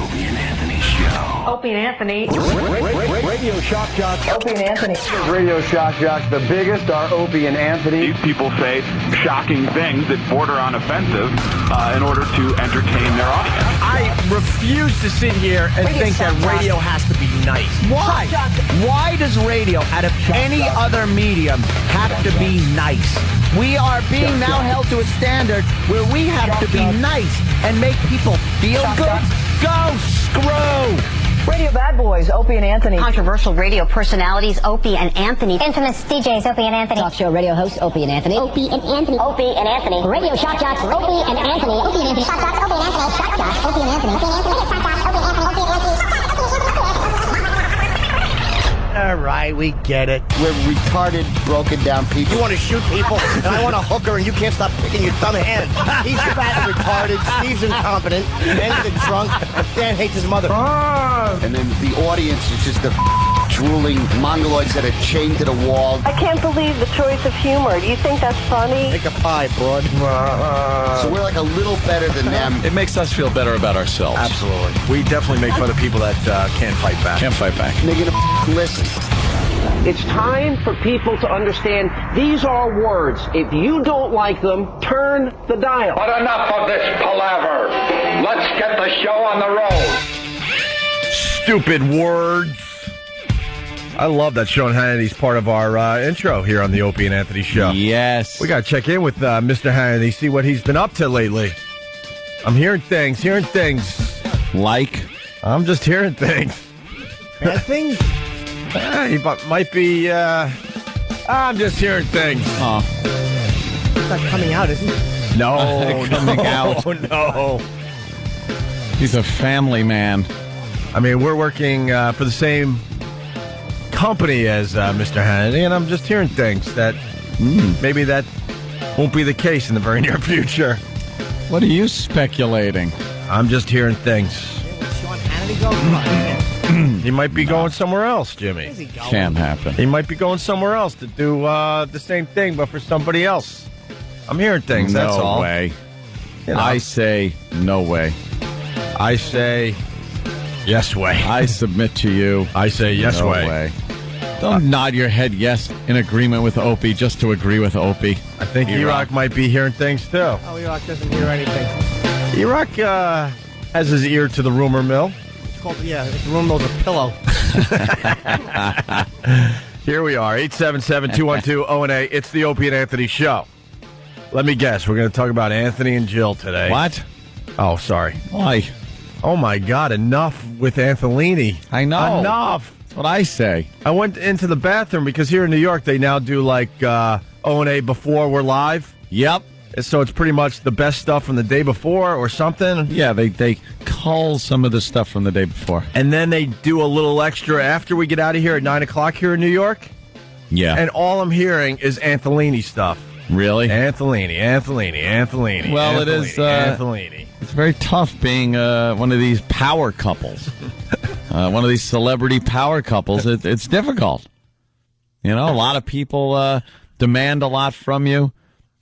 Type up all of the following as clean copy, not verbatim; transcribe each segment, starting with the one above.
Opie and Anthony Show. Opie and Anthony. Radio Shock Jocks. Opie and Anthony. Radio Shock Jocks. The biggest are Opie and Anthony. These people say shocking things that border on offensive in order to entertain their audience. I refuse to sit here and think that radio has to be nice. Why? Why does radio, out of any other medium, have to be nice? We are being now held to a standard where we have to be nice and make people feel good. Go screw! Radio Bad Boys, Opie and Anthony. Controversial radio personalities, Opie and Anthony. Infamous DJs, Opie and Anthony. Talk show radio hosts, Opie and Anthony. Opie and Anthony. Opie and Anthony. Radio shock jocks, Opie and Anthony. Opie and Anthony. Shock jocks, Opie and Anthony. Shock jocks, Opie and Anthony. Opie and Anthony. Shock jocks, Opie and Anthony. Opie and Anthony. All right, we get it. We're retarded, broken down people. You want to shoot people, and I want to hook her, and you can't stop picking your dumb hand. He's fat and retarded. Steve's incompetent. Ben's a drunk. Dan hates his mother. And then the audience is just the drooling mongoloids that are chained to the wall. I can't believe the choice of humor. Do you think that's funny? Make a pie, broad. So we're like a little better than them. It makes us feel better about ourselves. Absolutely. We definitely make fun of people that can't fight back. Can't fight back. And they're gonna listen. It's time for people to understand these are words. If you don't like them, turn the dial. But enough of this palaver. Let's get the show on the road. Stupid words. I love that Sean Hannity's part of our intro here on the Opie and Anthony Show. Yes. We got to check in with Mr. Hannity, see what he's been up to lately. I'm hearing things. Like? I'm just hearing things. Bad things? He might be, I'm just hearing things. Oh. It's not coming out, is it? No. Coming out. No. He's a family man. I mean, we're working for the same company as Mr. Hannity, and I'm just hearing things that maybe that won't be the case in the very near future. What are you speculating? I'm just hearing things. Where's Sean Hannity go? Come on. He might be going somewhere else, Jimmy. Where's he going? Can't happen. He might be going somewhere else to do the same thing, but for somebody else. I'm hearing things, that's all. No way. You know. I say no way. I say yes way. I submit to you. I say yes no way. Don't nod your head yes in agreement with Opie just to agree with Opie. I think E-Rock might be hearing things, too. Oh, E-Rock doesn't hear anything. E-Rock has his ear to the rumor mill. It's called, the room knows a pillow. Here we are, 877-212-0&A. It's the Opie and Anthony Show. Let me guess, we're going to talk about Anthony and Jill today. What? Oh, sorry. Why? Oh, my God, enough with Anthony. I know. Enough. That's what I say. I went into the bathroom because here in New York, they now do like O&A before we're live. Yep. So it's pretty much the best stuff from the day before or something. Yeah, they cull some of the stuff from the day before. And then they do a little extra after we get out of here at 9 o'clock here in New York. Yeah. And all I'm hearing is Anthony stuff. Really? Anthony. Well, it is. Anthony. It's very tough being one of these power couples. One of these celebrity power couples. It's difficult. You know, a lot of people demand a lot from you.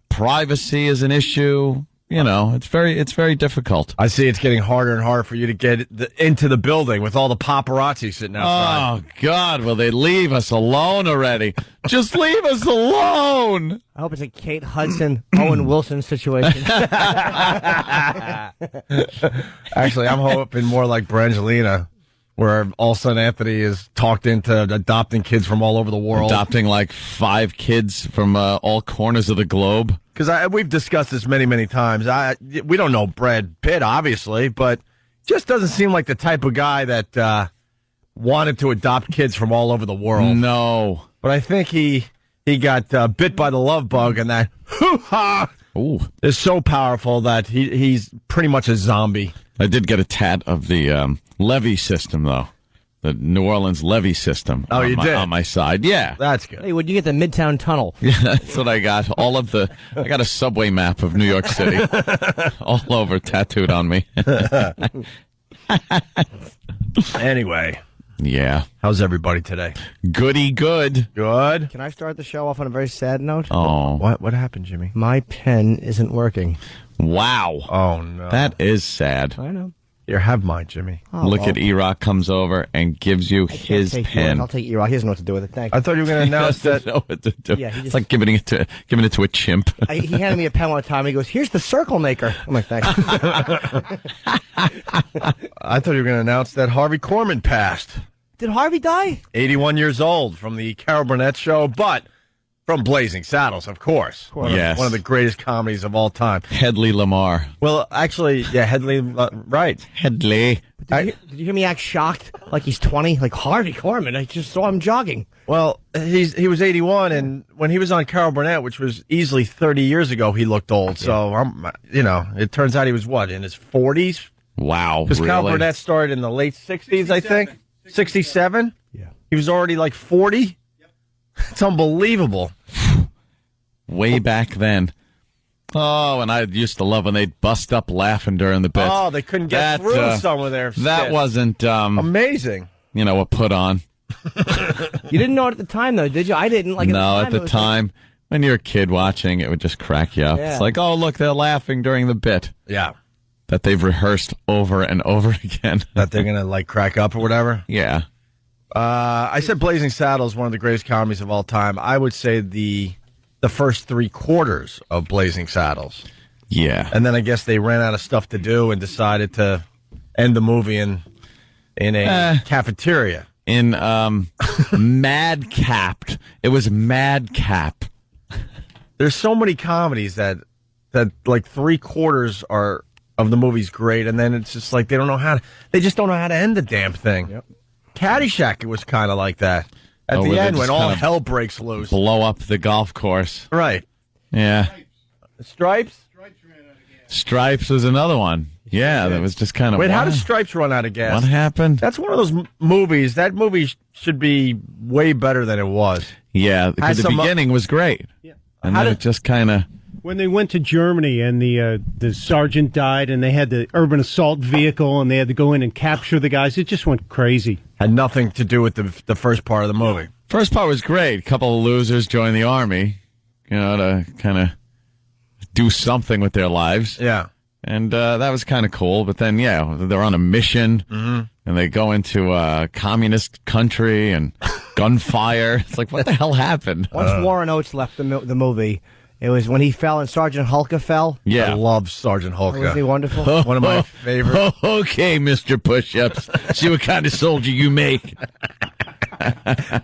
Privacy is an issue. You know, it's very difficult. I see it's getting harder and harder for you to get into the building with all the paparazzi sitting outside. Oh, God, will they leave us alone already? Just leave us alone. I hope it's a Kate Hudson, Owen Wilson situation. Actually, I'm hoping more like Brangelina, where all of a sudden Anthony is talked into adopting kids from all over the world. Adopting like 5 kids from all corners of the globe. Because we've discussed this many, many times. We don't know Brad Pitt, obviously, but just doesn't seem like the type of guy that wanted to adopt kids from all over the world. No. But I think he got bit by the love bug, and that hoo-ha is so powerful that he's pretty much a zombie. I did get a tat of the levee system, though. The New Orleans levee system. Oh, you did? On my side, yeah. That's good. Hey, would you get the Midtown Tunnel? Yeah, that's what I got. I got a subway map of New York City. All over, tattooed on me. Anyway. Yeah. How's everybody today? Goody good. Good. Can I start the show off on a very sad note? Oh. What happened, Jimmy? My pen isn't working. Wow. Oh, no. That is sad. I know. Here, have mine, Jimmy. Look at E-Rock comes over and gives you his pen. I'll take E-Rock. He doesn't know what to do with it. Thank you. I thought you were going to announce He that. doesn't know what to do. Yeah, it's like giving it to a chimp. He handed me a pen one time. He goes, "Here's the circle maker." I'm like, "Thanks." I thought you were going to announce that Harvey Korman passed. Did Harvey die? 81 years old from the Carol Burnett Show, but from Blazing Saddles, of course. Yes. One of the greatest comedies of all time. Headley Lamar. Well, actually, yeah, Headley, right. Headley. Did you hear me act shocked like he's 20? Like Harvey Korman. I just saw him jogging. Well, he was 81, and when he was on Carol Burnett, which was easily 30 years ago, he looked old. So, it turns out he was, in his 40s? Wow, Because really? Carol Burnett started in the late 60s, I think. 67? Yeah. He was already like 40? It's unbelievable. Way back then. Oh, and I used to love when they'd bust up laughing during the bits. Oh, they couldn't get through some of their That skits. wasn't, amazing. A put on. You didn't know it at the time, though, did you? I didn't. Like At the time, when you're a kid watching, it would just crack you up. Yeah. It's like, oh, look, they're laughing during the bit. Yeah. That they've rehearsed over and over again. That they're going to, crack up or whatever? Yeah. I said Blazing Saddles, one of the greatest comedies of all time. I would say the first 3/4 of Blazing Saddles. Yeah. And then I guess they ran out of stuff to do and decided to end the movie in a cafeteria. In Madcapped. It was Madcap. There's so many comedies that 3/4 are of the movie's great, and then it's just like they just don't know how to end the damn thing. Yep. Caddyshack, it was kind of like that. At where the they end, just when all kind of hell breaks loose. Blow up the golf course. Right. Yeah. Stripes? Stripes was another one. Yeah, that was just kind of... Wait, how does Stripes run out of gas? What happened? That's one of those movies. That movie should be way better than it was. Yeah, because the beginning was great. Yeah. And then it just kind of... When they went to Germany and the sergeant died and they had the urban assault vehicle and they had to go in and capture the guys, it just went crazy. Had nothing to do with the first part of the movie. First part was great. A couple of losers joined the army, to kind of do something with their lives. Yeah. And that was kind of cool. But then, they're on a mission, and they go into a communist country and gunfire. It's like, what the hell happened? Once Warren Oates left the movie, it was when he fell and Sergeant Hulka fell. Yeah. I love Sergeant Hulka. Wasn't he wonderful? One of my favorites. Okay, Mr. Push-Ups. See what kind of soldier you make.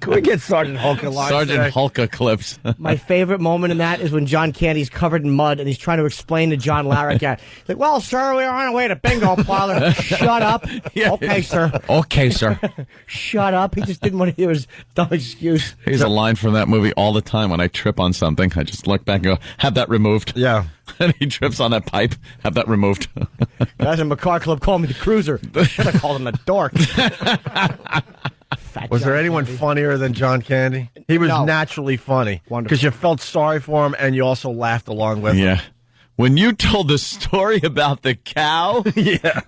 Can we get Sergeant Hulka live Sergeant today? Hulka clips. My favorite moment in that is when John Candy's covered in mud and he's trying to explain to John Larroquette. He's like, "Well, sir, we are on our way to bingo parlor." Shut up. Yeah. Okay, sir. Okay, sir. Shut up. He just didn't want to hear his dumb excuse. Here's a line from that movie all the time. When I trip on something, I just look back and go, have that removed. Yeah. And he trips on that pipe, have that removed. Guys in the car club call me the cruiser. Should have called him a dork. Was there anyone funnier than John Candy? He was naturally funny. Because you felt sorry for him and you also laughed along with him. Yeah. When you told the story about the cow, yeah,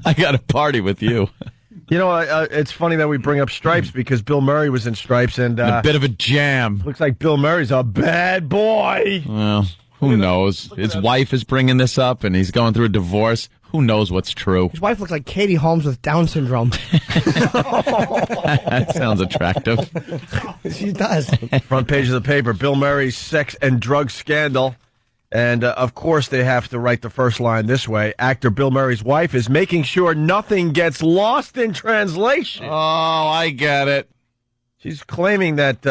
I got a party with you. You know, it's funny that we bring up Stripes because Bill Murray was in Stripes and a bit of a jam. Looks like Bill Murray's a bad boy. Well, who knows? His wife is bringing this up and he's going through a divorce. Who knows what's true? His wife looks like Katie Holmes with Down syndrome. That sounds attractive. She does. Front page of the paper, Bill Murray's sex and drug scandal. And, of course, they have to write the first line this way. Actor Bill Murray's wife is making sure nothing gets lost in translation. Oh, I get it. She's claiming that,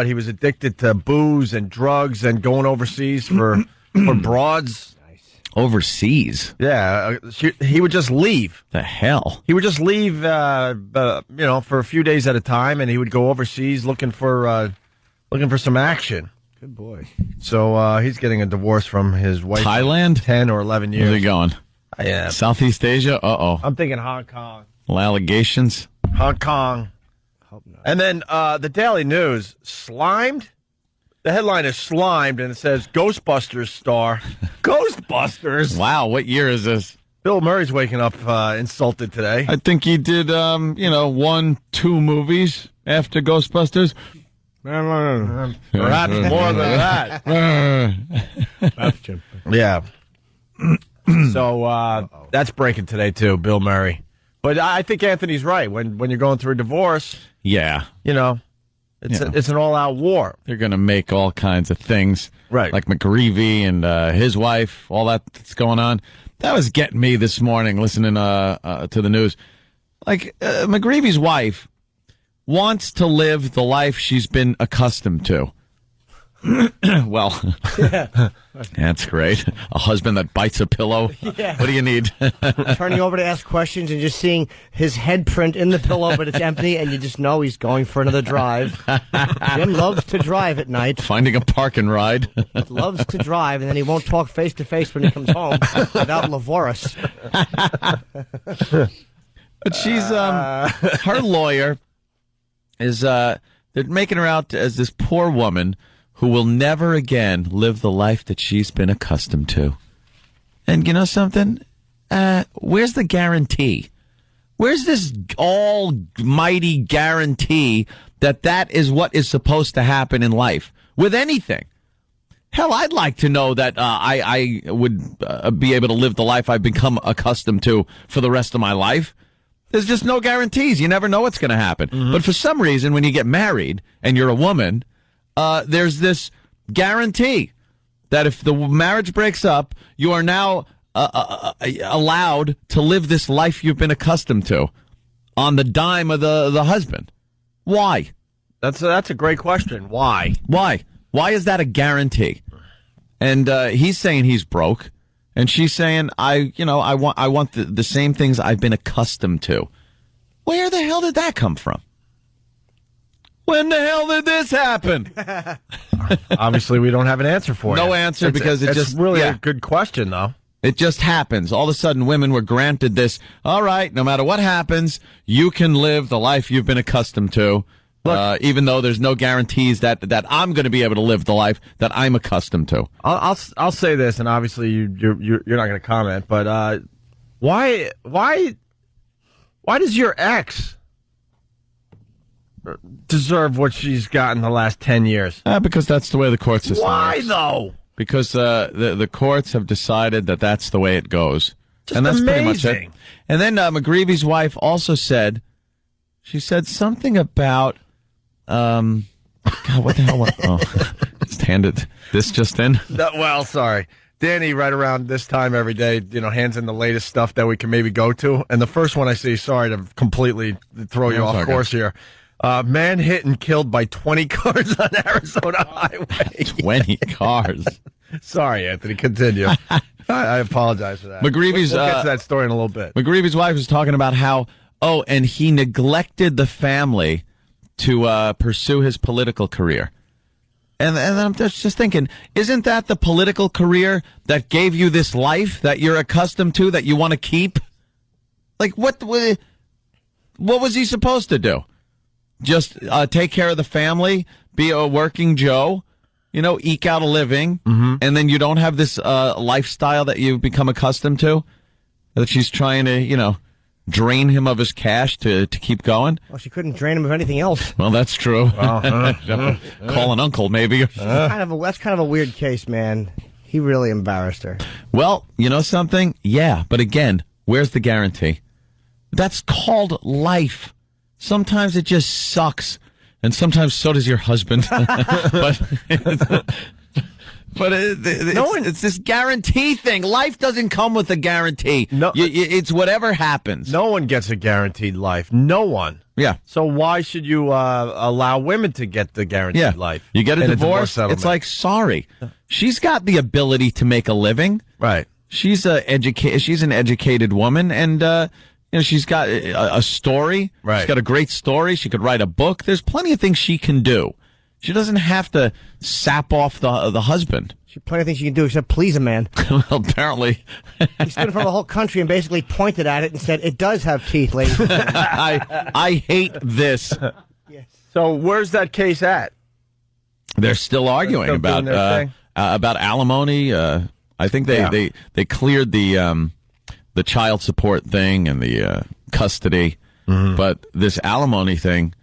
he was addicted to booze and drugs and going overseas for broads. Overseas? Yeah, he would just leave. The hell? He would just leave, for a few days at a time, and he would go overseas looking for some action. Good boy. So he's getting a divorce from his wife. Thailand? 10 or 11 years. Where's he going? Yeah. Southeast Asia? Uh-oh. I'm thinking Hong Kong. Well, allegations? Hong Kong. Hope not. And then the Daily News, slimed? The headline is slimed, and it says Ghostbusters star. Ghostbusters? Wow, what year is this? Bill Murray's waking up insulted today. I think he did, 1, 2 movies after Ghostbusters. Perhaps more than that. Yeah. So that's breaking today, too, Bill Murray. But I think Anthony's right. When you're going through a divorce, yeah, it's an all-out war. They're going to make all kinds of things, right? Like McGreevy and his wife, all that's going on. That was getting me this morning listening to the news. Like McGreevy's wife wants to live the life she's been accustomed to. Well, that's great. A husband that bites a pillow. Yeah. What do you need? Turning over to ask questions and just seeing his head print in the pillow, but it's empty, and you just know he's going for another drive. Jim loves to drive at night. Finding a park and ride. Loves to drive, and then he won't talk face to face when he comes home without Lavoris. But she's her lawyer is they're making her out as this poor woman who will never again live the life that she's been accustomed to. And you know something? Where's the guarantee? Where's this almighty guarantee that is what is supposed to happen in life with anything? Hell, I'd like to know that I would be able to live the life I've become accustomed to for the rest of my life. There's just no guarantees. You never know what's going to happen. Mm-hmm. But for some reason, when you get married and you're a woman, there's this guarantee that if the marriage breaks up, you are now allowed to live this life you've been accustomed to on the dime of the husband. Why? That's a great question. Why? Why is that a guarantee? And he's saying he's broke, and she's saying I want the same things I've been accustomed to. Where the hell did that come from? When the hell did this happen? Obviously, we don't have an answer for it. No answer because it's really a good question, though. It just happens. All of a sudden, women were granted this. All right, no matter what happens, you can live the life you've been accustomed to, even though there's no guarantees that I'm going to be able to live the life that I'm accustomed to. I'll say this, and obviously you're not going to comment, but why does your ex deserve what she's gotten the last 10 years? Because that's the way the court system Why, works. though? Because the courts have decided that that's the way it goes. Just and that's amazing. pretty much it. And then McGreevy's wife also said something about, God, what the hell? Just handed this just in. Well, sorry. Danny, right around this time every day, hands in the latest stuff that we can maybe go to. And the first one I see, sorry to completely throw you off course here. Man hit and killed by 20 cars on Arizona highway. 20 cars. Sorry, Anthony. Continue. I apologize for that. McGreevy's we'll get to that story in a little bit. McGreevy's wife was talking about how, and he neglected the family to pursue his political career. And I'm just thinking, isn't that the political career that gave you this life that you're accustomed to, that you want to keep? Like, what was he supposed to do? Just take care of the family, be a working Joe, eke out a living, and then you don't have this lifestyle that you've become accustomed to, that she's trying to, drain him of his cash to keep going? Well, she couldn't drain him of anything else. Well, that's true. Call an uncle, maybe. That's kind of a weird case, man. He really embarrassed her. Well, you know something? Yeah, but again, where's the guarantee? That's called life. Sometimes it just sucks, and sometimes so does your husband. But it's this guarantee thing. Life doesn't come with a guarantee. No, it's whatever happens. No one gets a guaranteed life. No one. Yeah. So why should you allow women to get the guaranteed life? You get a divorce, it's like, sorry. She's got the ability to make a living. Right. She's an educated woman, and she's got a story. Right. She's got a great story. She could write a book. There's plenty of things she can do. She doesn't have to sap off the husband. She plenty of things she can do except please a man. Well, apparently. He stood in front of the whole country and basically pointed at it and said, "It does have teeth, ladies." I hate this. Yes. So where's that case at? They're still arguing about alimony. I think they cleared the child support thing and the custody, but this alimony thing,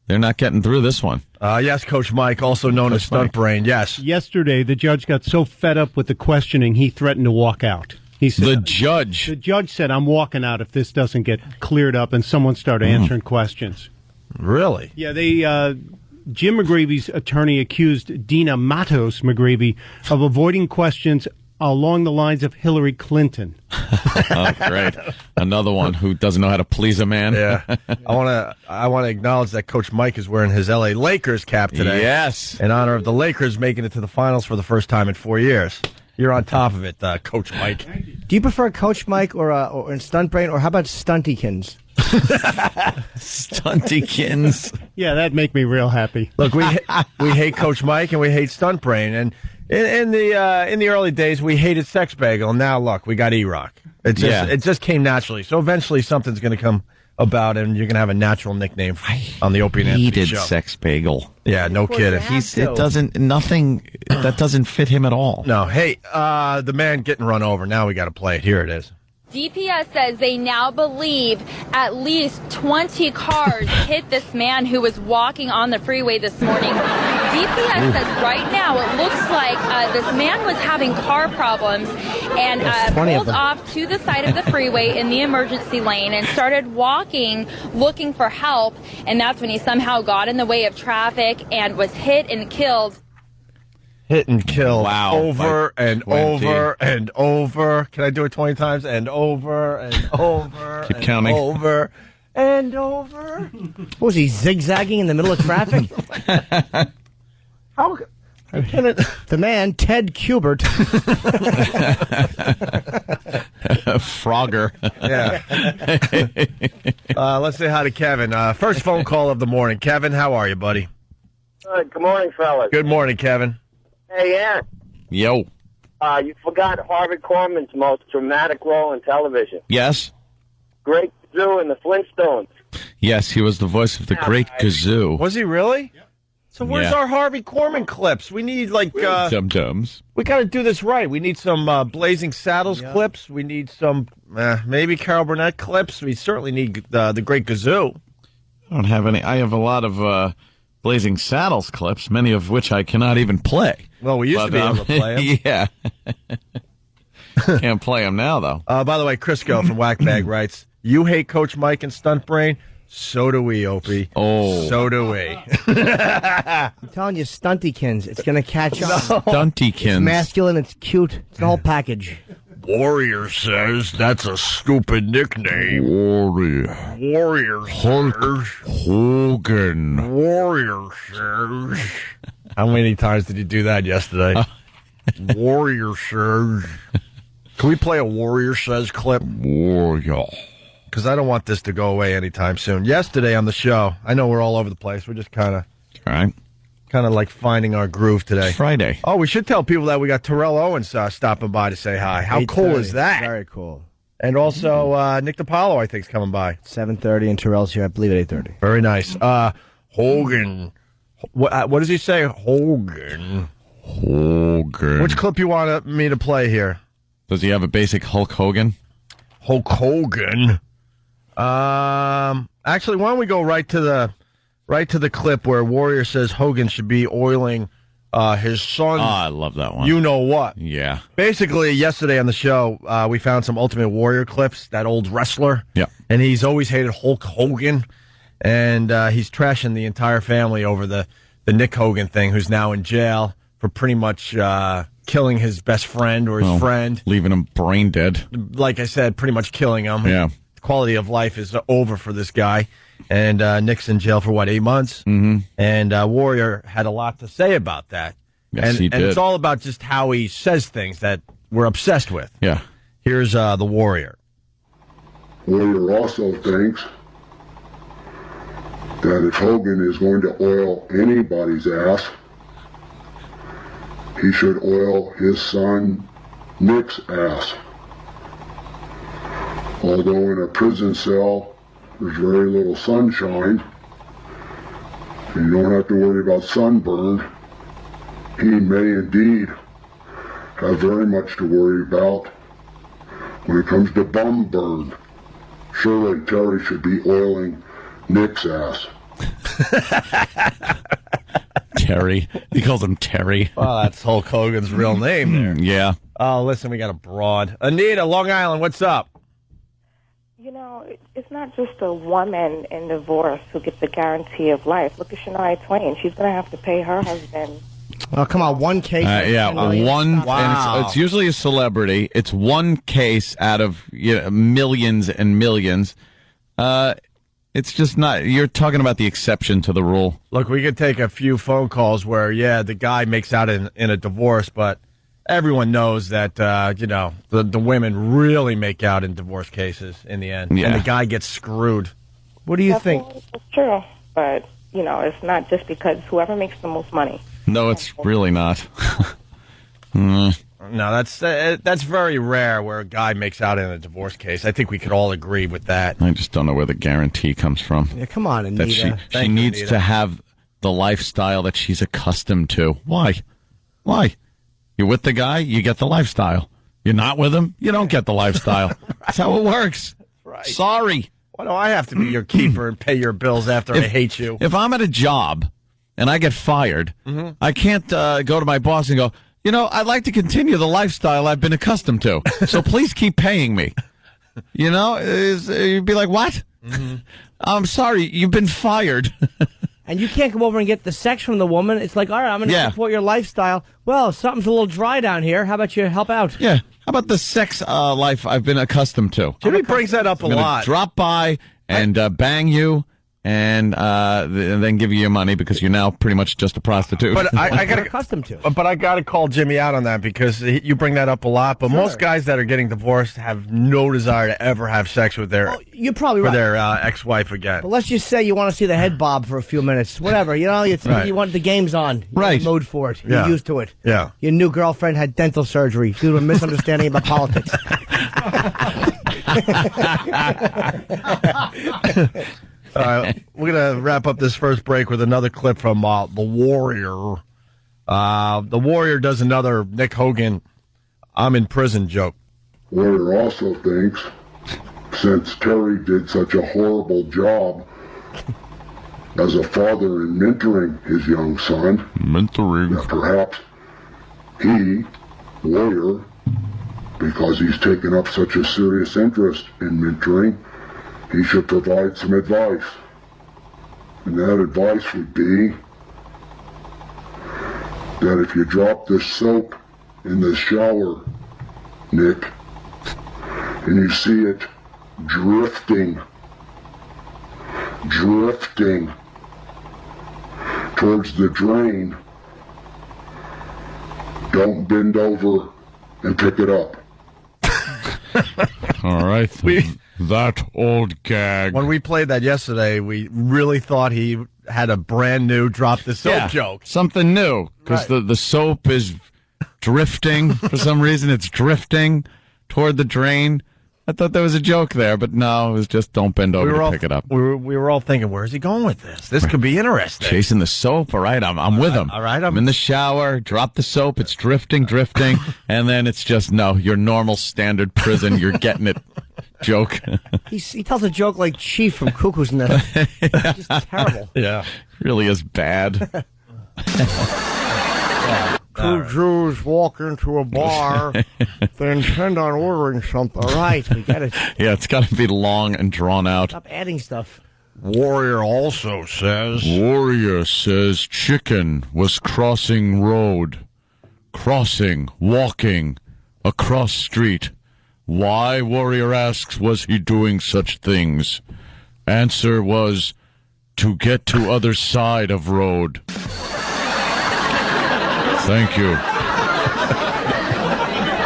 they're not getting through this one. Yes, Coach Mike, also known as Stunt Brain. Yes. Yesterday, the judge got so fed up with the questioning, he threatened to walk out. He said, The judge. The judge said, I'm walking out if this doesn't get cleared up, and someone started answering questions. Really? Yeah, Jim McGreevy's attorney accused Dina Matos McGreevy of avoiding questions along the lines of Hillary Clinton. Oh, great. Another one who doesn't know how to please a man. Yeah. I want to acknowledge that Coach Mike is wearing his LA Lakers cap today. Yes. In honor of the Lakers making it to the finals for the first time in 4 years. You're on top of it, Coach Mike. Do you prefer Coach Mike or Stuntbrain, or how about Stuntykins? Stuntykins. Yeah, that'd make me real happy. Look, we hate Coach Mike and we hate Stuntbrain, and in the early days we hated Sex Bagel, and now look, we got E-Rock. It just came naturally. So eventually something's going to come about, and you're going to have a natural nickname on the Opie and Anthony Hated show. Sex Bagel. Yeah, no kidding. That doesn't fit him at all. No, hey, the man getting run over. Now we got to play it. Here it is. DPS says they now believe at least 20 cars hit this man who was walking on the freeway this morning. DPS says right now it looks like this man was having car problems and pulled off to the side of the freeway in the emergency lane and started walking looking for help, and that's when he somehow got in the way of traffic and was hit and killed. Hit and kill. Wow. Over and over and over. Can I do it 20 times? And over and over. Keep and counting. Over and over. What was he, zigzagging in the middle of traffic? How can it? The man, Ted Kubert. Frogger. Yeah. Let's say hi to Kevin. First phone call of the morning. Kevin, how are you, buddy? Good morning, fellas. Good morning, Kevin. Hey, Ant. Yo. You forgot Harvey Korman's most dramatic role in television. Yes. Great Gazoo in the Flintstones. Yes, he was the voice of the Great Gazoo. Was he really? Yep. So where's our Harvey Korman clips? We need Dum-dums. We got to do this right. We need some Blazing Saddles clips. We need some maybe Carol Burnett clips. We certainly need the Great Gazoo. I don't have any. I have a lot of Blazing Saddles clips, many of which I cannot even play. Well, we used to be able to play them. Yeah. Can't play them now, though. By the way, Crisco from Whackbag writes, you hate Coach Mike and Stuntbrain? So do we, Opie. Oh. So do we. I'm telling you, Stuntykins. It's going to catch on. Stuntykins. It's masculine. It's cute. It's the whole package. Warrior says that's a stupid nickname. Warrior says. Hogan. Warrior says. How many times did you do that yesterday? Warrior says. Can we play a Warrior says clip? Warrior. Because I don't want this to go away anytime soon. Yesterday on the show, I know we're all over the place. We're just kind of like finding our groove today. It's Friday. Oh, we should tell people that we got Terrell Owens stopping by to say hi. How cool is that? Very cool. And also Nick DiPaolo, I think, is coming by. 7:30, and Terrell's here, I believe, at 8:30. Very nice. Hogan. What does he say? Hogan. Which clip you want me to play here? Does he have a basic Hulk Hogan? Hulk Hogan. Actually, why don't we go right to the clip where Warrior says Hogan should be oiling his son. Oh, I love that one. You know what? Yeah. Basically, yesterday on the show, we found some Ultimate Warrior clips, that old wrestler. Yeah. And he's always hated Hulk Hogan. And he's trashing the entire family over the Nick Hogan thing, who's now in jail for pretty much killing his best friend or his friend. Leaving him brain dead. Like I said, pretty much killing him. Yeah. The quality of life is over for this guy. And Nick's in jail for, 8 months? Mm-hmm. And Warrior had a lot to say about that. Yes, he did. And it's all about just how he says things that we're obsessed with. Yeah. Here's the Warrior. Warrior also thinks that if Hogan is going to oil anybody's ass, he should oil his son Nick's ass. Although in a prison cell, there's very little sunshine, and you don't have to worry about sunburn, he may indeed have very much to worry about when it comes to bum burn. Surely Terry should be oiling Nick's ass. Terry. He calls him Terry. Well, that's Hulk Hogan's real name there. Yeah. Oh, listen, we got a broad. Anita, Long Island, what's up? You know, it's not just a woman in divorce who gets the guarantee of life. Look at Shania Twain. She's going to have to pay her husband. Oh, come on, one case. One. Wow. And it's usually a celebrity. It's one case out of millions and millions. It's just not. You're talking about the exception to the rule. Look, we could take a few phone calls where, the guy makes out in a divorce, but everyone knows that, the women really make out in divorce cases in the end. Yeah. And the guy gets screwed. What do you think? It's true, but, it's not just because whoever makes the most money. No, it's really not. No, that's very rare where a guy makes out in a divorce case. I think we could all agree with that. I just don't know where the guarantee comes from. Yeah, come on, Anita. That she needs to have the lifestyle that she's accustomed to. Why? You're with the guy, you get the lifestyle. You're not with him, you don't get the lifestyle. That's how it works. Right. Sorry. Why do I have to be your keeper and pay your bills after I hate you? If I'm at a job and I get fired, I can't go to my boss and go, I'd like to continue the lifestyle I've been accustomed to, so please keep paying me. You'd be like, what? I'm sorry, you've been fired. And you can't come over and get the sex from the woman. It's like, all right, I'm going to support your lifestyle. Well, something's a little dry down here. How about you help out? Yeah. How about the sex life I've been accustomed to? Jimmy brings that up a lot. Drop by and bang you and then give you your money because you're now pretty much just a prostitute. But I got accustomed to. But I got to call Jimmy out on that because you bring that up a lot. But most guys that are getting divorced have no desire to ever have sex with their you're probably right. their ex-wife again. But let's just say you want to see the head bob for a few minutes, whatever. You want the game's on. You're in the mode for it. You're used to it. Yeah. Your new girlfriend had dental surgery due to a misunderstanding about politics. All right, we're going to wrap up this first break with another clip from The Warrior. The Warrior does another Nick Hogan, I'm in prison joke. Warrior also thinks, since Terry did such a horrible job as a father in mentoring his young son, that perhaps he, Warrior, because he's taken up such a serious interest in mentoring, he should provide some advice. And that advice would be that if you drop this soap in the shower, Nick, and you see it drifting towards the drain, don't bend over and pick it up. All right. That old gag. When we played that yesterday, we really thought he had a brand new drop the soap joke. Something new. Because the soap is drifting. For some reason, it's drifting toward the drain. I thought there was a joke there, but no, it was just don't bend over to pick it up. We were all thinking, where's he going with this? This could be interesting. Chasing the soap. All right, I'm with him. All right, I'm in the shower, drop the soap, it's drifting, and then it's just, your normal standard prison, you're getting it joke. He tells a joke like Chief from Cuckoo's Nest. It's just terrible. Yeah. Really is bad. Two Jews walk into a bar. They intend on ordering something. All right, we get it. Yeah, it's got to be long and drawn out. Stop adding stuff. Warrior also says... Warrior says chicken was crossing road. Walking, across street. Why, Warrior asks, was he doing such things? Answer was, to get to other side of road. Thank you.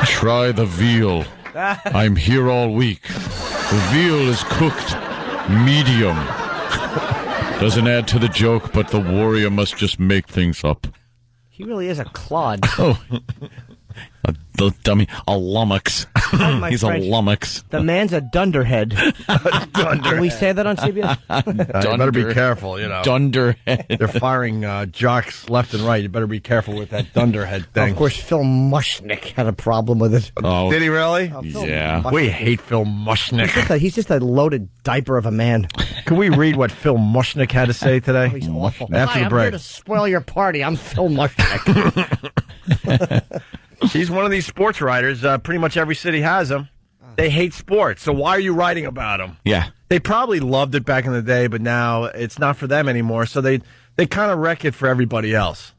Try the veal. I'm here all week. The veal is cooked medium. Doesn't add to the joke, but the Warrior must just make things up. He really is a clod. Oh, a dummy, a lummox. He's French. A lummox. The man's a dunderhead. Can we say that on CBS? You better be careful, Dunderhead. They're firing jocks left and right. You better be careful with that dunderhead thing. Of course, Phil Mushnick had a problem with it. Oh, did he really? Yeah. We hate Phil Mushnick. He's just a loaded diaper of a man. Can we read what Phil Mushnick had to say today? He's awful. After the break. I'm here to spoil your party. I'm Phil Mushnick. He's one of these sports writers. Pretty much every city has him. They hate sports, so why are you writing about them? Yeah. They probably loved it back in the day, but now it's not for them anymore, so they kind of wreck it for everybody else.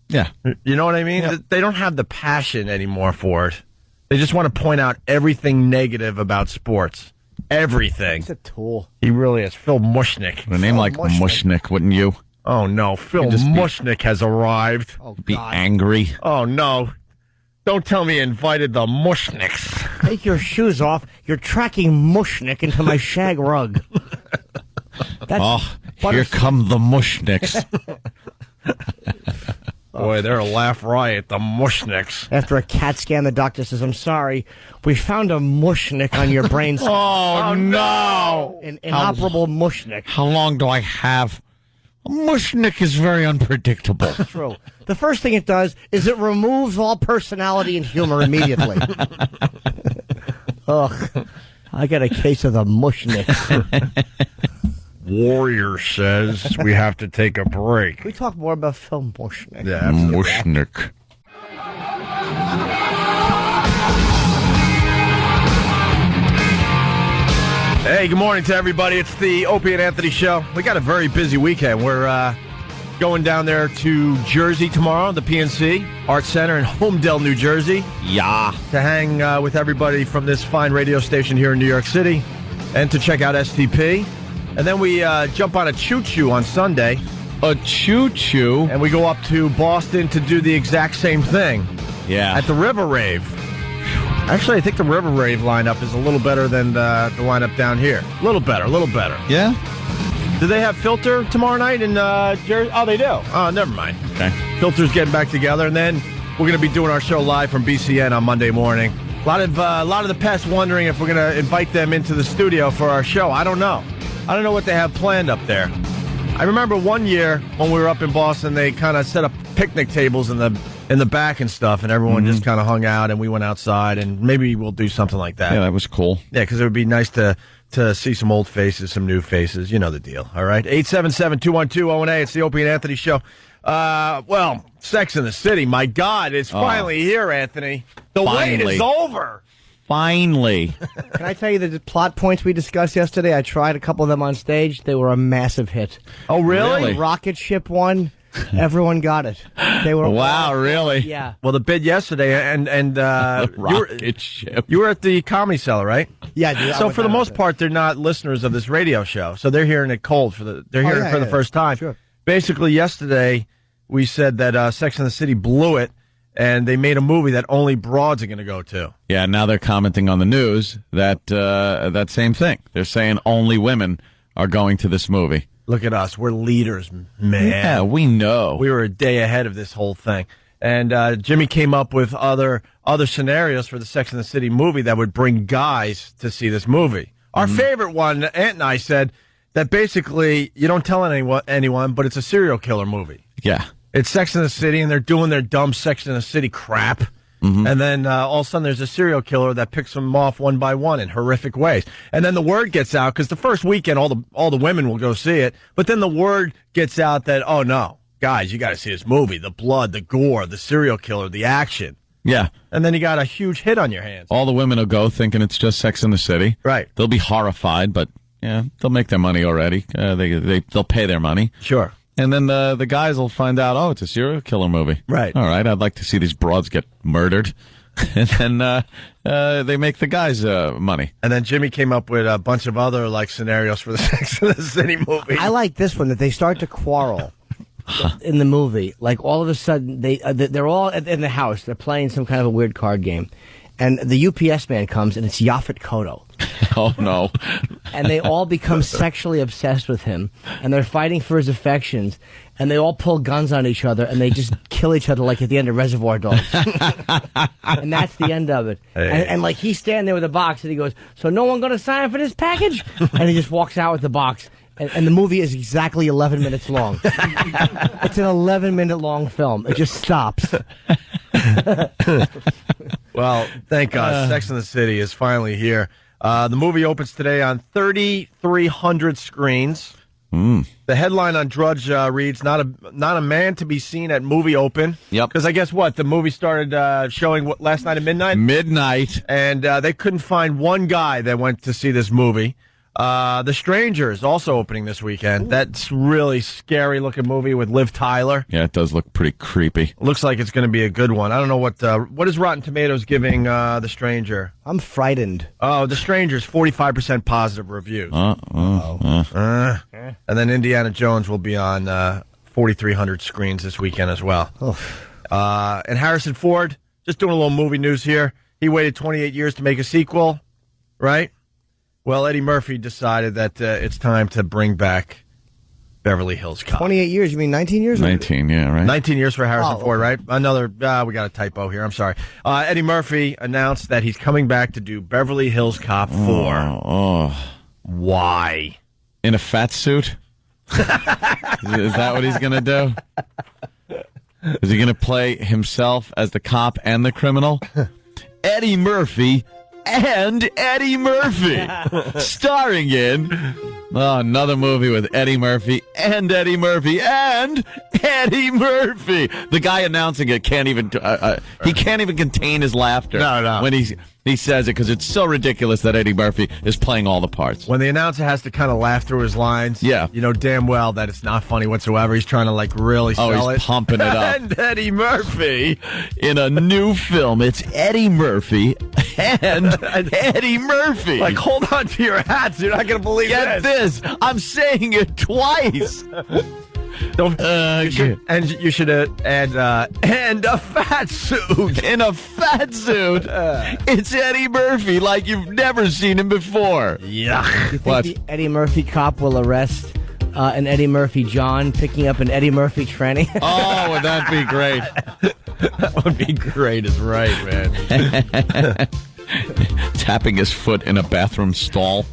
Yeah. You know what I mean? Yeah. They don't have the passion anymore for it. They just want to point out everything negative about sports. Everything. He's a tool. He really is. Phil Mushnick. A name like Mushnick, wouldn't you? Oh, no. Phil Mushnick has arrived. Oh, be angry. Oh, no. Don't tell me you invited the Mushnicks. Take your shoes off. You're tracking Mushnick into my shag rug. Here come the Mushnicks. Boy, they're a laugh riot, the Mushnicks. After a CAT scan, the doctor says, I'm sorry, we found a Mushnick on your brain. Oh, no. An inoperable Mushnick. How long do I have? A Mushnick is very unpredictable. True. The first thing it does is it removes all personality and humor immediately. Ugh. I got a case of the Mushnicks. Warrior says we have to take a break. Can we talk more about Phil Mushnick? Yeah, absolutely. Mushnick. Hey, good morning to everybody. It's the Opie and Anthony Show. We got a very busy weekend. We're going down there to Jersey tomorrow, the PNC Art Center in Homedale, New Jersey. Yeah. To hang with everybody from this fine radio station here in New York City and to check out STP. And then we jump on a choo-choo on Sunday. A choo-choo? And we go up to Boston to do the exact same thing. Yeah. At the River Rave. Actually, I think the River Rave lineup is a little better than the lineup down here. A little better. Yeah? Do they have Filter tomorrow night in Jersey? Oh, they do. Oh, never mind. Okay. Filter's getting back together, and then we're going to be doing our show live from BCN on Monday morning. A lot of the press wondering if we're going to invite them into the studio for our show. I don't know. I don't know what they have planned up there. I remember one year when we were up in Boston, they kind of set up picnic tables in the back and stuff, and everyone just kind of hung out, and we went outside, and maybe we'll do something like that. Yeah, that was cool. Yeah, because it would be nice to see some old faces, some new faces. You know the deal, all right? 877-212-0A. It's the Opie and Anthony Show. Well, Sex in the City, my God, it's finally here, Anthony. The wait is over. Finally. Can I tell you the plot points we discussed yesterday? I tried a couple of them on stage. They were a massive hit. Oh, really? Rocket Ship one. Everyone got it. They were really? Yeah. Well, the bid yesterday, and Rocket Ship. You were at the Comedy Cellar, right? Yeah. Dude, so for the most part, they're not listeners of this radio show, so they're hearing it cold for the first time. Sure. Basically, yesterday we said that Sex and the City blew it, and they made a movie that only broads are going to go to. Yeah. Now they're commenting on the news that that same thing. They're saying only women are going to this movie. Look at us. We're leaders, man. Yeah, we know. We were a day ahead of this whole thing. And Jimmy came up with other scenarios for the Sex and the City movie that would bring guys to see this movie. Our favorite one, Ant and I said, that basically you don't tell anyone, but it's a serial killer movie. Yeah. It's Sex and the City, and they're doing their dumb Sex and the City crap. And then all of a sudden there's a serial killer that picks them off one by one in horrific ways. And then the word gets out, because the first weekend all the women will go see it, but then the word gets out that, oh no, guys, you got to see this movie. The blood, the gore, the serial killer, the action. Yeah. And then you got a huge hit on your hands. All the women will go thinking it's just Sex in the City. Right. They'll be horrified, but yeah, they'll make their money already. They'll pay their money. Sure. And then the guys will find out, oh, it's a serial killer movie. Right. All right, I'd like to see these broads get murdered. And then they make the guys money. And then Jimmy came up with a bunch of other scenarios for the Sex and the City movie. I like this one, that they start to quarrel in the movie. Like all of a sudden they're all in the house. They're playing some kind of a weird card game. And the UPS man comes, and it's Yaphet Kotto. Oh, no. And they all become sexually obsessed with him, and they're fighting for his affections, and they all pull guns on each other, and they just kill each other like at the end of Reservoir Dogs. And that's the end of it. Hey. And he's standing there with a box, and he goes, so no one going to sign for this package? And he just walks out with the box. And the movie is exactly 11 minutes long. It's an 11-minute long film. It just stops. Well, thank God. Sex and the City is finally here. The movie opens today on 3,300 screens. The headline on Drudge reads, not a man to be seen at movie open. Yep. Because I guess what? The movie started showing last night at midnight? Midnight. And they couldn't find one guy that went to see this movie. The Strangers also opening this weekend. That's really scary looking movie with Liv Tyler. Yeah, it does look pretty creepy. Looks like it's going to be a good one. I don't know what is Rotten Tomatoes giving The Stranger? I'm frightened. Oh, The Stranger's 45% positive reviews. And then Indiana Jones will be on 4,300 screens this weekend as well. And Harrison Ford, just doing a little movie news here. He waited 28 years to make a sequel, right? Well, Eddie Murphy decided that it's time to bring back Beverly Hills Cop. 28 years? You mean 19 years? 19, yeah, right. 19 years for Harrison Ford, right? Another, we got a typo here. I'm sorry. Eddie Murphy announced that he's coming back to do Beverly Hills Cop 4. Why? In a fat suit? Is that what he's going to do? Is he going to play himself as the cop and the criminal? Eddie Murphy and Eddie Murphy, starring in another movie with Eddie Murphy and Eddie Murphy and Eddie Murphy. The guy announcing it can't even he can't even contain his laughter. No. When he says it because it's so ridiculous that Eddie Murphy is playing all the parts. When the announcer has to kind of laugh through his lines, yeah, you know damn well that it's not funny whatsoever. He's trying to really sell he's pumping it up. And Eddie Murphy in a new film. It's Eddie Murphy and Eddie Murphy. Like, hold on to your hats. You're not going to believe this. I'm saying it twice. You should add and a fat suit. In a fat suit. It's Eddie Murphy like you've never seen him before. Yuck. You think the Eddie Murphy cop will arrest an Eddie Murphy John picking up an Eddie Murphy tranny? Oh, would that be great? That would be great is right, man. Tapping his foot in a bathroom stall.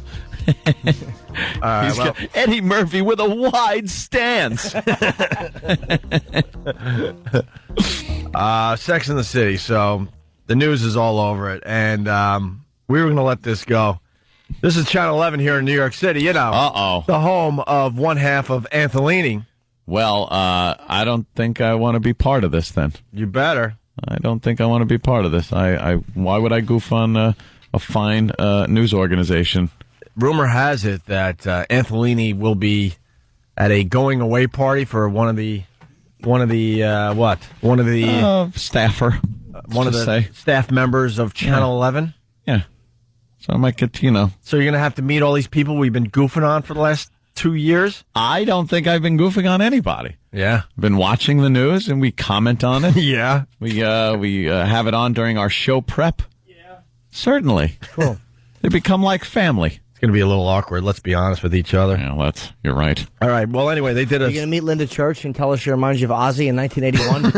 Eddie Murphy with a wide stance. Sex and the City. So the news is all over it, and we were going to let this go. This is Channel 11 here in New York City. You know, the home of one half of Anthony. Well, I don't think I want to be part of this. Then you better. I don't think I want to be part of this. Why would I goof on a fine news organization? Rumor has it that Anthony will be at a going away party for one of the staffer, staff members of Channel 11. Yeah, so I might get So you're gonna have to meet all these people we've been goofing on for the last 2 years. I don't think I've been goofing on anybody. Yeah, been watching the news and we comment on it. Yeah, we have it on during our show prep. Yeah, certainly. Cool. They become like family. Going to be a little awkward. Let's be honest with each other. Yeah, you're right. All right. Well, anyway, they did Are you going to meet Linda Church and tell us she reminds you of Ozzy in 1981?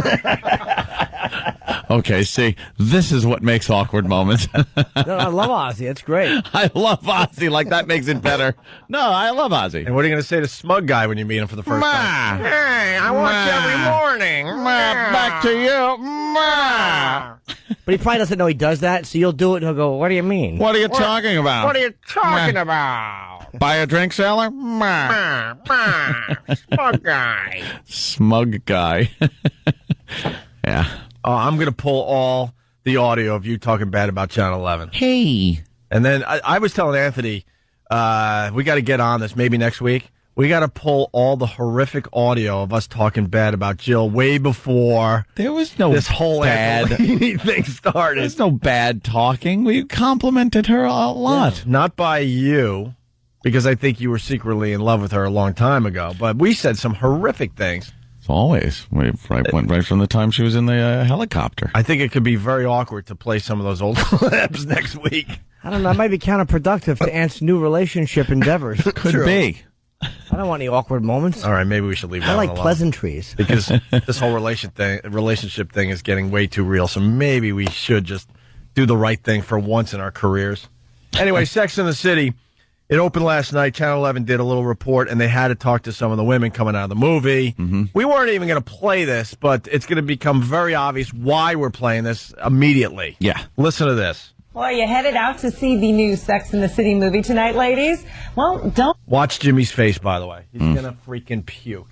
Okay, see, this is what makes awkward moments. No, I love Ozzy. It's great. I love Ozzy. Like, that makes it better. No, I love Ozzy. And what are you going to say to Smug Guy when you meet him for the first time? Hey, I watch every morning. Back to you. But he probably doesn't know he does that, so you'll do it and he'll go, what do you mean? What are you talking about? What are you talking about? Buy a drink, Sailor? Smug Guy. Smug Guy. Yeah. I'm going to pull all the audio of you talking bad about Channel 11. Hey. And then I was telling Anthony, we got to get on this maybe next week. We got to pull all the horrific audio of us talking bad about Jill way before there was no this whole bad thing started. There's no bad talking. We complimented her a lot. Yeah, not by you, because I think you were secretly in love with her a long time ago. But we said some horrific things. It's always. Went right from the time she was in the helicopter. I think it could be very awkward to play some of those old clips next week. I don't know. It might be counterproductive to Ant's new relationship endeavors. Could be. I don't want any awkward moments. All right, maybe we should leave that I like alone. pleasantries. Because this whole relationship thing is getting way too real, so maybe we should just do the right thing for once in our careers. Anyway, Sex and the City, it opened last night. Channel 11 did a little report, and they had to talk to some of the women coming out of the movie. Mm-hmm. We weren't even going to play this, but it's going to become very obvious why we're playing this immediately. Yeah. Listen to this. Well, are you headed out to see the new Sex and the City movie tonight, ladies? Well, don't Watch Jimmy's face, by the way. He's going to freaking puke.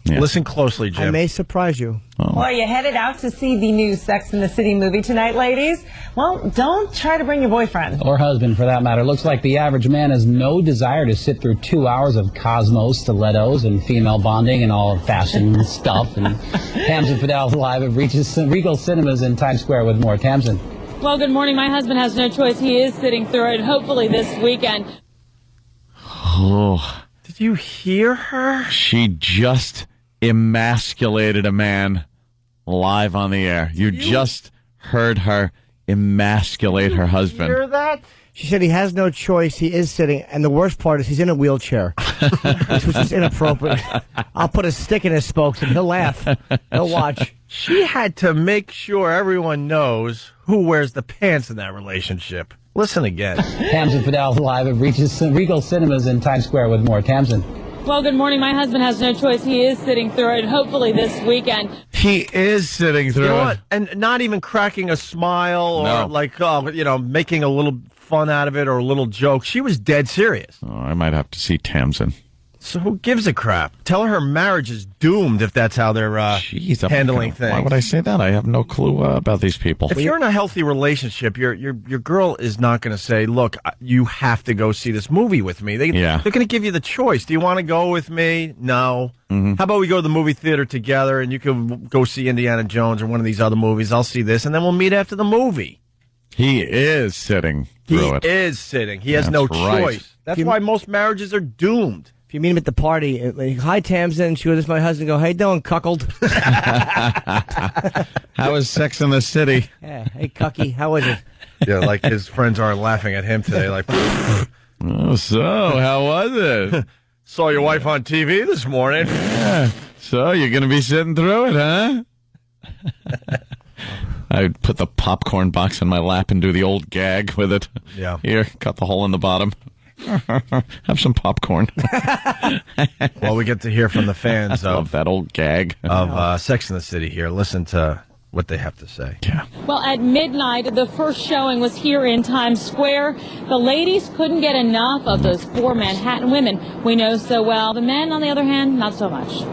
Yeah. Listen closely, Jim. I may surprise you. Well, are you headed out to see the new Sex and the City movie tonight, ladies? Well, don't try to bring your boyfriend. Or husband, for that matter. Looks like the average man has no desire to sit through 2 hours of Cosmos, stilettos, and female bonding and all fashion stuff. And Tamsin Fidel live at Regal Cinemas in Times Square with more. Tamsin. Well, good morning. My husband has no choice. He is sitting through it, hopefully this weekend. Oh. Did you hear her? She just emasculated a man live on the air. You just heard her emasculate her husband. Hear that? She said he has no choice. He is sitting, and the worst part is he's in a wheelchair, which is inappropriate. I'll put a stick in his spokes, and he'll laugh. He'll watch. She had to make sure everyone knows who wears the pants in that relationship. Listen again. Tamsin Fidel live at Regal Cinemas in Times Square with more. Tamsin. Well, good morning. My husband has no choice. He is sitting through it, hopefully this weekend. He is sitting through You know it. what? And not even cracking a smile or making a little fun out of it or a little joke. She was dead serious. Oh, I might have to see Tamsin. So who gives a crap? Tell her marriage is doomed if that's how they're handling things. Why would I say that? I have no clue about these people. If you're in a healthy relationship, your girl is not going to say, "Look, you have to go see this movie with me." They're going to give you the choice. Do you want to go with me? No. Mm-hmm. How about we go to the movie theater together and you can go see Indiana Jones or one of these other movies? I'll see this, and then we'll meet after the movie. He is sitting through it. He is sitting. He has no choice. That's why most marriages are doomed. If you meet him at the party, like, hi, Tamsin. She goes, "This is my husband." Go, "How you doing, cuckold?" How is Sex in the City? Yeah. Hey, cucky. How was it? Yeah, like his friends aren't laughing at him today. Like, oh, so how was it? Saw your wife on TV this morning. Yeah. So you're going to be sitting through it, huh? I put the popcorn box in my lap and do the old gag with it. Yeah. Here, cut the hole in the bottom. Have some popcorn. Well, we get to hear from the fans of that old gag of Sex in the City here. Listen to what they have to say. Yeah. Well, at midnight, the first showing was here in Times Square. The ladies couldn't get enough of those four Manhattan women we know so well. The men, on the other hand, not so much.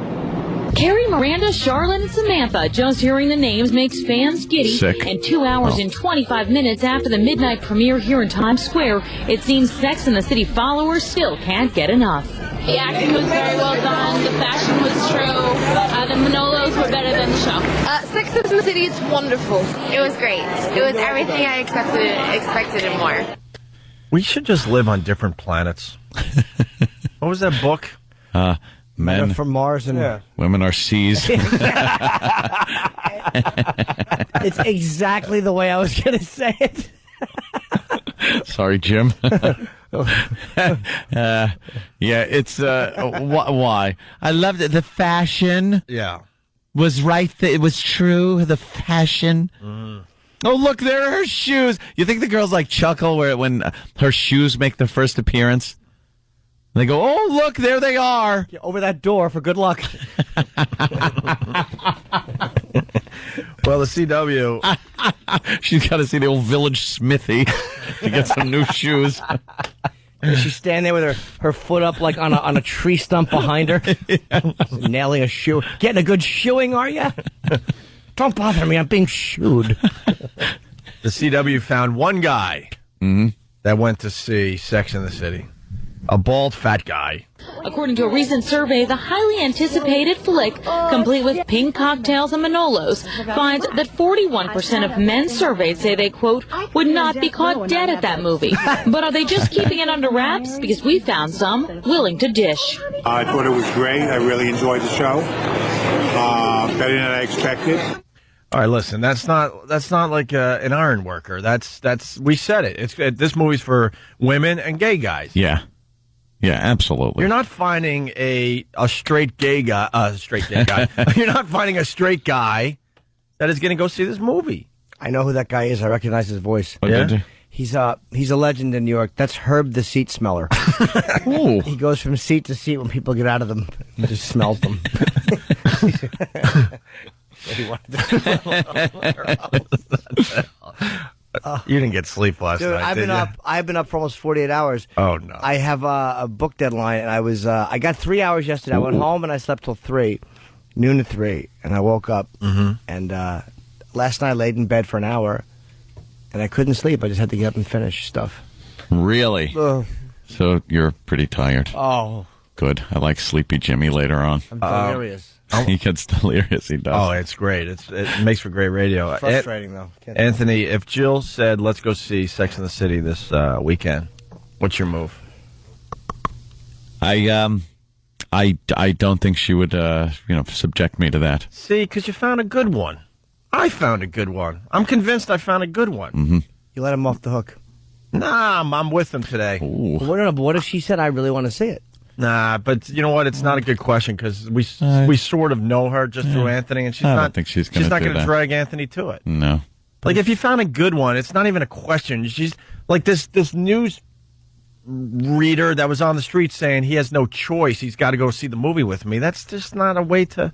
Carrie, Miranda, Charlotte, and Samantha. Just hearing the names makes fans giddy. Sick. And 2 hours and 25 minutes after the midnight premiere here in Times Square, it seems Sex and the City followers still can't get enough. The acting was very well done. The fashion was true. The Manolos were better than the show. Sex and the City is wonderful. It was great. It was everything I expected and more. We should just live on different planets. What was that book? Men from Mars and women are C's. It's exactly the way I was going to say it. Sorry, Jim. Yeah, it's why I loved it. The fashion, was right. It was true. The fashion. Oh, look, there are her shoes. You think the girls like chuckle when her shoes make their first appearance? They go, "Oh, look, there they are." Get over that door for good luck. Well, the CW. She's got to see the old Village Smithy to get some new shoes. She's standing there with her foot up like on a tree stump behind her, nailing a shoe. Getting a good shoeing, are you? Don't bother me. I'm being shooed. The CW found one guy that went to see Sex in the City. A bald, fat guy. According to a recent survey, the highly anticipated flick, complete with pink cocktails and Manolos, finds that 41% of men surveyed say they, quote, would not be caught dead at that movie. But are they just keeping it under wraps? Because we found some willing to dish. I thought it was great. I really enjoyed the show. Better than I expected. All right, listen. That's not like an iron worker. That's we said it. This movie's for women and gay guys. Yeah. Yeah, absolutely. You're not finding a straight gay guy. You're not finding a straight guy that is going to go see this movie. I know who that guy is. I recognize his voice. Oh, did you? He's a legend in New York. That's Herb the Seat Smeller. Ooh. He goes from seat to seat when people get out of them. He just smells them. You didn't get sleep last Dude, night, I've been up for almost 48 hours. Oh, no. I have a book deadline, and I got 3 hours yesterday. I went home and I slept till 3, noon to 3, and I woke up. And last night I laid in bed for an hour, and I couldn't sleep. I just had to get up and finish stuff. Really? So you're pretty tired. Oh. Good. I like Sleepy Jimmy later on. I'm delirious. He gets delirious. He does. Oh, it's great. It makes for great radio. Frustrating, though. Anthony, if Jill said, let's go see Sex and the City this weekend, what's your move? I don't think she would, subject me to that. See, because you found a good one. I found a good one. I'm convinced I found a good one. Mm-hmm. You let him off the hook. Nah, I'm with him today. But what if she said, I really want to see it? Nah, but you know what? It's not a good question because we sort of know her just through Anthony, and I don't think she's not going going to to drag Anthony to it. No. Like if you found a good one, it's not even a question. She's like this news reader that was on the street saying he has no choice. He's got to go see the movie with me. That's just not a way to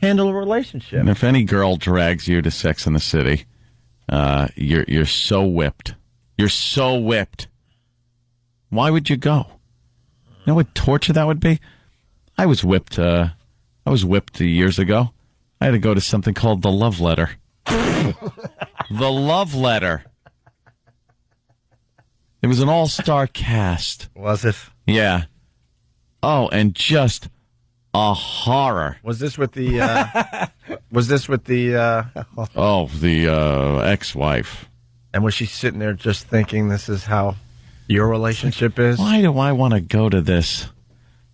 handle a relationship. And if any girl drags you to Sex and the City, you're so whipped. You're so whipped. Why would you go? You know what torture that would be? I was whipped years ago. I had to go to something called The Love Letter. The Love Letter. It was an all-star cast. Was it? Yeah. Oh, and just a horror. Was this with the ex-wife. And was she sitting there just thinking this is how your relationship is? Why do I want to go to this?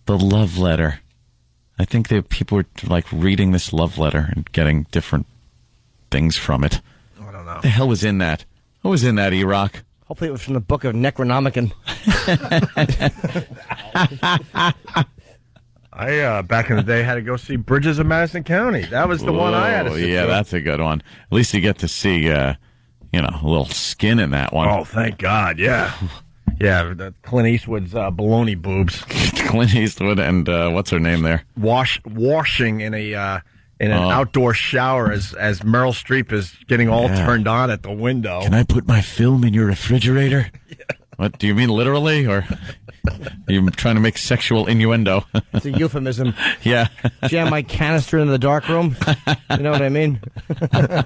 The Love Letter. I think that people are like reading this love letter and getting different things from it. I don't know. What the hell was in that? What was in that, E-Rock? Hopefully it was from the book of Necronomicon. I back in the day had to go see Bridges of Madison County. That was the one I had to see. Yeah, that's a good one. At least you get to see, a little skin in that one. Oh, thank God, yeah. Yeah, Clint Eastwood's baloney boobs. Clint Eastwood and what's her name there? Washing in an outdoor shower as Meryl Streep is getting all turned on at the window. Can I put my film in your refrigerator? Yeah. What, do you mean literally, or are you trying to make sexual innuendo? It's a euphemism. Yeah. Jam my canister in the dark room. You know what I mean? All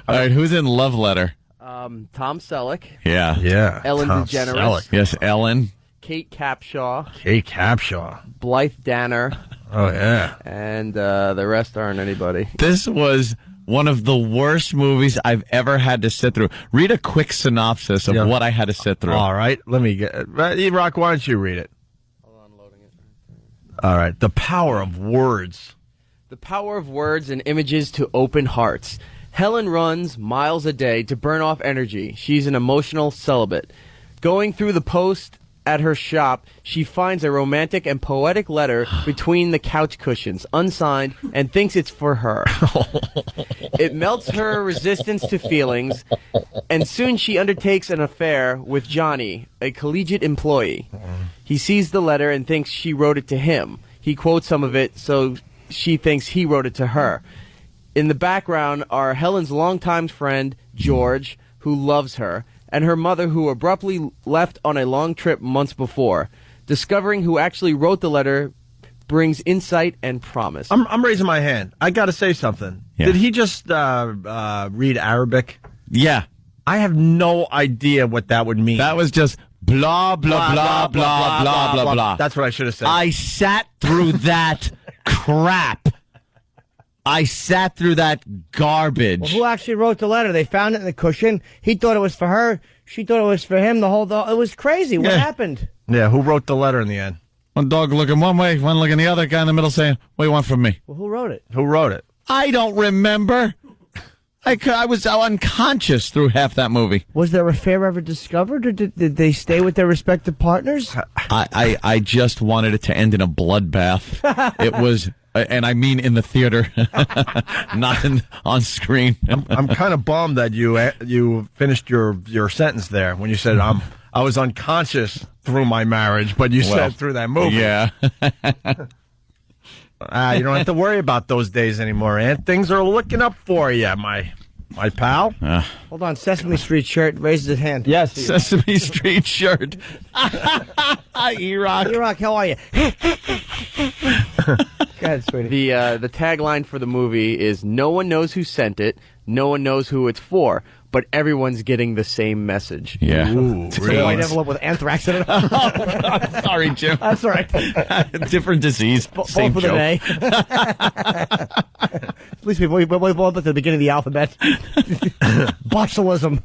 right, who's in Love Letter? Tom Selleck. Yeah. Yeah. Ellen Tom DeGeneres. Selleck. Yes, Ellen. Kate Capshaw. Blythe Danner. Oh, yeah. And the rest aren't anybody. This was one of the worst movies I've ever had to sit through. Read a quick synopsis of what I had to sit through. All right. Let me get E-Rock, why don't you read it? Hold on, loading it. All right. The power of words. The power of words and images to open hearts. Helen runs miles a day to burn off energy. She's an emotional celibate. Going through the post at her shop, she finds a romantic and poetic letter between the couch cushions, unsigned, and thinks it's for her. It melts her resistance to feelings, and soon she undertakes an affair with Johnny, a collegiate employee. He sees the letter and thinks she wrote it to him. He quotes some of it, so she thinks he wrote it to her. In the background are Helen's longtime friend, George, who loves her, and her mother, who abruptly left on a long trip months before. Discovering who actually wrote the letter brings insight and promise. I'm raising my hand. I got to say something. Yeah. Did he just read Arabic? Yeah. I have no idea what that would mean. That was just blah, blah, blah, blah, blah, blah, blah. That's what I should have said. I sat through that crap. I sat through that garbage. Well, who actually wrote the letter? They found it in the cushion. He thought it was for her. She thought it was for him. It was crazy. What happened? Yeah, who wrote the letter in the end? One dog looking one way, one looking the other. Guy in the middle saying, "What do you want from me?" Well, who wrote it? Who wrote it? I don't remember. I was unconscious through half that movie. Was their affair ever discovered, or did they stay with their respective partners? I just wanted it to end in a bloodbath. It was... And I mean in the theater, not on screen. I'm kind of bummed that you finished your sentence there when you said I was unconscious through my marriage, but you said through that movie. Yeah. You don't have to worry about those days anymore, Ant. Things are looking up for you, my My pal? Hold on, Sesame Street shirt raises his hand. Yes, Sesame Street shirt. E-Rock. E-Rock, how are you? Go ahead, sweetie. The tagline for the movie is "No one knows who sent it, no one knows who it's for, but everyone's getting the same message." Yeah. Ooh, It's a white envelope with anthrax in it. I'm sorry, Jim. That's all right. Different disease. Same Both with joke. an A. At least we both at the beginning of the alphabet. Botulism.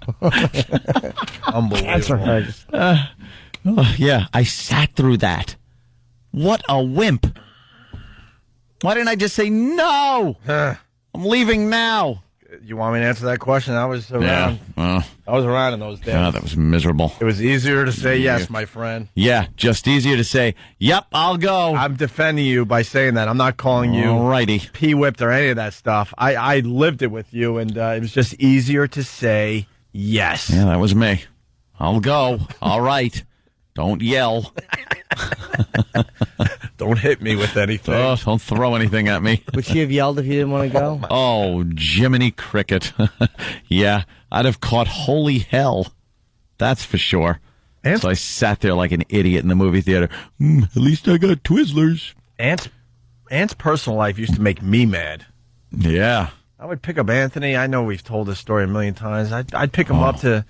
Unbelievable. Cancer. Yeah, I sat through that. What a wimp. Why didn't I just say no? I'm leaving now. You want me to answer that question? I was around. Yeah. I was around in those days. God, that was miserable. It was easier to say yes, my friend. Yeah, just easier to say, yep, I'll go. I'm defending you by saying that. I'm not calling you Alrighty. P-whipped or any of that stuff. I lived it with you, and it was just easier to say yes. Yeah, that was me. I'll go. All right. Don't yell. Don't hit me with anything. Oh, don't throw anything at me. Would she have yelled if you didn't want to go? Oh, Jiminy Cricket. Yeah, I'd have caught holy hell. That's for sure. So I sat there like an idiot in the movie theater. At least I got Twizzlers. Ant's personal life used to make me mad. Yeah. I would pick up Anthony. I know we've told this story a million times. I'd pick him up at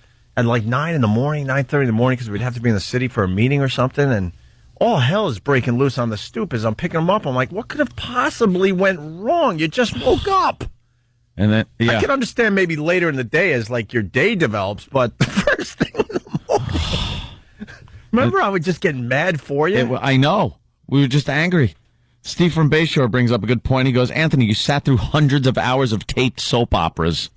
like 9 in the morning, 9:30 in the morning, because we'd have to be in the city for a meeting or something, and all hell is breaking loose on the stoop as I'm picking him up. I'm like, what could have possibly went wrong? You just woke up. And then, yeah. I can understand maybe later in the day as like your day develops, but the first thing in the morning. Remember, I would just get mad for you. I know. We were just angry. Steve from Bayshore brings up a good point. He goes, Anthony, you sat through hundreds of hours of taped soap operas.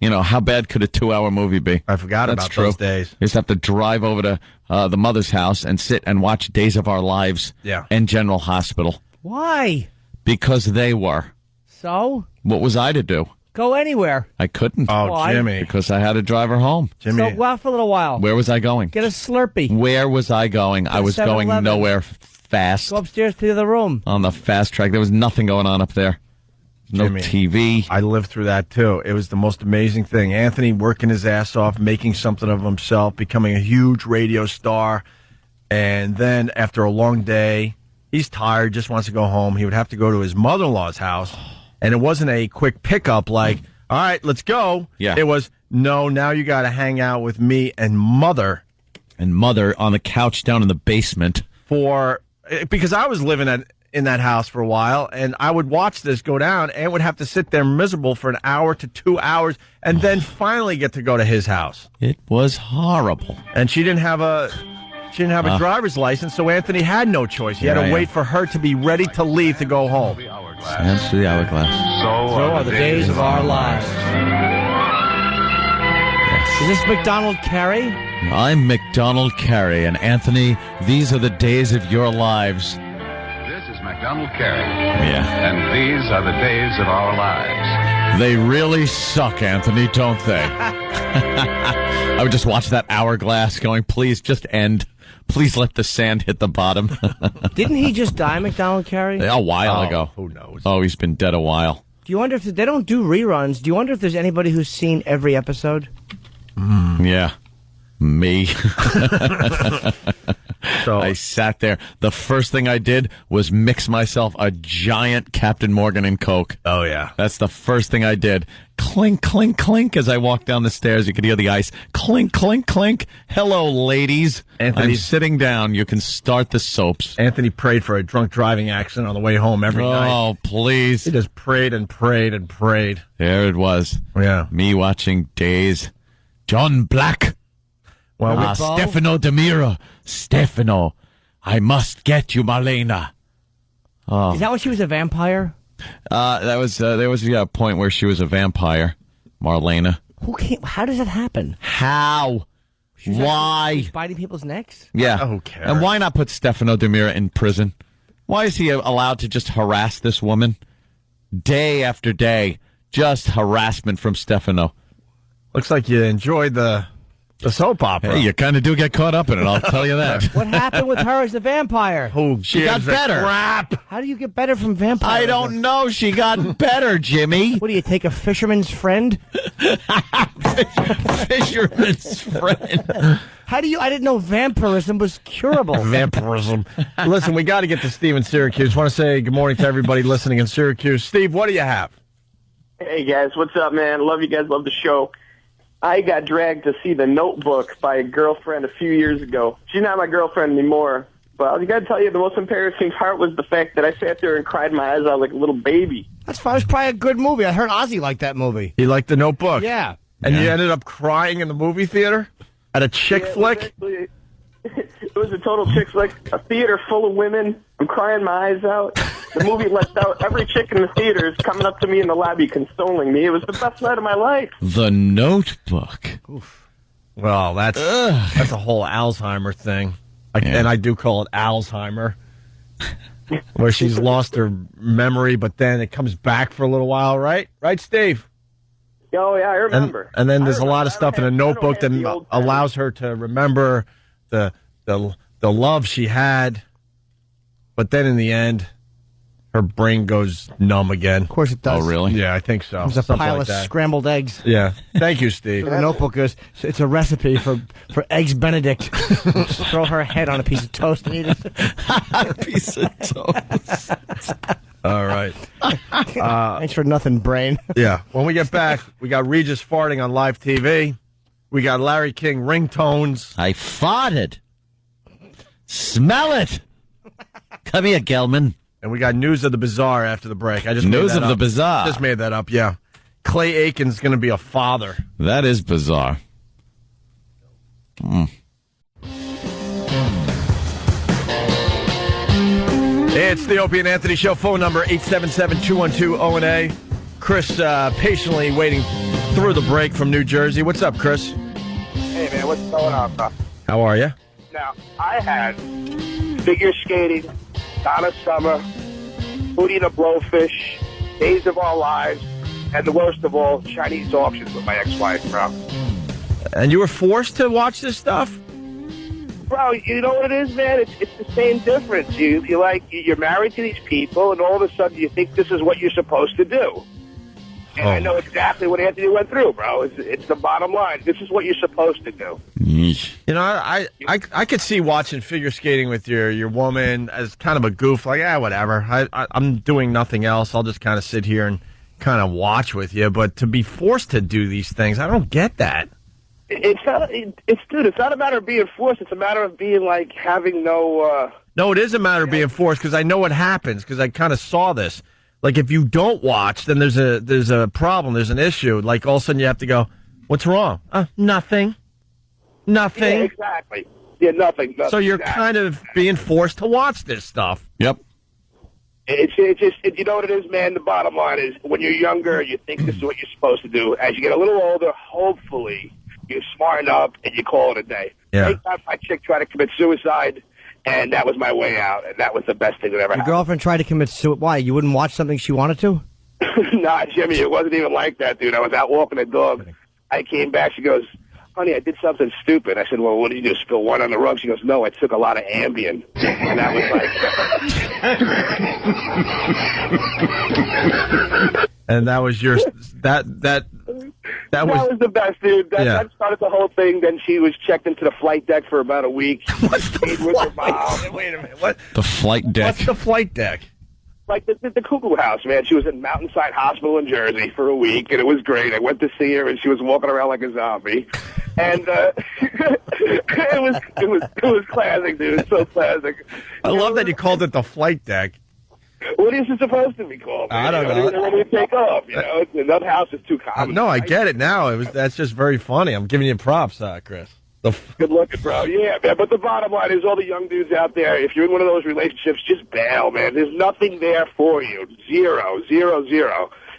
You know, how bad could a 2-hour movie be? I forgot That's about true. those days. You just have to drive over to the mother's house and sit and watch Days of Our Lives and General Hospital. Why? Because they were. So? What was I to do? Go anywhere. I couldn't. Oh, Why? Jimmy. Because I had to drive her home. Jimmy. So go out for a little while. Where was I going? Get a Slurpee. Where was I going? I was going 7-Eleven. nowhere fast. Go upstairs to the other room. On the fast track. There was nothing going on up there. No Jimmy, TV. I lived through that, too. It was the most amazing thing. Anthony working his ass off, making something of himself, becoming a huge radio star. And then after a long day, he's tired, just wants to go home. He would have to go to his mother-in-law's house. And it wasn't a quick pickup like, all right, let's go. Yeah. It was, no, now you got to hang out with me and Mother. And Mother on the couch down in the basement. Because I was living in that house for a while, and I would watch this go down and would have to sit there miserable for an hour to 2 hours and then finally get to go to his house. It was horrible. And she didn't have a driver's license, so Anthony had no choice. He had to wait for her to be ready to leave to go home. Hands to the hourglass. So are the days of our lives. Is this McDonald Carey? I'm McDonald Carey, and Anthony, these are the days of your lives. This is MacDonald Carey. Yeah. And these are the days of our lives. They really suck, Anthony, don't they? I would just watch that hourglass going, please just end. Please let the sand hit the bottom. Didn't he just die, McDonald Carey? A while ago. Who knows? Oh, he's been dead a while. Do you wonder if they don't do reruns? Do you wonder if there's anybody who's seen every episode? Yeah. Me. So I sat there. The first thing I did was mix myself a giant Captain Morgan and Coke. Oh, yeah. That's the first thing I did. Clink, clink, clink. As I walked down the stairs, you could hear the ice. Clink, clink, clink. Hello, ladies. I'm sitting down. You can start the soaps. Anthony prayed for a drunk driving accident on the way home every night. Oh, please. He just prayed and prayed and prayed. There it was. Yeah. Me watching Days. John Black. Well, Stefano Demira. Stefano, I must get you, Marlena. Oh. Is that when she was a vampire? There was a point where she was a vampire, Marlena. How does that happen? How? Why? She's biting people's necks? Yeah. Who cares? And why not put Stefano Demira in prison? Why is he allowed to just harass this woman? Day after day, just harassment from Stefano. Looks like you enjoyed the The soap opera. Hey, you kind of do get caught up in it, I'll tell you that. What happened with her as a vampire? She got better. Crap. How do you get better from vampire? I don't know. She got better, Jimmy. What do you take, a fisherman's friend? Fisherman's friend. How do you? I didn't know vampirism was curable. Vampirism. Listen, we got to get to Steve in Syracuse. Want to say good morning to everybody listening in Syracuse. Steve, what do you have? Hey, guys. What's up, man? Love you guys. Love the show. I got dragged to see The Notebook by a girlfriend a few years ago. She's not my girlfriend anymore. But I got to tell you, the most embarrassing part was the fact that I sat there and cried my eyes out like a little baby. That's fine. It was probably a good movie. I heard Ozzy liked that movie. He liked The Notebook? Yeah. And you ended up crying in the movie theater? At a chick flick? It was a total chick flick. A theater full of women. I'm crying my eyes out. The movie lets out. Every chick in the theater is coming up to me in the lobby consoling me. It was the best night of my life. The Notebook. Oof. Well, that's a whole Alzheimer thing. And I do call it Alzheimer. Where she's lost her memory, but then it comes back for a little while, right? Right, Steve? Oh, yeah, I remember. And then there's a lot of stuff in a notebook that allows her to remember the love she had. But then in the end, her brain goes numb again. Of course it does. Oh, really? Yeah, I think so. It's a Something pile like of that. scrambled eggs. Yeah. Thank you, Steve. The Notebook is it's a recipe for Eggs Benedict. Just throw her head on a piece of toast and eat it. A piece of toast. All right. Thanks for nothing, brain. Yeah. When we get back, we got Regis farting on live TV. We got Larry King ringtones. I farted. Smell it. Come here, Gelman. And we got news of the bizarre after the break. I just News made that of the up. bizarre. Just made that up. Yeah. Clay Aiken's going to be a father. That is bizarre. It's the Opie and Anthony Show. Phone number 877-212-ONA. Chris patiently waiting through the break from New Jersey. What's up, Chris? Hey, man, what's going on, bro? How are you? Now, I had figure skating, Donna Summer, Hootie the Blowfish, Days of Our Lives, and the worst of all, Chinese auctions with my ex-wife, bro. And you were forced to watch this stuff? Bro, you know what it is, man? It's the same difference. You're married to these people, and all of a sudden you think this is what you're supposed to do. And I know exactly what Anthony went through, bro. It's the bottom line. This is what you're supposed to do. You know, I could see watching figure skating with your woman as kind of a goof, like, whatever. I'm doing nothing else. I'll just kind of sit here and kind of watch with you. But to be forced to do these things, I don't get that. It's not a matter of being forced. It's a matter of being like having no. No, it is a matter of being forced because I know what happens because I kind of saw this. Like if you don't watch, then there's a problem. There's an issue. Like all of a sudden you have to go, "What's wrong?" Nothing. Nothing. Yeah, exactly. Yeah, nothing. So you're exactly. kind of being forced to watch this stuff. Yep. It's just you know what it is, man. The bottom line is when you're younger, you think this is what you're supposed to do. As you get a little older, hopefully you smarten up and you call it a day. Yeah. Thank God my chick tried to commit suicide, and that was my way out, and that was the best thing that ever Your happened. girlfriend tried to commit suicide. Why? You wouldn't watch something she wanted to? Nah, Jimmy, it wasn't even like that, dude. I was out walking the dog. I came back. She goes, "Honey, I did something stupid." I said, "Well, what did you do? Spill wine on the rug?" She goes, "No, I took a lot of Ambien." And that was like... And that was your that was the best, dude. That started the whole thing. Then she was checked into the flight deck for about a week. What's the flight? Wait a minute. What? The flight deck. What's the flight deck? Like the Cuckoo House, man. She was in Mountainside Hospital in Jersey for a week, and it was great. I went to see her, and she was walking around like a zombie. And it was classic, dude. So classic. I love that you called it the flight deck. What is it supposed to be called? I don't know. They're ready to take off. You know, another house is too common. No, I get it now. That's just very funny. I'm giving you props, Chris. Good looking, bro. Yeah, man. But the bottom line is, all the young dudes out there, if you're in one of those relationships, just bail, man. There's nothing there for you. Zero.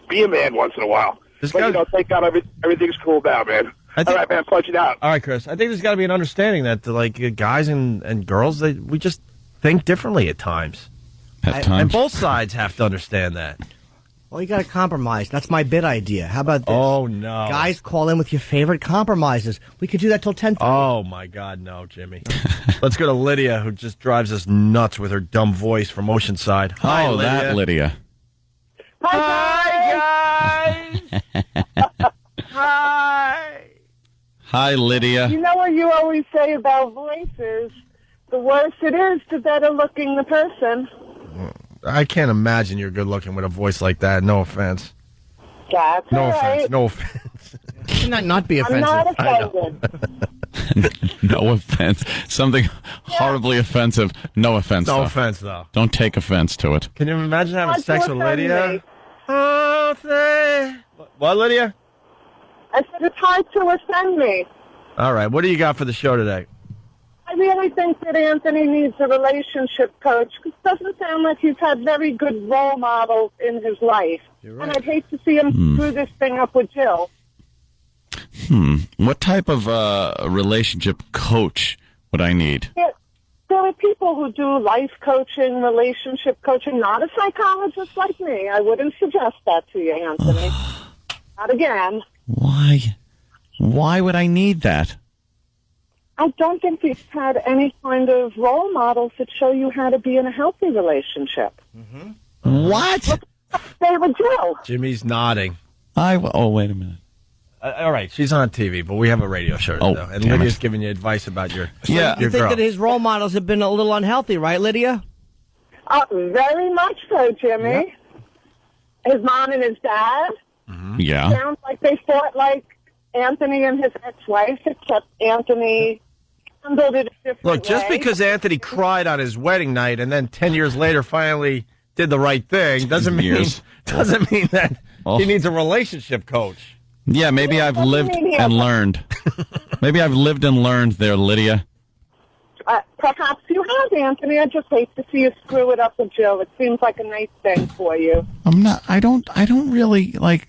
Be a man once in a while. Thank God everything's cooled down, man. All right, man. Punch it out. All right, Chris. I think there's got to be an understanding that, like, guys and girls, we just think differently at times. And both sides have to understand that. Well, you got to compromise. That's my bid idea. How about this? Oh, no. Guys, call in with your favorite compromises. We could do that till 10:30. Oh, my God, no, Jimmy. Let's go to Lydia, who just drives us nuts with her dumb voice from Oceanside. Hi, Lydia. That Lydia. Hi, guys. Hi. Hi, Lydia. You know what you always say about voices? The worse it is, the better looking the person. I can't imagine you're good looking with a voice like that. No offense. That's No all offense. right. No offense. Can not be I'm offensive. not offended. No offense. Something horribly offensive. No offense, No though. offense, though. Don't take offense to it. Can you imagine having Not to sex with offend Lydia? me. Oh, what, Lydia? I said it's hard to offend me. All right. What do you got for the show today? I really think that Anthony needs a relationship coach. It doesn't sound like he's had very good role models in his life. And I'd hate to see him screw this thing up with Jill. What type of relationship coach would I need? There are people who do life coaching, relationship coaching, not a psychologist like me. I wouldn't suggest that to you, Anthony. Not again. Why? Why would I need that? I don't think he's had any kind of role models that show you how to be in a healthy relationship. What? They were Jill. Jimmy's nodding. Oh, wait a minute. All right, she's on TV, but we have a radio show, Oh, though, and damn Lydia's it. giving you advice about your You your think girl. that his role models have been a little unhealthy, right, Lydia? Very much so, Jimmy. His mom and his dad. Yeah. Sounds like they fought like Anthony and his ex-wife, except Anthony handled it a different Look, just way. because Anthony cried on his wedding night and then 10 years later finally did the right thing doesn't mean that he needs a relationship coach. Yeah, maybe I've lived and learned. Maybe I've lived and learned there, Lydia. Perhaps you have, Anthony. I just hate to see you screw it up with Jill. It seems like a nice thing for you. I don't really, like,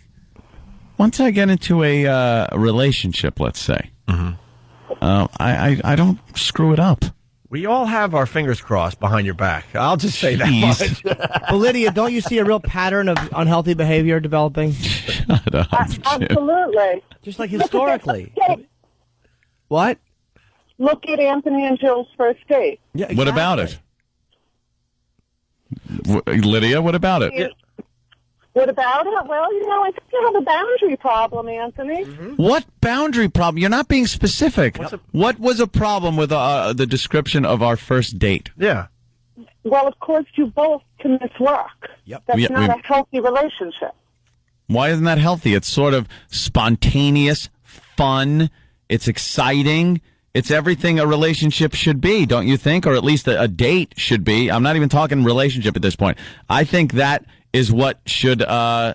once I get into a relationship, let's say, I don't screw it up. We all have our fingers crossed behind your back. I'll just say that much. But Lydia, don't you see a real pattern of unhealthy behavior developing? Shut up, Absolutely. Just like historically. What? Look at Anthony and Jill's first date. Yeah, What about it? Lydia, what about it? What about it? Well, I think you have a boundary problem, Anthony. What boundary problem? You're not being specific. What was a problem with the description of our first date? Yeah. Well, of course, you both can miss work. Yep. That's Yeah, not a healthy relationship. Why isn't that healthy? It's sort of spontaneous, fun, it's exciting. It's everything a relationship should be, don't you think? Or at least a date should be. I'm not even talking relationship at this point. I think that is what should, I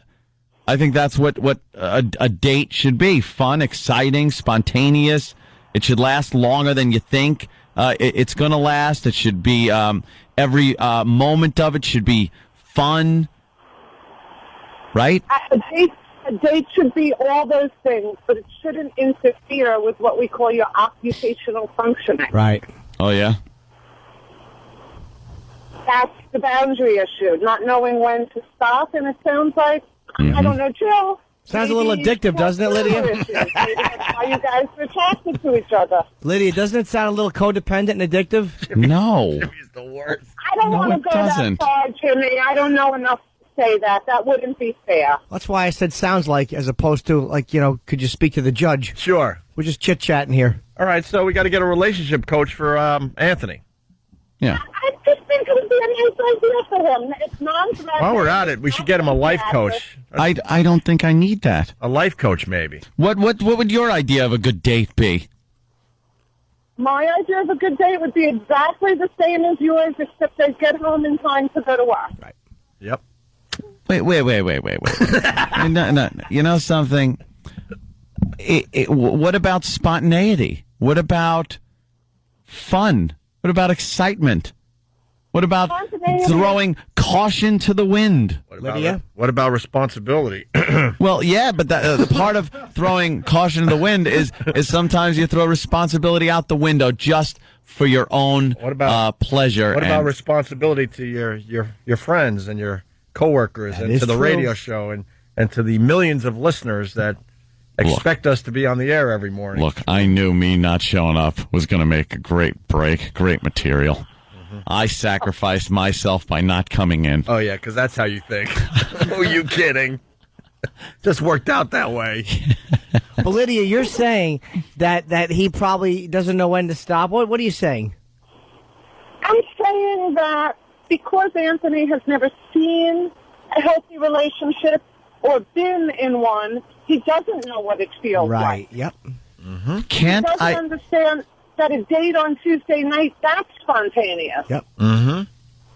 think that's what a date should be. Fun, exciting, spontaneous. It should last longer than you think it's going to last. It should be, every moment of it should be fun. Right? A date should be all those things, but it shouldn't interfere with what we call your occupational functioning. Right. Oh, yeah? That's the boundary issue, not knowing when to stop, and it sounds like, I don't know, Jill. Sounds a little addictive, doesn't it, Lydia? Maybe that's how you guys are attracted to each other. Lydia, doesn't it sound a little codependent and addictive? No. Jimmy's the worst. I don't want to it go doesn't. that far, Jimmy. I don't know enough to say that. That wouldn't be fair. That's why I said sounds like, as opposed to, like, could you speak to the judge? Sure. We're just chit-chatting here. All right, so we got to get a relationship coach for Anthony. Yeah. I just think it would be a nice idea for him. It's non-threatening. While we're at it, we should get him a life coach. I don't think I need that. A life coach, maybe. What would your idea of a good date be? My idea of a good date would be exactly the same as yours, except they get home in time to go to work. Right. Yep. Wait. No. You know something? What about spontaneity? What about fun? What about excitement? What about throwing caution to the wind? Lydia? What about responsibility? Well, yeah, but the part of throwing caution to the wind is sometimes you throw responsibility out the window just for your own pleasure. What about responsibility to your friends and your coworkers and is to the true. radio show and to the millions of listeners that expect us to be on the air every morning. Look, I knew me not showing up was going to make a great break, great material. Mm-hmm. I sacrificed myself by not coming in. Oh, yeah, because that's how you think. Who are you kidding? Just worked out that way. But Lydia, you're saying that he probably doesn't know when to stop. What are you saying? I'm saying that because Anthony has never seen a healthy relationship or been in one, he doesn't know what it feels like. Yep. Mm-hmm. He doesn't understand that a date on Tuesday night, that's spontaneous. Yep. Mm-hmm.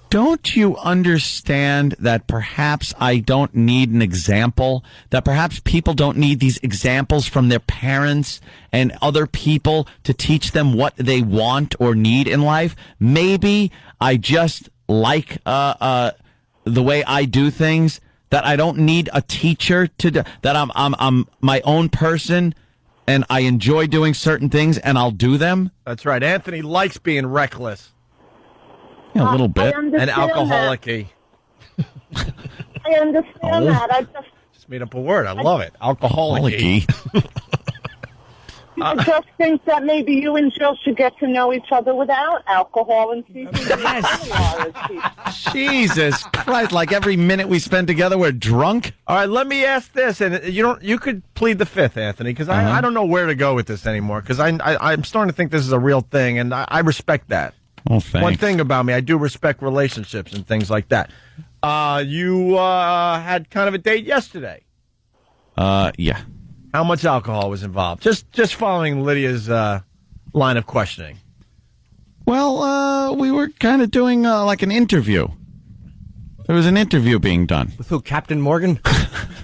Don't you understand that perhaps I don't need an example? That perhaps people don't need these examples from their parents and other people to teach them what they want or need in life? Maybe I just like the way I do things, that I don't need a teacher to do, that I'm my own person and I enjoy doing certain things and I'll do them. That's right. Anthony likes being reckless. Yeah, a little bit. And alcoholic-y. I understand that. I just made up a word. I love it. Alcoholic-y. I just think that maybe you and Jill should get to know each other without alcohol and see who you really are as people. Jesus Christ, like every minute we spend together, we're drunk? All right, let me ask this, and you could plead the fifth, Anthony, because I don't know where to go with this anymore, because I'm starting to think this is a real thing, and I respect that. Oh, thanks. One thing about me, I do respect relationships and things like that. You had kind of a date yesterday. Yeah. How much alcohol was involved? Just following Lydia's line of questioning. Well, we were kind of doing like an interview. There was an interview being done. With who, Captain Morgan?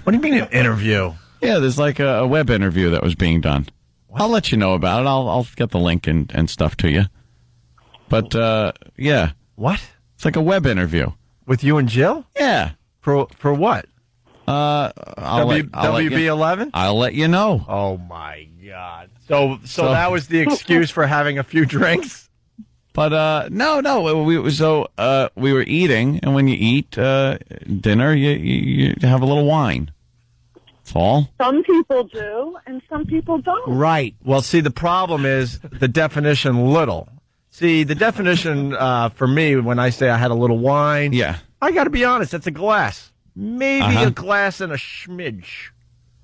What do you mean an interview? Yeah, there's like a web interview that was being done. I'll let you know about it. I'll get the link and stuff to you. But, yeah. What? It's like a web interview. With you and Jill? Yeah. For what? WB11? I'll let you know. Oh, my God. So that was the excuse for having a few drinks? But, no. We were eating, and when you eat dinner, you have a little wine. That's all. Some people do, and some people don't. Right. Well, see, the problem is the definition little. See, the definition for me, when I say I had a little wine, I got to be honest, it's a glass. Maybe a glass and a schmidge.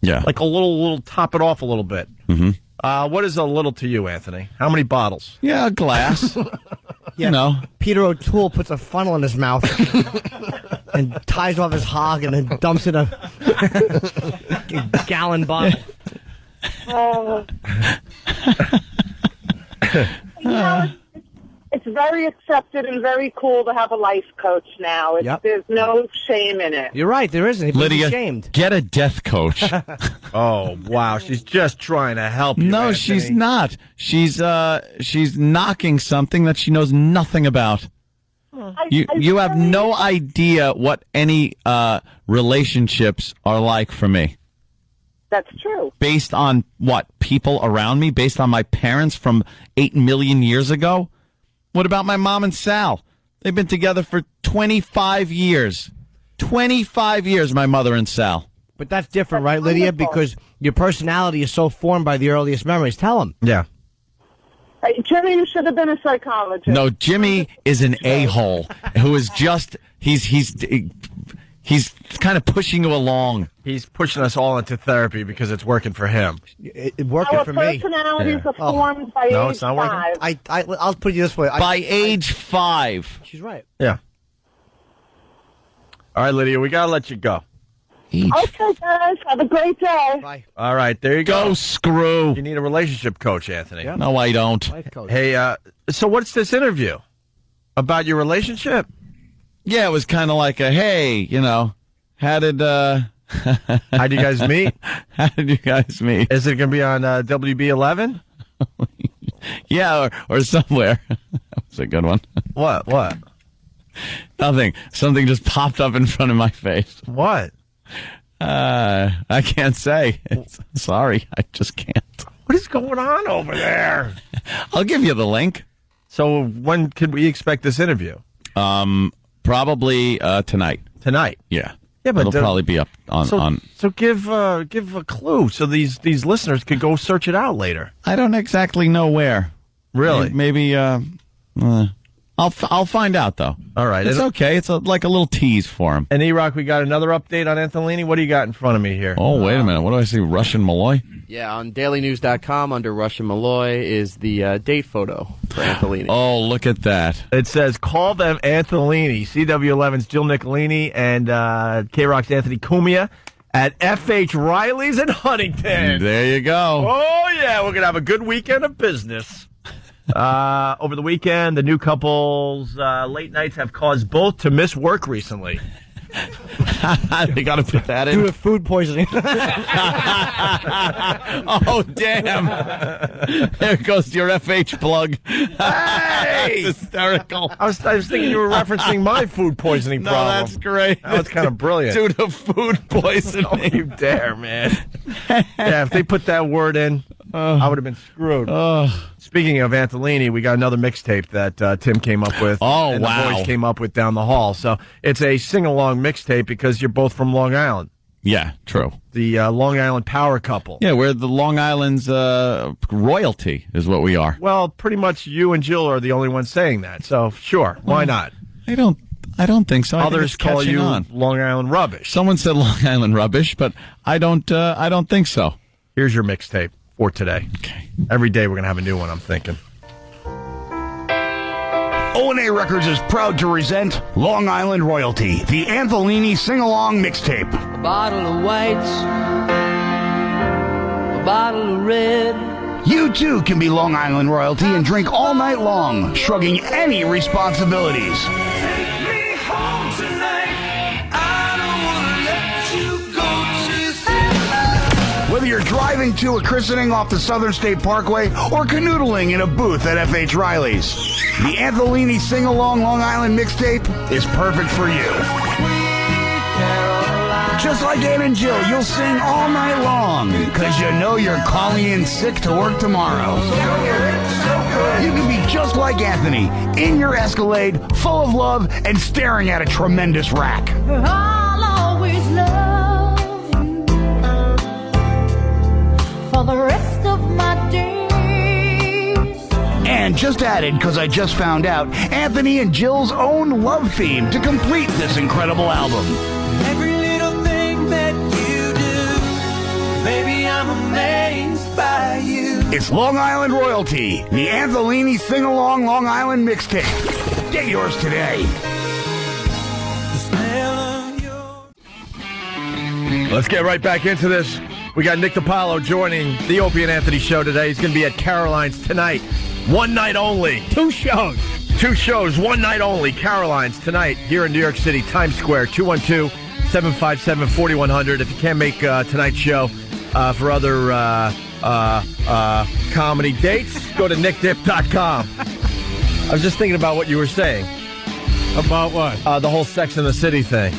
Yeah. Like a little top it off a little bit. Mm-hmm. What is a little to you, Anthony? How many bottles? Yeah, a glass. You know. Peter O'Toole puts a funnel in his mouth and ties off his hog and then dumps in a gallon bottle. It's very accepted and very cool to have a life coach now. There's no shame in it. You're right, there isn't. He's Lydia, ashamed. get a death coach. Oh, wow. She's just trying to help you, No, Anthony. she's not. She's knocking something that she knows nothing about. You have no idea what any relationships are like for me. That's true. Based on what? People around me? Based on my parents from 8 million years ago? What about my mom and Sal? They've been together for 25 years. 25 years, my mother and Sal. But that's different, right, Lydia? Because your personality is so formed by the earliest memories. Tell him. Yeah. Jimmy, you should have been a psychologist. No, Jimmy is an a-hole who is just, he's kind of pushing you along. He's pushing us all into therapy because it's working for him. It's working for me. Our personalities are formed by No, age it's not working? 5. I'll put it this way. By age 5. She's right. Yeah. All right, Lydia, we got to let you go. Okay, guys. Have a great day. Bye. All right, there you go. Go screw. You need a relationship coach, Anthony. Yep. No, I don't. Life coach. Hey, so what's this interview? About your relationship? Yeah, it was kind of like a, hey, you know, how did you guys meet? How did you guys meet? Is it going to be on WB11? Yeah, or somewhere. That was a good one. What? Nothing. Something just popped up in front of my face. What? I can't say. Sorry, I just can't. What is going on over there? I'll give you the link. So when could we expect this interview? Probably tonight. tonight. Yeah. Yeah, but it'll probably be up on. So give a clue so these listeners could go search it out later. I don't exactly know where. Really? Maybe. I'll find out though. All right, it's okay. It's like a little tease for him. And E-Rock, we got another update on Anthony. What do you got in front of me here? Oh, wait a minute. What do I see? Russian Malloy? Yeah, on dailynews.com under Russian Malloy is the date photo for Anthony. Oh, look at that. It says, call them Anthony. CW11's Jill Nicolini and K-Rock's Anthony Cumia at F.H. Riley's in Huntington. There you go. Oh, yeah. We're going to have a good weekend of business. Over the weekend, the new couple's late nights have caused both to miss work recently. They got to put that in. Due to food poisoning. Oh, damn. There goes your FH plug. Hey! That's hysterical. I was thinking you were referencing my food poisoning problem. No, that's great. That was kind of brilliant. Due to food poisoning. Don't you dare, man. Yeah, if they put that word in, I would have been screwed. Speaking of Anthony, we got another mixtape that Tim came up with. Oh, and wow. the boys came up with down the hall. So it's a sing-along mixtape because you're both from Long Island. Yeah, true. The Long Island power couple. Yeah, we're the Long Island's royalty is what we are. Well, pretty much you and Jill are the only ones saying that. So, sure, why not? I don't think so. Others call you Long Island rubbish. Someone said Long Island rubbish, but I don't think so. Here's your mixtape for today. Okay. Every day we're going to have a new one, I'm thinking. O&A Records is proud to present Long Island Royalty, the Anthony Sing-Along Mixtape. A bottle of whites, a bottle of red. You too can be Long Island Royalty and drink all night long, shrugging any responsibilities. Whether you're driving to a christening off the Southern State Parkway or canoodling in a booth at F.H. Riley's, the Anthony Sing-Along Long Island Mixtape is perfect for you. Just like Ann and Jill, you'll sing all night long because you know you're calling in sick to work tomorrow. You can be just like Anthony, in your Escalade, full of love and staring at a tremendous rack. I'll always love you for the rest of my days. And just added, because I just found out, Anthony and Jill's own love theme to complete this incredible album. Every little thing that you do, baby, I'm amazed by you. It's Long Island Royalty, the Anthony Sing-Along Long Island Mixtape. Get yours today. Let's get right back into this. We got Nick DiPaolo joining the Opie and Anthony show today. He's going to be at Caroline's tonight. One night only. Two shows, one night only. Caroline's tonight here in New York City, Times Square, 212-757-4100. If you can't make tonight's show for other comedy dates, go to nickdip.com. I was just thinking about what you were saying. About what? The whole Sex and the City thing.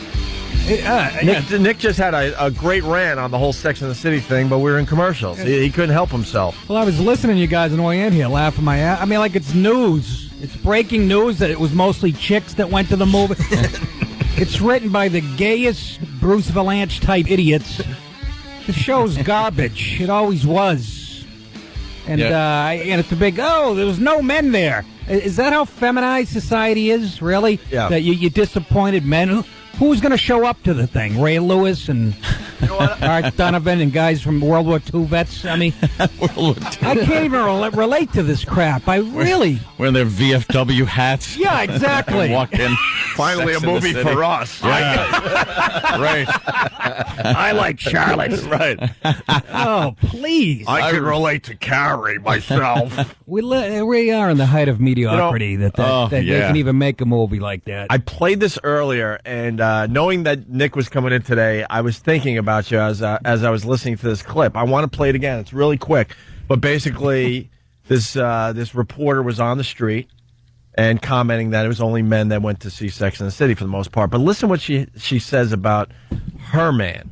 Nick just had a great rant on the whole Sex and the City thing, but we were in commercials. He couldn't help himself. Well, I was listening to you guys on the way in here, laughing my ass. I mean, like it's news. It's breaking news that it was mostly chicks that went to the movie. It's written by the gayest Bruce Valanche type idiots. The show's garbage. It always was. And and it's a big, there was no men there. Is that how feminized society is, really? Yeah. That you disappointed men? Who's going to show up to the thing? Ray Lewis and Art Donovan and guys from World War II vets? I mean, World War II. I can't even relate to this crap. I really... Wearing their VFW hats. Yeah, exactly. Walk in. Finally a movie for us. Yeah. Right. I like Charlotte. Right. Oh, please. I can relate to Carrie myself. We are in the height of mediocrity that they can even make a movie like that. I played this earlier, and knowing that Nick was coming in today, I was thinking about you as I was listening to this clip. I want to play it again. It's really quick. But basically, this reporter was on the street and commenting that it was only men that went to see Sex and the City for the most part. But listen what she says about her man.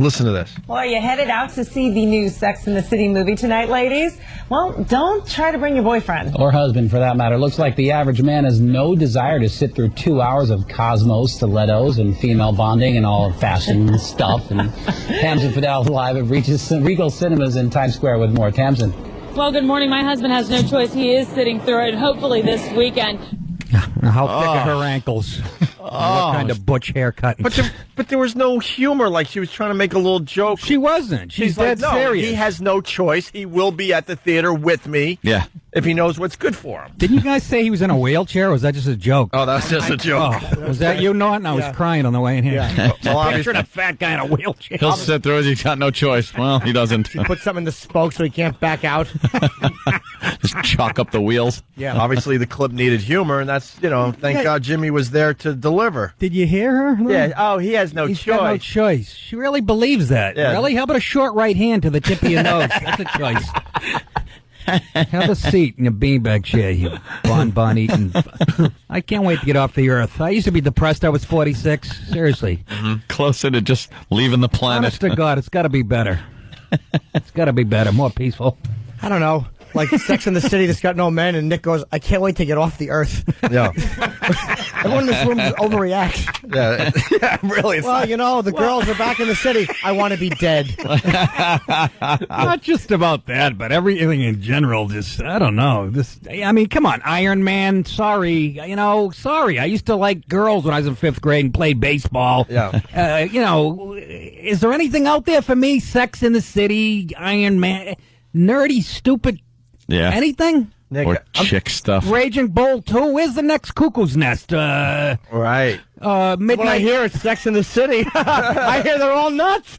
Listen to this. Well, are you headed out to see the new Sex and the City movie tonight, ladies? Well, don't try to bring your boyfriend. Or husband, for that matter. Looks like the average man has no desire to sit through 2 hours of Cosmos, stilettos, and female bonding and all fashion stuff. And Tamsin Fidel live at Regal Cinemas in Times Square with more. Tamsin. Well, good morning. My husband has no choice. He is sitting through it, hopefully this weekend. How thick are her ankles? What kind of butch haircut? But there was no humor. Like she was trying to make a little joke. She wasn't. She's dead like, no, serious. He has no choice. He will be at the theater with me. Yeah. If he knows what's good for him. Didn't you guys say he was in a wheelchair, or was that just a joke? Oh, that's just a joke. Oh, was that you, Norton? I was crying on the way in here. Yeah. Well, Pictured a fat guy in a wheelchair. He'll sit through it. He's got no choice. Well, he doesn't. He put something in the spoke so he can't back out. Just chalk up the wheels. Yeah. Obviously, the clip needed humor, and that's, thank God Jimmy was there to deliver. Did you hear her? Yeah. Oh, he has no He's choice. got no choice. She really believes that. Yeah. Really? How about a short right hand to the tip of your nose? That's a choice. Have a seat in your beanbag chair, you bonbon eating. I can't wait to get off the earth. I used to be depressed. I was 46. Seriously. Closer to just leaving the planet. Honest to God, it's got to be better. It's got to be better, more peaceful. I don't know. Like Sex in the City that's got no men, and Nick goes, I can't wait to get off the earth. Yeah. Everyone in this room overreacts. Yeah, really. Well, the girls are back in the city. I want to be dead. Not just about that, but everything in general. Just, I don't know. Come on, Iron Man. Sorry. Sorry. I used to like girls when I was in 5th grade and played baseball. Yeah. Is there anything out there for me? Sex in the City, Iron Man, nerdy, stupid. Yeah. Anything? Nick, or chick stuff. Raging Bull 2. Where's the next Cuckoo's Nest? Right. Midnight. When I hear it's Sex in the City, I hear they're all nuts.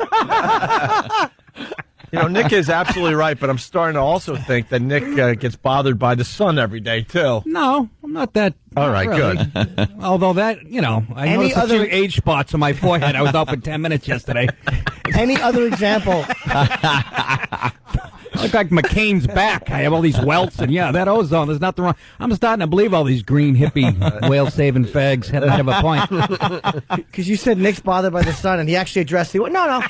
Nick is absolutely right, but I'm starting to also think that Nick gets bothered by the sun every day, too. No, I'm not that. All right, really. good. Although that, I noticed a few age spots on my forehead. I was out for 10 minutes yesterday. Any other example? I look like McCain's back. I have all these welts, and that ozone. There's nothing wrong. I'm starting to believe all these green hippie whale-saving fags had a point. Because you said Nick's bothered by the sun, and he actually addressed you. No.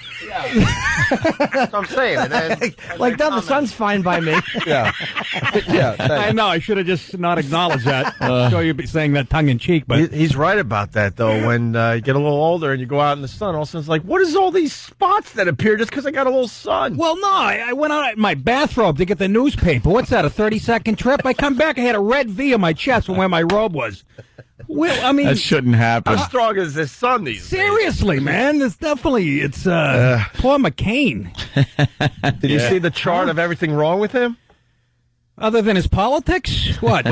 That's what I'm saying. The sun's fine by me. Yeah. I know. I should have just not acknowledged that. I'm sure you'd be saying that tongue-in-cheek, but he's right about that, though. When you get a little older and you go out in the sun, all of a sudden it's like, what is all these spots that appear just because I got a little sun? Well, no. I went out in my bathrobe to get the newspaper. What's that, a 30-second trip? I come back, I had a red V on my chest from where my robe was. Well, that shouldn't happen. How strong is this sun these days? Seriously, man. It's poor McCain. Did you see the chart of everything wrong with him? Other than his politics? What?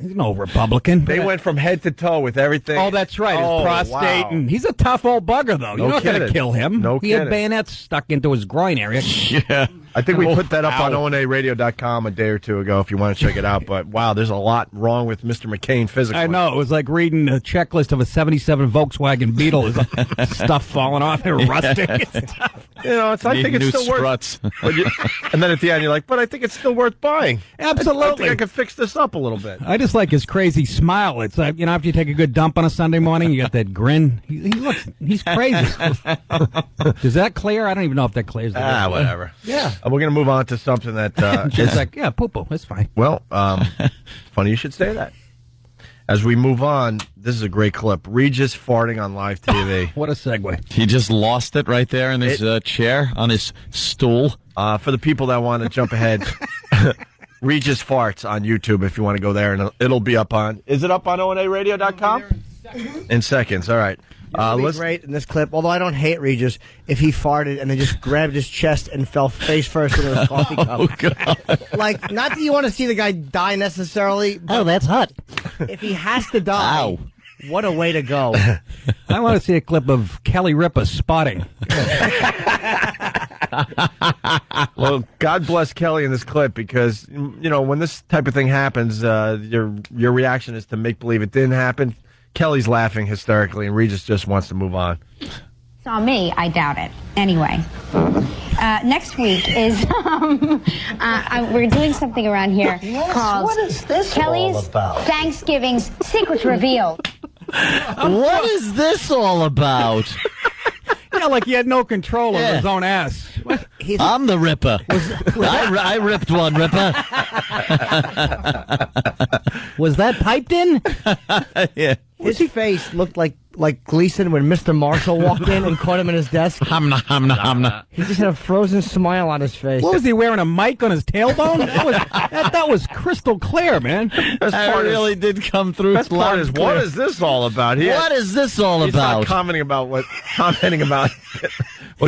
He's no Republican. They went from head to toe with everything. Oh, that's right. His prostate. Wow. And he's a tough old bugger, though. You're not going to kill him. No He had bayonets stuck into his groin area. Yeah. I think we put that up on onaradio.com a day or two ago if you want to check it out. But, wow, there's a lot wrong with Mr. McCain physically. I know. It was like reading a checklist of a 77 Volkswagen Beetle. There's stuff falling off and rusting. I think it's still worth and then at the end, you're like, but I think it's still worth buying. Absolutely. I think I can fix this up a little bit. I just like his crazy smile. It's like, after you take a good dump on a Sunday morning, you got that grin. He's crazy. Is that clear? I don't even know if that clears. Whatever. Yeah. We're going to move on to something that just like, poo-poo. That's fine. Well, funny you should say that. As we move on, this is a great clip. Regis farting on live TV. What a segue. He just lost it right there in his chair, on his stool. For the people that want to jump ahead, Regis farts on YouTube if you want to go there, and it'll be up on... Is it up on onaradio.com? In seconds, all right. Let's great in this clip, although I don't hate Regis, if he farted and then just grabbed his chest and fell face first into his coffee cup. Oh, God. Like, not that you want to see the guy die necessarily. Oh, that's hot. If he has to die, what a way to go. I want to see a clip of Kelly Ripa spotting. Well, God bless Kelly in this clip because, when this type of thing happens, your reaction is to make believe it didn't happen. Kelly's laughing hysterically, and Regis just wants to move on. Saw me, I doubt it. Anyway, next week is we're doing something around here called what is this Kelly's all about? Thanksgiving's Secret Reveal. What is this all about? Yeah, like he had no control over his own ass. I'm the Ripper. I ripped one, Ripper. Was that piped in? Yeah. His face looked like Gleason when Mr. Marshall walked in and caught him in his desk. Hamna. He just had a frozen smile on his face. What was he wearing, a mic on his tailbone? That was crystal clear, man. That really did come through. Best part is, what is this all about? What is this all He's about? not commenting about what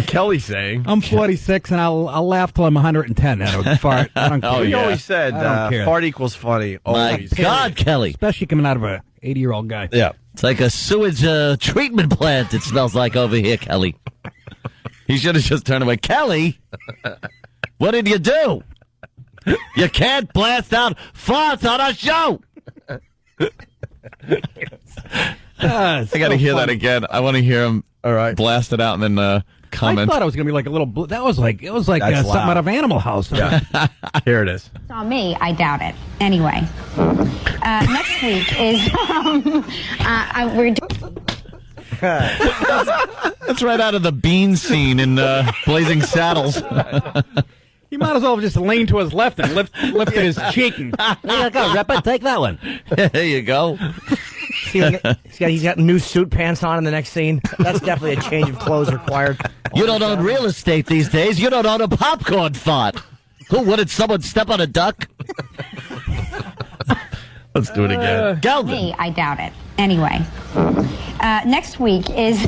Kelly's saying. I'm 46, and I'll laugh till I'm 110. I don't fart. I don't care. He always said I don't care. fart equals funny. Always. My God, Kelly. Especially coming out of a 80-year-old guy. Yeah. It's like a sewage treatment plant, it smells like over here, Kelly. He should have just turned away. Kelly, what did you do? You can't blast out farts on a show. I got to hear that again. I want to hear him blast it out and then comment. I thought it was going to be like a little... That was like something out of Animal House. Yeah. Here it is. Saw me, I doubt it. Anyway, next week is we're That's right out of the Bean scene in Blazing Saddles. He might as well have just leaned to his left and lifted his cheek. And, there you go, Ripper, take that one. There you go. He's got new suit pants on in the next scene. That's definitely a change of clothes required. You don't own real estate these days. You don't own a popcorn fart. Who, did someone step on a duck? Let's do it again. Galvin. me, I doubt it. Anyway, next week is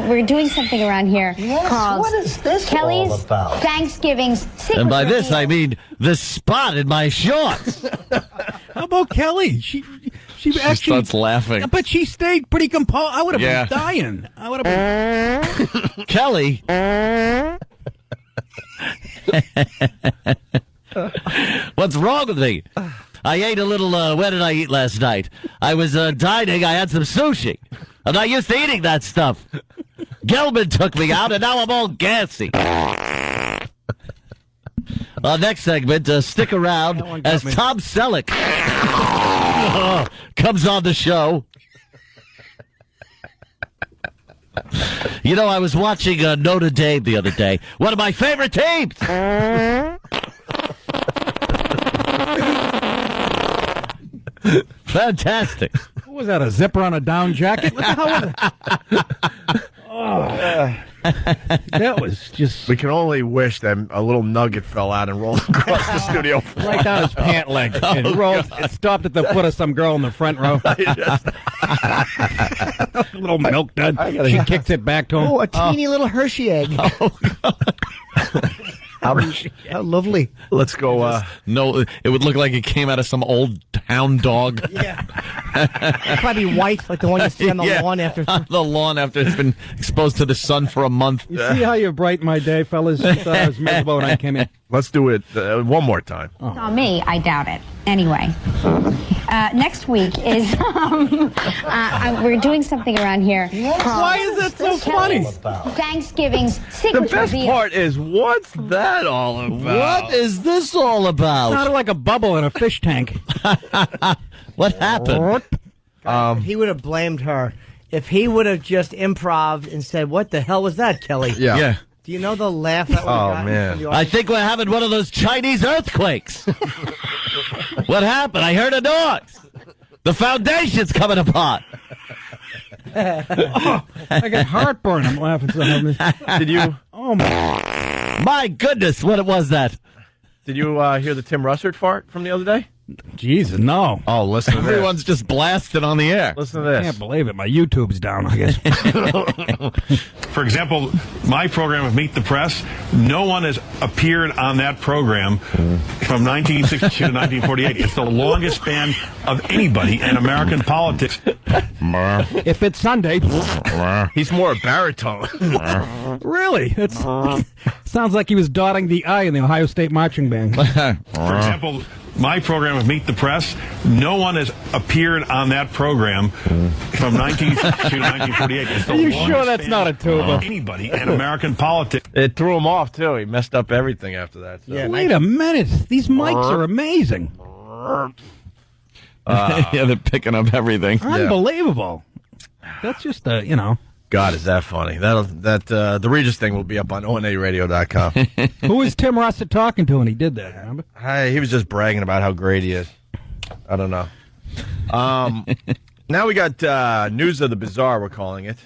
we're doing something around here called what is this Kelly's all about? Thanksgiving's Secret And by this, Reveal. I mean the spot in my shorts. how about Kelly? She actually starts laughing. But she stayed pretty composed. I would have been dying. I would have been... Kelly. What's wrong with me? I ate a little, where did I eat last night? I was dining, I had some sushi. I'm not used to eating that stuff. Gelman took me out, and now I'm all gassy. Next segment, stick around as Tom Selleck comes on the show. You know, I was watching Notre Dame the other day. One of my favorite teams. Fantastic. What was that, a zipper on a down jacket? What the hell was that? That was just... We can only wish that a little nugget fell out and rolled across the studio floor. Right down his pant leg. It rolled. It stopped at the foot of some girl in the front row. A little milk dud. She kicks it back to him. Oh, a teeny little Hershey egg. How lovely. Let's go. No, it would look like it came out of some old hound dog. Yeah. Probably white, like the one you see on the lawn after. On the lawn after it's been exposed to the sun for a month. You see how you brighten my day, fellas? I thought I was miserable when I came in. Let's do it one more time. Saw me, I doubt it. Anyway, next week is we're doing something around here called Why is that so funny? Thanksgiving's Secret The best Reveal. part is, what's that all about? What is this all about? Sounded like a bubble in a fish tank. What happened? He would have blamed her if he would have just improv and said, "What the hell was that, Kelly?" Yeah. Do you know the laugh that would have gotten man. from the I audience? think we're having one of those Chinese earthquakes. What happened? I heard a noise. The foundation's coming apart. I got heartburn. I'm laughing so hard. Did you? Oh my goodness! What was that? Did you hear the Tim Russert fart from the other day? Jesus, no. Oh, listen to this. Everyone's just blasted on the air. Listen to I this. can't believe it. My YouTube's down, I guess. For example, my program of Meet the Press, no one has appeared on that program from 1962 to 1948. It's the longest span of anybody in American politics. If it's Sunday. He's more a baritone. Really? It's sounds like he was dotting the I in the Ohio State Marching Band. For example, my program of Meet the Press, no one has appeared on that program from 1962 to 1948. It's the Are you longest sure that's span not a tuba? of anybody in American politics. It threw him off, too. He messed up everything after that. So. Yeah, Wait a minute. These mics are amazing. Yeah, they're picking up everything. Unbelievable. That's just, you know. God, is that funny? The Regis thing will be up on onaradio.com. Who was Tim Russett talking to when he did that, remember? He was just bragging about how great he is. I don't know. Now we got News of the Bizarre, we're calling it.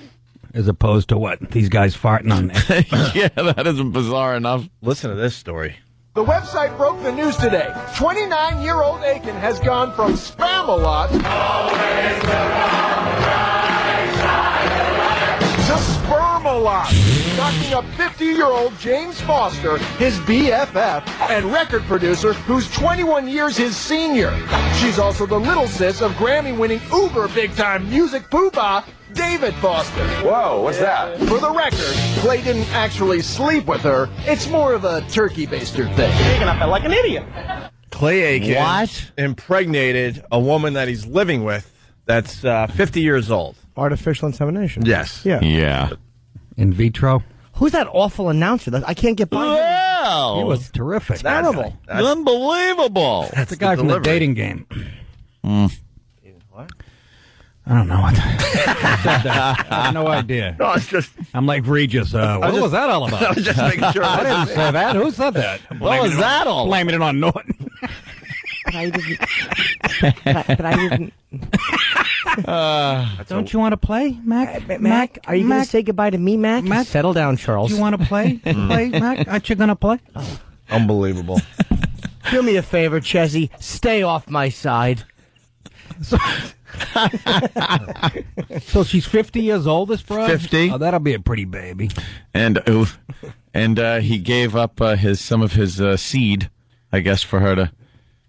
As opposed to what? These guys farting on there. Yeah, that isn't bizarre enough. Listen to this story. The website broke the news today. 29-year-old Aiken has gone from Spam-A-Lot to Sperm-A-Lot, knocking up 50-year-old James Foster, his BFF, and record producer who's 21 years his senior. She's also the little sis of Grammy-winning uber big-time music poobah, David Foster. Whoa, what's that? For the record, Clay didn't actually sleep with her. It's more of a turkey baster thing. Aiken, I felt like an idiot. Clay Aiken impregnated a woman that he's living with that's 50 years old. Artificial insemination. Yes. Yeah. In vitro. Who's that awful announcer? I can't get by him. Wow. He was terrific. Terrible. That's unbelievable. That's the guy from the dating game. What? I don't know what. I have no idea. No, it's just. I'm like Regis. What was that all about? I was just making sure. I didn't say that. Who said that? What was that all? Blaming it on Norton. I didn't. Don't you want to play, Mac? Mac, are you going to say goodbye to me, Mac? Mac? Settle down, Charles. Do you want to play? Play, Mac? Aren't you going to play? Unbelievable. Do me a favor, Chezzy. Stay off my side. So she's 50 years old, this broad? 50. Oh, that'll be a pretty baby. And he gave up some of his seed, I guess, for her to.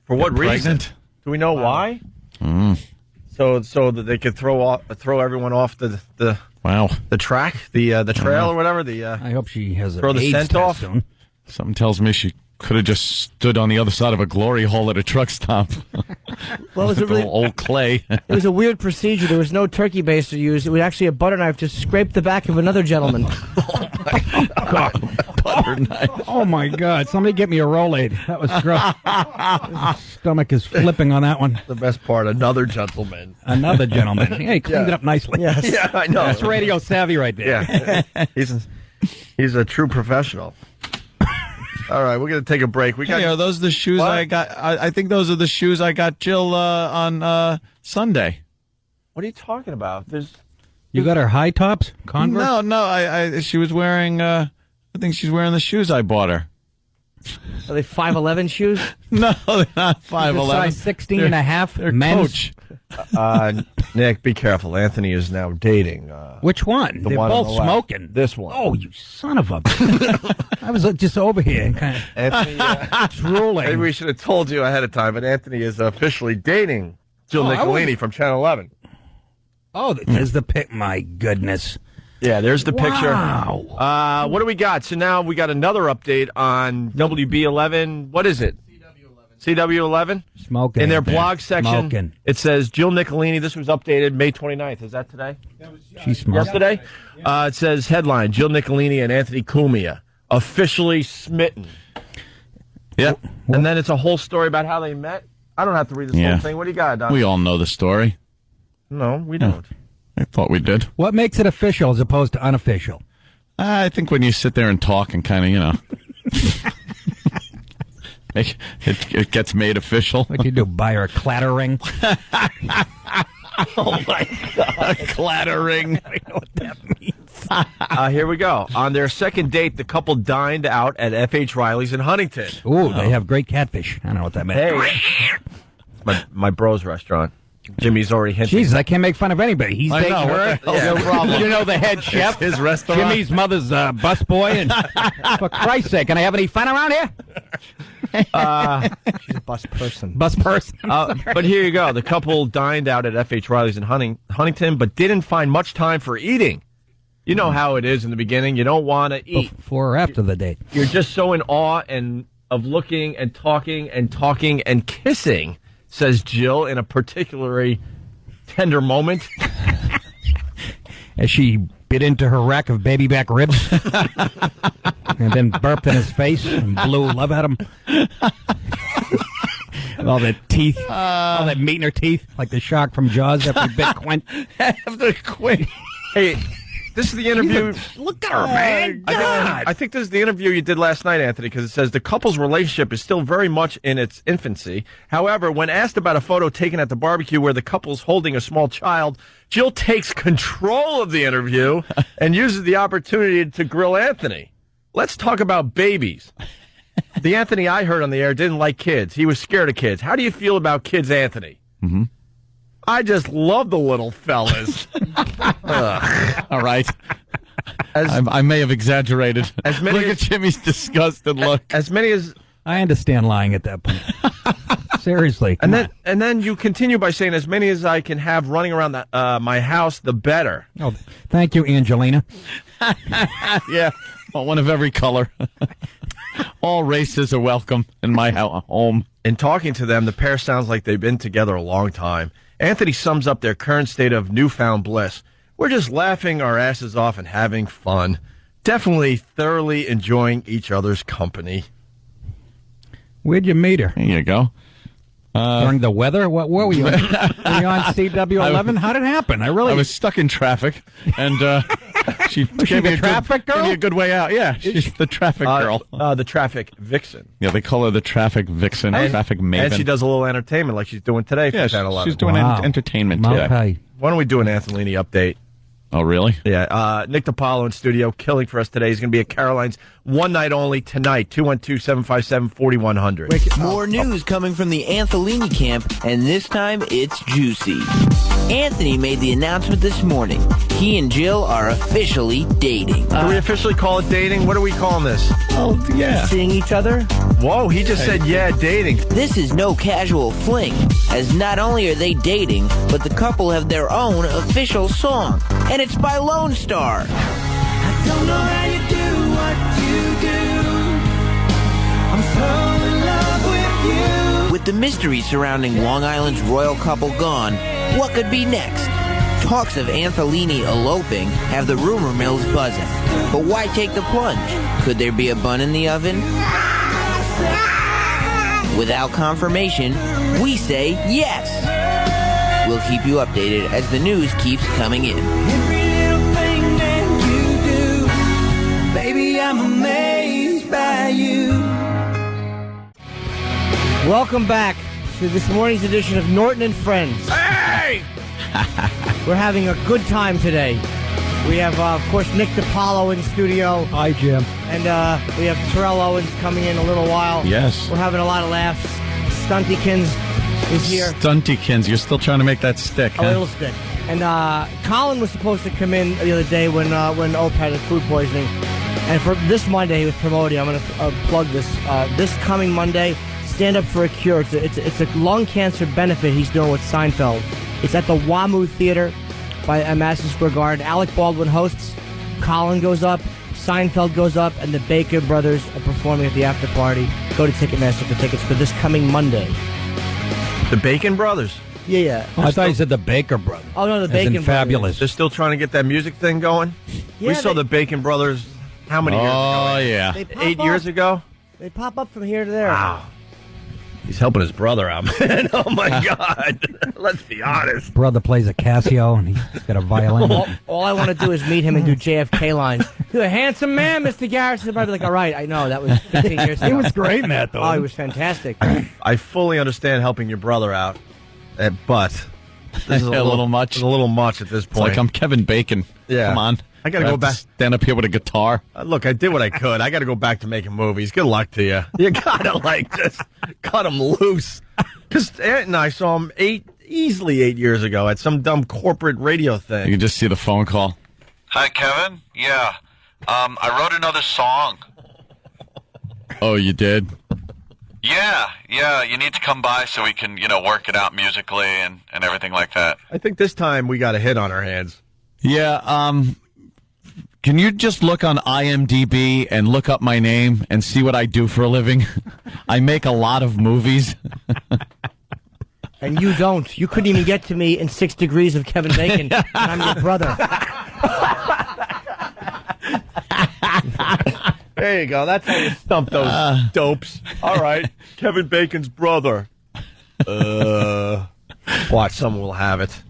For what reason? Pregnant. Do we know why? So that they could throw everyone off the track, the trail or whatever. I hope she has throw the scent off. Soon. Something tells me she could have just stood on the other side of a glory hole at a truck stop. Well, it was a really old Clay. It was a weird procedure. There was no turkey baster used. It was actually a butter knife to scrape the back of another gentleman. Butter knife. Oh my God! Somebody get me a Rolade. That was gross. Stomach is flipping on that one. The best part, another gentleman. Another gentleman. Yeah, he cleaned it up nicely. Yes. Yeah, I know. That's radio savvy right there. Yeah, he's a true professional. All right, we're going to take a break. Are those the shoes I got? I think those are the shoes I got Jill on Sunday. What are you talking about? You got her high tops? Converse? No. She was wearing. I think she's wearing the shoes I bought her. Are they 5'11" shoes? No, they're not 5'11". Size 16 and a half. They're men's. Coach. Nick, be careful. Anthony is now dating. Which one? They're one both on the left. smoking. This one. Oh, you son of a... I was just over here and kind of Anthony, drooling. Maybe we should have told you ahead of time, but Anthony is officially dating Jill Nicolini from Channel 11. Oh, there's the pic. My goodness. Yeah, there's the picture. Wow. What do we got? So now we got another update on WB11. What is it? CW11? Smoking. In their blog section, Smoking. it says Jill Nicolini. This was updated May 29th. Is that today? She's smoking. Yesterday? It says headline, Jill Nicolini and Anthony Cumia officially smitten. Yep. And then it's a whole story about how they met. I don't have to read this whole thing. What do you got, Don? We all know the story. No, we don't. I thought we did. What makes it official as opposed to unofficial? I think when you sit there and talk and kind of, it gets made official. What do you do, buy her a clatter ring? Oh, my God. Clattering. I don't know what that means. Here we go. On their second date, the couple dined out at F.H. Riley's in Huntington. Ooh, they have great catfish. I don't know what that meant. Hey. my bro's restaurant. Jimmy's already hinted. Jesus, I can't make fun of anybody. He's dating her. No problem. You know the head chef. His restaurant. Jimmy's mother's busboy. And for Christ's sake, can I have any fun around here? She's a bus person. Bus person. But here you go. The couple dined out at F.H. Riley's in Huntington, but didn't find much time for eating. You know how it is in the beginning. You don't want to eat. Before or after the date. You're just so in awe of looking and talking and kissing, says Jill in a particularly tender moment. As she bit into her rack of baby back ribs and then burped in his face and blew love at him. All that teeth, all that meat in her teeth, like the shark from Jaws after he bit Quint. After Quint. Hey, This is the interview. Look at her, man. I think this is the interview you did last night, Anthony, because it says the couple's relationship is still very much in its infancy. However, when asked about a photo taken at the barbecue where the couple's holding a small child, Jill takes control of the interview and uses the opportunity to grill Anthony. Let's talk about babies. The Anthony I heard on the air didn't like kids. He was scared of kids. How do you feel about kids, Anthony? Mm-hmm. I just love the little fellas. All right. I may have exaggerated. Look at Jimmy's disgusted look. As many as I understand lying at that point. Seriously. And then you continue by saying, as many as I can have running around my house, the better. Oh, thank you, Angelina. Yeah, well, one of every color. All races are welcome in my home. In talking to them, the pair sounds like they've been together a long time. Anthony sums up their current state of newfound bliss. We're just laughing our asses off and having fun. Definitely thoroughly enjoying each other's company. Where'd you meet her? There you go. During the weather? Where were you? Were you on CW11? How did it happen? I was stuck in traffic, and she gave me a good way out. Yeah, she's the traffic girl. The traffic vixen. Yeah, they call her the traffic vixen, traffic maven. And she does a little entertainment like she's doing today for Channel 11. She's doing entertainment today. Okay. Why don't we do an Anthony update? Oh, really? Yeah. Nick DiPaolo in studio, killing for us today. He's going to be at Caroline's one night only tonight, 212-757-4100. More news coming from the Antholini camp, and this time it's juicy. Anthony made the announcement this morning. He and Jill are officially dating. Do we officially call it dating? What are we calling this? Oh, yeah. Seeing each other? Whoa, he just said, yeah, dating. This is no casual fling, as not only are they dating, but the couple have their own official song, and it's by Lone Star. I don't know how you do what you do. I'm so in love with you. With the mystery surrounding Long Island's royal couple gone, what could be next? Talks of Antholini eloping have the rumor mills buzzing. But why take the plunge? Could there be a bun in the oven? Without confirmation, we say yes. We'll keep you updated as the news keeps coming in. Every little thing that you do, baby, I'm amazed by you. Welcome back to this morning's edition of Norton and Friends. Hey! We're having a good time today. We have, of course, Nick DiPaolo in studio. Hi, Jim. And we have Terrell Owens coming in a little while. Yes. We're having a lot of laughs. Stuntykins is here. Stuntykins, you're still trying to make that stick, A little stick. And Colin was supposed to come in the other day when Ope had food poisoning. And for this Monday, he was promoting. I'm going to plug this. This coming Monday, Stand Up for a Cure. It's a lung cancer benefit he's doing with Seinfeld. It's at the WAMU Theater by Madison Square Garden. Alec Baldwin hosts. Colin goes up. Seinfeld goes up. And the Baker Brothers are performing at the after party. Go to Ticketmaster for tickets for this coming Monday. The Bacon Brothers? Yeah. Oh, I thought you said the Baker Brothers. Oh, no, the As in Bacon Brothers. Fabulous. They're still trying to get that music thing going? Yeah, We saw the Bacon Brothers how many years ago? Oh, yeah. They pop 8 up. years ago? They pop up from here to there. Wow. He's helping his brother out, man. Oh, my God. Let's be honest. Brother plays a Casio, and he's got a violin. All I want to do is meet him and do JFK lines. You're a handsome man, Mr. Garrison. I'd be like, all right, I know. That was 15 years ago. He was great in that, though. Oh, he was fantastic. I fully understand helping your brother out, but this is a little much. It's a little much at this It's point. like I'm Kevin Bacon. Yeah. Come on. I got to go back. Stand up here with a guitar. Look, I did what I could. I got to go back to making movies. Good luck to you. You got to, just cut him loose. Because Aunt and I saw him easily 8 years ago at some dumb corporate radio thing. You can just see the phone call. Hi, Kevin. Yeah. I wrote another song. Oh, you did? Yeah. You need to come by so we can, work it out musically and everything like that. I think this time we got a hit on our hands. Yeah, can you just look on IMDb and look up my name and see what I do for a living? I make a lot of movies. And you don't. You couldn't even get to me in 6 Degrees of Kevin Bacon, and I'm your brother. There you go. That's how you stump those dopes. All right. Kevin Bacon's brother. Watch, someone will have it.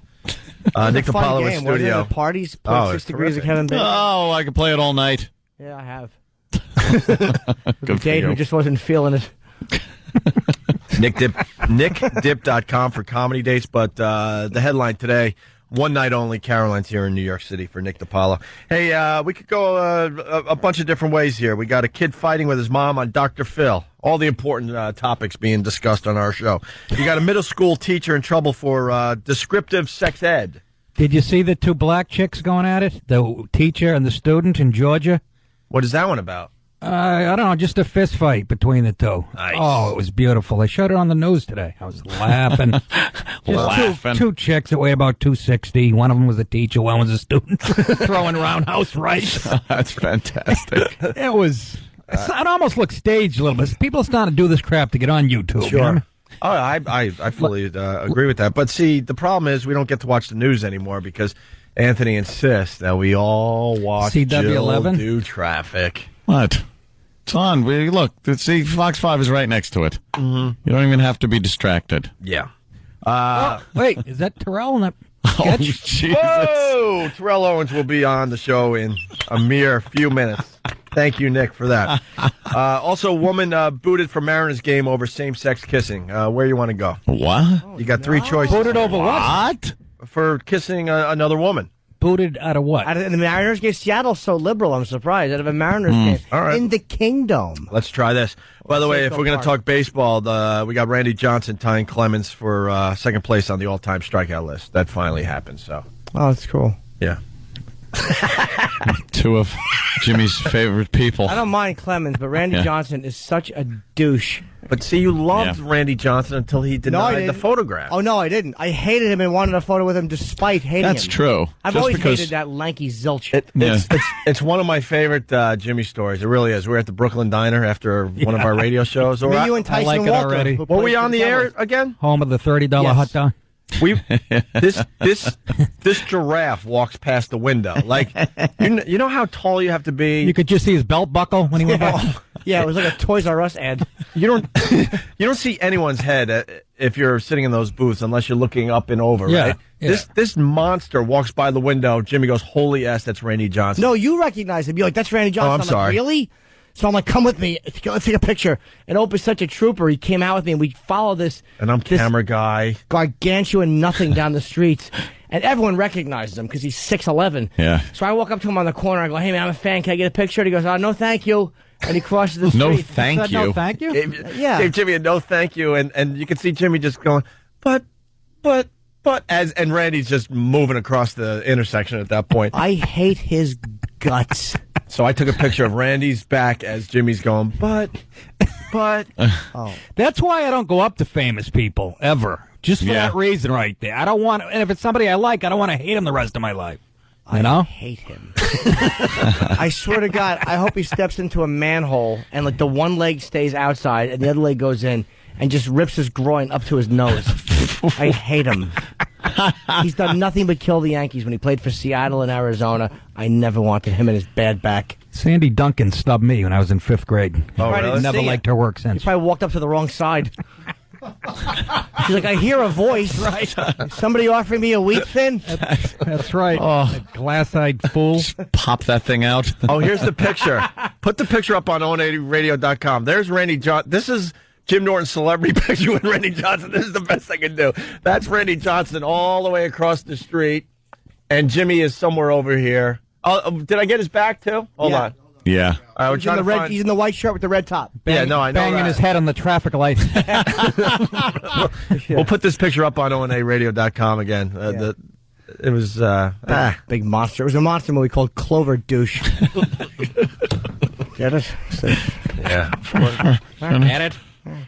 Nick Fun DiPaolo in game, wasn't it? studio. The parties, Oh, 0.6 it's degrees of terrific. Kevin Bacon. Oh, I could play it all night. Yeah, I have. Good for Dave, you. who just wasn't feeling it. NickDip.com for comedy dates, but the headline today, one night only, Caroline's here in New York City for Nick DiPaolo. Hey, we could go a bunch of different ways here. We got a kid fighting with his mom on Dr. Phil. All the important topics being discussed on our show. You got a middle school teacher in trouble for descriptive sex ed. Did you see the two black chicks going at it? The teacher and the student in Georgia? What is that one about? I don't know, just a fist fight between the two. Nice. Oh, it was beautiful. They showed it on the news today. I was laughing. Just two chicks that weigh about 260. One of them was a teacher, one was a student. Throwing roundhouse rights. That's fantastic. It was... It almost looked staged a little bit. People are starting to do this crap to get on YouTube. Sure. You know what I mean? Oh, I fully agree with that. But see, the problem is we don't get to watch the news anymore because Anthony insists that we all watch CW11? Jill do traffic. What? It's on. Look, see, Fox 5 is right next to it. Mm-hmm. You don't even have to be distracted. Yeah. Wait, is that Terrell in that Oh, sketch? Jesus. Whoa! Terrell Owens will be on the show in a mere few minutes. Thank you, Nick, for that. Also, a woman booted from Mariners game over same-sex kissing. Where you want to go? What? You got three choices. Booted over what? For kissing another woman. Booted out of what? Out of the Mariners game, Seattle's so liberal. I'm surprised. Out of a Mariners game All right. in the Kingdom. Let's try this. By the way, if Central we're going to Park. talk baseball, we got Randy Johnson tying Clemens for second place on the all-time strikeout list. That finally happened. So, Oh, that's cool. yeah. Two of Jimmy's favorite people. I don't mind Clemens, but Randy Yeah. Johnson is such a douche. But see, you loved Yeah. Randy Johnson until he I denied the didn't. photograph. Oh, no, I didn't. I hated him and wanted a photo with him despite hating That's him. true. I've Just always because- hated that lanky zilch. It's one of my favorite Jimmy stories. It really is. We're at the Brooklyn Diner after one of our radio shows. Me, you, and I Tyson like it Walker. already. who Were we played on for the air Devils. again? Home of the $30 Yes. hot dog. We this giraffe walks past the window. Like you know how tall you have to be. You could just see his belt buckle when he went by. Yeah, it was like a Toys R Us ad. You don't see anyone's head if you're sitting in those booths unless you're looking up and over. Yeah, Right? yeah. This monster walks by the window. Jimmy goes, "Holy S, that's Randy Johnson." No, you recognize him. You're like, that's Randy Johnson. I'm like, sorry. really? So I'm like, come with me. Let's take a picture. And Opie's such a trooper. He came out with me, and we follow this. And I'm this camera guy. gargantuan nothing down the streets. And everyone recognizes him because he's 6'11". Yeah. So I walk up to him on the corner. I go, hey, man, I'm a fan. Can I get a picture? And he goes, oh, no, thank you. And he crosses the street. No, thank Said you. no, thank you. Yeah. Gave Jimmy a no thank you, and you can see Jimmy just going, but, and Randy's just moving across the intersection at that point. I hate his guts. So I took a picture of Randy's back as Jimmy's going, but. Oh. That's why I don't go up to famous people ever. Just for Yeah. that reason right there. I don't want, and if it's somebody I like, I don't want to hate him the rest of my life. You know? I hate him. I swear to God, I hope he steps into a manhole and like the one leg stays outside and the other leg goes in and just rips his groin up to his nose. I hate him. He's done nothing but kill the Yankees when he played for Seattle and Arizona. I never wanted him and his bad back. Sandy Duncan snubbed me when I was in 5th grade. Oh, Right, really? Never see liked it. her work He since. probably walked up to the wrong side. She's like, I hear a voice. Right. Somebody offering me a wheat thin? That's right. Oh. That glass-eyed fool. Pop that thing out. Oh, here's the picture. Put the picture up on own80radio.com. There's Randy Johnson. This is Jim Norton's celebrity picture with Randy Johnson. This is the best I can do. That's Randy Johnson all the way across the street, and Jimmy is somewhere over here. Oh, did I get his back too? Hold Yeah. on. Yeah. All right, we're He's in, trying the to red, find. he's in the white shirt with the red top. Yeah, no, I know Banging that. his head on the traffic light. We'll put this picture up on onaradio.com again. It was Big monster. It was a monster movie called Clover Douche. Get it? yeah. Get it?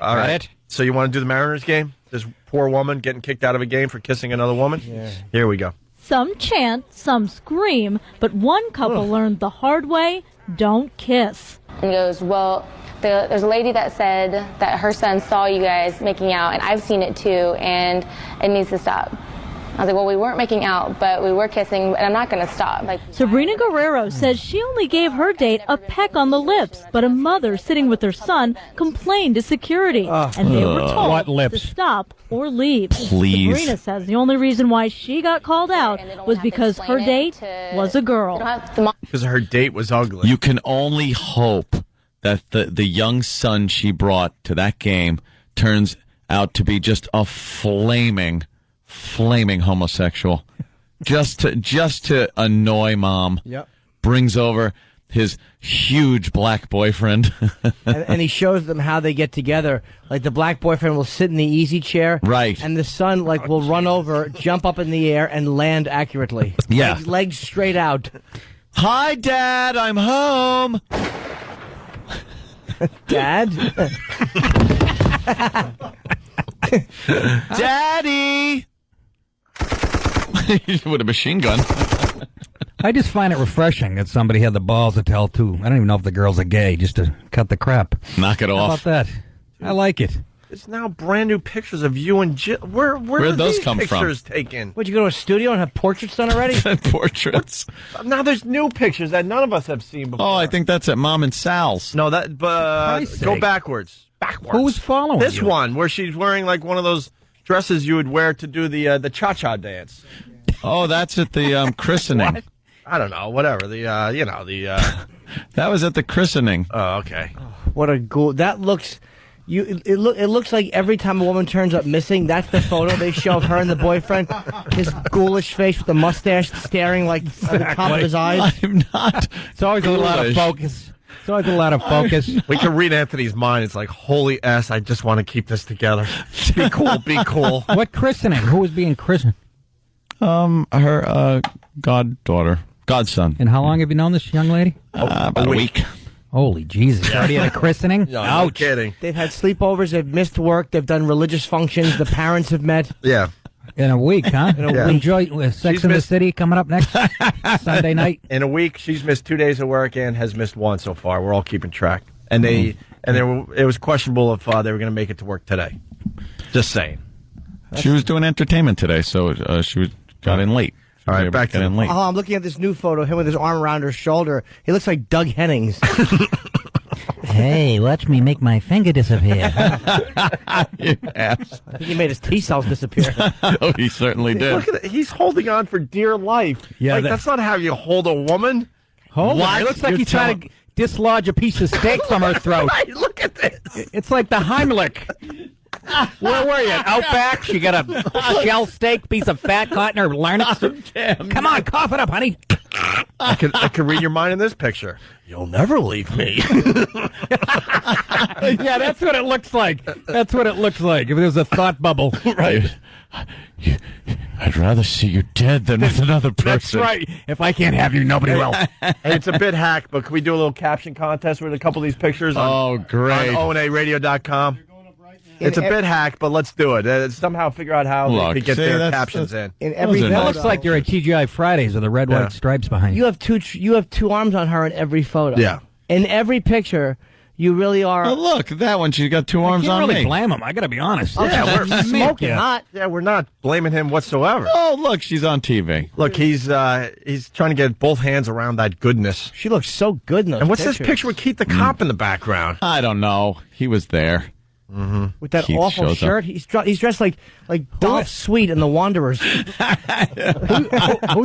All right. it? So you want to do the Mariners game? This poor woman getting kicked out of a game for kissing another woman? Yeah. Here we go. Some chant, some scream, but one couple learned the hard way, don't kiss. And he goes, well, there's a lady that said that her son saw you guys making out, and I've seen it too, and it needs to stop. I was like, well, we weren't making out, but we were kissing, and I'm not going to stop. Like, Sabrina Guerrero says she only gave her date a peck on the lips, but a mother sitting with her son complained to security, and they were told What lips? to stop or leave. Please. Sabrina says the only reason why she got called out was because her date was a girl. Because her date was ugly. You can only hope that the young son she brought to that game turns out to be just a flaming homosexual. just to annoy mom. Yep. Brings over his huge black boyfriend. and he shows them how they get together. Like the black boyfriend will sit in the easy chair. Right. And the son will run over, jump up in the air, and land accurately. Yeah. Legs straight out. Hi, Dad, I'm home. Dad? Daddy! With a machine gun. I just find it refreshing that somebody had the balls to tell, too. I don't even know if the girls are gay, just to cut the crap. Knock it How off. about that? I like it. There's now brand new pictures of you and Jill. Where Where'd those these come from? pictures taken? Would you go to a studio and have portraits done already? Portraits. Now there's new pictures that none of us have seen before. Oh, I think that's at Mom and Sal's. No, that. Christ's Go sake. backwards. Who's following This you? one where she's wearing like one of those dresses you would wear to do the cha-cha dance. Oh, that's at the christening. What? I don't know. Whatever. That was at the christening. Oh, okay. What a ghoul. That looks... It looks like every time a woman turns up missing, that's the photo they show of her and the boyfriend. His ghoulish face with the mustache staring like at the top of his eyes. I'm not. It's always a lot of ghoulish. focus. It's always a lot of focus. We can read Anthony's mind. It's like, holy S, I just want to keep this together. Be cool, be cool. What christening? Who was being christened? Her godson. And how long have you known this young lady? About a week. Holy Jesus. Already at a christening? No, Ouch. no kidding. They've had sleepovers, they've missed work, they've done religious functions, the parents have met. Yeah. In a week, huh? Yeah. Enjoy Sex in the City coming up next Sunday night. In a week, she's missed 2 days of work and has missed one so far. We're all keeping track. And it was questionable if they were going to make it to work today. Just saying. She was doing entertainment today, so she got in late. All right, back to in late. Oh, I'm looking at this new photo, him with his arm around her shoulder. He looks like Doug Hennings. Hey, watch me make my finger disappear. Yes. I think he made his T-cells disappear. Oh, he certainly did. Look at it. He's holding on for dear life. Yeah, that's not how you hold a woman. Hold on. It looks like he's trying to dislodge a piece of steak from her throat. Right, look at this. It's like the Heimlich. Where were you? Outback? She got a shell steak, piece of fat caught in her larynx. Come on, cough it up, honey. I can read your mind in this picture. You'll never leave me. Yeah, that's what it looks like. That's what it looks like. If it was a thought bubble. Right. I'd rather see you dead than with another person. That's right. If I can't have you, nobody will. Hey, it's a bit hack, but can we do a little caption contest with a couple of these pictures? Oh, great. On onaradio.com. It's a bit hack, but let's do it. Somehow figure out how they could get their captions in. That looks like you're at TGI Fridays with the red, white stripes behind you. You have two arms on her in every photo. Yeah. In every picture, you really are. Oh, look, that one. She's got two arms on I can't really me. blame him. I got to be honest. Yeah, we're smoking hot. Yeah, we're not blaming him whatsoever. Oh, look, she's on TV. Look, he's trying to get both hands around that goodness. She looks so good in those And what's pictures. this picture with Keith the cop in the background? I don't know. He was there. Mm-hmm. With that Keith awful shows shirt, he's dressed like Dolph Sweet in The Wanderers. Who's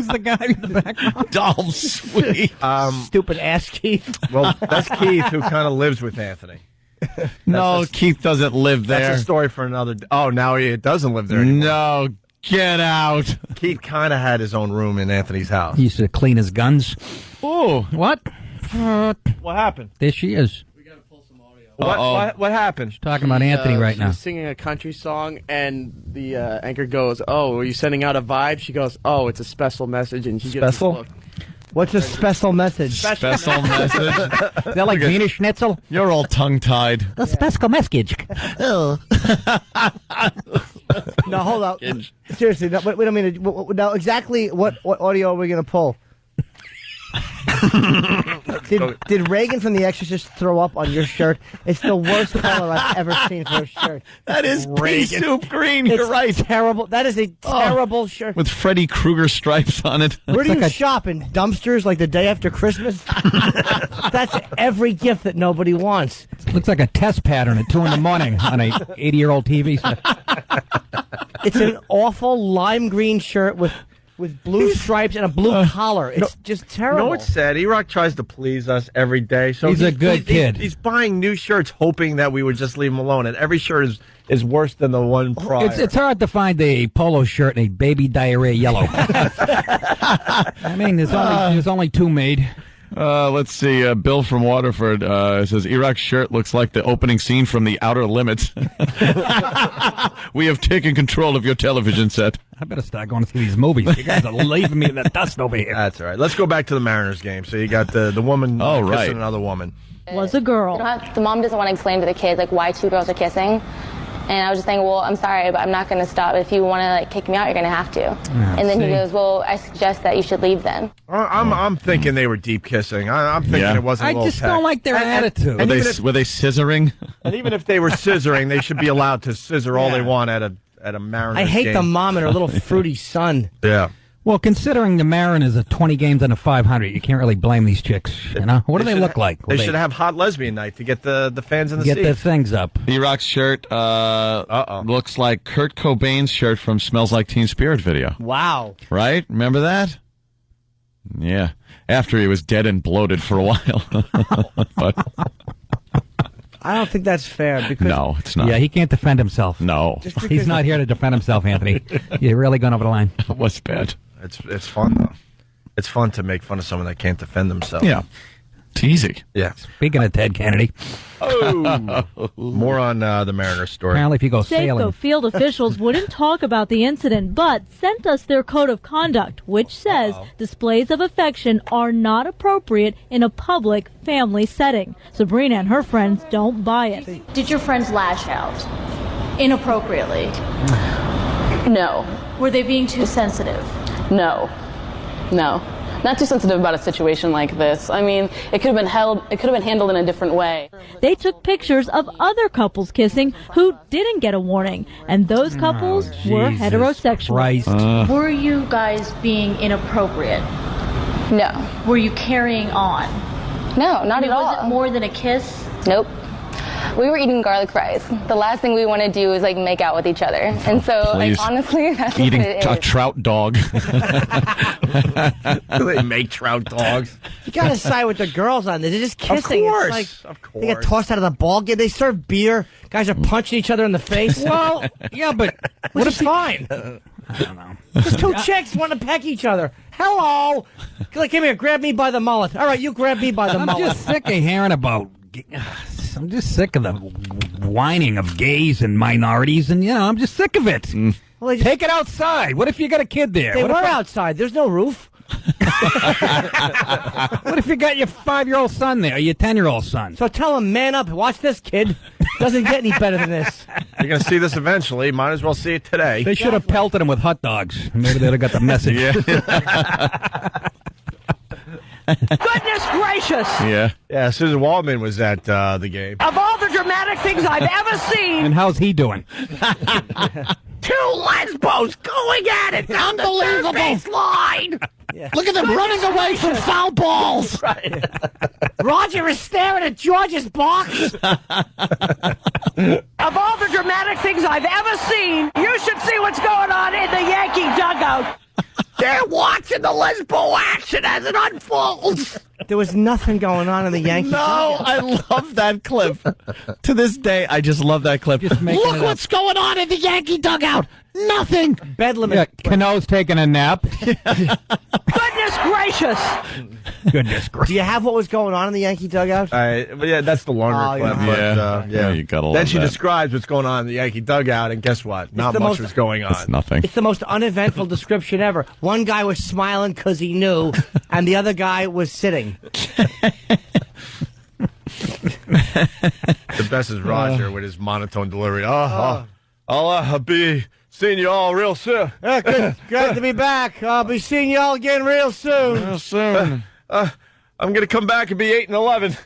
the guy in the background? Dolph Sweet. Stupid ass Keith. Well, that's Keith who kind of lives with Anthony. No, Keith doesn't live there. That's a story for another. Oh, now he doesn't live there anymore. No, get out. Keith kind of had his own room in Anthony's house. He used to clean his guns. Oh, what? What happened? There she is. What happened? She's talking about Anthony right she now. was singing a country song, and the anchor goes, "Oh, are you sending out a vibe?" She goes, "Oh, it's a special message," and she gets this look. What's a special message? Special message. Is that like Wiener Schnitzel? You're all tongue-tied. A special message. No, hold up. Seriously, no, wait a minute. Now, exactly what audio are we going to pull? Did Reagan from The Exorcist throw up on your shirt? It's the worst color I've ever seen for a shirt. That is pea soup green. It's You're right. Terrible. That is a terrible shirt. With Freddy Krueger stripes on it. Where do you shop? In dumpsters like the day after Christmas? That's every gift that nobody wants. Looks like a test pattern at 2 in the morning on a 80-year-old TV set. It's an awful lime green shirt with blue stripes and a blue collar. It's just terrible. You know what's sad? E-Rock tries to please us every day. So He's a good kid. He's buying new shirts hoping that we would just leave him alone. And every shirt is worse than the one prior. It's hard to find a polo shirt in a baby diarrhea yellow. I mean, there's only 2 made. Let's see. Bill from Waterford says, E-Rock's shirt looks like the opening scene from The Outer Limits. We have taken control of your television set. I better start going to see these movies. You guys are leaving me in the dust over here. That's all right. Let's go back to the Mariners game. So you got the woman kissing another woman. Was a girl. The mom doesn't want to explain to the kids like why 2 girls are kissing. And I was just saying, well, I'm sorry, but I'm not going to stop. If you want to like kick me out, you're going to have to. And then he goes, well, I suggest that you should leave then. I'm thinking they were deep kissing. I'm thinking it wasn't. I a little just don't like their attitude. Were they scissoring? And even if they were scissoring, they should be allowed to scissor all they want at a Mariners I hate game. the mom and her little fruity son. Yeah. Well, considering the Mariners are 20 games under 500, you can't really blame these chicks. You know, what do they look like? They should have hot lesbian night to get the fans in the get seats. their things up. E-Rock's shirt looks like Kurt Cobain's shirt from Smells Like Teen Spirit video. Wow. Right? Remember that? Yeah. After he was dead and bloated for a while. But I don't think that's fair because no, it's not. Yeah, he can't defend himself. No. He's not here to defend himself, Anthony. You're really going over the line. What's bad? It's fun though. It's fun to make fun of someone that can't defend themselves. Yeah. It's easy. Yeah. Speaking of Ted Kennedy. Oh. More on the Mariners story. Apparently if you go Safeco sailing. field officials wouldn't talk about the incident, but sent us their code of conduct, which says displays of affection are not appropriate in a public family setting. Sabrina and her friends don't buy it. Did your friends lash out inappropriately? No. Were they being too sensitive? No. Not too sensitive about a situation like this. I mean, it could have been handled in a different way. They took pictures of other couples kissing who didn't get a warning, and those couples were heterosexual. Were you guys being inappropriate? No. Were you carrying on? No, not at all. Was it more than a kiss? Nope. We were eating garlic fries. The last thing we want to do is like make out with each other. And so, like, honestly, that's eating what it a is. trout dog. They make trout dogs. You gotta side with the girls on this. They're just kissing. Of course. It's like Of course. they get tossed out of the ball game. They serve beer. Guys are punching each other in the face. Well, yeah, but what if fine? I don't know. Just 2 chicks want to peck each other. Hello. Like, come here, grab me by the mullet. All right, you grab me by the I'm mullet. just sick of hearing about. I'm just sick of the whining of gays and minorities, and I'm just sick of it. Well, Take it outside. What if you got a kid there? They What were if outside. There's no roof. What if you got your 5-year-old son there, or your 10-year-old son? So tell him, man up. Watch this, kid. Doesn't get any better than this. You're going to see this eventually. Might as well see it today. They should have pelted him with hot dogs. Maybe they'd have got the message. Goodness gracious! Yeah, Susan Waldman was at the game. Of all the dramatic things I've ever seen, And how's he doing? 2 lesbos going at it down the third base line. Look at them running away from foul balls. Roger is staring at George's box. Of all the dramatic things I've ever seen, you should see what's going on in the Yankee dugout. They're watching the lesbo action as it unfolds. There was nothing going on in the Yankees. No, I love that clip. To this day, I just love that clip. Look what's going on in the Yankee dugout. Nothing. Bedlam. Yeah, Cano's taking a nap. Goodness gracious. Goodness gracious. Do you have what was going on in the Yankee dugout? But yeah, that's the longer clip. Yeah. But, Yeah, you gotta Then love she that. describes what's going on in the Yankee dugout, and guess what? Not the much most- was going on. It's nothing. It's the most uneventful description ever. One guy was smiling because he knew, and the other guy was sitting. The best is Roger with his monotone delivery. I'll be seeing you all real soon. Good to be back. I'll be seeing y'all again real soon. Real soon. I'm going to come back and be 8-11.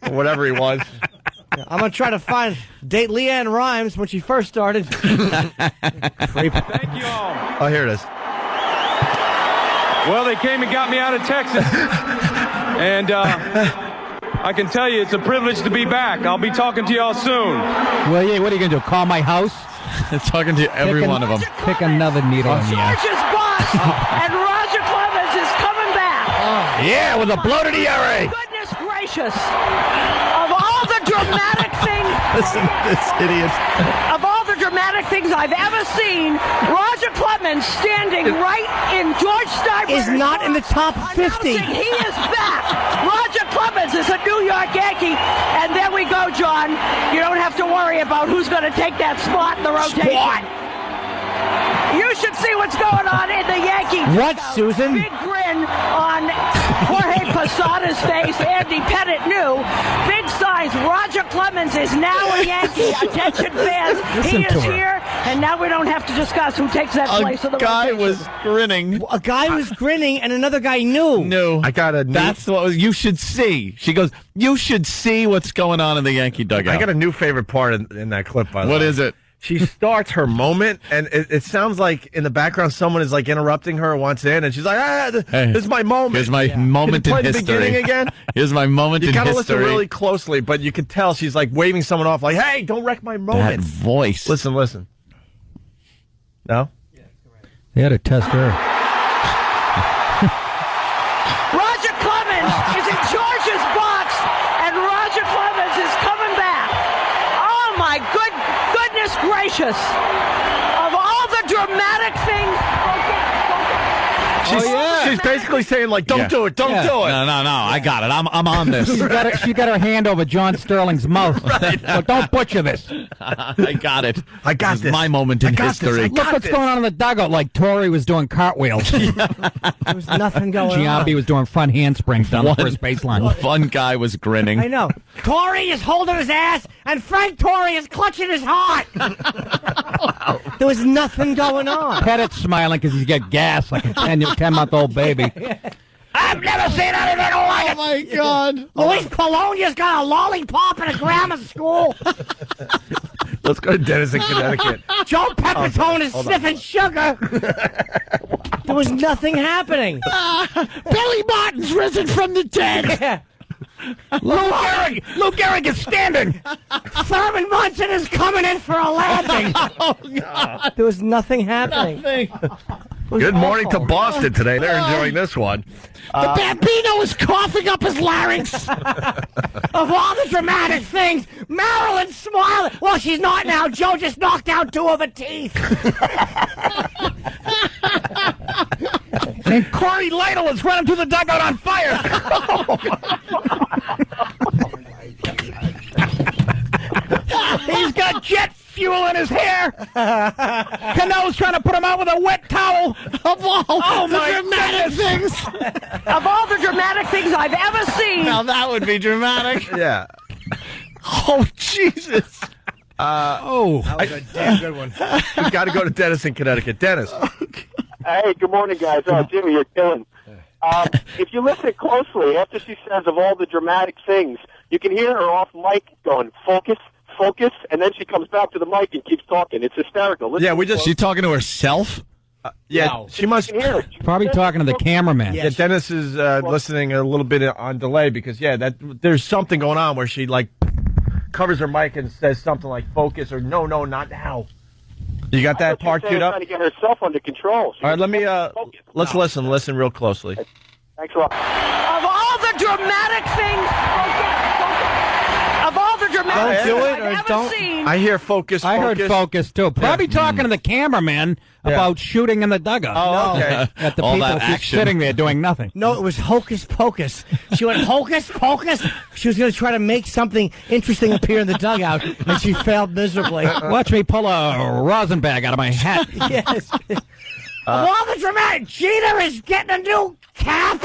Or whatever he was. I'm going to try to date Leanne Rimes when she first started. Thank you all. Oh, here it is. Well, they came and got me out of Texas. And I can tell you it's a privilege to be back. I'll be talking to y'all soon. Well, yeah, what are you going to do? Call my house? Talking to every one of them. Pick another needle in the ass. George's boss and Roger Clemens is coming back. Yeah, with a bloated ERA. Goodness gracious. Of all the dramatic things. Listen to this idiot. Of all the dramatic things I've ever seen, Roger Clemens standing right in George Steinbrenner's Is not in the top 50. announcing he is back. Roger Clemens is a New York Yankee. And there we go, John. You don't have to worry about who's going to take that spot in the rotation. You should see what's going on in the Yankee. What, Susan? Big grin on Jorge Posada's face. Andy Pettit knew. Big signs. Roger Clemens is now a Yankee. Attention fans. He is here. And now we don't have to discuss who takes that place of the guy rotation. was grinning. A guy was grinning, and another guy knew. No. I got a new... That's what you should see. She goes, you should see what's going on in the Yankee dugout. I got a new favorite part in that clip, by the way. What is it? She starts her moment, and it sounds like in the background someone is like interrupting her, wants in, and she's like, Hey, this is my moment. Here's my moment Can you in play the history. beginning again? Here's my moment You in gotta history. listen really closely, but you can tell she's like waving someone off, like, hey, don't wreck my moment. That voice. Listen. No? They had to test her. Roger Clemens is in George's box, and Roger Clemens is coming back. Oh, my goodness gracious. Of all the dramatic things... She's basically saying, like, don't do it, don't do it. No, I got it. I'm on this. She got her hand over John Sterling's mouth. So don't butcher this. I got it. I got This is this. my moment in history. Look what's going on in the dugout. Like Torrey was doing cartwheels. There was nothing going on. Giambi was doing front handsprings down the first baseline. One guy was grinning. I know. Torrey is holding his ass, and Frank Torrey is clutching his heart. There was nothing going on. Pettit's smiling because he's got gas like a 10-month-old baby. I've never seen anything like it. Oh, my God. Luis Polonia's got a lollipop in a grammar school. Let's go to Dennis in Connecticut. Joe Pepitone is hold on. sniffing sugar. There was nothing happening. Billy Martin's risen from the dead. Lou Gehrig is standing. Thurman Munson is coming in for a landing. Oh, God. There was nothing happening. Good morning to Boston today. They're enjoying this one. The Bambino is coughing up his larynx. Of all the dramatic things, Marilyn's smiling. Well, she's not now. Joe just knocked out 2 of her teeth. And Corey Lytle is running through the dugout on fire. He's got jet fuel in his hair. Cano's trying to put him out with a wet towel. Of all the dramatic things. Of all the dramatic things I've ever seen. Now that would be dramatic. Yeah. Oh, Jesus. That was a damn good one. We've got to go to Dennis in Connecticut. Dennis. Hey, good morning, guys. Oh, Jimmy, you're killing. If you listen closely, after she says of all the dramatic things, you can hear her off mic going, focus, and then she comes back to the mic and keeps talking. It's hysterical. Listen She talking to herself? She must Probably talking to the cameraman. Yeah, Dennis is listening a little bit on delay because there's something going on where she like covers her mic and says something like focus or no, not now. You got that part queued up? Trying to get herself under control. All right, let me let's listen real closely. Thanks a lot. Of all the dramatic things. Of all the dramatic Don't do things it I've or ever don't. seen. I hear focus. I heard focus too. Probably talking to the cameraman about shooting in the dugout. Oh, okay. At the All people that just action. sitting there doing nothing. No, it was hocus pocus. She went hocus pocus. She was going to try to make something interesting appear in the dugout, and she failed miserably. Watch me pull a rosin bag out of my hat. Yes. Of all the dramatic, Jeter is getting a new cap.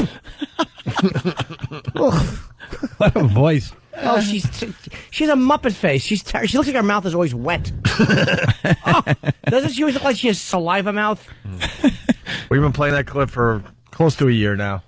What a voice. Oh, she's a Muppet face. She looks like her mouth is always wet. Doesn't she always look like she has saliva mouth? We've been playing that clip for close to a year now.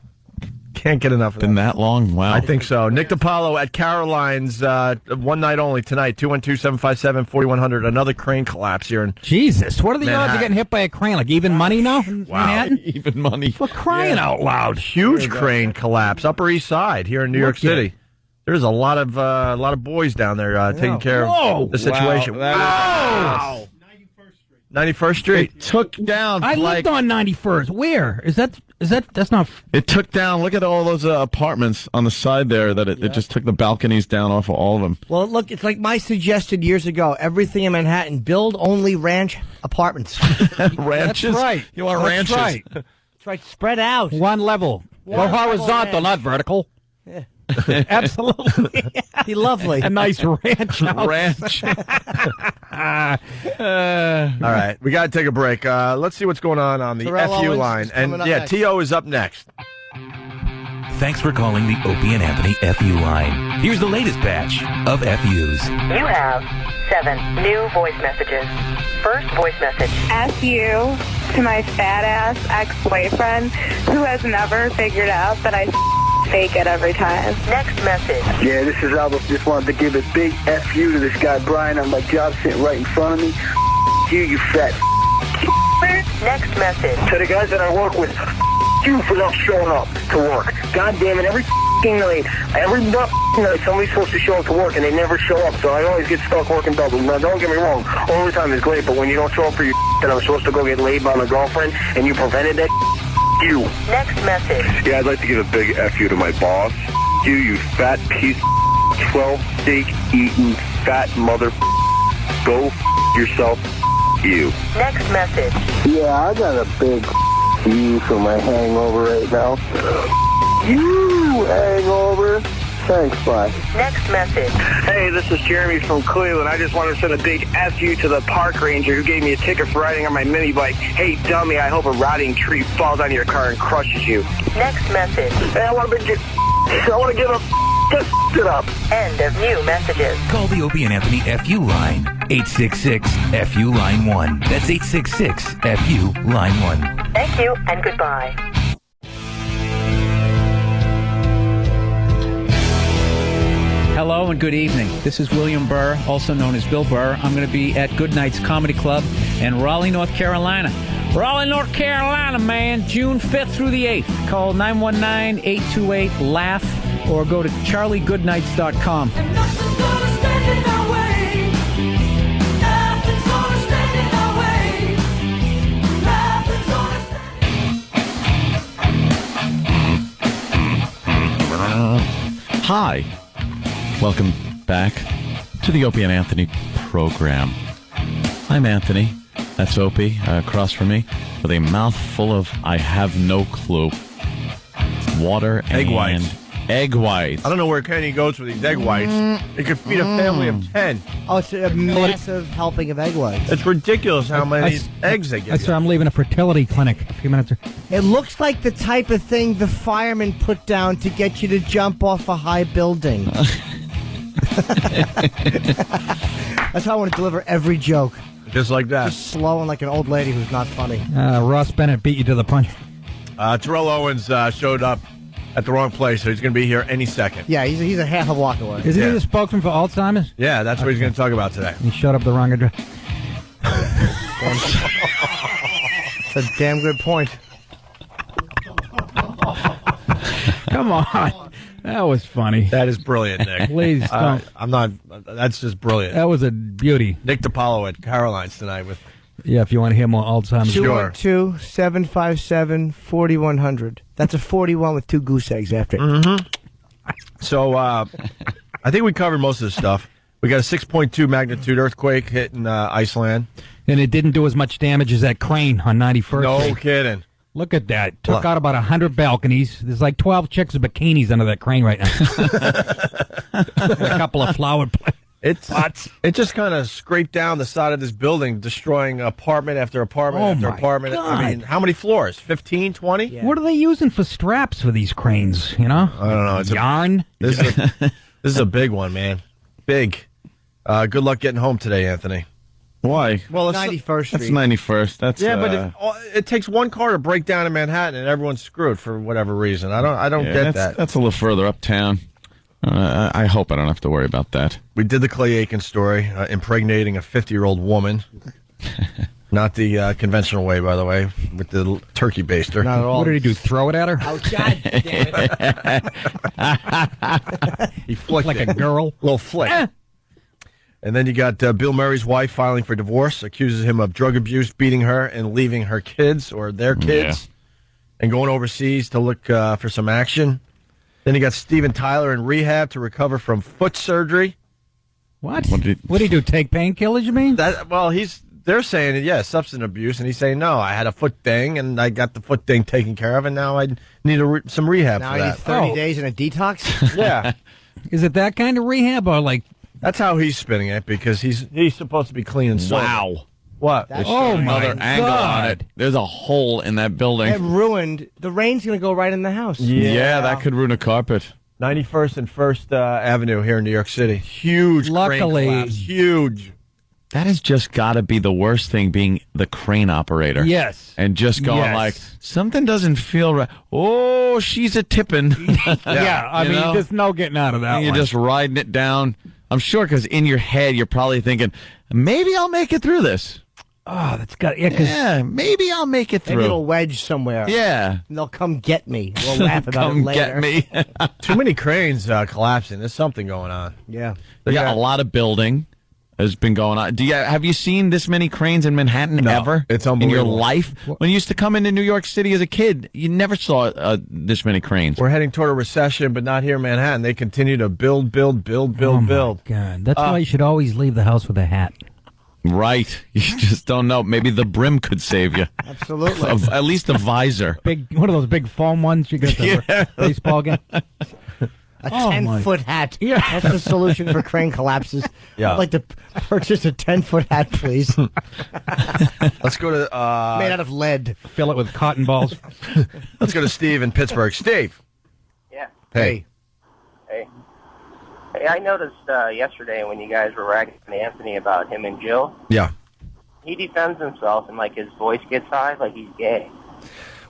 Can't get enough of Been that long? Wow. I think so. Nick DiPaolo at Caroline's, one night only tonight, 212-757-4100. Another crane collapse here in Jesus, what are the odds of Manhattan. getting hit by a crane? Like even money now? in Wow. Manhattan? Even money. For crying out loud. Huge crane collapse, Upper East Side here in New York Look at City. There's a lot of boys down there taking care Whoa. of the situation. Wow. 91st Street. It took down. I lived on 91st. Where? That's not... It took down. Look at all those apartments on the side there. That it just took the balconies down off of all of them. Well, look, it's like my suggested years ago. Everything in Manhattan, build only ranch apartments. Ranches. That's right. You want That's ranches? right. That's right. Spread out. One level. Go horizontal, not vertical. Yeah. Absolutely. Be lovely. A nice ranch house. Ranch. All right, we got to take a break. Let's see what's going on the Terrell FU Owens line. is coming And up yeah, next. T.O. is up next. Thanks for calling the Opie and Anthony FU line. Here's the latest batch of FUs. You have 7 new voice messages. First voice message. F you to my fat ass ex-boyfriend who has never figured out that I fake it every time. Next message. Yeah, this is Albert. Just wanted to give a big F you to this guy Brian on my job sitting right in front of me. You fat. Next message. To the guys that I work with, you for not showing up to work. God damn it, every night somebody's supposed to show up to work and they never show up, so I always get stuck working double. Now, don't get me wrong, overtime is great, but when you don't show up for your and I'm supposed to go get laid by my girlfriend and you prevented that, you. Next message. Yeah, I'd like to give a big F you to my boss. You fat piece, 12 steak eating fat mother. Go yourself, you. Next message. Yeah, I got a big you for my hangover right now. You hangover. Thanks, bye. Next message. Hey, this is Jeremy from Cleveland. I just want to send a big F you to the park ranger who gave me a ticket for riding on my mini bike. Hey, dummy, I hope a rotting tree falls on your car and crushes you. Next message. Hey, I want to give a it up. End of new messages. Call the Opie and Anthony FU line. 866-FU-Line-1. That's 866-FU-Line-1. Thank you and goodbye. Hello and good evening. This is William Burr, also known as Bill Burr. I'm going to be at Goodnight's Comedy Club in Raleigh, North Carolina. Raleigh, North Carolina, man, June 5th through the 8th. Call 919-828-LAUGH or go to charliegoodnights.com. Hi. Welcome back to the Opie and Anthony program. I'm Anthony. That's Opie across from me with a mouthful of I have no clue. Water and Egg whites. Egg whites. I don't know where Kenny goes with these egg whites. It could feed a family of 10. Oh, it's a massive helping of egg whites. It's ridiculous how many eggs they get. I'm leaving a fertility clinic a few minutes. It looks like the type of thing the firemen put down to get you to jump off a high building. That's how I want to deliver every joke. Just like that. Just slow and like an old lady who's not funny. Ross Bennett beat you to the punch. Terrell Owens showed up at the wrong place, so he's going to be here any second. Yeah, he's a half a block away. Isn't he the spokesman for Alzheimer's? Yeah, that's what he's going to talk about today. He showed up at the wrong address. That's a damn good point. Come on. That was funny. That is brilliant, Nick. Please don't. I'm not. That's just brilliant. That was a beauty. Nick DiPaolo at Caroline's tonight with. Yeah, if you want to hear more Alzheimer's. 212-757-4100. That's a 41 with 2 goose eggs after it. Mm-hmm. So, I think we covered most of the stuff. We got a 6.2 magnitude earthquake hitting Iceland. And it didn't do as much damage as that crane on 91st. No kidding. Look at that. Took out about 100 balconies. There's like 12 chicks with bikinis under that crane right now. A couple of flower plants. It just kind of scraped down the side of this building, destroying apartment after apartment after apartment. God. I mean, how many floors? 15, 20? Yeah. What are they using for straps for these cranes, you know? I don't know. It's yarn? This is a big one, man. Big. Good luck getting home today, Anthony. Why? Well, it's 91st That's Street. 91st. That's Yeah, but it takes one car to break down in Manhattan, and everyone's screwed for whatever reason. I don't get that. That's a little further uptown. I hope I don't have to worry about that. We did the Clay Aiken story, impregnating a 50-year-old woman. Not the conventional way, by the way, with the turkey baster. Not at all. What did he do? Throw it at her? Oh, God damn it. He flicked Like it. a girl? Little flick. And then you got Bill Murray's wife filing for divorce, accuses him of drug abuse, beating her, and leaving her kids or their kids, and going overseas to look for some action. Then you got Steven Tyler in rehab to recover from foot surgery. What? What did he do? Take painkillers, you mean? They're saying, substance abuse, and he's saying, no, I had a foot thing, and I got the foot thing taken care of, and now I need some rehab Now for I need that. 30 days in a detox? Yeah. Is it that kind of rehab or like? That's how he's spinning it because he's supposed to be clean and sober. Wow. What? There's Oh, another my angle God. on it. There's a hole in that building. It ruined. The rain's going to go right in the house. Yeah, that could ruin a carpet. 91st and 1st Avenue here in New York City. Huge crane collapse. Huge. That has just got to be the worst thing, being the crane operator. Yes. And just going Yes. like, something doesn't feel right. Oh, she's a tipping. Yeah, I You mean, know? there's no getting out of that And you're one. just riding it down. I'm sure because in your head, you're probably thinking, maybe I'll make it through this. Oh, that's got yeah. Maybe I'll make it Maybe through. it'll wedge somewhere. Yeah. And they'll come get me. We'll laugh about it Come later. get me. Too many cranes collapsing. There's something going on. Yeah. Yeah, a lot of building has been going on. Have you seen this many cranes in Manhattan ever? It's in your unbelievable. life. When you used to come into New York City as a kid, you never saw this many cranes. We're heading toward a recession, but not here in Manhattan. They continue to build. Oh, my God. That's why you should always leave the house with a hat. Right. You just don't know. Maybe the brim could save you. Absolutely. At least a visor. One of those big foam ones you get at the baseball game. A Oh, 10-foot hat. Yeah. That's the solution for crane collapses. Yeah. I'd like to purchase a 10-foot hat, please. Let's go to Made out of lead. Fill it with cotton balls. let's go to Steve in Pittsburgh. Steve. Yeah. Hey. Hey, I noticed yesterday when you guys were ragging on Anthony about him and Jill, Yeah. he defends himself and like his voice gets high, like he's gay.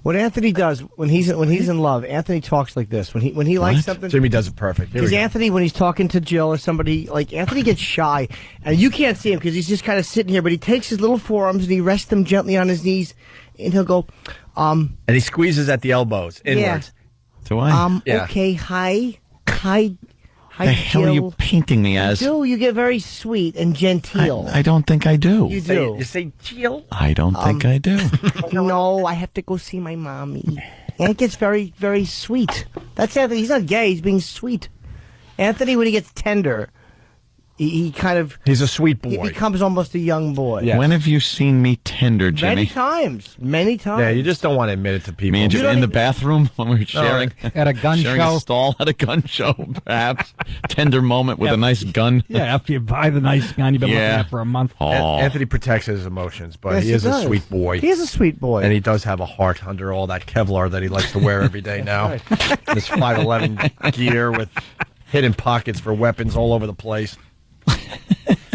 What Anthony does when he's in love, Anthony talks like this. When he likes something, Jimmy does it perfect. Here we because go. Anthony, when he's talking to Jill or somebody, like Anthony gets shy, and you can't see him because he's just kind of sitting here. But he takes his little forearms and he rests them gently on his knees, and he'll go, And he squeezes at the elbows inwards. Do I? Yeah. okay, hi, The hell are you painting me as? You get very sweet and genteel. I don't think I do. You do. You say Jill? I don't think I do. No, I have to go see my mommy. And it gets very, very sweet. That's Anthony. He's not gay. He's being sweet. Anthony, when he gets tender, he kind of... He's a sweet boy. He becomes almost a young boy. Yes. When have you seen me tender, Jimmy? Many times. Many times. Yeah, you just don't want to admit it to people. Me and You you don't in the even- bathroom when we were sharing At a gun sharing show. a stall at a gun show, perhaps. Tender moment with a nice gun. Yeah, after you buy the nice gun you've been looking Yeah. at for a month. Anthony protects his emotions, but Yes, he is a does. sweet boy. He is a sweet boy. And he does have a heart under all that Kevlar that he likes to wear every day now. This 511 gear with hidden pockets for weapons all over the place.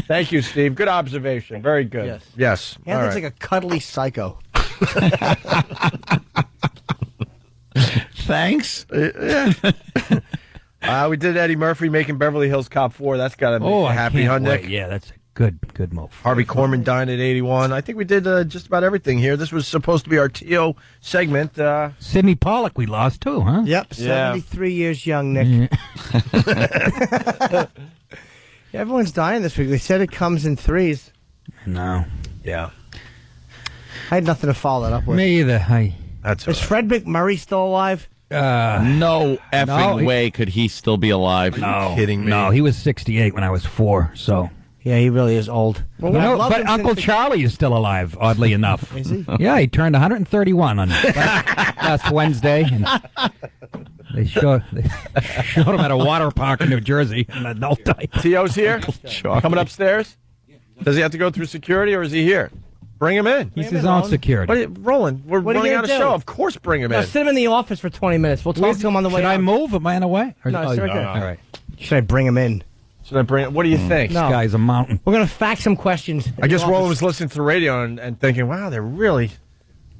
Thank you, Steve. Good observation. Very good. Yes. Yes. All Anthony's right. like a cuddly psycho. Thanks. We did Eddie Murphy making Beverly Hills Cop 4. That's got to be I happy, huh, can't Nick? wait. Yeah, that's a good move. Harvey Korman died at 81. I think we did just about everything here. This was supposed to be our TO segment. Sidney Pollack we lost too, huh? Yep, Yeah. 73 years young, Nick. Everyone's dying this week. They said it comes in threes. No. Yeah. I had nothing to follow that up with. Me either. That's Is Fred McMurray still alive? No effing No, he- way could he still be alive. No. Kidding me. No, he was 68 when I was 4, so. Yeah, he really is old. You know, but Uncle Charlie is still alive, oddly enough. Is he? Yeah, he turned 131 on last Wednesday. And they showed him at a water park in New Jersey, an adult type. TO's here? Coming upstairs? Does he have to go through security or is he here? Bring him in. He's his own security. Roland, we're What are you running out gonna of do? show. Of course, bring him No, in. sit him in the office for 20 minutes. We'll talk to him on the way Should I out. move? Am I in the way? Or- No, oh, it's right there. all right. Should I bring him in? Should I bring it? What do you think? This guy's a mountain. We're going to fax some questions. I guess Roland was listening to the radio and thinking, wow, they're really,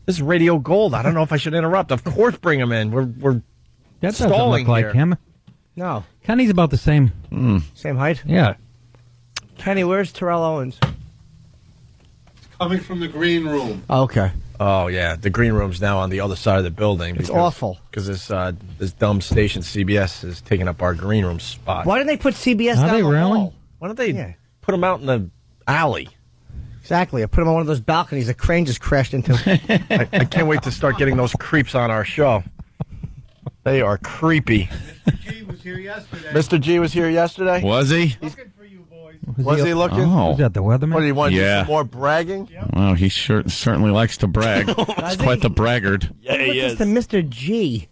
this is radio gold. I don't know if I should interrupt. Of course, bring him in. We're That doesn't stalling look like here. him. No. Kenny's about the same. Same height? Yeah. Kenny, where's Terrell Owens? Coming from the green room. Okay. Oh, yeah. The green room's now on the other side of the building. It's awful. Because this dumb station, CBS, is taking up our green room spot. Why didn't they put CBS Are down they the really? hall? Why don't they put them out in the alley? Exactly. I put him on one of those balconies a crane just crashed into. I can't wait to start getting those creeps on our show. They are creepy. Mr. G was here yesterday. Was he? Was he looking? Oh. Was that the weatherman? What, do you want to do Yeah. some more bragging? Well, he certainly likes to brag. He's quite the braggart. Yeah, he What's this to Mr. G?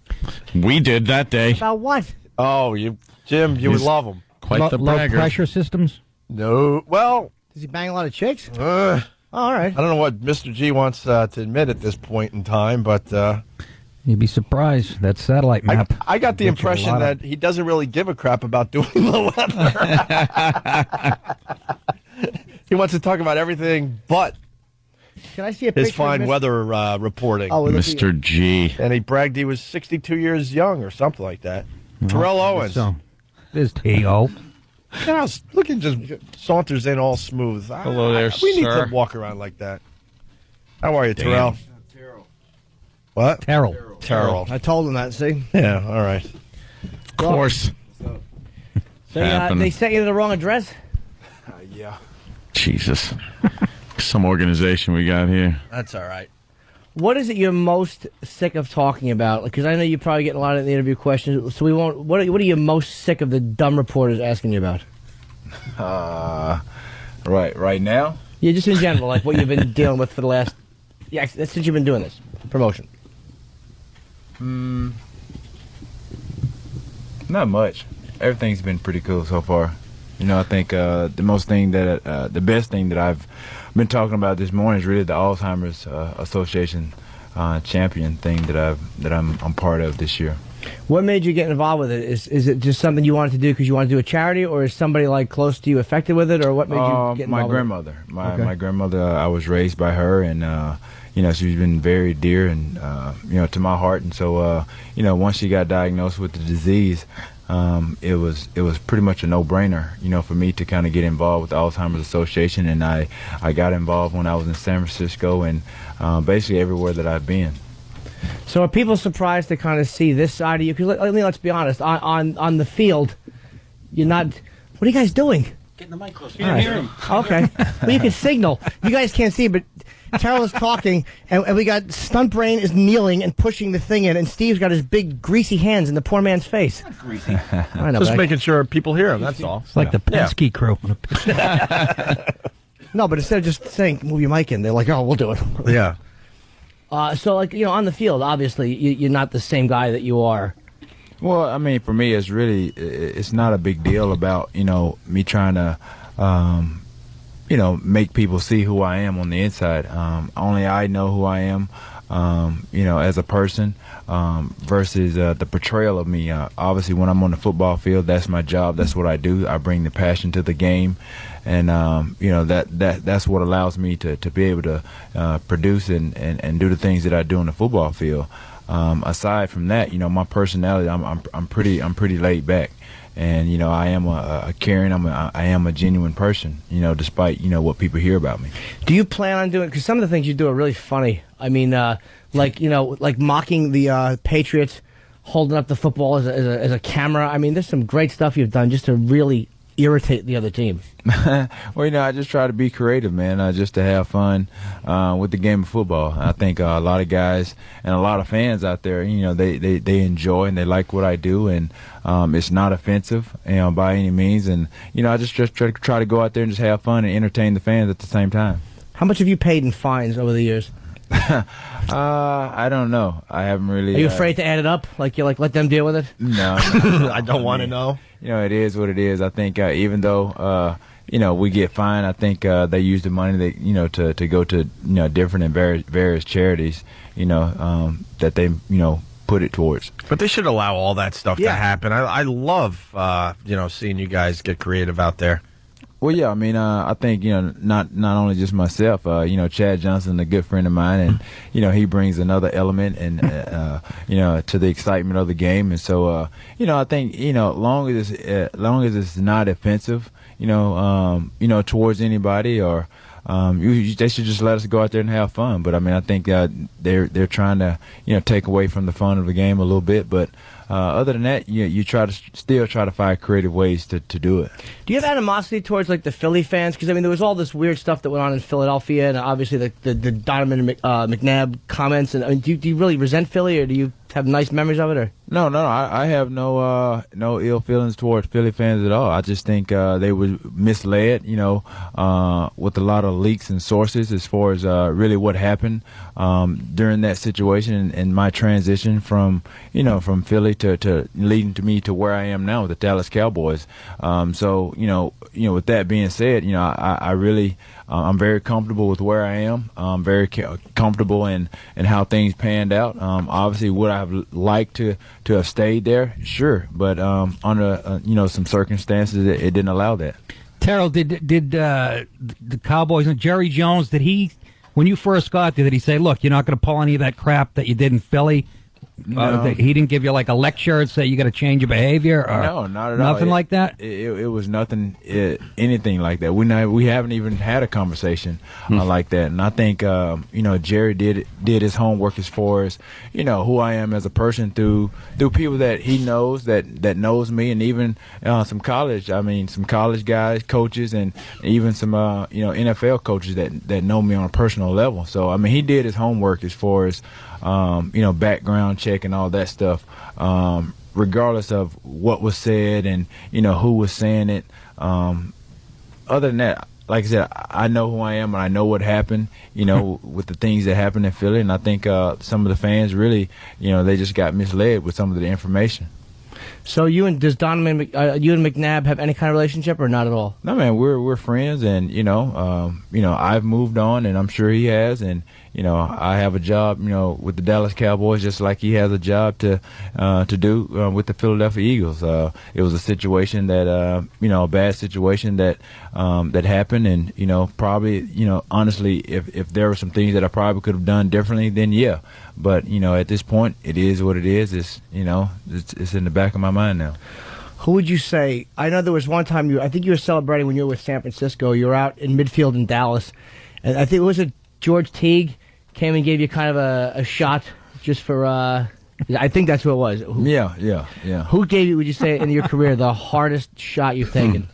We did that day. About what? Oh, Jim, you would He's love him. Quite the Low braggart. pressure systems? No, well, Does he bang a lot of chicks? all right. I don't know what Mr. G wants to admit at this point in time, but You'd be surprised. That satellite map. I got the Get you a impression lot of- that he doesn't really give a crap about doing the weather. He wants to talk about everything but Can I see a his picture of fine Mr. weather reporting. Oh, look at Mr. G. And he bragged he was 62 years young or something like that. Terrell Owens. So, there's T.O. Yeah, look at just saunters in all smooth. Hello there, We need sir. to walk around like that. How are you, Damn. Terrell? What? Terrell. I told him that, see? Yeah, all right. Of course. So Happening. they sent you to the wrong address? Yeah. Jesus. Some organization we got here. That's all right. What is it you're most sick of talking about? Because I know you probably get a lot of the interview questions, so we won't. What are you most sick of the dumb reporters asking you about? Right now? Yeah, just in general, like what you've been dealing with for the last. Yeah, since you've been doing this promotion. Not much. Everything's been pretty cool so far. You know, I think the best thing that I've been talking about this morning is really the Alzheimer's Association champion thing that I'm part of this year. What made you get involved with it? Is it just something you wanted to do because you wanted to do a charity, or is somebody like close to you affected with it, or what made you get involved? My grandmother. My grandmother. I was raised by her, and you know, she's been very dear and you know, to my heart. And so you know, once she got diagnosed with the disease, it was pretty much a no-brainer, you know, for me to kind of get involved with the Alzheimer's Association, and I got involved when I was in San Francisco and basically everywhere that I've been. So are people surprised to kind of see this side of you? Because let's be honest, on the field, you're not. What are you guys doing? Getting the mic closer. All right. Okay. Well, you can signal. You guys can't see, but Terrell is talking, and we got Stunt Brain is kneeling and pushing the thing in, and Steve's got his big greasy hands in the poor man's face. Not greasy. I know, Just but making sure people hear him, that's all. It's like the Penske crew. No, but instead of just saying, move your mic in, they're like, oh, we'll do it. Yeah. So, like, you know, on the field, obviously, you're not the same guy that you are. Well, I mean, for me, it's not a big deal about, you know, me trying to, you know, make people see who I am on the inside. Only I know who I am, you know, as a person, versus the portrayal of me. Obviously, when I'm on the football field, that's my job. That's what I do. I bring the passion to the game. And, you know, that's what allows me to be able to produce and do the things that I do on the football field. Aside from that, you know, my personality, I'm pretty laid back. And, you know, I am a caring, I am a genuine person, you know, despite, you know, what people hear about me. Do you plan on doing, because some of the things you do are really funny. I mean, like, you know, like mocking the Patriots, holding up the football as a camera. I mean, there's some great stuff you've done just to really irritate the other team. Well, you know, I just try to be creative, man, just to have fun with the game of football. I think a lot of guys and a lot of fans out there, you know, they enjoy and they like what I do, and it's not offensive, you know, by any means. And, you know, I just try to go out there and just have fun and entertain the fans at the same time. How much have you paid in fines over the years? I don't know. I haven't really. Are you afraid to add it up? Like, you let them deal with it? No. I don't want to know. You know, it is what it is. I think even though you know, we get fined, I think they use the money that, you know, to go to, you know, different and various charities, you know, that they, you know, put it towards. But they should allow all that stuff to happen. I love, seeing you guys get creative out there. Well, yeah, I mean, I think, not only just myself, Chad Johnson, a good friend of mine, and, he brings another element and, to the excitement of the game. And so, I think, long as it's not offensive, towards anybody or, they should just let us go out there and have fun. But I mean, I think they're trying to take away from the fun of the game a little bit. But other than that, you still try to find creative ways to do it. Do you have animosity towards like the Philly fans? Because I mean, there was all this weird stuff that went on in Philadelphia, and obviously the Donovan McNabb comments. And I mean, do you really resent Philly, or do you have nice memories of it? Or no, I have no ill feelings towards Philly fans at all. I just think they were misled, with a lot of leaks and sources as far as really what happened during that situation and my transition from Philly to leading to me to where I am now with the Dallas Cowboys. So with that being said, I really I'm very comfortable with where I am. I'm very comfortable in how things panned out. Obviously, would I have liked to have stayed there? Sure, but under some circumstances, it didn't allow that. Terrell, did the Cowboys and Jerry Jones, did he, when you first got there, did he say, look, you're not going to pull any of that crap that you did in Philly? No. He didn't give you like a lecture and say you got to change your behavior? Or no, not at all. Nothing like that? It was nothing, anything like that. We haven't even had a conversation like that. And I think, Jerry did his homework as far as, who I am as a person through people that he knows, that knows me, and even some college guys, coaches, and even some, NFL coaches that know me on a personal level. So, I mean, he did his homework as far as, background check and all that stuff, regardless of what was said and, who was saying it. Other than that, like I said, I know who I am and I know what happened, with the things that happened in Philly. And I think some of the fans really, they just got misled with some of the information. So does Donovan, you and McNabb have any kind of relationship or not at all? No, man, we're friends, and I've moved on, and I'm sure he has, and I have a job, with the Dallas Cowboys, just like he has a job to do with the Philadelphia Eagles. It was a situation that a bad situation that happened, and probably honestly, if there were some things that I probably could have done differently, then yeah. But at this point, it is what it is. It's it's in the back of my mind now. Who would you say? I know there was one time I think you were celebrating when you were with San Francisco. You were out in midfield in Dallas, and I think it was George Teague came and gave you kind of a shot just for. I think that's who it was. Yeah. Who gave you? Would you say in your career the hardest shot you've taken?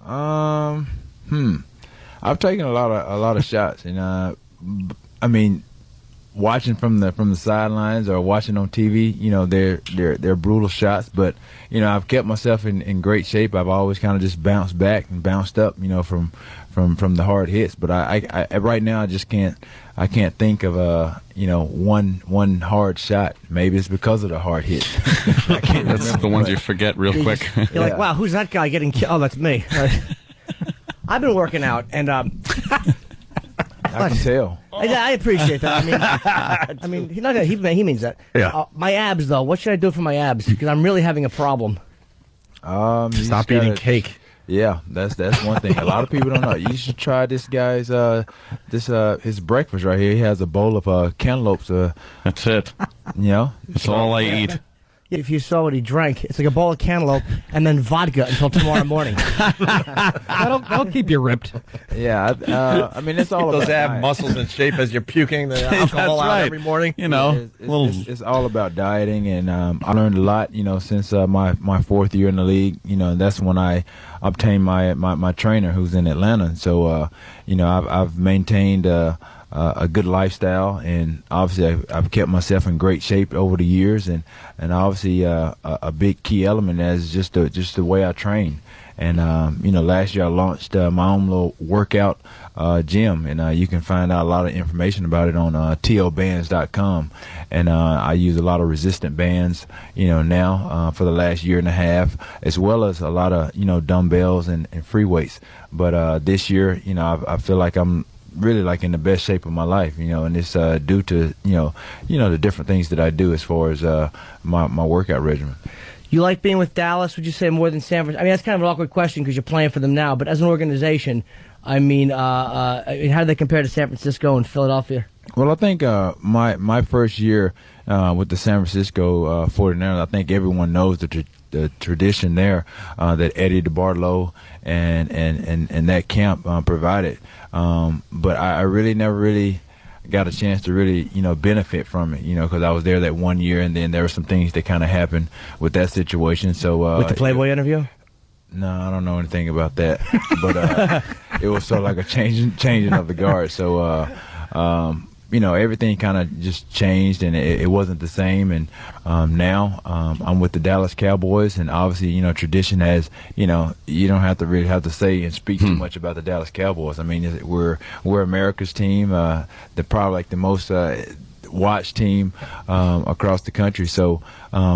I've taken a lot of shots, and I mean, watching from the sidelines or watching on TV, they're brutal shots. But I've kept myself in great shape. I've always kind of just bounced back and bounced up, from the hard hits. But I right now I just can't think of one hard shot. Maybe it's because of the hard hits. That's the ones you forget real quick. You're like, wow, who's that guy getting killed? Oh, that's me. I've been working out, and I can tell. I appreciate that. I mean, he means that. Yeah. My abs, though. What should I do for my abs? Because I'm really having a problem. Stop eating cake. Yeah, that's one thing. A lot of people don't know. You should try this guy's his breakfast right here. He has a bowl of cantaloupes. That's it. That's all I eat. If you saw what he drank, it's like a bowl of cantaloupe and then vodka until tomorrow morning. That'll keep you ripped. Yeah, I mean, it's all those about ab muscles in shape as you're puking the alcohol out every morning. It's all about dieting, and I learned a lot. Since my fourth year in the league. That's when I obtained my trainer, who's in Atlanta. So I've maintained a good lifestyle, and obviously I've kept myself in great shape over the years, and obviously a big key element is just the way I train. And last year I launched my own little workout gym, and you can find out a lot of information about it on tobands.com. And I use a lot of resistant bands, now for the last year and a half, as well as a lot of dumbbells and free weights. But this year, I feel like I'm really like in the best shape of my life, and it's due to the different things that I do as far as my workout regimen. You like being with Dallas, would you say, more than San Francisco? I mean, that's kind of an awkward question because you're playing for them now, but as an organization, I mean, how do they compare to San Francisco and Philadelphia? Well, I think my first year with the San Francisco 49ers, I think everyone knows the tradition there that Eddie DeBartolo and that camp provided. But I really never got a chance to really, benefit from it, because I was there that 1 year, and then there were some things that kind of happened with that situation. So with the Playboy interview? No, I don't know anything about that. But it was sort of like a changing of the guard. So everything kind of just changed, and it wasn't the same. And now I'm with the Dallas Cowboys, and obviously, tradition has, you don't have to really have to say and speak too much about the Dallas Cowboys. I mean, we're America's team. They're probably like the most watched team across the country. So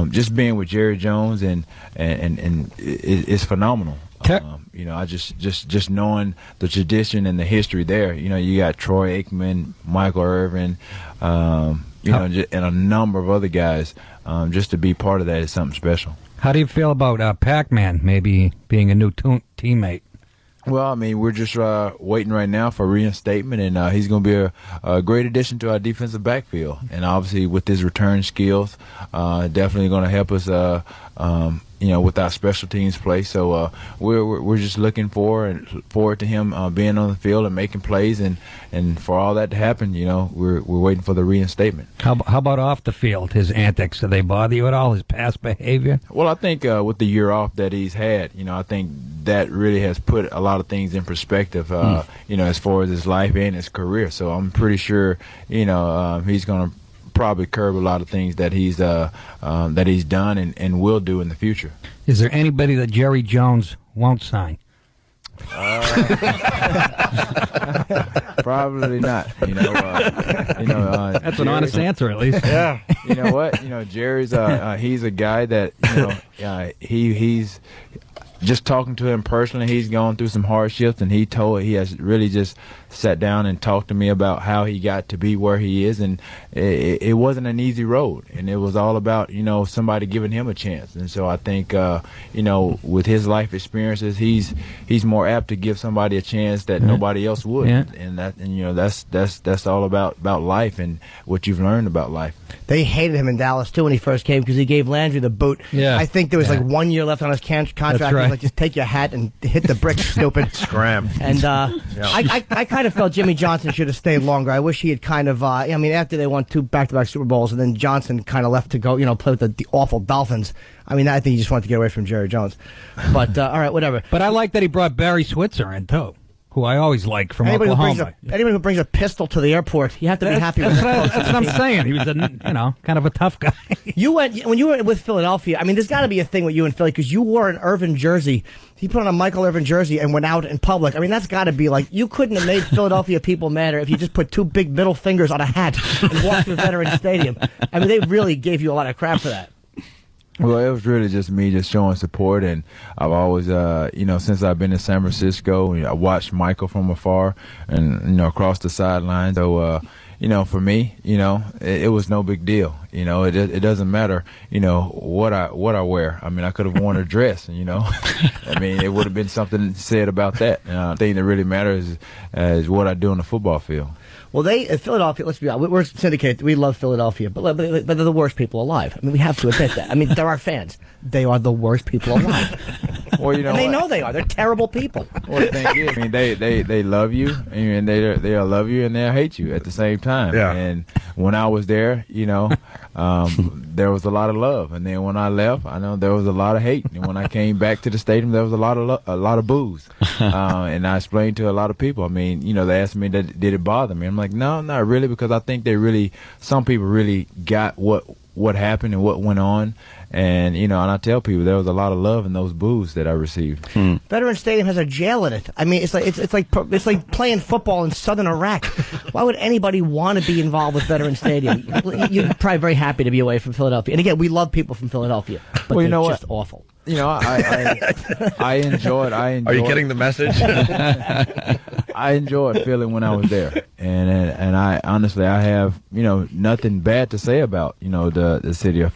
just being with Jerry Jones and it's phenomenal. I just knowing the tradition and the history there. You got Troy Aikman, Michael Irvin, and a number of other guys. Just to be part of that is something special. How do you feel about Pac-Man maybe being a new teammate? Well, I mean, we're just waiting right now for reinstatement, and he's going to be a great addition to our defensive backfield. And obviously, with his return skills, definitely going to help us, with our special teams play. So we're just looking forward to him being on the field and making plays, and for all that to happen, we're waiting for the reinstatement. How about off the field? His antics, do they bother you at all? His past behavior? Well, I think with the year off that he's had, I think that really has put a lot of things in perspective, as far as his life and his career. So I'm pretty sure, he's going to probably curb a lot of things that he's done and will do in the future. Is there anybody that Jerry Jones won't sign? Probably not. That's an honest answer, at least. Yeah. You know what? Jerry's he's a guy that he's just talking to him personally. He's gone through some hardships, and he has really just sat down and talked to me about how he got to be where he is, and it wasn't an easy road, and it was all about somebody giving him a chance. And so I think with his life experiences, he's more apt to give somebody a chance that nobody else would. Yeah. And that's all about life and what you've learned about life. They hated him in Dallas too when he first came because he gave Landry the boot. Yeah. I think there was like 1 year left on his contract. That's right. He was like, just take your hat and hit the brick, stupid. Scram. And I kind of felt Jimmy Johnson should have stayed longer. I wish he had kind of, after they won 2 back-to-back Super Bowls, and then Johnson kind of left to go, play with the awful Dolphins. I think he just wanted to get away from Jerry Jones. But, all right, whatever. But I like that he brought Barry Switzer in, too, who I always like from Oklahoma. Anybody who brings a pistol to the airport, you have to be happy with that. That's what I'm saying. He was kind of a tough guy. When you were with Philadelphia, there's got to be a thing with you in Philly because you wore an Irvin jersey. He put on a Michael Irvin jersey and went out in public. That's got to be like, you couldn't have made Philadelphia people madder if you just put 2 big middle fingers on a hat and walked through Veterans Stadium. They really gave you a lot of crap for that. Well, it was really just me just showing support, and I've always, since I've been in San Francisco, I watched Michael from afar and, across the sidelines. So, for me, it was no big deal. It doesn't matter, what I wear. I could have worn a dress, it would have been something said about that. The thing that really matters is what I do on the football field. Well, Philadelphia, let's be honest, we're syndicated. We love Philadelphia, but they're the worst people alive. We have to admit that. They're our fans. They are the worst people alive. Well, and they know they are. They're terrible people. Well, the thing is, they love you, and they'll love you, and they'll hate you at the same time. Yeah. And when I was there, there was a lot of love, and then when I left, I know there was a lot of hate. And when I came back to the stadium, there was a lot of boos. And I explained to a lot of people. They asked me, did it bother me? I'm like, no, not really, because I think some people really got what happened and what went on. And, and I tell people there was a lot of love in those boos that I received. Veterans Stadium has a jail in it. It's like playing football in southern Iraq. Why would anybody want to be involved with Veterans Stadium? You're probably very happy to be away from Philadelphia. And again, we love people from Philadelphia, but they're just awful. I enjoyed. Are you getting the message? I enjoyed feeling when I was there, and I honestly I have nothing bad to say about the city of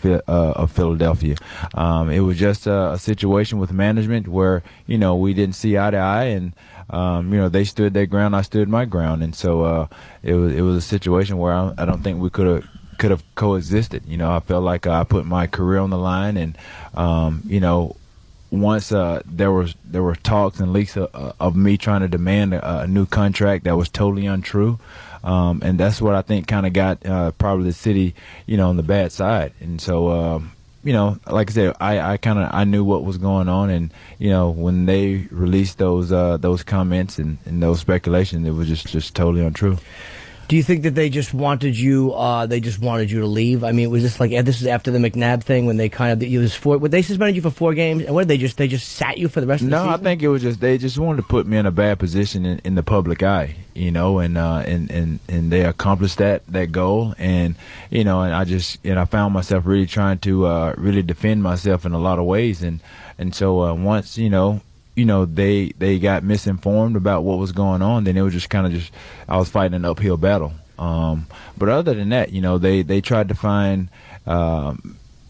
Philadelphia. It was just a situation with management where we didn't see eye to eye, and they stood their ground, I stood my ground, and so it was a situation where I don't think we could have coexisted. I felt like I put my career on the line, and once there were talks and leaks of me trying to demand a new contract that was totally untrue, and that's what I think kind of got probably the city on the bad side. And so like I said, I knew what was going on, and when they released those comments and those speculations, it was just totally untrue. Do you think that they just wanted you? They just wanted you to leave. I mean, was this like this is after the McNabb thing when they they suspended you for 4 games, and what did they just sat you for the rest of the season? No, I think it was just they just wanted to put me in a bad position in the public eye, and they accomplished that goal, and and I found myself really trying to really defend myself in a lot of ways, and so once they got misinformed about what was going on, then it was just I was fighting an uphill battle. But other than that, they tried to find,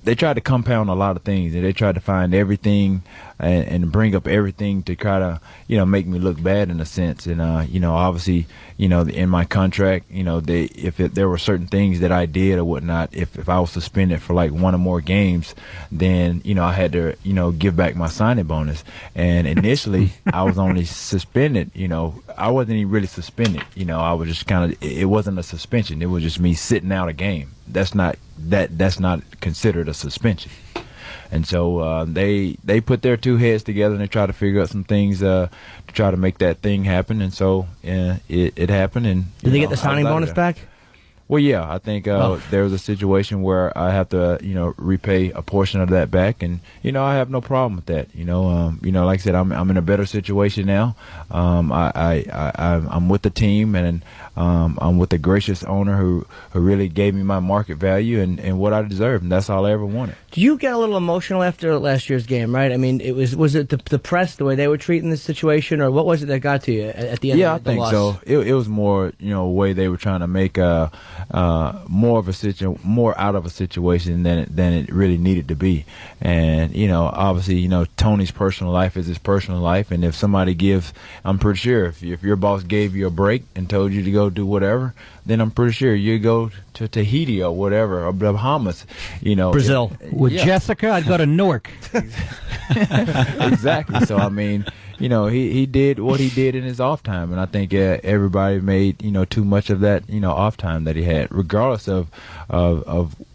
they tried to compound a lot of things, and they tried to find everything and bring up everything to try to, make me look bad in a sense. And, obviously, in my contract, if there were certain things that I did or whatnot, if I was suspended for like 1 or more games, then, I had to, give back my signing bonus. And initially I was only suspended, I wasn't even really suspended. I was just it wasn't a suspension. It was just me sitting out a game. That's not considered a suspension. And so they put their 2 heads together, and they tried to figure out some things to try to make that thing happen. And so it happened. And did they get the signing bonus back? Well, yeah, I think there was a situation where I have to, repay a portion of that back, and I have no problem with that. Like I said, I'm in a better situation now. I'm with the team, and I'm with a gracious owner who really gave me my market value and what I deserve, and that's all I ever wanted. Did you get a little emotional after last year's game, right? I mean, was it the press, the way they were treating the situation, or what was it that got to you at the end of the loss? Yeah, I think so. It was more, a way they were trying to make more out of a situation than it really needed to be. And obviously, Tony's personal life is his personal life, and if somebody I'm pretty sure if your boss gave you a break and told you to go do whatever, then I'm pretty sure you go to Tahiti or whatever, or Bahamas, Brazil. With Jessica, I'd go to Newark. Exactly. So I mean, he did what he did in his off time, and I think everybody made too much of that off time that he had, regardless of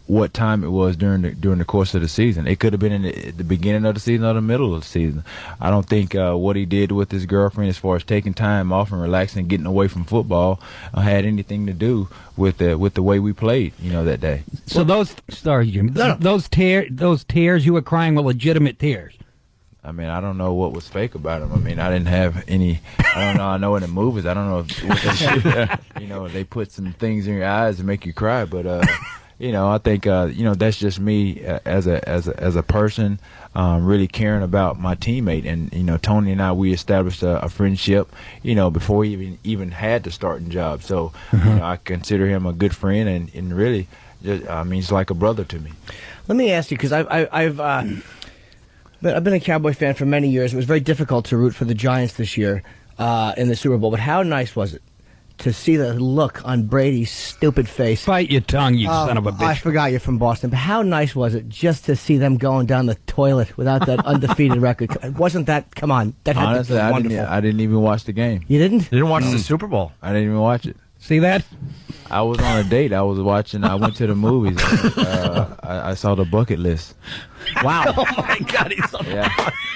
what time it was during the course of the season. It could have been in the beginning of the season or the middle of the season. I don't think what he did with his girlfriend, as far as taking time off and relaxing, getting away from football, had anything to do with the way we played, that day. So sorry, Jim. Those tears you were crying were legitimate tears. I mean, I don't know what was fake about him. I mean, I didn't have any. I don't know. I know in the movies, I don't know if they put some things in your eyes to make you cry. But I think that's just me as a person, really caring about my teammate. And Tony and we established a friendship, before he even had the starting job. So I consider him a good friend, and really, he's like a brother to me. Let me ask you, because I've been a Cowboy fan for many years. It was very difficult to root for the Giants this year in the Super Bowl. But how nice was it to see the look on Brady's stupid face? Bite your tongue, you son of a bitch. I forgot you're from Boston. But how nice was it just to see them going down the toilet without that undefeated record? Wasn't that, come on, that had honestly, to be wonderful. I didn't even watch the game. You didn't? You didn't watch the Super Bowl? I didn't even watch it. See that? I was on a date. I went to the movies. I saw The Bucket List. Wow. Oh, my God.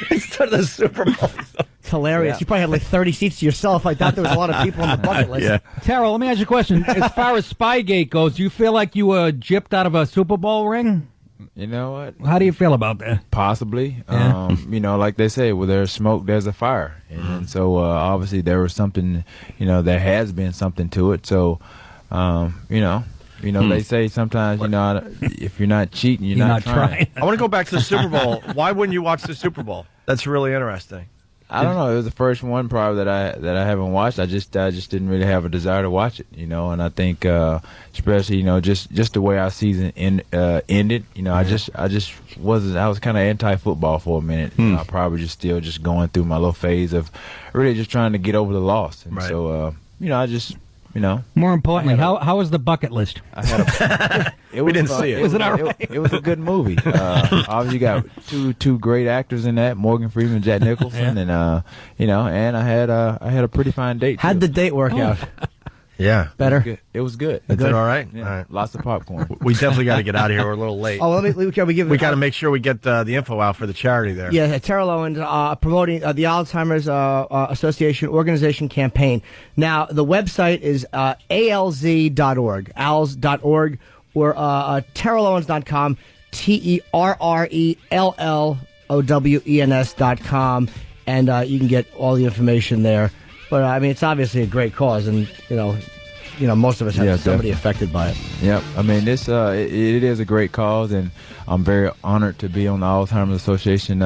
He's to the Super Bowl. It's hilarious. Yeah. You probably had like 30 seats to yourself. I thought there was a lot of people on the bucket list. Yeah. Tara, let me ask you a question. As far as Spygate goes, do you feel like you were gypped out of a Super Bowl ring? You know what? How do you feel about that? Possibly. Yeah. Like they say, where there's smoke, there's a fire. And so obviously there was something, there has been something to it. So, they say sometimes, if you're not cheating, you're not trying. I want to go back to the Super Bowl. Why wouldn't you watch the Super Bowl? That's really interesting. I don't know. It was the first one probably that I haven't watched. I just didn't really have a desire to watch it, And I think especially just the way our season ended. I was kind of anti-football for a minute. I probably still going through my little phase of really just trying to get over the loss. And so I just. More importantly, how was the bucket list? I had we didn't see it. Was it all right? It was a good movie. Obviously, you got two great actors in that: Morgan Freeman, and Jack Nicholson, and and I had a pretty fine date. How'd the date work out? Yeah, better. It was good. Is it all right? Yeah. All right. Lots of popcorn. We definitely got to get out of here. We're a little late. Oh, we got to make sure we get the info out for the charity there. Yeah, Terrell Owens promoting the Alzheimer's Association organization campaign. Now, the website is alz.org, alz.org, or terrellowens.com, TERRELLOWENS.com, and you can get all the information there. But I mean, it's obviously a great cause, and most of us have somebody affected by it. Yep. I mean, this it is a great cause, and I'm very honored to be on the Alzheimer's Association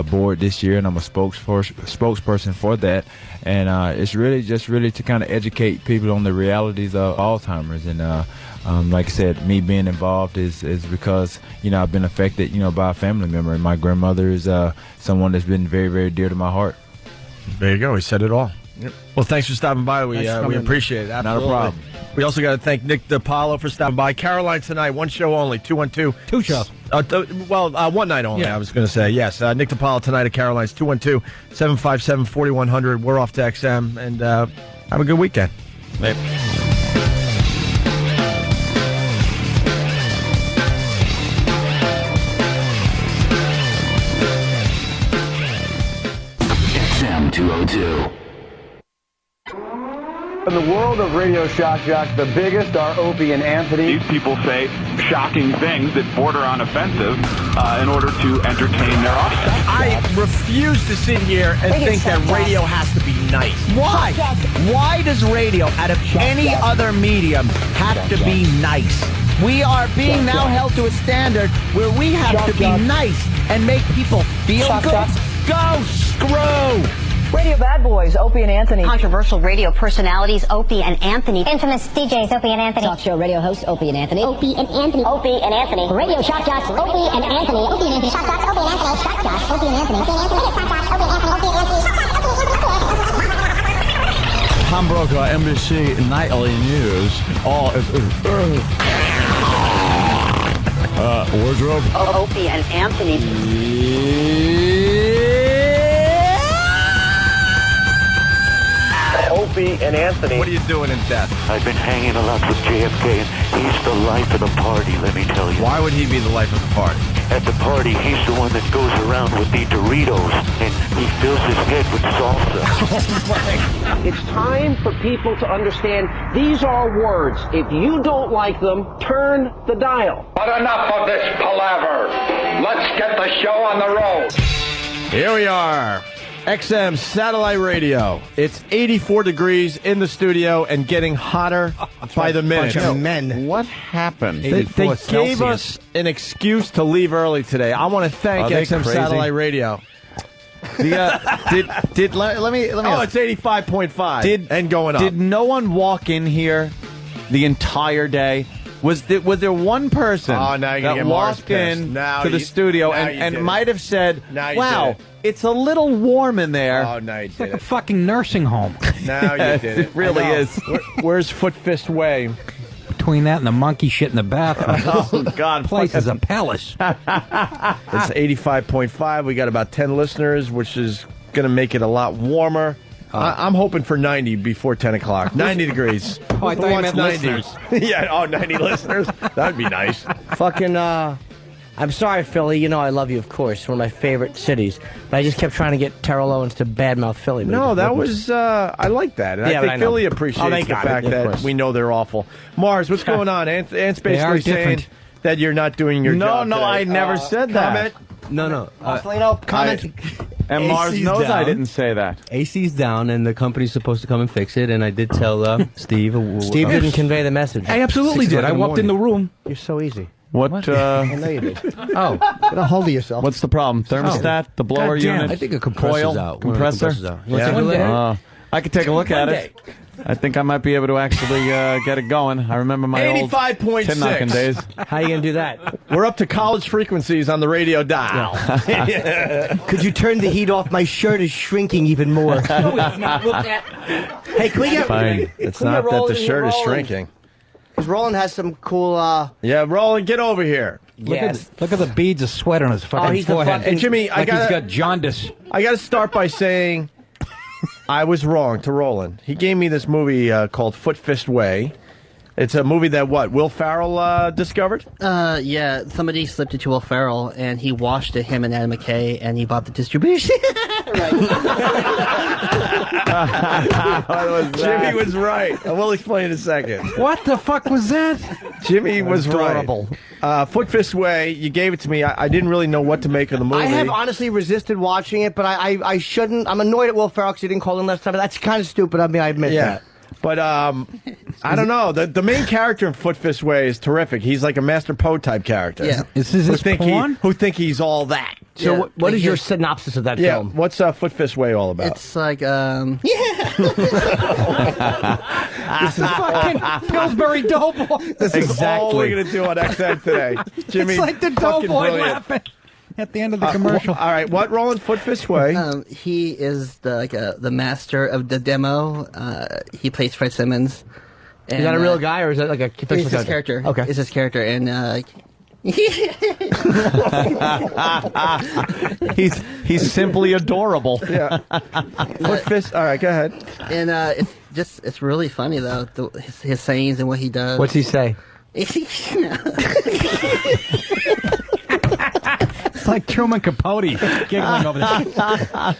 board this year, and I'm a spokesperson for that. And it's really to kind of educate people on the realities of Alzheimer's. And like I said, me being involved is because I've been affected by a family member, and my grandmother is someone that's been very, very dear to my heart. There you go. He said it all. Yep. Well, thanks for stopping by. We appreciate it. Absolutely. Not a problem. We also got to thank Nick DiPaolo for stopping by. Caroline tonight, one show only, 212. Two shows. One night only, Yeah. I was going to say. Yes, Nick DiPaolo tonight at Caroline's, 212-757-4100. We're off to XM, and have a good weekend. Later. XM 202. In the world of Radio Shock Jock, the biggest are Opie and Anthony. These people say shocking things that border on offensive in order to entertain their audience. I refuse to sit here and think that radio has to be nice. Why? Why does radio, out of any other medium, have to be nice? We are being now held to a standard where we have to be nice and make people feel good. Go screw! Radio Bad Boys, Opie and Anthony. Controversial radio personalities, Opie and Anthony. Infamous DJs, Opie and Anthony. Talk show radio hosts, Opie and Anthony. Opie and Anthony. Opie and Anthony. Radio Shock Jocks, Opie and Anthony. Opie and Anthony. Shock Jocks, Opie and Anthony. Shock Jocks, Opie and Anthony. Opie and Anthony. Shock Jocks, Opie and Anthony. Opie and Anthony. Tom Brokaw, NBC Nightly News. Wardrobe. Opie and Anthony. Opie and Anthony. What are you doing in death? I've been hanging a lot with JFK, and he's the life of the party, let me tell you. Why would he be the life of the party? At the party, he's the one that goes around with the Doritos, and he fills his head with salsa. It's time for people to understand these are words. If you don't like them, turn the dial. But enough of this palaver. Let's get the show on the road. Here we are. XM Satellite Radio. It's 84 degrees in the studio and getting hotter by the minute. Bunch of men. What happened? They gave us an excuse to leave early today. I want to thank XM Satellite Radio. Let me. Oh, it's 85.5 and going up. Did no one walk in here the entire day? Was there one person that walked in to the studio and might have said, wow, it's a little warm in there? Oh, no, you It's like a fucking nursing home. No, you did it. It really is. Where's Foot Fist Way? Between that and the monkey shit in the bathroom. Oh, God. This place is a palace. It's 85.5. We got about 10 listeners, which is going to make it a lot warmer. I'm hoping for 90 before 10 o'clock. 90 degrees. Oh, I thought you meant listeners. Yeah, 90 listeners. That would be nice. Fucking, I'm sorry, Philly. You know I love you, of course. One of my favorite cities. But I just kept trying to get Terrell Owens to badmouth Philly. No, that was, I like that. And I think Philly appreciates the fact that we know they're awful. Mars, what's going on? Ant's basically saying that you're not doing your job No, today. I never said that. No. Comment. And Mars knows I didn't say that. AC's down, and the company's supposed to come and fix it. And I did tell Steve. Steve didn't convey the message. I absolutely did. I walked in the room. You're so easy. What? I know you did. Oh, get a hold of yourself. What's the problem? Thermostat, the blower unit. I think a compressor's coil, out. compressor. You want to take a look at it? I could take a look at it. I think I might be able to actually get it going. I remember my old 85.6 tin knocking days. How are you going to do that? We're up to college frequencies on the radio dial. Could you turn the heat off? My shirt is shrinking even more. No, it's not. Look at. Hey, can we get? Fine. It's not that the shirt is shrinking. Because Roland has some cool. Yeah, Roland, get over here. Look at the beads of sweat on his fucking he's the forehead. fucking- Hey, Jimmy, Like I he's got got jaundice. I got to start by saying I was wrong to Roland. He gave me this movie called Foot Fist Way. It's a movie that Will Ferrell discovered? Yeah, somebody slipped it to Will Ferrell, and he washed it, him and Adam McKay, and he bought the distribution. Jimmy was right. I will explain in a second. What the fuck was that? Jimmy was adorable. right. Foot Fist Way, you gave it to me. I didn't really know what to make of the movie. I have honestly resisted watching it, but I shouldn't. I'm annoyed at Will Ferrell because he didn't call him last time. That's kind of stupid. I mean, I admit that. But I don't know. The main character in Foot Fist Way is terrific. He's like a Master Poe type character. Yeah. Is this his porn? Who think he's all that. So Yeah, what is like your his- synopsis of that Yeah. film? What's Foot Fist Way all about? It's like, This is fucking Pillsbury Doughboy. This is all we're going to do on XM today. Jimmy, It's like the fucking Doughboy brilliant. laughing at the end of the commercial. All right, what, Roland? Foot Fist Way? he is the master of the demo. He plays Fred Simmons. Is that a real guy or is that like a fictional It's his character. Okay. It's his character, and He's simply adorable. Yeah. Foot Fist. All right, go ahead. And it's really funny though, his sayings and what he does. What's he say? It's like Truman Capote giggling over this.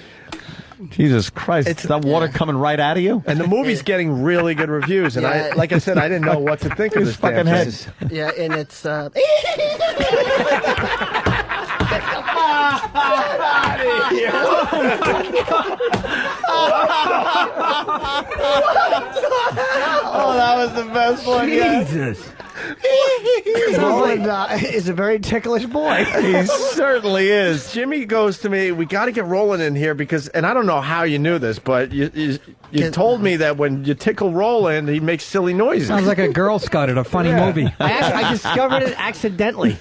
Jesus Christ. It's that water coming right out of you? And the movie's getting really good reviews. And Yeah. like I said, I didn't know what to think of this fucking damn head. thing. Yeah, and it's Oh, that was the best one yet. Jesus. Roland is a very ticklish boy. He certainly is. Jimmy goes to me, we got to get Roland in here because, and I don't know how you knew this, but you told me that when you tickle Roland, he makes silly noises. Sounds like a Girl Scout at a funny movie. I discovered it accidentally.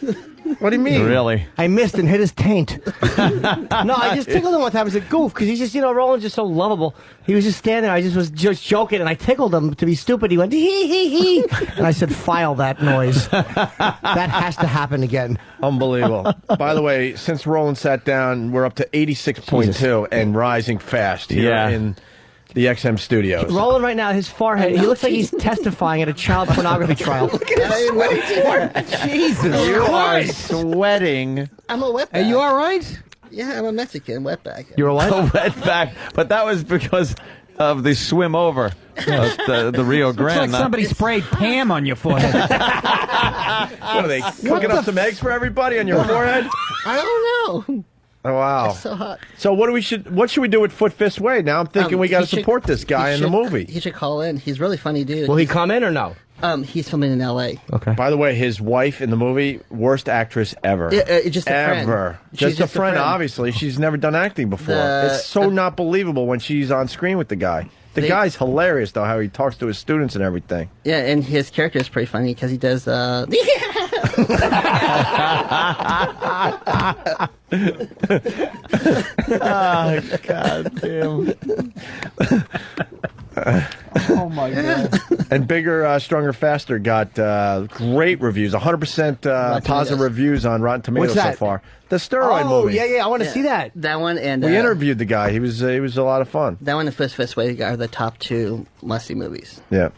What do you mean? Really? I missed and hit his taint. No, I just tickled him one time as a goof because he's just, Roland's just so lovable. He was just standing there. I was just joking and I tickled him to be stupid. He went, hee, hee, hee. And I said, file that noise. That has to happen again. Unbelievable. By the way, since Roland sat down, we're up to 86.2 and rising fast here in the XM studios. Roland right now, his forehead, he looks like he's testifying at a child pornography trial. Look at his Jesus You are Christ. sweating. I'm a wetback. Are you all right? Yeah, I'm a Mexican wetback. You're a what? A wet back. But that was because of the swim over the Rio Looks Grande. like somebody sprayed Pam on your forehead. What are they, cooking up some eggs for everybody on your forehead? I don't know. Oh, wow. It's so hot. So what should we do with Foot Fist Way? Now I'm thinking we got to support this guy in the movie. He should call in. He's a really funny dude. Will he come in or no? He's filming in L.A. Okay. By the way, his wife in the movie, worst actress ever. Just a friend. Ever. She's Just a just a friend, friend. obviously. She's never done acting before. It's so not believable when she's on screen with the guy. The guy's hilarious, though, how he talks to his students and everything. Yeah, and his character is pretty funny because he does. Oh, God damn. Oh, my God. And Bigger, Stronger, Faster got great reviews, 100% positive reviews on Rotten Tomatoes What's that? so far. The steroid movie. Yeah, I want to see that. That one and We interviewed the guy. He was a lot of fun. that one and Fist Way are the top two must-see movies. Yeah.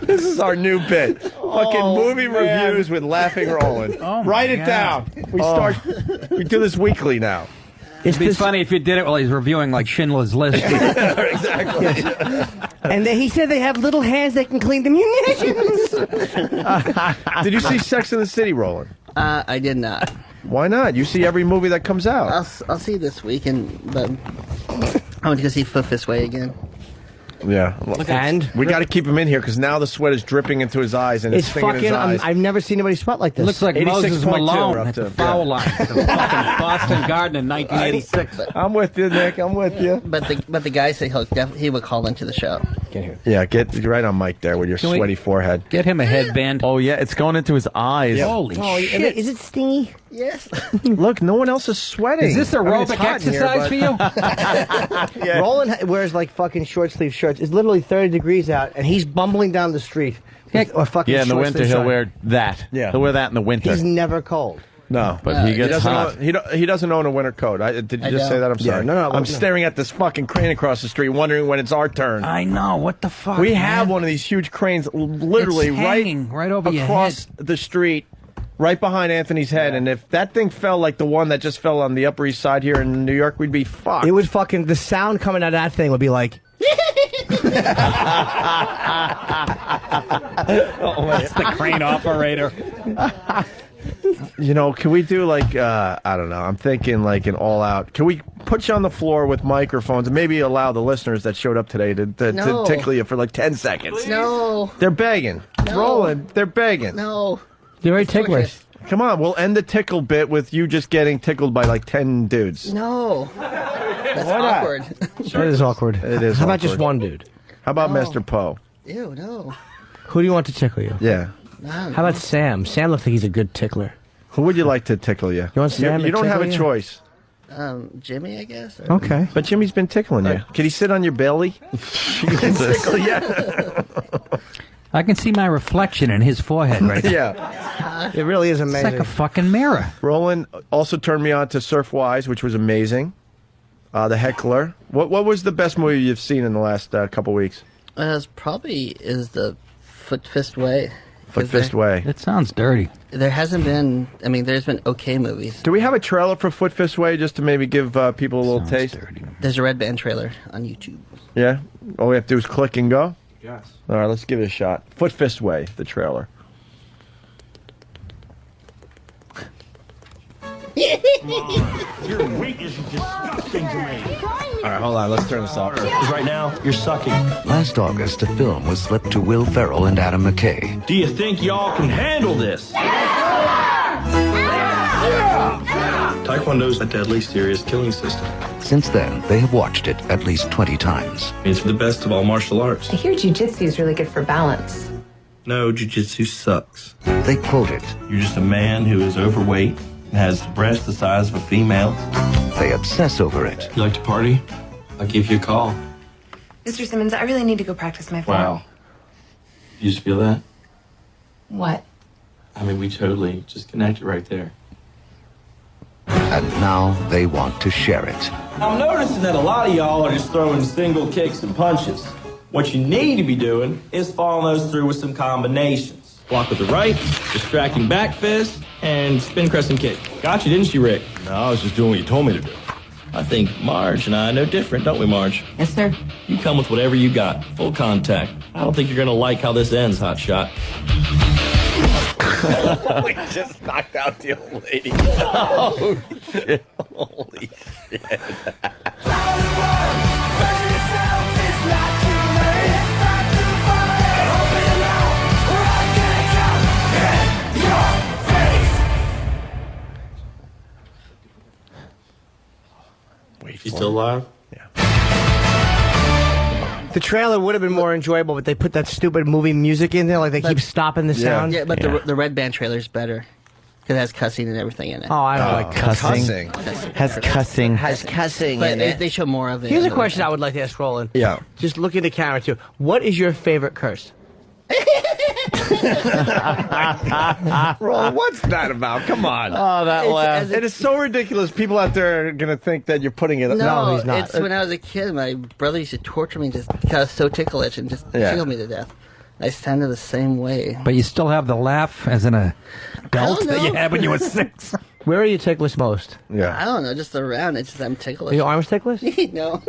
This is our new bit. Fucking movie reviews with Laughing Roland. Oh, my Write it God. down. We do this weekly now. It'd be funny if you did it while he's reviewing like Schindler's List. Exactly. And he said they have little hands that can clean the munitions. Did you see Sex and the City, Roland? I did not. Why not? You see every movie that comes out. I'll see this weekend, but I want to go see Fist Way again. Yeah. And we got to keep him in here because now the sweat is dripping into his eyes and it's stinging his eyes. I've never seen anybody sweat like this. It looks like Moses 86.2 Malone up at to- the foul line at the fucking Boston Garden in 1986. I'm with you, Nick. I'm with you. But the guy said he would call into the show. Yeah, get right on mic there with your Can we sweaty forehead. Get him a headband. Oh yeah, it's going into his eyes. Holy shit! Is it stingy? Yes. Look, no one else is sweating. Is this aerobic exercise for you? Yeah. Roland wears like fucking short sleeve shirts. It's literally 30 degrees out, and he's bumbling down the street. Or fucking Yeah, in the short winter sleeve he'll shirt. wear that. Yeah. He'll wear that in the winter. He's never cold. No, But he gets doesn't hot. He doesn't own a winter coat. Did you just say that? I'm Yeah, sorry. no, I'm no. staring at this fucking crane across the street, wondering when it's our turn. I know. What the fuck? We man? have one of these huge cranes, literally It's hanging right over your across the street, right behind Anthony's head. And if that thing fell like the one that just fell on the Upper East Side here in New York, we'd be fucked. It would fucking the sound coming out of that thing would be like. That's the crane operator. You know, can we do like I don't know? I'm thinking like an all-out. Can we put you on the floor with microphones and maybe allow the listeners that showed up today to No. tickle you for like 10 seconds? No. They're begging. No. Roland, they're begging. No. They're very ticklish. Come on, we'll end the tickle bit with you just getting tickled by like 10 dudes. No. That's Why not? awkward. That is awkward. It is. How about awkward. just one dude? How about No. Mr. Poe? Ew, no. Who do you want to tickle you? Yeah. How about Sam? Sam looks like he's a good tickler. Who would you like to tickle you? You want Sam You to don't have a tickle you? choice. Jimmy, I guess. Or- Okay. But Jimmy's been tickling you. Can he sit on your belly? He can tickle you. I can see my reflection in his forehead right now. Yeah. It really is It's amazing. like a fucking mirror. Roland also turned me on to Surfwise, which was amazing. The Heckler. What was the best movie you've seen in the last couple weeks? It's probably is the Foot Fist Way. Foot Fist Way. It sounds dirty. There hasn't been. I mean, there's been okay movies. Do we have a trailer for Foot Fist Way just to maybe give people a little taste? Dirty. There's a Red Band trailer on YouTube. Yeah? All we have to do is click and go? Yes. All right, let's give it a shot. Foot Fist Way, the trailer. Your weakness is disgusting to me. All right, hold on. Let's turn this up. Right now, you're sucking. Last August, a film was slipped to Will Ferrell and Adam McKay. Do you think y'all can handle this? Taekwondo's a deadly serious killing system. Since then, they have watched it at least 20 times. It's the best of all martial arts. I hear jiu-jitsu is really good for balance. No, jiu-jitsu sucks. They quote it. You're just a man who is overweight and has breasts the size of a female. They obsess over it. You like to party? I'll give you a call. Mr. Simmons, I really need to go practice my form. Wow. You just feel that? What? I mean, we totally just connected right there. And now they want to share it. I'm noticing that a lot of y'all are just throwing single kicks and punches. What you need to be doing is following those through with some combinations. Block with the right, distracting back fist, and spin crescent kick. Got you, didn't she, Rick? No, I was just doing what you told me to do. I think Marge and I know different, don't we, Marge? Yes, sir. You come with whatever you got. Full contact. I don't think you're going to like how this ends, Hotshot. We just knocked out the old lady. Oh, shit. Holy shit. You still alive? The trailer would have been more enjoyable, but they put that stupid movie music in there, like they keep stopping the sound. Yeah, but the Red Band trailer's better. Because it has cussing and everything in it. Oh, I don't like cussing. Has cussing. Has cussing But in it. they show more of it. Here's a in the question Red I would like to ask Roland. Yeah. Just look at the camera, too. What is your favorite curse? Roland, what's that about? Come on. Oh, that laugh. It is so ridiculous. People out there are going to think that you're putting it up. No, he's not. it's when I was a kid, my brother used to torture me just because I was so ticklish and just Yeah. kill me to death. I sounded the same way. But you still have the laugh as an adult that you had when you were 6. Where are you ticklish most? Yeah. I don't know, just around. It's just I'm ticklish. Are your arms ticklish? No.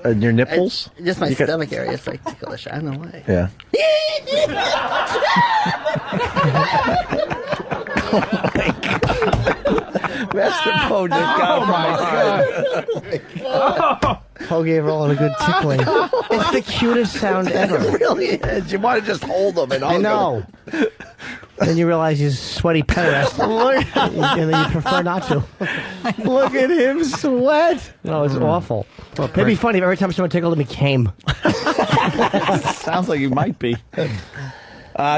And your nipples? Just my You got- stomach area is like ticklish. I don't know why. Yeah. Master Poe just got Oh, my God. Poe gave Roland a good tickling. It's the cutest sound ever. It really is. You want to just hold him and hug I know. Then you realize he's sweaty pederast, and then you prefer not to. Look at him sweat. No, it's awful. It'd be funny if every time someone tickled him, he came. Sounds like he might be.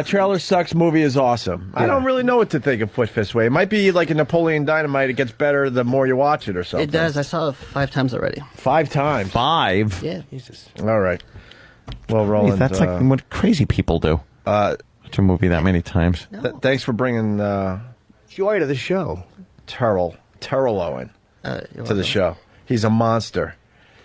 Trailer sucks. Movie is awesome. I don't really know what to think of Foot Fist Way. It might be like a Napoleon Dynamite. It gets better the more you watch it or something. It does. I saw it 5 times already. 5 times? 5? Yeah. Jesus. All right. Well, Roland. That's like what crazy people do. Watch a movie that many times. Thanks for bringing joy to the show. Terrell Owen to the show. He's a monster.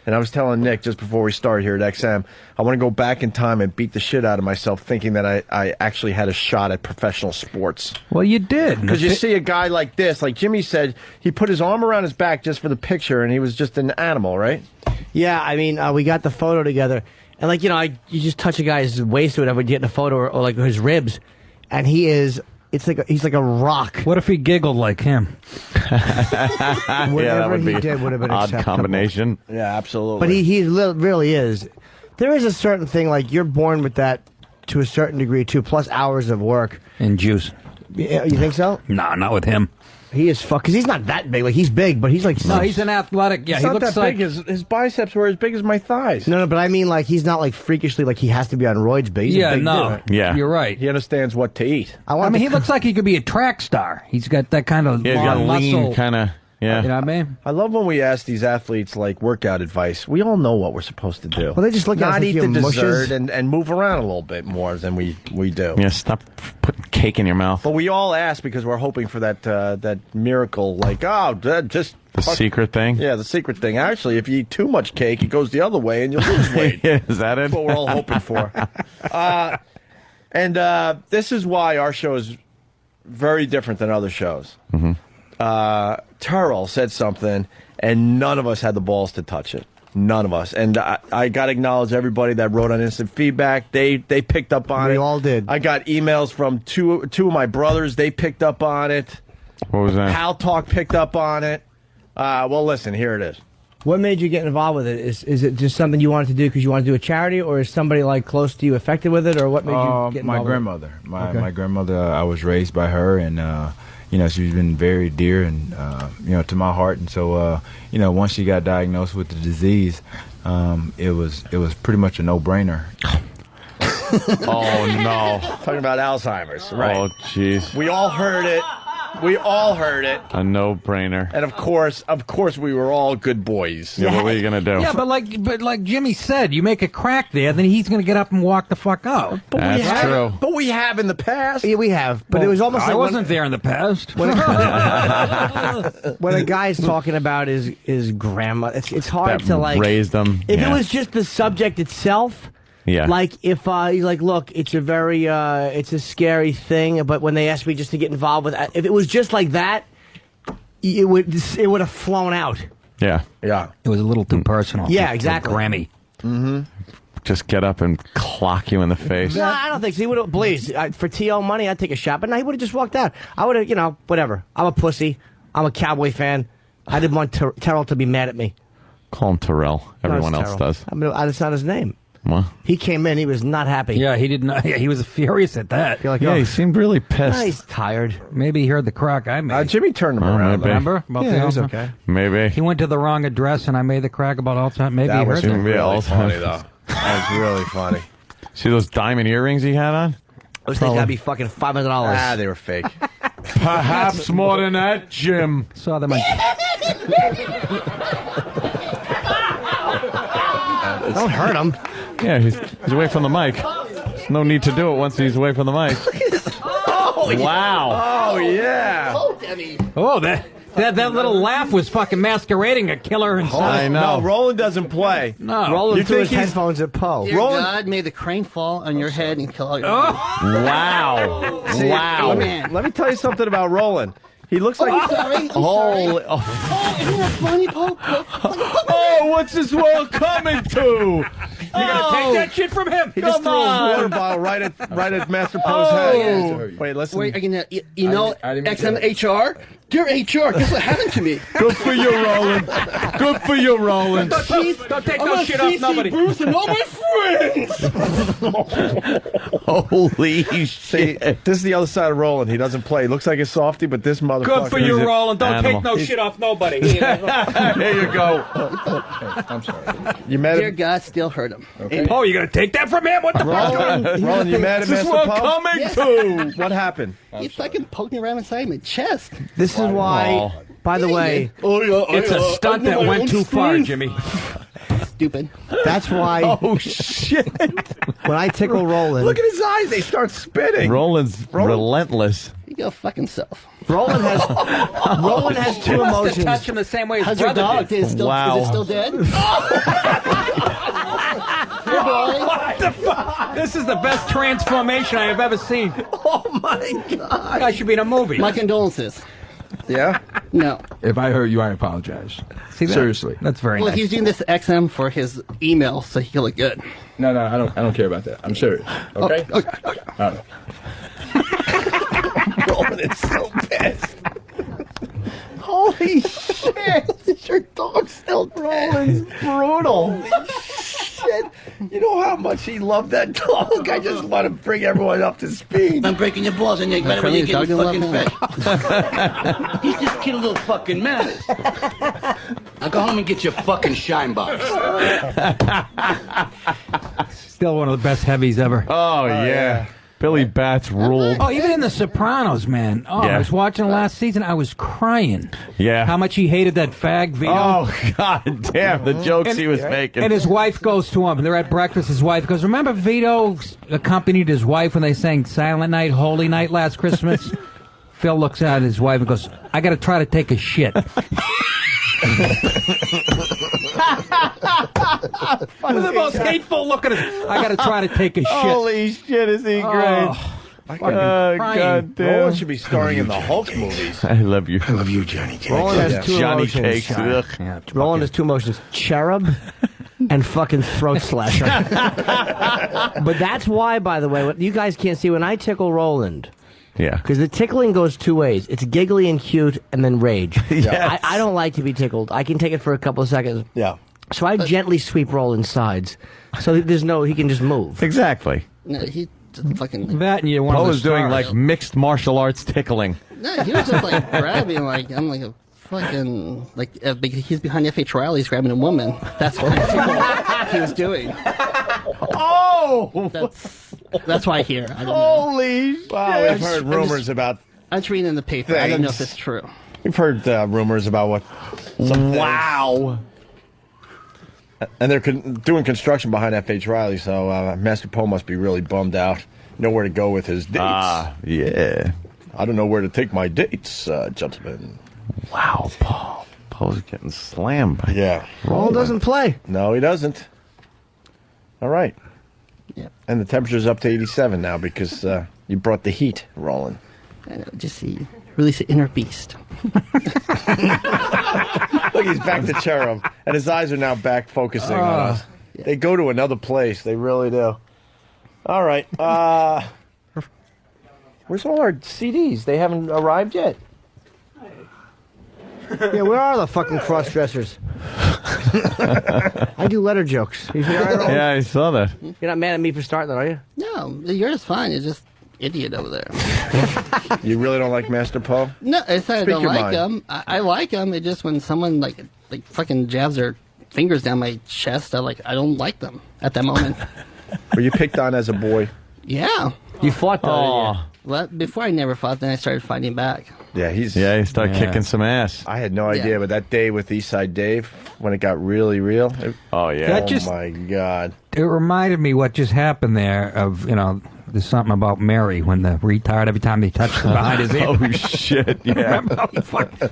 And I was telling Nick just before we start here at XM, I want to go back in time and beat the shit out of myself thinking that I actually had a shot at professional sports. Well, you did. Because you see a guy like this, like Jimmy said, he put his arm around his back just for the picture, and he was just an animal, right? Yeah, I mean, we got the photo together. And, like, you know, you just touch a guy's waist or whatever, you get in a photo, or like his ribs, and he's like a rock. What if he giggled like him? Whatever he did would have been odd acceptable. combination. Yeah, absolutely. But he really is. There is a certain thing, like, you're born with that to a certain degree, too, plus hours of work. And juice. Yeah, you think so? No, not with him. He is because he's not that big. Like, he's big, but he's like... No, he's an athletic... Yeah, He's he not looks that like... big. His biceps were as big as my thighs. No, but I mean, like, he's not, like, freakishly, like, he has to be on roids big. He's a big dude. Yeah. You're right. He understands what to eat. I mean, he looks like he could be a track star. He's got that kind of Yeah, he's got long lean muscle. kind of... Yeah. You know what I mean? I love when we ask these athletes, like, workout advice. We all know what we're supposed to do. Well, they just look at us Not like eat you're the mushes. dessert and move around a little bit more than we do. Yeah, stop putting cake in your mouth. But we all ask because we're hoping for that miracle, like, just... The secret thing? Yeah, the secret thing. Actually, if you eat too much cake, it goes the other way and you'll lose weight. Is that it? That's what we're all hoping for. And this is why our show is very different than other shows. Mm-hmm. Terrell said something, and none of us had the balls to touch it. None of us. And I got to acknowledge everybody that wrote on instant feedback. They picked up on it. We all did. I got emails from two of my brothers. They picked up on it. What was that? Pal Talk picked up on it. Well, listen, here it is. What made you get involved with it? Is it just something you wanted to do because you wanted to do a charity, or is somebody like close to you affected with it, or what made you get involved? My grandmother. My grandmother. I was raised by her, and she's been very dear and to my heart. And so once she got diagnosed with the disease, it was pretty much a no-brainer. Oh no! Talking about Alzheimer's, right? Oh jeez. We all heard it. We all heard it. A no-brainer. And of course, we were all good boys. Yeah, what were you gonna do? Yeah, but like Jimmy said, you make a crack there, then he's going to get up and walk the fuck out. That's true. But we have in the past. Yeah, we have. But it was almost I like wasn't there in the past. when a guy's talking about his grandma, it's hard That to like raised them. If Yeah. it was just the subject itself. Yeah. Like if he's like, look, it's a very it's a scary thing, but when they asked me just to get involved with, if it was just like that, it would have flown out. Yeah. Yeah. It was a little too personal. Yeah, for exactly. Grammy. Mm-hmm. Just get up and clock you in the face. No, I don't think so. He would have, please, for T.O. money, I'd take a shot. But no, he would have just walked out. I would have, whatever. I'm a pussy. I'm a Cowboy fan. I didn't want Terrell to be mad at me. Call him Terrell. Everyone No, it's else Terrell. does. I mean, that's not his name. What? He came in. He was not happy. Yeah, he did not. Yeah, he was furious at that. You're like, Yeah, he seemed really pissed. he's tired. Maybe he heard the crack I made. Jimmy turned him around. maybe. Remember? About Yeah, the he was Alzheimer's? okay. Maybe. He went to the wrong address, and I made the crack about Alzheimer's. Maybe That he was heard really Alzheimer's. funny, though. That was really funny. See those diamond earrings he had on? Those things gotta be fucking $500. Ah, they were fake. Perhaps more than that, Jim. Saw them on... Don't hurt him. Yeah, he's away from the mic. There's no need to do it once he's away from the mic. Oh, Wow. Oh, yeah. Oh, that little laugh was fucking masquerading a killer inside. I know. No, Roland doesn't play. No. Roland You threw his think he's- headphones at Poe. Dear Roland- God, may the crane fall on your head and kill all your Wow. Wow. Amen. Let me tell you something about Roland. He looks like... Sorry. Holy... Oh, isn't that funny, Pope? Oh, Oh, what's this world coming to? You're gonna take that shit from him? He just Come threw his on. water bottle right at Master Poe's head. Wait, listen. Wait, you know, XMHR? Dear HR, guess what happened to me? Good for you, Roland. Good for you, Roland. Don't take no shit off nobody. Bruce and all my friends. Holy See, shit. this is the other side of Roland. He doesn't play. He looks like a softie, but this motherfucker. Good for you, is a- Roland. Don't animal. take no shit off nobody. There you go. I'm sorry. You mad Dear at God, still hurt him. Oh, you're gonna take that from him? What the fuck? Roland, you mad at This is Master what Poe? coming Yes. to. What happened? He fucking poked me right inside my chest. This is why, by the way, It's a stunt that went too far, Jimmy. Stupid. that's why Oh, shit. when I tickle Roland, Look at his eyes. They start spinning. Roland's relentless. You go fuck himself. Roland has two Must have emotions. touched him the same way his How's your brother dog? did. Is it still, Wow. is it still dead? Good boy. What the fuck? This is the best transformation I have ever seen. Oh my God. Guy should be in a movie. My condolences. Yeah? No. If I hurt you, I apologize. See that? Seriously. That's very Well, nice. he's doing this XM for his email, so he can look good. No, I don't care about that. I'm serious. Okay? Okay. All right. Roland is so pissed. Holy shit! Is your dog still Roland's brutal. Holy shit. You know how much he loved that dog? I just want to bring everyone up to speed. I'm breaking your balls and you better when you get fucking fed. He's just kid a little fucking mad. Now go home and get your fucking shine box. Still one of the best heavies ever. Oh, yeah. Billy Bats ruled. Oh, even in The Sopranos, man. Oh, Yeah. I was watching last season. I was crying. Yeah. How much he hated that fag, Vito. Oh, God damn. The jokes he was making. And his wife goes to him. And they're at breakfast. His wife goes, remember Vito accompanied his wife when they sang Silent Night, Holy Night last Christmas? Phil looks at his wife and goes, I got to try to take a shit. the most hateful look at it. I got to try to take a shit. Holy shit, is he great? God damn. Roland should be starring in the Hulk movies. I love you. I love you, Johnny. Roland has two Johnny emotions. Cakes. Ugh. Roland has two emotions: cherub and fucking throat slasher. But that's why, by the way, what you guys can't see when I tickle Roland. Yeah. Because the tickling goes two ways. It's giggly and cute, and then rage. Yes. I don't like to be tickled. I can take it for a couple of seconds. Yeah. So I gently sweep Roland's sides, so that he can just move. Exactly. No, he just fucking. That and you one Poe of the was doing stars. like mixed martial arts tickling. No, he was just like grabbing, like, I'm like a fucking. Like, he's behind F.H. Riley, he's grabbing a woman. That's what he was doing. Oh! That's why I hear. I don't know. Holy shit. Wow, we've heard rumors about. I'm just reading in the paper. I don't know if it's true. We've heard rumors about what. Wow. And they're doing construction behind F.H. Riley, so Master Poe must be really bummed out. Know where to go with his dates. Yeah. I don't know where to take my dates, gentlemen. Wow, Poe. Poe's getting slammed. Yeah. Roland doesn't play. No, he doesn't. All right. Yeah. And the temperature's up to 87 now because you brought the heat, Roland. I know, just see, release the inner beast. Look, he's back to cherub, and his eyes are now back focusing on us. Yeah. They go to another place. They really do. All right. Where's all our CDs? They haven't arrived yet. Yeah, where are the fucking cross-dressers? I do letter jokes. You all right, Roland? Yeah, I saw that. You're not mad at me for starting that, are you? No, yours fine. It's just idiot over there. You really don't like Master Poe? No, it's not I Speak don't your like mind. him. I like him. It's just when someone like fucking jabs their fingers down my chest, I don't like them at that moment. Were you picked on as a boy? Yeah. You fought though, didn't you? Well, before I never fought, then I started fighting back. Yeah, he started kicking some ass. I had no idea, but that day with Eastside Dave, when it got really real. Oh, yeah. That Oh, just- my God. It reminded me what just happened there of, there's something about Mary when the retard, every time they touched him behind his ear. Oh, shit, yeah. Remember?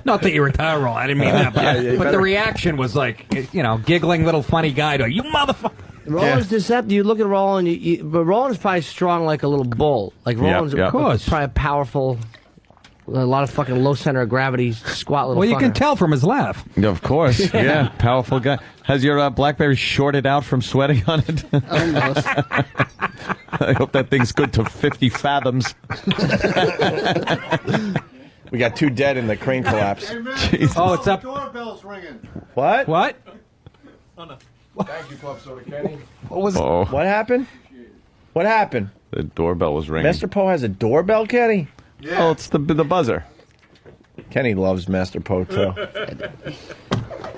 Not that you retire, Roll. I didn't mean that. But, Yeah, but the reaction was like, giggling little funny guy to you motherfucker. Roland's deceptive. You look at Roland, but Roland's probably strong like a little bull. Like Roland's, of course, probably powerful. A lot of fucking low center of gravity, squat little Well, you fucker. can tell from his laugh. Of course, yeah, powerful guy. Has your BlackBerry shorted out from sweating on it? Almost. I hope that thing's good to 50 fathoms. We got 2 dead in the crane collapse. Oh, it's up. Doorbell's ringing. What? What? Thank you, Club Soda Kenny. What was What happened? What happened? The doorbell was ringing. Master Poe has a doorbell, Kenny? Yeah. Oh, it's the buzzer. Kenny loves Master Poe, too.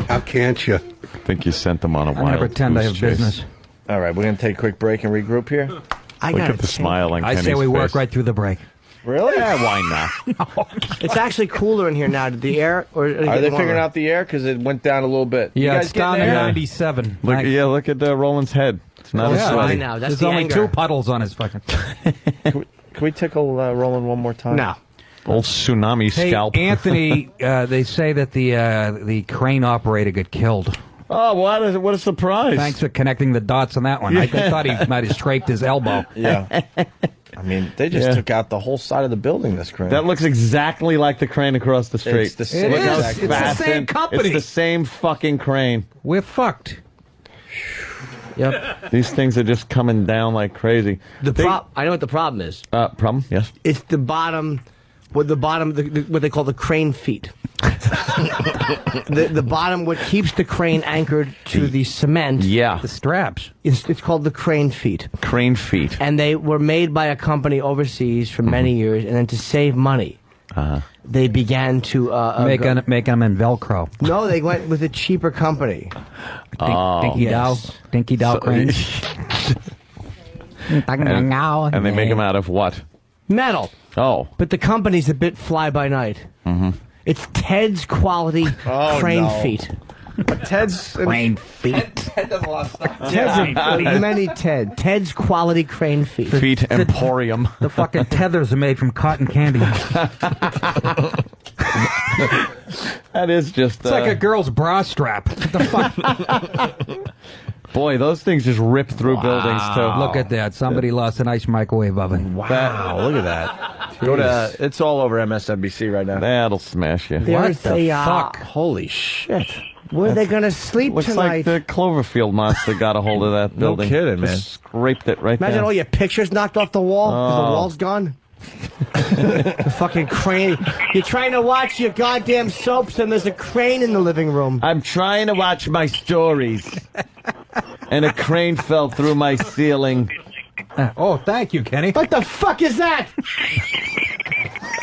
How can't you? I think you sent them on a I'm wild going to pretend I goose have chase. business. All right, we're going to take a quick break and regroup here. Look at the smile on I Kenny's say we work face. right through the break. Really? Yeah, why not? It's actually cooler in here now. Did the air? Or Are they figuring out the air? Because it went down a little bit. You Yeah, guys it's down to getting air? 97. Look at Roland's head. It's not as Yeah. sweaty. I know. That's There's the only anger. 2 puddles on his fucking... Can we tickle Roland one more time? No. Old tsunami Hey, scalp. Anthony, they say that the crane operator got killed. Oh, what a surprise. Thanks for connecting the dots on that one. I thought he might have scraped his elbow. Yeah. I mean, they just took out the whole side of the building, this crane. That looks exactly like the crane across the street. It's the same It is. exact It's the fasten. same company. It's the same fucking crane. We're fucked. Yep. These things are just coming down like crazy. I know what the problem is. Problem? Yes. It's the bottom, what they call the crane feet. the bottom, what keeps the crane anchored to the cement. Yeah. The straps. It's called the crane feet. Crane feet. And they were made by a company overseas for many years, and then to save money, they began to Make them in Velcro. No, they went with a cheaper company. Dinky yes. Dow. Dinky Dow cranes. And they make them out of what? Metal. Oh. But the company's a bit fly by night. Mm-hmm. It's Ted's quality crane feet. Ted's crane feet. Ted does a lot of stuff. Ted's quality crane feet. Feet Emporium. The fucking tethers are made from cotton candy. That is just... It's like a girl's bra strap. What the fuck? Boy, those things just rip through buildings, too. Look at that. Somebody lost an ice microwave oven. Wow, look at that. Go to, it's all over MSNBC right now. That'll smash you. What the fuck? Holy shit. Where are they going to sleep Looks tonight? like the Cloverfield monster got a hold of that No building. kidding, Just man. Scraped it right Imagine there. all your pictures knocked off the wall because the wall's gone. The fucking crane. You're trying to watch your goddamn soaps and there's a crane in the living room. I'm trying to watch my stories. And a crane fell through my ceiling. Oh, thank you, Kenny. What the fuck is that?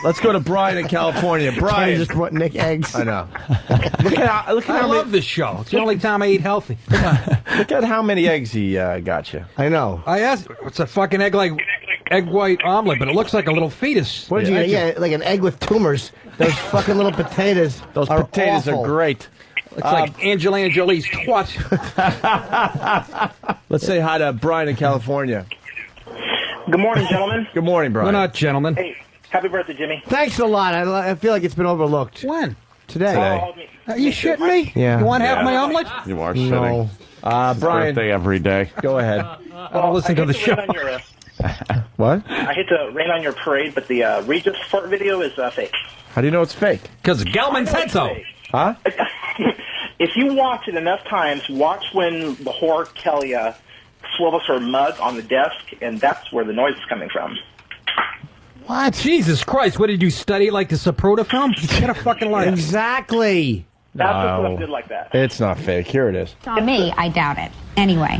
Let's go to Brian in California. Kenny Brian. just brought Nick eggs. I know. Look at I how love this show. It's the only time I eat healthy. look at how many eggs he got you. I know. I asked, it's a fucking egg white omelet, but it looks like a little fetus. What did you get? Yeah, like an egg with tumors. Those fucking little potatoes. Those are potatoes awful. are great. It's like Angelina Jolie's twat. Let's say hi to Brian in California. Good morning, gentlemen. Good morning, Brian. We're not gentlemen. Hey, happy birthday, Jimmy. Thanks a lot. I feel like it's been overlooked. When? Today. Are you shitting me? Yeah. You want half my omelet? You are No. shitting. Brian, Birthday every day. go ahead. I don't listen to the show. What? I hate to rain on your parade, but the Regis fart video is fake. How do you know it's fake? Because Gelman said so. Huh? If you watch it enough times, watch when the whore Kelly swivels her mug on the desk, and that's where the noise is coming from. What? Jesus Christ, what did you study like the Sapruta film? Get a fucking life. Exactly. That's No. what's good like that. It's not fake. Here it is. On me, I doubt it. Anyway.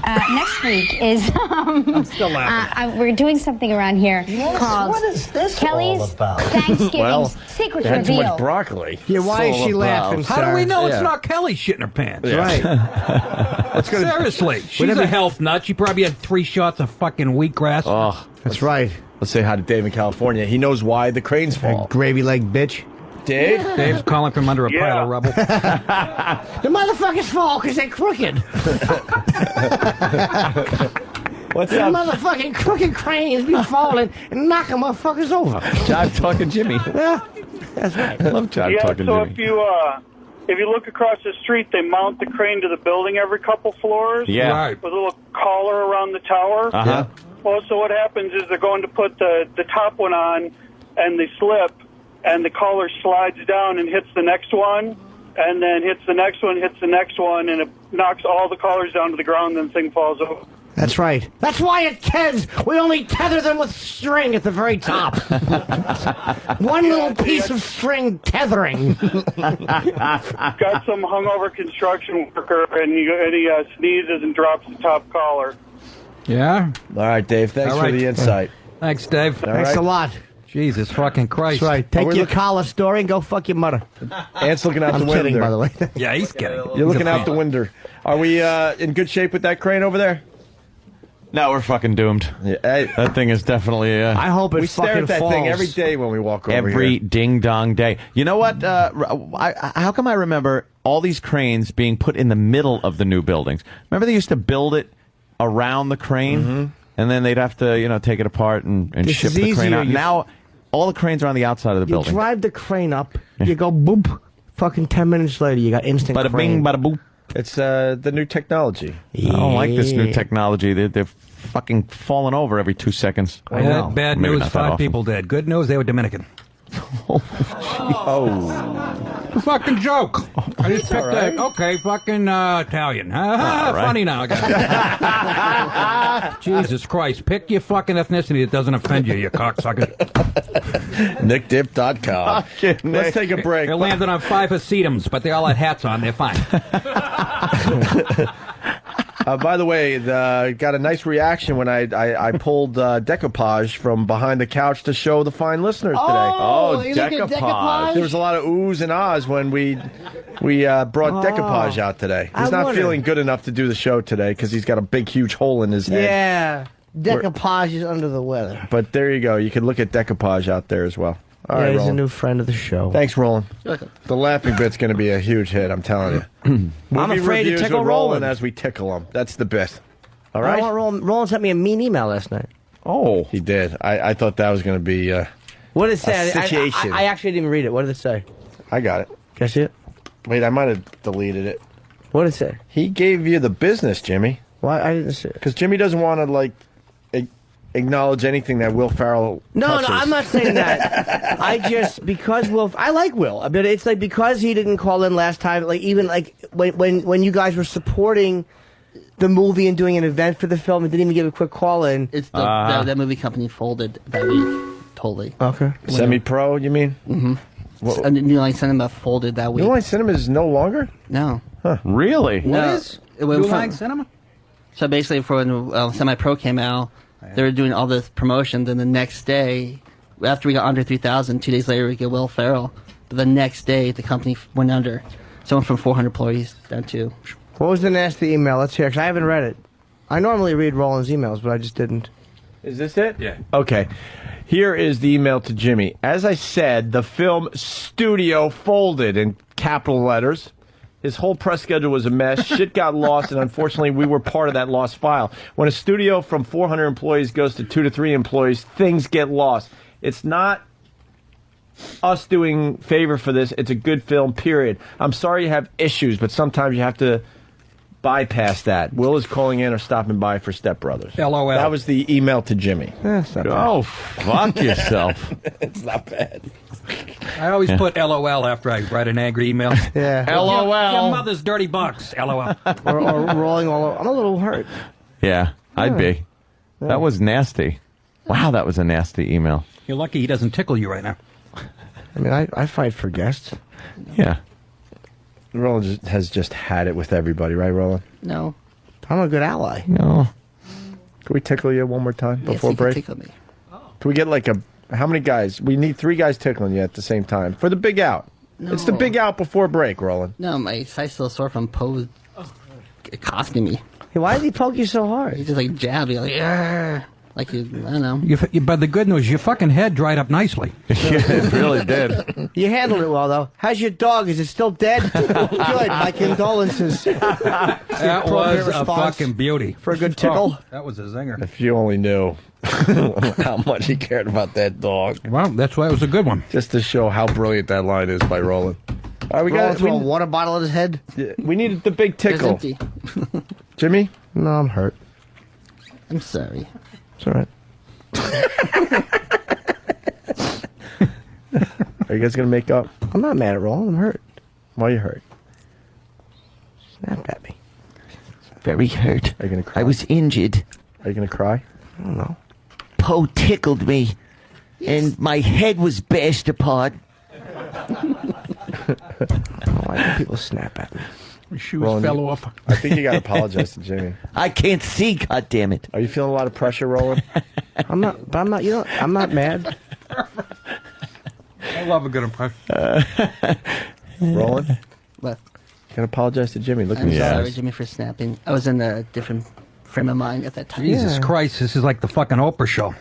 Next week is I'm still laughing. we're doing something around here called what is this Kelly's all about? Thanksgiving Well, Secret They had too much Reveal. broccoli. Yeah, why is It's all she about- laughing, How do we know Yeah. it's not Kelly shitting her pants? Yeah. Right. Seriously. She's a health nut. She probably had 3 shots of fucking wheatgrass. Oh, That's right. let's say hi to Dave in California. He knows why the cranes fall. Gravy leg bitch. Dave? Dave's calling from under a pile of rubble. The motherfuckers fall because they're crooked. What's The up? motherfucking crooked cranes be falling and knocking motherfuckers over. Jive talking Jimmy. Yeah, that's right. I love Jive talking so Jimmy. if you look across the street, they mount the crane to the building every couple floors. Yeah. Right. With a little collar around the tower. Uh-huh. Well, so what happens is they're going to put the top one on, and they slip, and the collar slides down and hits the next one, and then hits the next one, and it knocks all the collars down to the ground, and the thing falls over. That's right. That's why at Keds, we only tether them with string at the very top. One little piece of string tethering. Got some hungover construction worker, and he sneezes and drops the top collar. Yeah? All right, Dave. Thanks All for right. the insight. Thanks, Dave. Thanks a lot. Jesus fucking Christ. That's right. Take your collar story and go fuck your mother. Ant's looking out I'm the window. kidding, by the way. Yeah, he's kidding. You're looking out the window. Are we in good shape with that crane over there? No, we're fucking doomed. Yeah, hey, that thing is definitely. I hope it we stare fucking at that falls. thing every day when we walk over Every here. ding dong day. You know what? How come I remember all these cranes being put in the middle of the new buildings? Remember they used to build it around the crane, and then they'd have to take it apart and This ship is the crane easier. out. Now all the cranes are on the outside of the You building. drive the crane up, you go boop. Fucking 10 minutes later, you got instant Bada crane. bing, bada boop. It's the new technology. I don't like this new technology. They're fucking falling over every 2 seconds. I had bad Maybe news, not that 5 often. people dead. Good news, they were Dominican. Fucking joke. I just picked that. Okay, fucking Italian. right. Funny now. Jesus Christ. Pick your fucking ethnicity that doesn't offend you, you cocksucker. NickDip.com. Let's take a break. They landed on 5 Hasidums, but they all had hats on. They're fine. By the way, got a nice reaction when I pulled decoupage from behind the couch to show the fine listeners today. Oh, you look at decoupage? There was a lot of oohs and ahs when we brought decoupage out today. He's not feeling good enough to do the show today because he's got a big, huge hole in his head. Yeah. Decoupage is under the weather. But there you go. You can look at decoupage out there as well. All right, he's Roland. a new friend of the show. Thanks, Roland. You're welcome. The laughing bit's going to be a huge hit, I'm telling you. I'm afraid to reviews tickle with Roland. as we tickle him. That's the bit. All I right? want Roland sent me a mean email last night. Oh. He did. I thought that was going to be What did it say? a situation. I actually didn't read it. What did it say? I got it. Can I see it? Wait, I might have deleted it. What did it say? He gave you the business, Jimmy. Why? I didn't see it. Because Jimmy doesn't want to, acknowledge anything that Will Ferrell touches. No, I'm not saying that. Because I like Will. But it's like because he didn't call in last time, when you guys were supporting the movie and doing an event for the film and didn't even give a quick call in. It's that movie company folded that week. Totally. Okay. Semi-pro, you mean? Mm-hmm. New Line Cinema folded that week. New Line Cinema is no longer? No. Huh. Really? No. What is It went New from- Line Cinema? So basically, for when Semi-Pro came out, they were doing all this promotion. Then the next day, after we got under 3,000, 2 days later we get Will Ferrell. But the next day, the company went under. So it went from 400 employees down to. What was the nasty email? Let's hear, because I haven't read it. I normally read Roland's emails, but I just didn't. Is this it? Yeah. Okay. Here is the email to Jimmy. As I said, the film studio folded in capital letters. His whole press schedule was a mess. Shit got lost, and unfortunately, we were part of that lost file. When a studio from 400 employees goes to 2 to 3 employees, things get lost. It's not us doing favor for this. It's a good film, period. I'm sorry you have issues, but sometimes you have to bypass that. Will is calling in or stopping by for Step Brothers. LOL. That was the email to Jimmy. Oh, fuck yourself. It's not bad. I always put LOL after I write an angry email. Yeah. Your LOL. mother's dirty box. LOL. or rolling all over. I'm a little hurt. Yeah, I'd be. That was nasty. Wow, that was a nasty email. You're lucky he doesn't tickle you right now. I mean, I fight for guests. Yeah. Roland has just had it with everybody, right, Roland? No. I'm a good ally. No. Can we tickle you one more time before yes, you break? can tickle me. Can we get how many guys? We need 3 guys tickling you at the same time for the big out. No. It's the big out before break, Roland. No, my side's still sore from Poe accosting me. Hey, why did he poke you so hard? He just jabbed me like I don't know. But the good news, your fucking head dried up nicely. It really did. You handled it well, though. How's your dog? Is it still dead? Good. My condolences. That was a fucking beauty. For a good tickle. Oh, that was a zinger. If you only knew how much he cared about that dog. Well, that's why it was a good one. Just to show how brilliant that line is by Roland. All right, we Roland got threw a water bottle at his head. we needed the big tickle. It's empty. Jimmy? No, I'm hurt. I'm sorry. It's all right. Are you guys gonna make up? I'm not mad at Roland. I'm hurt. Why are you hurt? Snapped at me. Very hurt. Are you gonna cry? I was injured. Are you gonna cry? I don't know. Poe tickled me, and my head was bashed apart. I don't like when people snap at me. My shoes Roland, fell off. I think you gotta apologize to Jimmy. I can't see, goddammit. Are you feeling a lot of pressure, Roland? I'm not. But I'm not. You know. I'm not mad. I love a good impression. Roland? What? You can apologize to Jimmy. Look at I'm his sorry, eyes. Jimmy, for snapping. I was in a different frame of mind at that time. Jesus Christ, this is like the fucking Oprah show.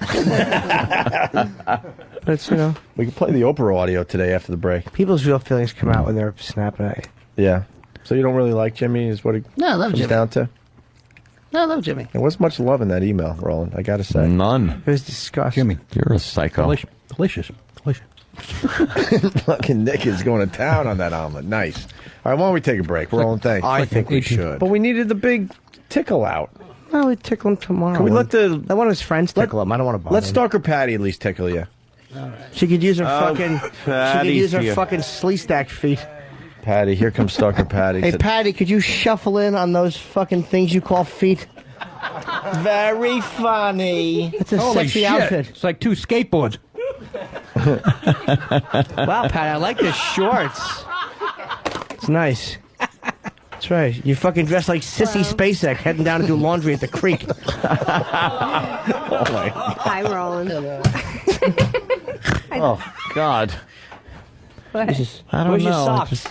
But it's, you know, We can play the Oprah audio today after the break. people's real feelings come out when they're snapping at you. Yeah. So you don't really like Jimmy, is what it No, I love comes Jimmy. down to? No, I love Jimmy. There wasn't much love in that email, Roland, I gotta say. None. It was disgusting. Jimmy, You're a psycho. delicious. Fucking Nick is going to town on that omelet. Nice. All right, why don't we take a break? Roland, thanks. I think we should. But we needed the big tickle out. No, we tickle him tomorrow. Can we let the... I want his friends tickle him. I don't want to bother Let him. Stalker Patty at least tickle you. She could use her Oh, fucking. She could Patty use her here. fucking slee-stacked feet. Patty, here comes Stalker Patty. Hey, Patty, could you shuffle in on those fucking things you call feet? Very funny. It's a Holy sexy shit. outfit. It's like 2 skateboards. Wow, Patty, I like the shorts. It's nice. That's right. You fucking dress like Sissy Spacek heading down to do laundry at the creek. Hi, Roland. Oh, God. What? I don't Where's know. your socks?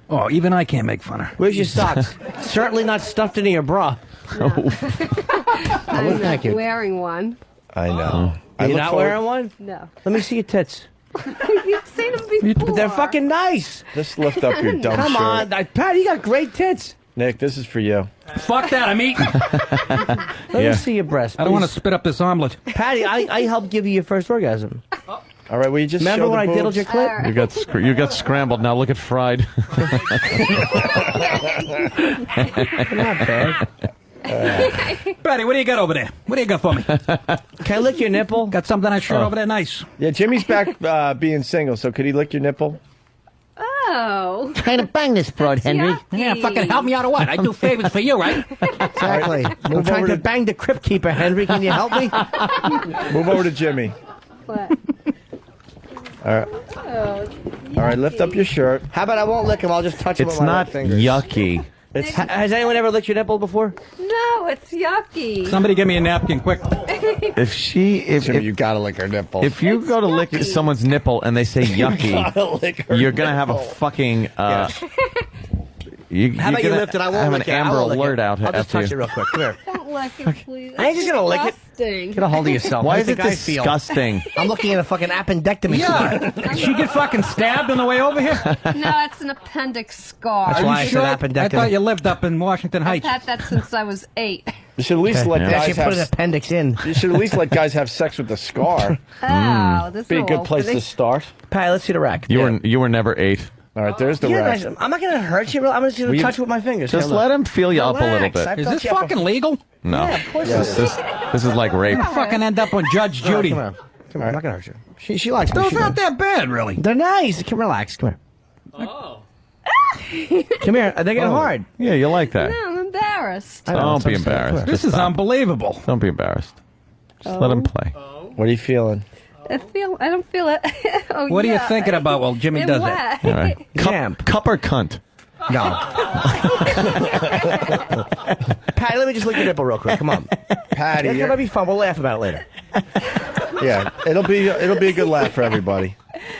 Oh, even I can't make fun of her. Where's your socks? Certainly not stuffed into your bra. I'm Thank you. wearing one. I know. I You're look not forward- wearing one? No. Let me see your tits. You've seen them before. But they're fucking nice. Just lift up your dumb Come shirt. on, Patty, you got great tits. Nick, this is for you. Fuck that, I'm eating. Let me see your breast. I don't want to please. spit up this omelet. Patty, I helped give you your first orgasm. All right, will you just Remember show when the I diddled boobs? your clit? You got scrambled. Now look at fried. Not bad. Patty, what do you got over there? What do you got for me? Can I lick your nipple? Got something on shirt over there? Nice. Yeah, Jimmy's back being single, so could he lick your nipple? Oh. Trying to bang this broad, Henry. yucky. Yeah, fucking help me out or what? I do favors for you, right? Exactly. I'm Move trying over to to- bang the crypt keeper, Henry. Can you help me? Move over to Jimmy. What? All right. Oh, All right, lift up your shirt. How about I won't lick him? I'll just touch him It's with my not red fingers. yucky. Has anyone ever licked your nipple before? no, it's yucky. Somebody give me a napkin, quick. If Jimmy, you gotta lick her nipple. if you go to lick yucky. someone's nipple and they say yucky, lick her you're gonna have a fucking. How about you lift it? I won't have lick an it. I Amber won't lick Alert it. out I'll just after touch it you. real quick. Come here. Don't lick it, please. I ain't just gonna lick it. Disgusting. Get a hold of yourself. Why How is does it the guy feel? disgusting? I'm looking at a fucking appendectomy. Yeah. Did she get fucking stabbed on the way over here? No, it's an appendix scar. That's why I said I appendectomy. thought you lived up in Washington I've Heights. had that since I was 8. You should at least let They guys actually put an have. appendix in. You should at least let guys have sex with the scar. Oh, this Be a will good place open to it. start. Patty, let's see the rack. You were never 8. All right, there's the Yeah, rack. guys, I'm not gonna hurt you. I'm just gonna Will you- touch with my fingers. Just Here, let look. him feel you up a little Relax. bit. I've Is touched this you up fucking legal? No, Yeah, of course this is like rape. You fucking end up on Judge before. Judy. Come on. Come on. I'm not gonna hurt you. She likes me. Those She aren't does. that bad, really. They're nice. Come relax. Come here. Come here. They're getting hard. Yeah, you like that. No, I'm embarrassed. I know, Don't that's be what I'm saying. embarrassed. This is unbelievable. Don't be embarrassed. Just let him play. What are you feeling? I don't feel it. Oh, What are you yeah. thinking about while Jimmy It does wet. that? All right. Jam. Cup or cunt? No. Patty, let me just lick your nipple real quick. Come on. Patty, It's gonna be fun. We'll laugh about it later. yeah, it'll be a good laugh for everybody.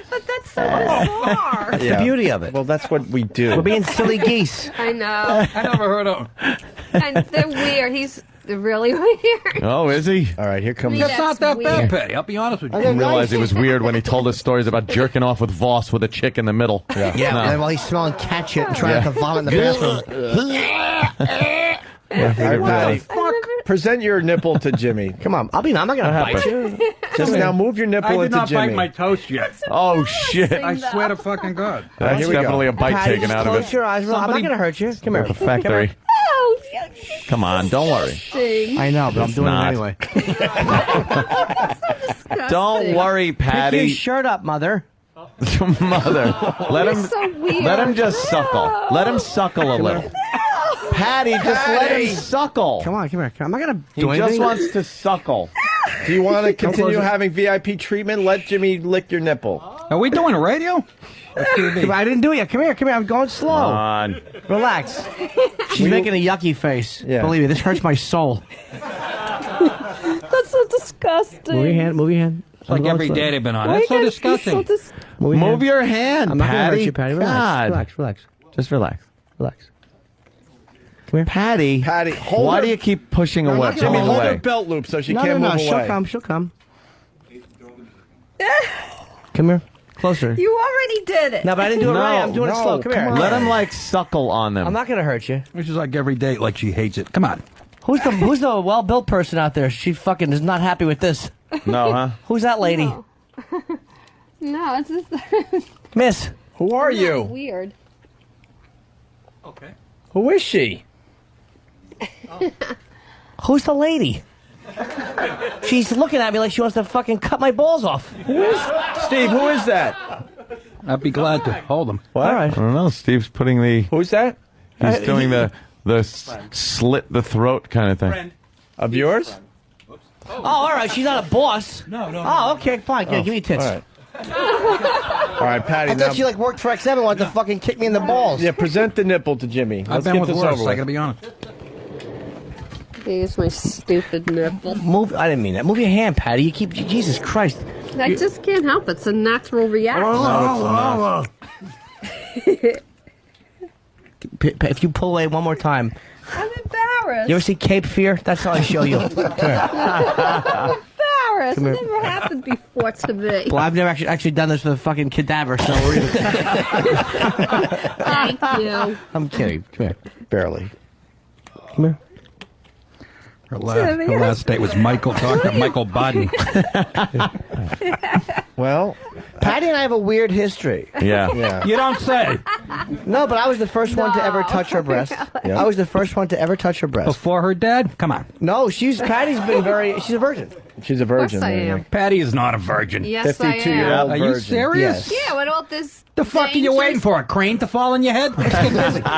But that's so bizarre. That's the beauty of it. Well, that's what we do. We're being silly geese. I know. I never heard of him. And they're weird. He's really weird. Oh, is he? All right, here comes. Yeah. That's not that bad, Patty. I'll be honest with I you. didn't realize it was weird when he told us stories about jerking off with Voss with a chick in the middle. Yeah. Yeah, No. and while he's smelling cat shit and trying to vomit in the bathroom. All right, Patty, present your nipple to Jimmy. Come on. I'm not gonna bite you. Just now move your I nipple did into not Jimmy. bite my toast yet. Oh, shit. I swear to fucking God. That's here we go. definitely a bite Patty, taken just out of close it. your eyes. I'm not Somebody- gonna hurt you. Come here. The factory. Oh, Come on, don't worry. disgusting. I know, but I'm It's doing not. it anyway. Don't worry, Pick your Patty. shirt up, mother. Mother, let You're him. so weird. Let him just suckle. Let him suckle a little. Patty, just let him suckle. Come on, come here. I'm not gonna He do anything. just wants to suckle. Do you want to Come continue closer. having VIP treatment? Let Jimmy lick your nipple. Are we doing radio? Come on, I didn't do it yet. Come here, come here. I'm going slow. Come on. Relax. She's making a yucky face. Yeah. Believe me, this hurts my soul. That's so disgusting. Move your hand. Move your hand. It's like every day they've been on. That's so disgusting. Move your hand, I'm not Patty. gonna hurt you, Patty. Relax. God. Relax. Relax. Just relax. Relax. Come here. Patty, hold why her- do you keep pushing No, away? Jimmy, pull hold her away? belt loop so she No, can't no, move no. away. She'll come. She'll come. Come here. Closer. You already did it. No, but I didn't do it No, right. I'm doing it slow. Come here. Let him like suckle on them. I'm not gonna hurt you. Which is like every date, like she hates it. Come on. Who's the well-built person out there? She fucking is not happy with this. No, huh? Who's that lady? No, it's just Miss. Who are you? weird. Who is she? Who's the lady? She's looking at me like she wants to fucking cut my balls off. Steve, who is that? I'd be glad to hold them. What? All right. I don't know. Steve's putting the. Who's that? He's doing the slit the throat kind of thing. Of yours? Oh, all right. She's not a boss. No. Oh, okay, fine. Give me tits. All right. All right, Patty. I Now, thought she like worked for X7 and wanted to fucking kick me in the balls. yeah, present the nipple to Jimmy. I've Let's been get with this worse, over I with. gotta be honest. Here's my stupid nipple. Move. I didn't mean that. Move your hand, Patty. You keep. Jesus Christ. I just can't help it. It's a natural reaction. If you pull away one more time. I'm embarrassed. You ever see Cape Fear? That's how I show you. Come here. I'm embarrassed. Come It here. never happened before to me. Well, I've never actually done this with a fucking cadaver, so we're even. Thank you. I'm kidding. Come here. Barely. Come here. Her last date was Michael talking to Michael Bodden. Well, Patty and I have a weird history. Yeah. You don't say. No, but I was the first one to ever touch her breast. Yeah. I was the first one to ever touch her breast. Before her dad? Come on. No, Patty's been she's a virgin. she's a virgin. Of course I man. am. Patty is not a virgin. Yes, I am. 52-year-old Are virgin. you serious? Yes. Yeah, with all this. The fuck are you dangerous- waiting for? A crane to fall on your head? Let's get busy. No,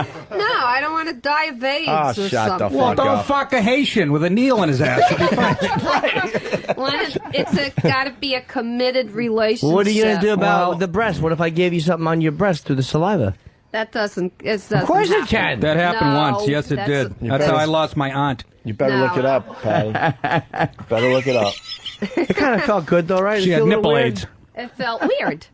I don't want to die of AIDS Oh, or shut the something. Well, fuck don't up. fuck a Haitian with a needle in his ass. You'll be fine. It's got to be a committed relationship. What are you gonna do about the breast? What if I gave you something on your breast through the saliva? That doesn't. It doesn't. Of course it happen. can. That happened No, once. Yes, it that's- did. That's how I lost my aunt. You better No. look it up, Patty. Better look it up. It kind of felt good though, right? She It had feel a little nipple weird? AIDS. It felt weird.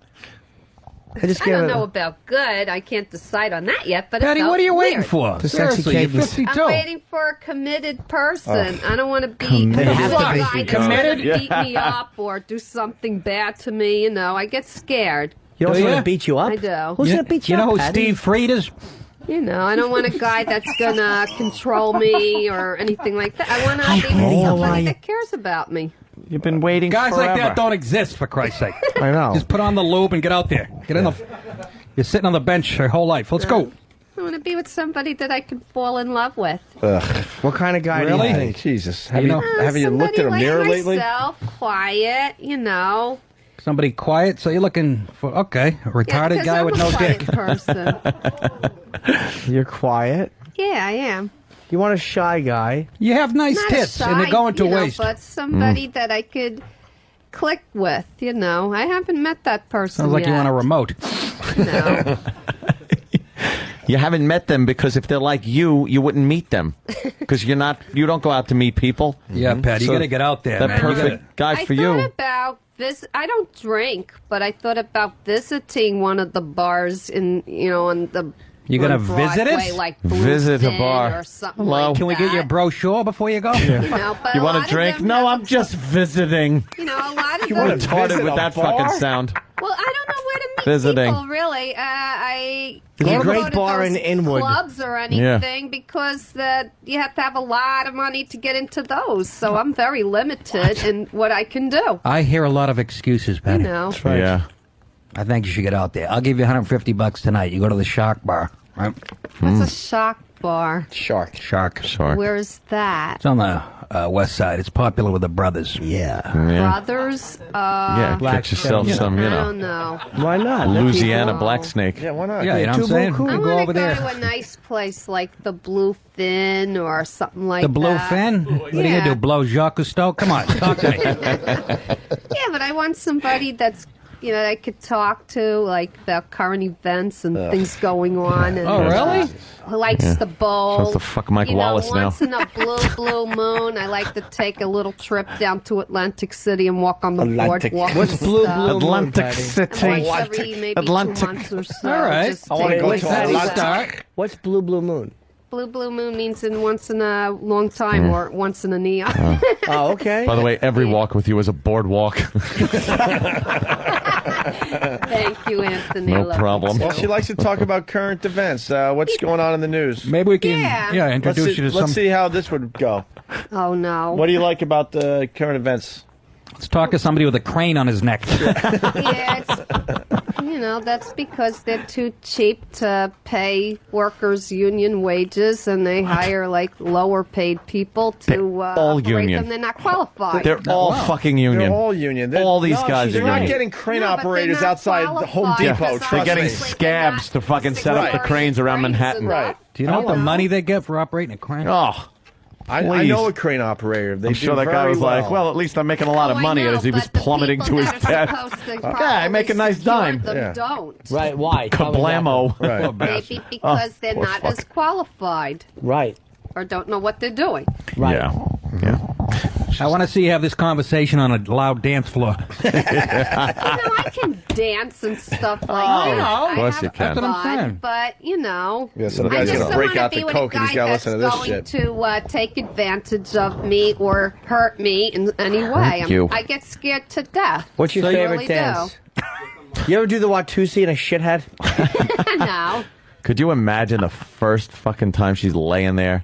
I just I gave don't it. know about good. I can't decide on that yet. But Patty, it felt what are you waiting weird. for? The sexy Seriously, you're cadence. 52. I'm waiting for a committed person. I don't want to be Committed. a Have to guy be. that's Committed? going to beat me up or do something bad to me. You know, I get scared. You don't Do want ya? to beat you up? I do. Who's gonna beat you know up? who Patty? Steve Freed is? You know, I don't want a guy that's going to control me or anything like that. I want to be with somebody that cares about me. You've been waiting Guys forever. like that don't exist, for Christ's sake. I know. Just put on the lube and get out there. Get in the. You're sitting on the bench your whole life. Let's go. I want to be with somebody that I can fall in love with. Ugh. What kind of guy Really? do you think? Jesus. You know- Have you looked in a Somebody mirror like lately? myself, quiet, you know. Somebody quiet. So you're looking for a retarded because guy I'm with a no quiet dick. person. You're quiet. Yeah, I am. You want a shy guy? You have nice Not tits, a shy, and they're going to you know, waste. but somebody that I could click with, you know. I haven't met that person Sounds like yet. you want a remote. No. You haven't met them because if they're like you wouldn't meet them because you don't go out to meet people. Yeah, Pat, you So got to get out there, that man. You perfect guy I for thought you. about this. I don't drink, but I thought about visiting one of the bars on the. You gonna on visit Broadway, it? Like Visit a Bluefin bar. or something Hello? like Can we get that. your brochure before you go? You know, but You a want lot a of drink? them No, have- I'm just visiting. You know, a lot of You them. want to Retarded visit with a that bar? fucking sound. Well, I don't know where to meet Visiting. people. Really, I There's a can't great go to bar those in Inwood. clubs or anything because you have to have a lot of money to get into those. So I'm very limited in what I can do. I hear a lot of excuses, You Patty. know. Right. Yeah. I think you should get out there. I'll give you $150 tonight. You go to the Shark Bar, right? What's a shock bar? Shark. Where's that? It's on the west side. It's popular with the brothers. Yeah. Brothers? Yeah, get yourself some, I don't know. Why not? Louisiana black snake. Yeah, why not? Yeah, you know what I'm saying? I Go want over to go there. to a nice place like the Bluefin or something like The that. Bluefin? What are you going to do, blow Jacques Cousteau? Come on, talk to me. Yeah, but I want somebody that's, you know, I could talk to, like, about current events and things going on. And, Oh, really? Who likes the bowl. Supposed to fuck Mike you know, Wallace now. once in a blue moon, I like to take a little trip down to Atlantic City and walk on the boardwalk. What's and blue stuff. moon, Atlantic Patty? City. And once every maybe 2 months or so. All right. Just I want to take go a to little Atlantic. start. What's blue moon? Blue moon means in once in a long time or once in a neon. Oh, okay. By the way, every walk with you is a boardwalk. Thank you, Anthony. I No love you problem. too. Well, she likes to talk about current events. What's going on in the news? Maybe we can Yeah. introduce you to some. Let's see how this would go. Oh, no. What do you like about the current events? Let's talk to somebody with a crane on his neck. Yeah, it's, you know, that's because they're too cheap to pay workers union wages, and they hire like lower paid people to all operate union. them. They're not qualified. They're all fucking union. They're all union. All these guys They're are not union. getting crane No, but they're operators not outside the Home qualified Depot. because Trust They're getting me. scabs to fucking set up the Right. cranes around Cranes Manhattan. enough. Right. Do you know what the money they get for operating a crane? Oh, I please. know a crane operator. They I'm do sure that guy very was like, well, at least I'm making a lot of Oh, I money know, as he was but the plummeting to people his that are death. supposed to Yeah, I make a nice properly dime. secure them Yeah. don't. Right, why? Tell me Kablamo. Right. Maybe because they're poor not fuck. as qualified that. Right. or don't know what they're doing. Right. Yeah. Yeah. I want to see you have this conversation on a loud dance floor. You know, I can dance and stuff like I that. know. Of course I you have can. That's what I'm fun, saying. but you know, Yeah, so the I guy's just gonna don't break wanna out be the with coke a and he's guy gotta that's listen to this going shit. to take advantage of me or hurt me in any way. you. I get scared to death. What's your I favorite really dance? You ever do the Watusi in a shithead? Do. No. Could you imagine the first fucking time she's laying there,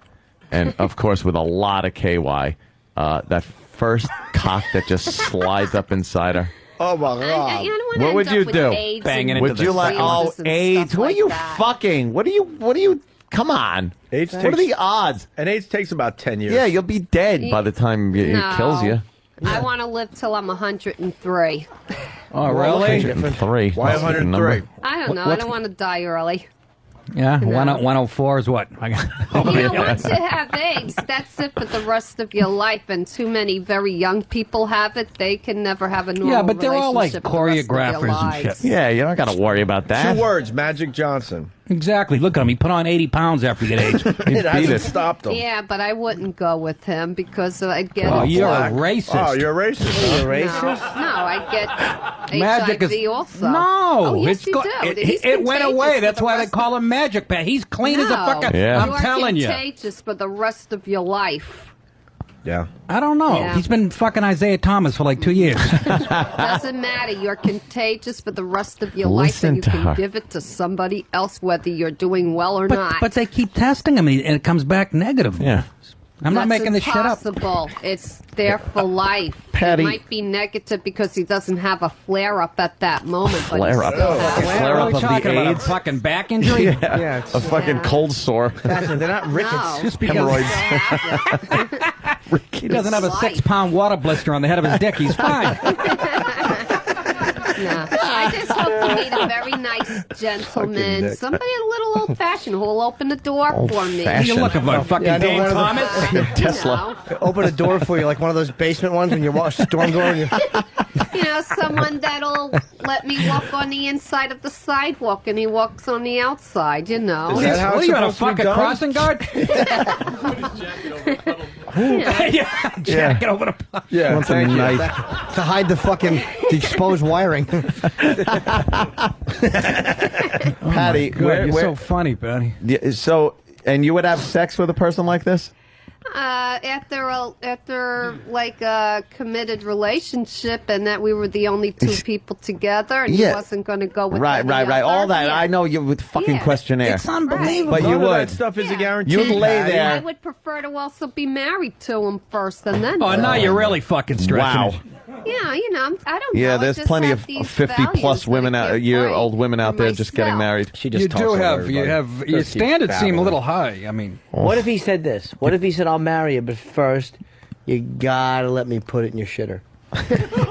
and of course with a lot of KY, that first cock that just slides up inside her? Oh my I god! don't wanna What end would up you with do? AIDS Banging and into Would you like? Oh, diseases and AIDS? stuff Who are like you that. fucking? What are you? Come on. AIDS What are takes- the odds? And AIDS takes about 10 years. Yeah, you'll be dead by the time it No. kills you. I want to live till I'm 103. Oh, really? 103. Why That's a good 103? number. I don't know. I don't want to die early. Yeah, No. 104 is what? You know, once you have AIDS, that's it for the rest of your life. And too many very young people have it. They can never have a normal Yeah, but they're all like relationship for the rest of their choreographers and lives. shit. Yeah, you don't got to worry about that. 2 words, Magic Johnson. Exactly. Look at him. He put on 80 pounds after he got AIDS. It beat hasn't it. stopped him. Yeah, but I wouldn't go with him because I'd get Oh, you're a Black. racist. Oh, you're a racist. You're a No, racist? I'd get Magic HIV is also. no. Oh, yes, it's you do. He's it went contagious away. for That's the why they rest call him Magic Pat. He's clean as a No. fucker. Yeah. I'm You're telling you. contagious for the rest of your life. Yeah. I don't know. Yeah. He's been fucking Isaiah Thomas for like 2 years. Doesn't matter. You're contagious for the rest of your life, Listen and you to can her. give it to somebody else, whether you're doing well or but, not. but they keep testing him, and it comes back negative. Yeah. I'm not making this shit up. Impossible. It's there for life. Patty. It might be negative because he doesn't have a flare up at that moment. But he Flare-up. still has it. Flare up What of are we talking the about? AIDS. A fucking back injury? Yeah, it's A fucking cold sore. they're not rickets. No. Just because Hemorrhoids. he doesn't have a 6-pound water blister on the head of his dick, he's fine. No. I just hope to meet a very nice gentleman, Nick. somebody a little old-fashioned who will open the door for me. Old-fashioned. You're looking for fucking Yeah, I know, Dan one of the- Thomas? You Tesla. know. Open a door for you, like one of those basement ones when you walk storm door. And You know, someone that'll let me walk on the inside of the sidewalk and he walks on the outside, you know. Is that how Well, it's you got a supposed to be fucking done? crossing guard? Yeah, jacket over the Yeah, Wants a thank you. knife. to hide the fucking the exposed wiring. Patty, God, you're so funny, Patty. so, and you would have sex with a person like this? After like a committed relationship and that we were the only 2 people together and he Yeah. wasn't going to go with Right. any other, All that. yeah. I know you with fucking Yeah. questionnaire. It's unbelievable. But you None of that would. stuff is a guarantee. You'd lay Patty. there. I would prefer to also be married to him first and then Oh, now you're really fucking stretching Wow. it. Yeah, you know, I don't know. Yeah, I there's just plenty have of these 50-plus values women, that I give year-old away women out for there just getting myself. married. You do have your standards seem a little high. I mean, What if he said this? What if he said, "I'll marry you, but first, you gotta let me put it in your shitter"?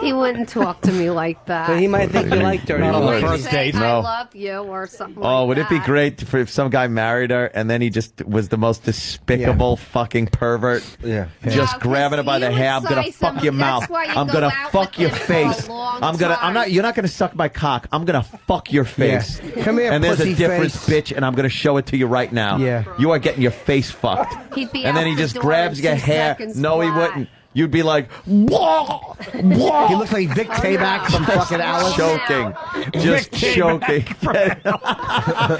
He wouldn't talk to me like that. But he might think you like dirty He words. might say, I No. love you or something Oh, like would it be that. great if some guy married her and then he just was the most despicable fucking pervert? Yeah. Just No, grabbing her by the you hair. I'm would gonna say fuck your something. mouth. That's why you I'm go gonna out fuck with your him for a face. long I'm gonna. I'm not. time. You're not gonna suck my cock. I'm gonna fuck your face. Yeah. Come here, And there's a pussy difference, face. bitch. And I'm gonna show it to you right now. Yeah. You are getting your face fucked. He'd be And then out he the just door grabs in your 2 hair. seconds No, he flat. wouldn't. You'd be like, whoa, whoa. He looks like Vic Tayback from fucking Alice. Choking. Just choking.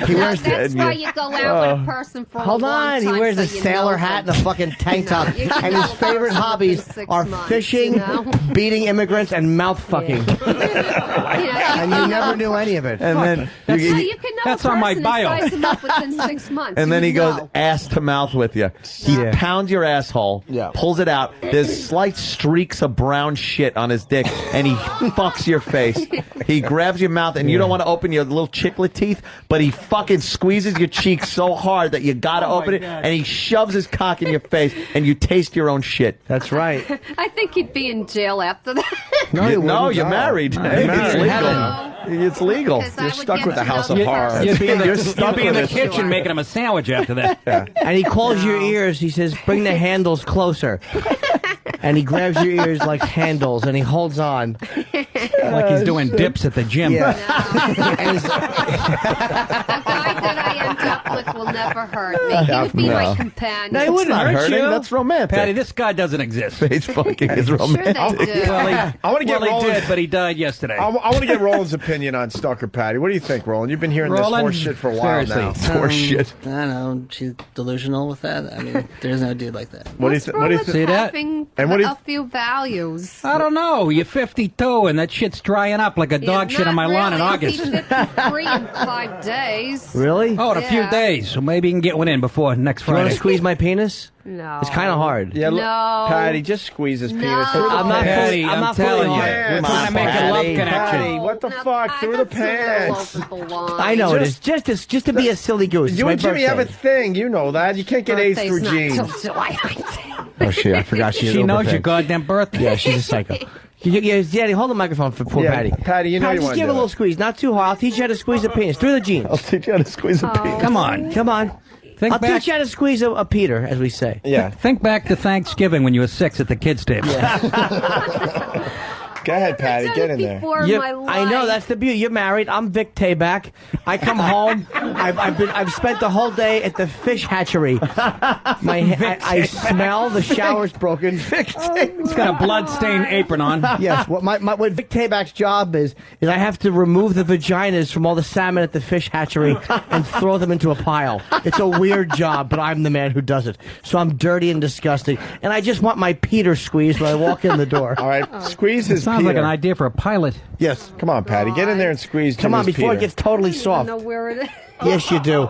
He wears That's why you go out with a person for Hold a long on, time. he wears so a you sailor know hat and them. a fucking tank top. You can And know his a favorite person hobbies within 6 are months, fishing, you know? beating immigrants, and mouth fucking. And you never knew any of it. And then That's how you can know That's a on my person bio. and size them up within 6 months. And then You he goes know. ass to mouth with you. He pounds your asshole, pulls it out. There's slight streaks of brown shit on his dick, and he fucks your face. He grabs your mouth, and you don't want to open your little chiclet teeth, but he fucking squeezes your cheek so hard that you gotta open it, and he shoves his cock in your face, and you taste your own shit. That's right. I think he'd be in jail after that. No, you're married. Hey, it's legal. It's legal. Because I You're would stuck get with the to House know of the Horrors. person. you'd be in the, You're stuck you'd be in with the it. kitchen making him a sandwich after that. And he calls your ears. He says, "Bring the handles closer." And he grabs your ears like handles, and he holds on. Like he's doing dips at the gym. Yeah. The guy that I end up with will never hurt me. He would be my companion. No, he wouldn't Not hurt hurting. you. That's romantic. Patty, this guy doesn't exist. Face fucking is Sure romantic. they do. Well, I want to get he Roland's. did, but he died yesterday. I want to get Roland's opinion on Stalker Patty. What do you think, Roland? You've been hearing Roland, this horse shit for a while seriously. now. Horse shit. I don't know. She's delusional with that. I mean, there's no dude like that. What do you What's think? wrong What do you with think? See that? having And what do you- a few values? I don't know. You're 52, and that shit's drying up like a dog shit on my lawn in August. He'll be 53 in 5 days. Really? Oh, in a few Yeah. days. So maybe you can get one in before next You want Friday. to squeeze my penis? No. It's kind of hard. Yeah, look, No. Patty, just squeeze his penis. No. through the I'm not pants. fully. I'm I'm not telling fully you. hard. We're trying to make a love connection. Patty, what the No, fuck? Through the that's a little pants. over the line. I know Just- it is. Just to be a silly goose. It's You my and Jimmy have a birthday. thing. You know that. You can't get A's Birthday's through not jeans. till July 19th. Oh shit! I forgot She knows your goddamn birthday. Yeah, she's a psycho. Daddy, hold the microphone for poor Yeah, Patty. Patty, you know you just wanna give do a little it. squeeze, not too hard. I'll teach you how to squeeze a penis through the jeans. I'll teach you how to squeeze a penis. Come on. Come on. Think I'll back. teach you how to squeeze a Peter, as we say. Yeah. Think back to Thanksgiving when you were 6 at the kids' table. Go ahead, Patty. Get in there. Before You- my life. I know that's the beauty. You're married. I'm Vic Tayback. I come home. I've spent the whole day at the fish hatchery. I smell the shower's broken. Vic He's got a blood-stained apron on. Yes, what Vic Tayback's job is I have to remove the vaginas from all the salmon at the fish hatchery and throw them into a pile. It's a weird job, but I'm the man who does it. So I'm dirty and disgusting, and I just want my Peter squeezed when I walk in the door. All right, squeeze his Sounds like Peter. an idea for a pilot. Yes. Come on, Patty. Get in there and squeeze Come on, Jimmy's before Peter. it gets totally I don't soft. know where it is. Yes, you do.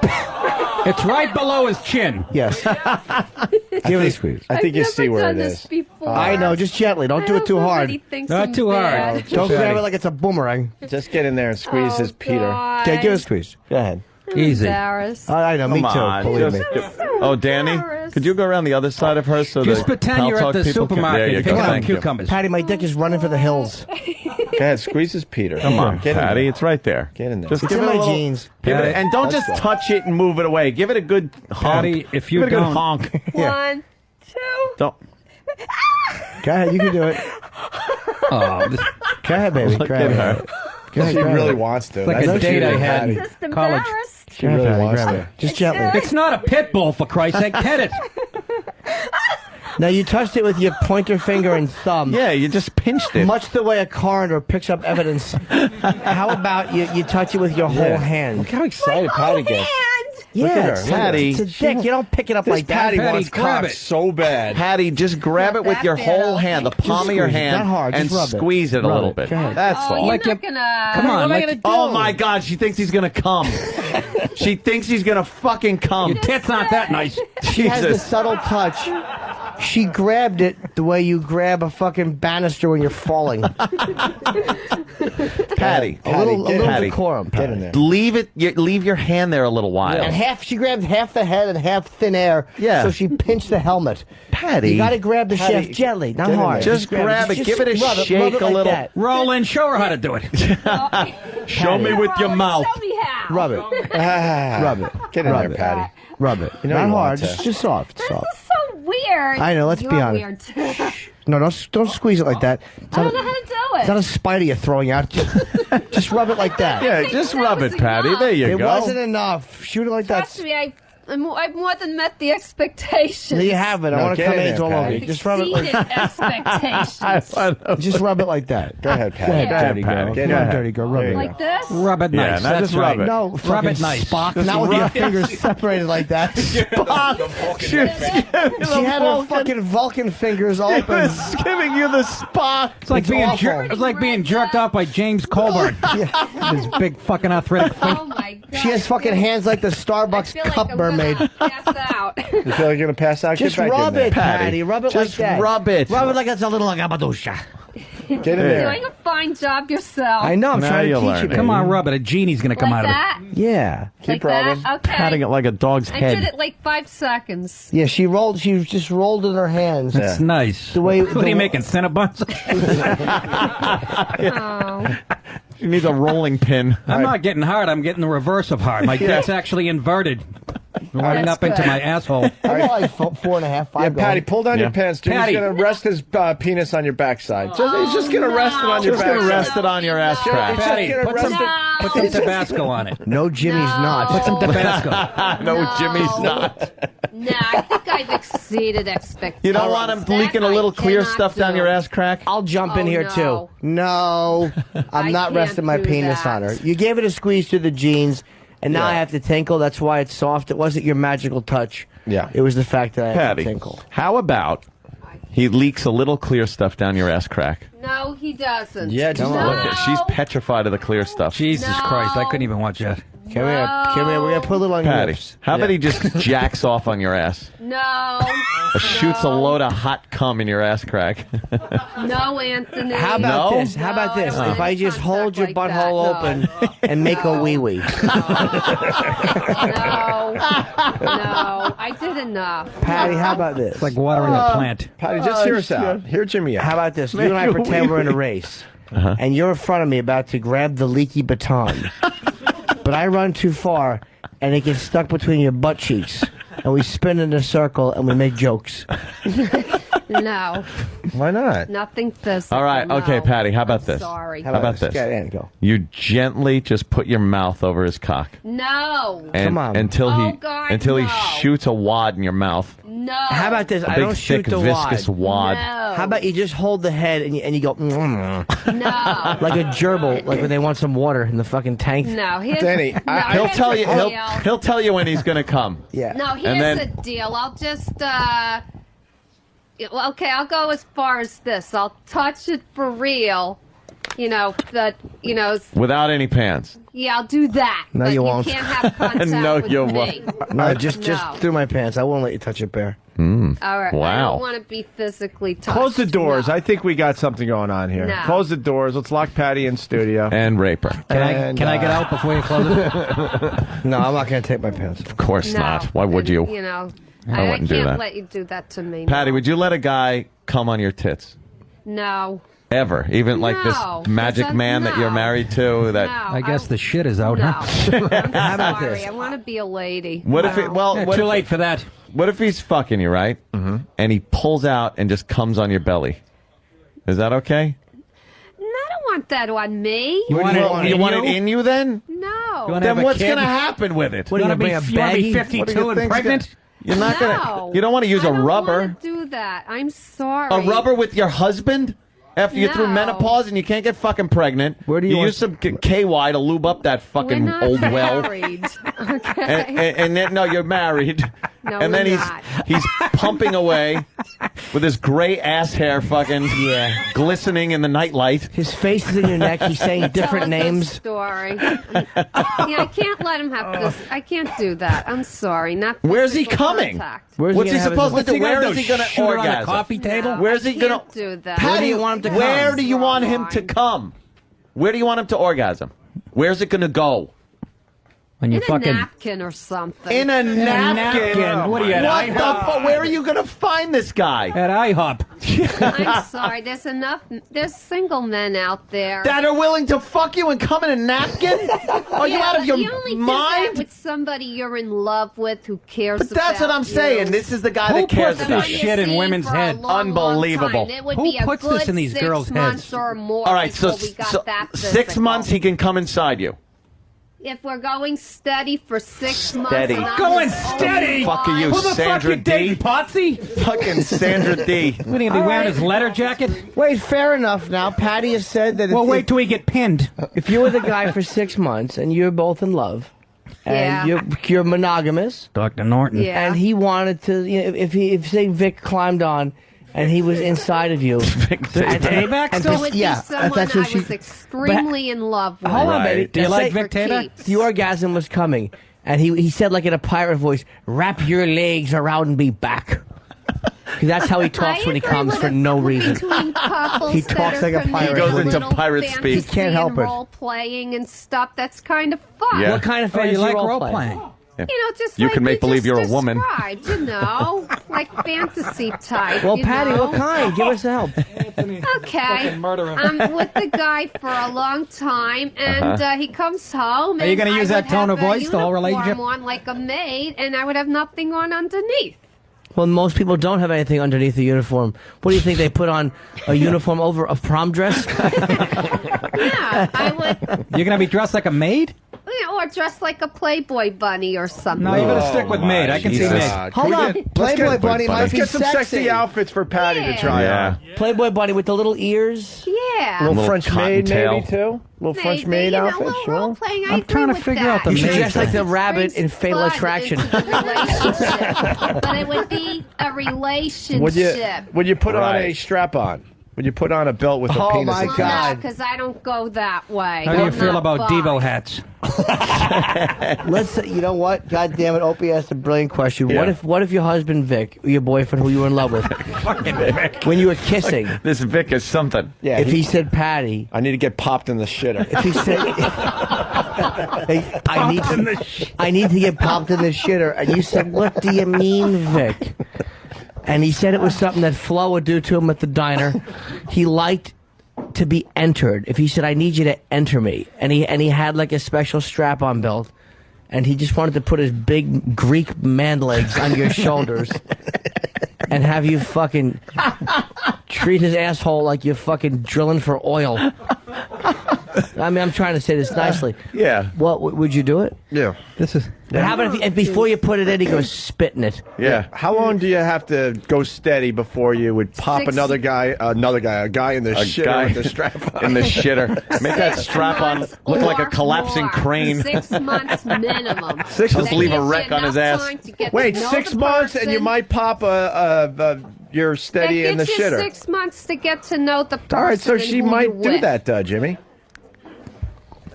It's right below his chin. Yes. Give it a squeeze. I think you I've see never where done it this is. before. I know, just gently. Don't I do it hope too hard. nobody thinks Not I'm too hard. bad. Don't grab it like it's a boomerang. Just get in there and squeeze his Peter. God. Okay, give it a squeeze. Go ahead. I'm Easy. embarrassed. I know, me Come too. on, Believe me. Oh, Danny, could you go around the other side of her so Just the pretend Pal you're at Talk the people can- supermarket There you picking go. up Thank you. cucumbers. Patty, my dick is running for the hills. Go ahead, squeeze his Peter. Come on, Get in Patty, there. it's right there. Get in there. Just It's give in it a my little, jeans. give it, and don't That's just all. touch it and move it away. Give it a good honk. Patty, if you give it a good don't- honk. 1, 2. Don't. Go ahead, you can do it. Oh, this, Go ahead, baby. Look Go at ahead. her. Go ahead, She grab really it. wants to. like That's a what she date I did, had Patty. in Just college. embarrassed. She really Patty, wants grab to. it. Just gently. It's not a pit bull, for Christ's sake. Pet it. Now, you touched it with your pointer finger and thumb. Yeah, you just pinched it. Much the way a coroner picks up evidence. How about you touch it with your whole hand? Look how excited Patty gets. Yeah, at her. it's, Patty. it's a dick. You don't pick it up This like that. Patty Patty, wants grab cock it. so bad. Patty, just grab Not it with that your bad, whole I'll hand, the take it. palm of your squeeze it, hand, not hard, and just rub it. squeeze it a Rub little it. bit. Go ahead. That's Oh, all. you're Like not you- gonna... Come on, What am I like, gonna do? Oh my God, she thinks he's gonna come. She thinks he's gonna fucking come. your tits aren't that nice. She has the Jesus. subtle touch She grabbed it the way you grab a fucking banister when you're falling. Patty, a little Patty, decorum. Get in there. Leave your hand there a little while. And she grabbed half the head and half thin air. Yeah. So she pinched the helmet. Patty, you got to grab the Patty, shaft gently, not get in hard. there. Just grab it. Give it a rub shake rub it a like little. that. Roland, show her how to do it. Show me with your mouth. Rub it. Rub it. Get in Rub there, it. Patty. Rub it. You know not you hard. want to. Just soft. Soft. So weird. I know, let's You're be honest. Weird too. No, don't squeeze it like that. I don't know how to do it. It's not a spider you're throwing out. Just rub it like that. Yeah, just rub it, Patty. There you It go. wasn't enough. Shoot it like that. Trust me, I've more than met the expectations. No, you haven't. I want to get come in AIDS there, all over Patty. you. Just rub it like Expectations. Just rub it like that. Go ahead, Patty. Go ahead, dirty Patty. girl. Get Go ahead, in. dirty girl. Rub it. Like this? Rub it nice. now That's just rub right. it. No, Rub fucking it nice. Spock. Not with your fingers separated like that. She had her fucking Vulcan fingers open. Giving you the Spock. It's like being awful. it's like being jerked off by James Colbert. His big fucking arthritic finger. Oh my god. She has fucking hands like the I Starbucks feel like cup I'm mermaid. gonna pass out. You feel like you're gonna pass out? Just Get back rub in there. it, Patty. Rub it Just like that. rub it. Rub it like it's a little agabadosha. Get in You're there. doing a fine job yourself. I know. I'm Now trying to you'll teach learn you. it. baby. Come on, rub it. A genie's gonna come Like out of that? it. Yeah. Like rubbing. that? Okay. Patting it like a dog's I head. did it like 5 seconds. Yeah, she just rolled in her hands. That's nice. The way What are you making, Cinnabons? Oh. She needs a rolling pin. I'm not getting hard. I'm getting the reverse of hard. My dick's actually inverted, running That's up into good. my asshole. I got like 4.5, 5. Yeah, Patty, pull down your Yeah. pants, dude. Patty. He's gonna rest his penis on your backside. He's just gonna rest it on your Just gonna backside. rest it on your ass crack. Patty, gonna put some, rest put some Tabasco on it. No, Jimmy's not. Put some Tabasco. No, Jimmy's not. No, I think I've exceeded expectations. You don't want him That leaking a I little clear cannot stuff down do. your ass crack? I'll jump in Oh, here no. too. No, I'm I not can't resting my do penis that. on her. You gave it a squeeze through the jeans, and now Yeah. I have to tinkle. That's why it's soft. It wasn't your magical touch. Yeah. It was the fact that I had to Patty, tinkle. how about he leaks a little clear stuff down your ass crack? No, he doesn't. Yeah, just no. Look at, she's petrified of the clear stuff. Jesus No. Christ, I couldn't even watch that. Come here. Come here. We're going to put a little on your Patty, lips. how about he just jacks off on your ass? No. Or shoots a load of hot cum in your ass crack? No, Anthony. How about No? this? How about No, I this? don't If want I any just hold contact your like butthole that. open No. and make a wee-wee. No, I did enough. Patty, how about this? It's like watering a plant. Patty, just hear us out. Hear Jimmy out. How about this? You and I pretend we're in a race, and you're in front of me about to grab the leaky baton, but I run too far, and it gets stuck between your butt cheeks, and we spin in a circle, and we make jokes. No, Why not? nothing physical. All right, okay, no. Patty, how about I'm this? Sorry. How about this? Get in, go. You gently just put your mouth over his cock. No. And, Come on. Until Oh, he God, until he no. shoots a wad in your mouth. No. How about this? A I big, don't shoot thick, the viscous wad. No. How about you just hold the head and you go No. like a gerbil, like when they want some water in the fucking tank. No. Here's, Danny, no, He'll here's tell the you. deal. He'll tell you when he's going to come. Yeah. No, And here's then- the deal. I'll just, well, okay, I'll go as far as this. I'll touch it for real. Without any pants. Yeah, I'll do that. No, but you won't. Can't have contact No, with you me. won't. No, just No. through my pants. I won't let you touch it, Bear. All right. I Wow. don't want to be physically touched. Close the doors. No. I think we got something going on here. No. Close the doors. Let's lock Patty in studio. And rape her. Can And, I get uh, out before you close it? No, I'm not going to take my pants. Of course No. not. Why would you? You know, I wouldn't do can't that. let you do that to me. Patty, no. would you let a guy come on your tits? No. Ever? Even like No. this magic That's a man that you're no. married to? That No. I guess the shit is out, No. huh? I'm How about sorry. this? I want to be a lady. What if it? Well, Yeah, what too if, late for that. What if he's fucking you, right? Mm-hmm. And he pulls out and just comes on your belly? Is that okay? No, I don't want that on me. You want it You in want you? it in you then? You No. wanna Then have a what's kid? going to happen with it? What, You are want to you be, gonna bring a you wanna be baggie? 52 and pregnant? You're not No. going to. You don't want to use I a don't rubber. want to do that. I'm sorry. A rubber with your husband? After you're through No. menopause and you can't get fucking pregnant, Where do you want- use some KY to lube up that We're fucking not old well. married. Okay. And then no, you're married. No, and then we're he's not. he's pumping away with his gray ass hair, fucking glistening in the nightlight. His face is in your neck. He's saying different Tell a good names. Story. I can't let him have this. I can't do that. I'm sorry. Not Where's he physical coming? contact. What's he supposed to do? Where is he going to orgasm? coffee table? Where's he going Can't do that. How do you want him to come? Where do you want him to come? Where do you want him to orgasm? Where's it going to go? When you In a napkin or something. In a napkin. What are you at What the IHOP? fuck? Where are you going to find this guy? At IHOP. I'm sorry. There's single men out there. That are willing to fuck you and come in a napkin? Are you out of your You only do mind? that with somebody you're in love with who cares But that's what about I'm saying. you. This is the guy Who that cares puts about this you. shit in women's For a head? long, Unbelievable. long time. It would Who be a puts good this in these 6 girls' months heads? or more All right, so, before we got that 6 physical. months he can come inside you. If we're going steady for 6 months. Steady. and I'm Going just steady? Fuck are you, Who the Sandra fuck you dating, D? Potsy? Fucking Sandra D. What are you going to be wearing his letter jacket? Wait, fair enough. Now, Patty has said that. Well, if, wait till we get pinned. if you're with a guy for 6 months and you're both in love, and you're monogamous, Dr. Norton. Yeah. and he wanted to, if say Vic climbed on. And he was inside of you. Tayback So it would be someone that's what I was extremely in love with. Hold on, baby. Do you like Say Vic Tayback? The orgasm was coming, and he said like in a pirate voice, "Wrap your legs around and be back." 'Cause that's how he talks when he comes for no reason. Between couples He that talks are like a pirate. committed He goes to into little pirate speak. fantasy He can't help and it. Role playing and stuff. That's kind of fun. Yeah. What kind of Oh, fantasy you like role role play? playing? You know, just You like can make believe just you're a woman. described, you know, like fantasy type. Well, you Patty, know? what kind? Give us help. Okay, I'm with the guy for a long time, and he comes home. Are you and going to I use that would tone have of voice the whole a uniform relationship? on like a maid, and I would have nothing on underneath. Well, most people don't have anything underneath the uniform. What do you think they put on a uniform over a prom dress? Yeah, I would, You're going to be dressed like a maid? or dressed like a Playboy bunny or something. No, you're going to stick with maid. I can see maid. Hold on. Playboy Bunny might Let's be get some sexy sexy. outfits for Patty to try on. Playboy Bunny with the little ears. Yeah. Little Little French maid, cottontail. maybe too. Little French Maybe, maid you know, outfit, little sure. role-playing, I I'm agree trying to with figure that. out the You should maid dress like the It rabbit brings in Fatal fun Attraction. into the relationship. But it would be a relationship. Would you put on Right. a strap on? Would you put on a belt with a Oh, penis? my attached? God. Because I don't go that way. How do you I'm feel not about bi. Devo hats? You know what? God damn it, Opie asked a brilliant question. Yeah. What if your husband Vic, your boyfriend who you were in love with, when you were kissing, This Vic is something. Yeah, if he said Patty, I need to get popped in the shitter. if he said I need to get popped in the shitter, and you said, "What do you mean, Vic?" And he said it was something that Flo would do to him at the diner. He liked to be entered. If he said, "I need you to enter me," and he had like a special strap-on belt, and he just wanted to put his big Greek man legs on your shoulders and have you fucking treat his asshole like you're fucking drilling for oil. I mean, I'm trying to say this nicely. Yeah. What would you do it? Yeah. This is. But how about if before you put it in, he goes spit in it? Yeah. How long do you have to go steady before you would pop Six- a guy in the shitter guy with the strap on? in the shitter. Make that strap on look like a Or collapsing more. crane. 6 months minimum. Just leave a wreck on his ass. Wait, 6 months and you might pop you're steady That in the gives you shitter. 6 months to get to know the person. All right, so and she who might you're do with. that, Jimmy.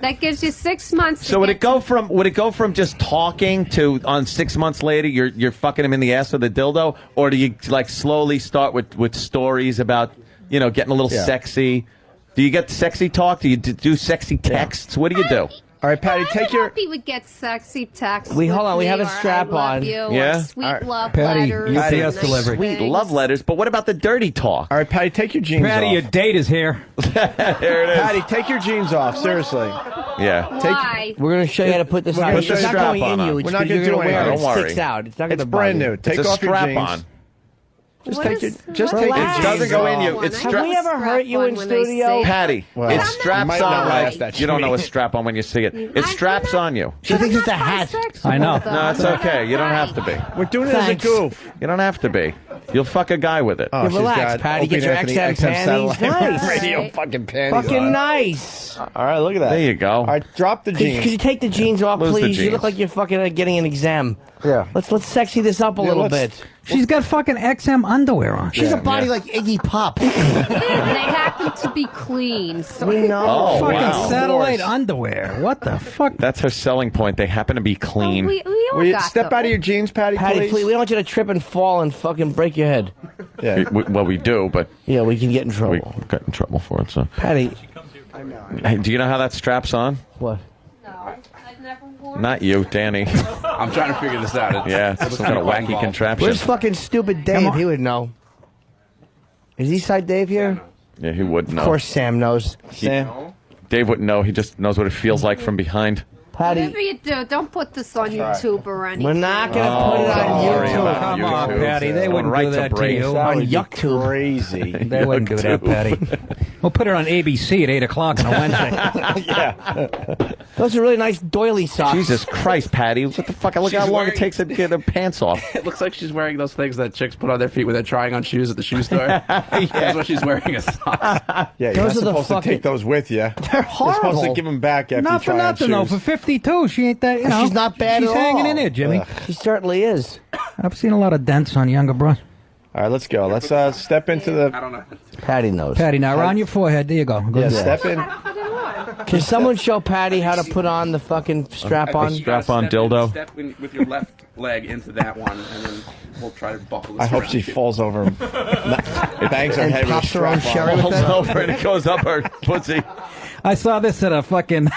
That gives you 6 months. So would it go from just talking to on 6 months later you're fucking him in the ass with a dildo, or do you like slowly start with stories about getting a little Yeah. sexy? Do you get sexy talk? Do you do sexy texts? What do you do? All right, Patty, take your. He would get sexy texts. Hold on, we with have me, a or strap I love on. You, Yeah? Or sweet All right. love Patty, letters. UPS and nice delivery. Sweet things. love letters, but what about the dirty talk? All right, Patty, take your jeans Patty, off. your date is here. There it is. Patty, take your jeans off. Seriously. Yeah. Why? We're going to show you how to put this We're on. gonna It's show you not strap going in on. you. We're It's not you're gonna do going to wear it. anything. It Don't sticks worry. out. It's not going It's to brand new. Take It's a off your strap jeans. on. Just What take is- your. Just what take is your that? jeans Doesn't go in off. you. It's I Have strap. we ever hurt you in when they studio? say- Patty, Well, it you straps might not on. laugh that You don't know a Jimmy. strap on when you see it. It I'm straps not- on you. She thinks it's a hat. I know. No, it's okay. You don't have to be. We're doing it as a Thanks. goof. You don't have to be. You'll fuck a guy with it. Oh, Yeah, she's relax, got Patty. Opie Get your and XM Anthony panties. satellite Nice. radio fucking panties Fucking on. nice. All right, look at that. There you go. All right, drop the Could you jeans. take the jeans off, Lose the please? You jeans. look like you're fucking getting an exam. Yeah. Let's sexy this up a little let's- bit. She's got fucking XM underwear on. She's a body like Iggy Pop. They happen to be clean. So We know. Oh, fucking wow. satellite underwear. What the fuck? That's her selling point. They happen to be clean. we all Will you got step them. out of your jeans, Patty, Patty, please? please, we don't want you to trip and fall and fucking break your head. Yeah. Well, we do, but Yeah, we can get in we trouble. got in trouble for it. So, Patty, hey, do you know how that straps on? what? I've never worn Not you, Danny. I'm trying to figure this out. Yeah, it's some kind of wacky contraption. Where's fucking stupid Dave? He would know. Is Eastside Dave here? Yeah, he would know. Of course Sam knows. Dave wouldn't know. He just knows what it feels like from behind. Patty, Whatever you do, don't put this on YouTube or anything. we're not going to put it on Sorry YouTube. about Come on, YouTube. Patty. They wouldn't Right do to that to brace. you. On YouTube. Crazy. They wouldn't do that, Patty. We'll put it on ABC at 8 o'clock on a Wednesday. Yeah. Those are really nice doily socks. Jesus Christ, Patty. What the fuck? Look She's how long wearing- it takes to get their pants off. It looks like she's wearing those things that chicks put on their feet when they're trying on shoes at the shoe store. That's what she's wearing as socks. Yeah, you're Those not are the supposed to fucking- take those with you. They're You're supposed to horrible. give them back after Not you for try on nothing, though. shoes. For 52, she ain't that, you know. She's not bad She's at all. hanging in there, Jimmy. She certainly is. I've seen a lot of dents on younger bros. All right, let's go. Let's step into I the. don't know. Patty knows. Patty, now around your forehead. There you go. Go Yeah, ahead. step in. Can someone show Patty how to put on the fucking strap on? Strap-on Step in- dildo. Step in with your left leg into that one, and then we'll try to buckle this I hope around she you. falls over and bangs her And head with a pops her own strap cherry on. with Falls that? over and it goes up her pussy. I saw this at a fucking.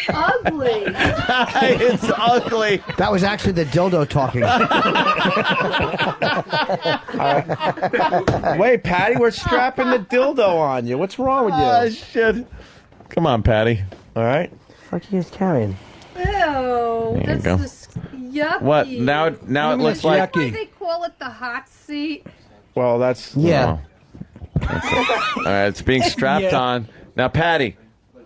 Ugly. It's ugly. That was actually the dildo talking. Wait, Patty, we're strapping the dildo on you. What's wrong with you? Oh, shit. Come on, Patty. All right. What are you guys carrying? Ew. you That's go. just yucky. What? Now it looks like... Why do they call it the hot seat? Well, that's. Yeah. All right, it's being strapped on. Now, Patty,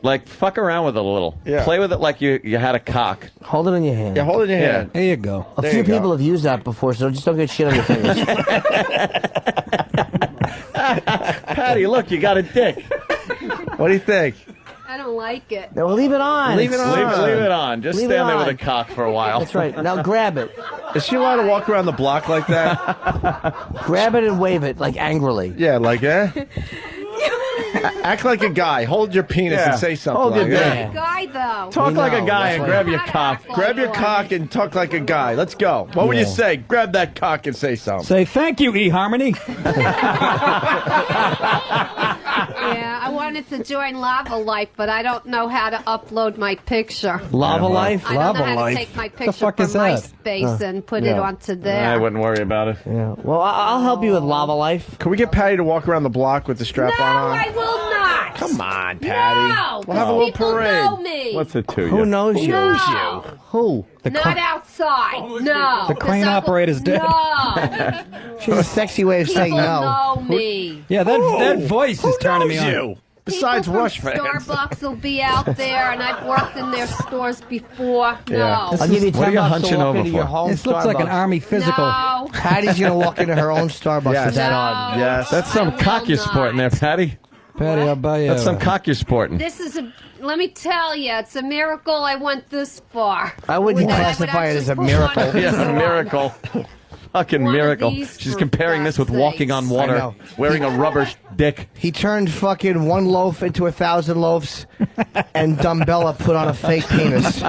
like, fuck around with it a little. Yeah. Play with it like you had a cock. Hold it in your hand. Yeah, hold it in your Yeah. hand. There you go. A There few you go. people have used that before, so just don't get shit on your fingers. Patty, look, you got a dick. What do you think? I don't like it. No, leave it on. Leave it on. Leave it on. Just Leave stand it there with on. a cock for a while. That's right. Now grab it. Is she allowed to walk around the block like that? Grab it and wave it, like angrily. Yeah, like act like a guy. Hold your penis Yeah. and say something. Hold your like dick. that. Guy, though. Talk We like a know, guy that's and why- grab your cock. Grab your cock and talk like a guy. Let's go. What would you Yeah. say? Grab that cock and say something. Say thank you, eHarmony. Yeah, I wanted to join Lava Life, but I don't know how to upload my picture. Lava Life? I don't know Lava how Life? to take my The picture fuck from is that? MySpace and put it Yeah. onto there. I wouldn't worry about it. Yeah. Well, I'll help you with Lava Life. Can we get Patty to walk around the block with the strap No, on? I will not. Come on, Patty. No, We'll have a little people parade. know me. What's it to you? Who knows you? No. Who? Not outside. No. The crane operator's dead. No. She's a sexy way of saying People no. know me. Yeah, that voice is turning me on. You. Besides People Rush from fans. Starbucks will be out there, and I've worked in their stores before. Yeah. No. I'll give you $10 What are you to hunching walk over into your for? home This looks like an Starbucks. army physical. No. Patty's gonna walk into her own Starbucks Yes. with that No. on. Yes. That's some I cock will you're sporting there, not. Patty. Patty, I'll buy you. That's some cock you're sporting. This is a. Let me tell you, it's a miracle I went this far. I wouldn't That I would classify it as a actually miracle. put one Yeah, on a the miracle. Fucking One of miracle. these She's for comparing this with God's walking on sakes. I water, know. wearing a rubber dick. He turned fucking one loaf into 1,000 loaves, and Dumbella put on a fake penis.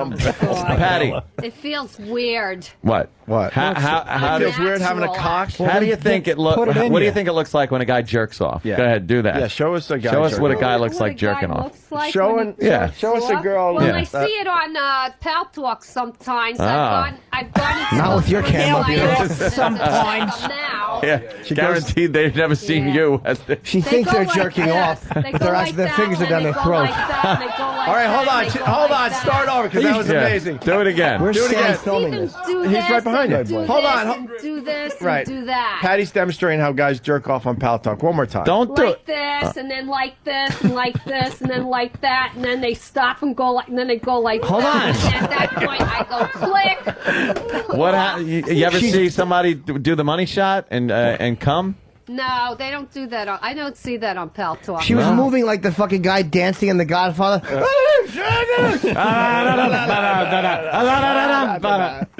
Patty, It feels weird. what? What? How It do feels weird having a cock. how do you think it looks? put it in What do you you. think it looks like when a guy jerks off? Yeah. Go ahead, do that. Yeah, show us a guy. Show us what a jerking guy off. looks What like a guy jerking off. looks like Show when it- he yeah. jerks Show us a off. girl. Well, Yeah. I see it on Pal Talk sometimes. Ah. I've gone into Not with your camera, camera. Sometimes. Now. Yeah, guaranteed they've never seen Yeah. you. As the, She They thinks go they're like jerking this. off, They but go their like that, fingers are and down they their go throat. like that, and they go like All right, that, hold on. and they go Hold like on. that. Start over because that was Yeah. amazing. Do it again. Where's Do it Sam again. filming See this? them do He's this right behind and you. do Hold this on. and do this Right. and do that. Patty's demonstrating how guys jerk off on Pal Talk. One more time. Don't do Like it. this, and then like this, and like this, and then like that, and then they stop and go like, and then they go like. Hold that. on. And at that point, I go click. What? You ever see somebody do the money shot and come? No, they don't do that. I don't see that on Pal Talk. She was moving like the fucking guy dancing in The Godfather.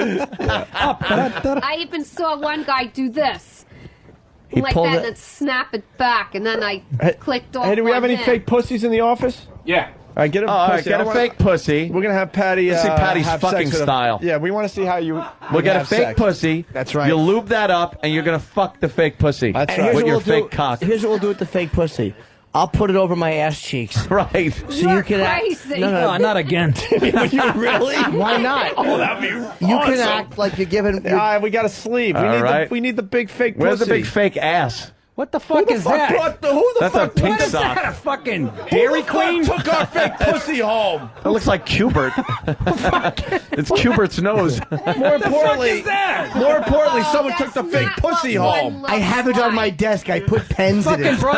I even saw one guy do this. He like pulled that, it- and then snap it back, and then I clicked off. Hey, do we have one any end. fake pussies in the office? Yeah. All right, get a All right, pussy. get I a wanna- fake pussy. We're gonna have Patty. Let's see Patty's have fucking sex with style. Yeah, we want to see how you. We'll get a have fake sex. pussy. That's right. You lube that up, and you're gonna fuck the fake pussy And here's with what your we'll fake do. cock. Here's what we'll do with the fake pussy. I'll put it over my ass cheeks. Right. So you can crazy. No, not again. you really? Why not? Oh, that'd be You awesome. can act like you're giving. We got a sleeve. All right. We need the big fake Where's pussy. the big fake ass? What the fuck is that? That's a pink What is sock. that? A fucking Dairy Queen? Took our fake pussy home. That looks like Cubert. It's Cubert's nose. More importantly, more importantly, someone took the fake not pussy what home. one I have it on my desk. I put pens in Fucking it. bro.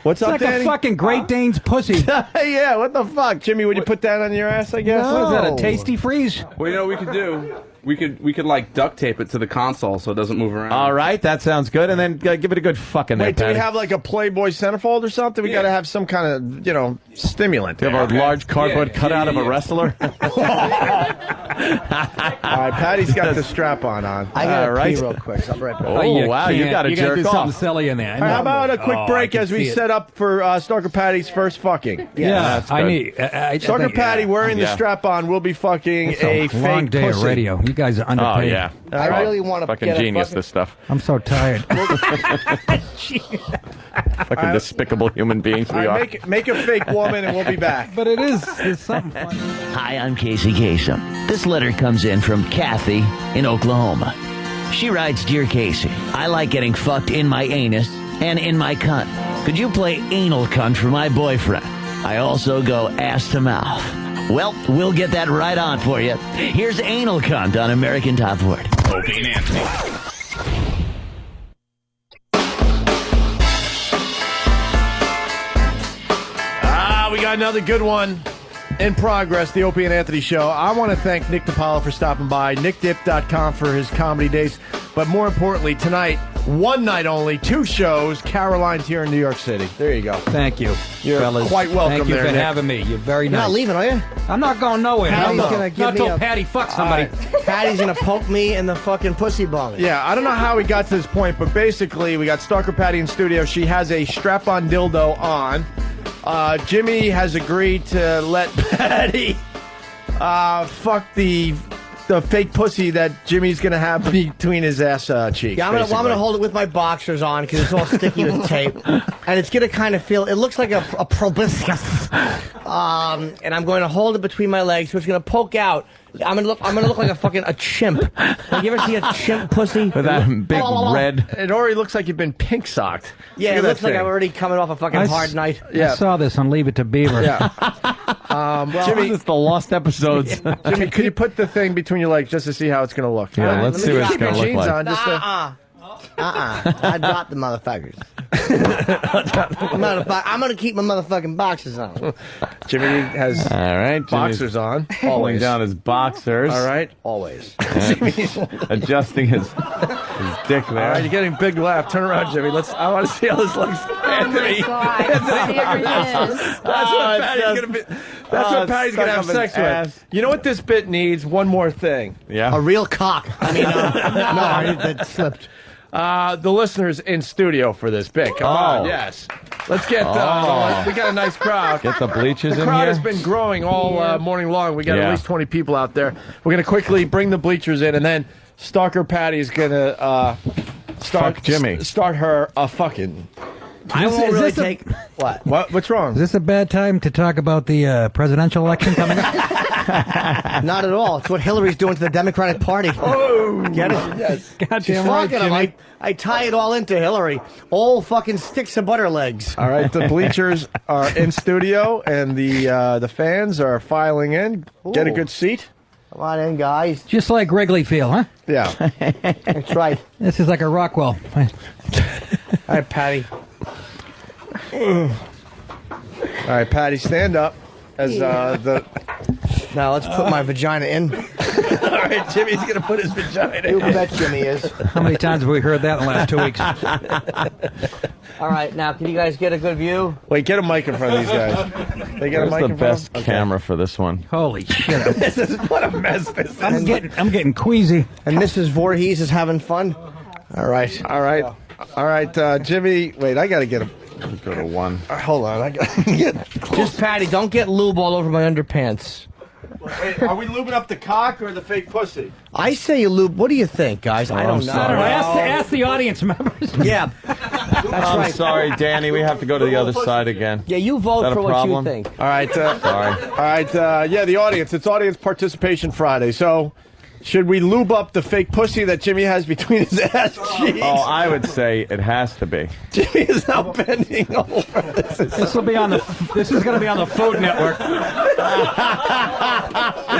What's It's up, like Danny? a fucking Great Dane's pussy. Yeah, what the fuck, Jimmy? Would you put that on your ass? I guess. What is that, a tasty freeze? Well, you know what we could do? We could like duct tape it to the console so it doesn't move around. All right, that sounds good. And then give it a good fucking there, Wait, do we Patty. have like a Playboy centerfold or something? We got to have some kind of, stimulant. Do you have a large cardboard Yeah, cutout yeah, of a yeah. wrestler? All right, Patty's got the strap on. I got All to right. pee real quick. So I'll be right back. Oh, wow, you can't- got to you gotta jerk do something off. silly in there. All right, how about a quick Oh, break I can as we see it. set up for Stalker Patty's first fucking? Yeah, that's I good. need. I Stalker think, Patty wearing the Yeah. strap on will be fucking It's a a fake long day pussy. of radio. You guys are Oh, underpaid. yeah. I really want to Fucking get genius, a this stuff. I'm so tired. Fucking despicable human beings we All are. right, make a fake woman and we'll be back. But it is. It's something funny. Hi, I'm Casey Kasem. This letter comes in from Kathy in Oklahoma. She writes, Dear Casey, I like getting fucked in my anus and in my cunt. Could you play anal cunt for my boyfriend? I also go ass to mouth. Well, we'll get that right on for you. Here's anal cunt on American Top 40. Opie and Anthony. We got another good one in progress, the Opie and Anthony Show. I want to thank Nick DiPaolo for stopping by, nickdip.com for his comedy dates. But more importantly, tonight, one night only, 2 shows, Caroline's here in New York City. There you go. Thank you, You're fellas. quite welcome Thank you there, for Nick. having me. You're very You're nice. not leaving, are you? I'm not going nowhere. Patty's Hell no. gonna give Not me till a- Patty fucks somebody. Patty's gonna poke me in the fucking pussy bone. Yeah, I don't know how we got to this point, but basically, we got Stalker Patty in studio. She has a strap-on dildo on. Jimmy has agreed to let Patty fuck the fake pussy that Jimmy's gonna have between his ass cheeks. Yeah, I'm gonna basically. hold it with my boxers on because it's all sticky with tape, and it's gonna kind of feel. It looks like a proboscis, and I'm going to hold it between my legs, so it's gonna poke out. I'm gonna look like a chimp. Like, you ever see a chimp pussy With that big red. It already looks like you've been pink socked. Yeah, it looks like I'm already coming off a fucking hard night. Yeah. I saw this on Leave It to Beaver. Yeah. Jimmy, it's the lost episodes. Jimmy, could you put the thing between your legs just to see how it's gonna look? Yeah, let's see what it's Keep your gonna look jeans like. on just to- I dropped the motherfuckers. I'm gonna keep my motherfucking boxers on. Jimmy has All right, Jimmy's boxers on. pulling Always. down his boxers. All right, always. Adjusting his dick there. All right, you're getting a big laugh. Turn around, Jimmy. I want to see how this looks. Anthony. God, there it is. That's what Patty's gonna be. That's what Patty's gonna have sex with. You know what this bit needs? One more thing. Yeah. A real cock. I mean, no, that slipped. The listeners in studio for this bit. Come on, yes. Let's get. We got a nice crowd. Get the bleachers The in crowd here. has been growing all morning long. We got Yeah. at least 20 people out there. We're gonna quickly bring the bleachers in, and then Stalker Patty's gonna start Fuck Jimmy. Start her fucking. I won't Is really this a- take what. What's wrong? Is this a bad time to talk about the presidential election coming up? Not at all. It's what Hillary's doing to the Democratic Party. Oh, Get it? yes. Goddamn right, Fucking 'em. Jimmy. I tie it all into Hillary. All fucking sticks of butter legs. All right, the bleachers are in studio, and the fans are filing in. Get a Ooh. good seat. Come on in, guys. Just like Wrigley Field, huh? Yeah. That's right. This is like a Rockwell. All right, Patty. All right, Patty, stand up as the Now let's put my vagina in. All right, Jimmy's going to put his vagina in. You bet Jimmy is. How many times have we heard that in the last 2 weeks? All right, now can you guys get a good view? Wait, get a mic in front of these guys. They got a mic the in front best of them? camera for this one. Holy shit. What a mess this is. I'm getting queasy. And Mrs. Voorhees is having fun. All right. All right. All right, Jimmy. Wait, I got to get him. Go to one. Hold on. I got to get. Just Patty, don't get lube all over my underpants. Wait, are we lubing up the cock or the fake pussy? I say you lube. What do you think, guys? I don't know. Ask the audience members. Yeah. That's I'm right. sorry, Danny. We have to go to the other side again. Yeah, you vote Is that for a what problem? you think. All right. Sorry. All right. Yeah, the audience. It's Audience Participation Friday. So, should we lube up the fake pussy that Jimmy has between his ass cheeks? Oh, I would say it has to be. Jimmy is now bending over. This will be on the. This is going to be on the Food Network.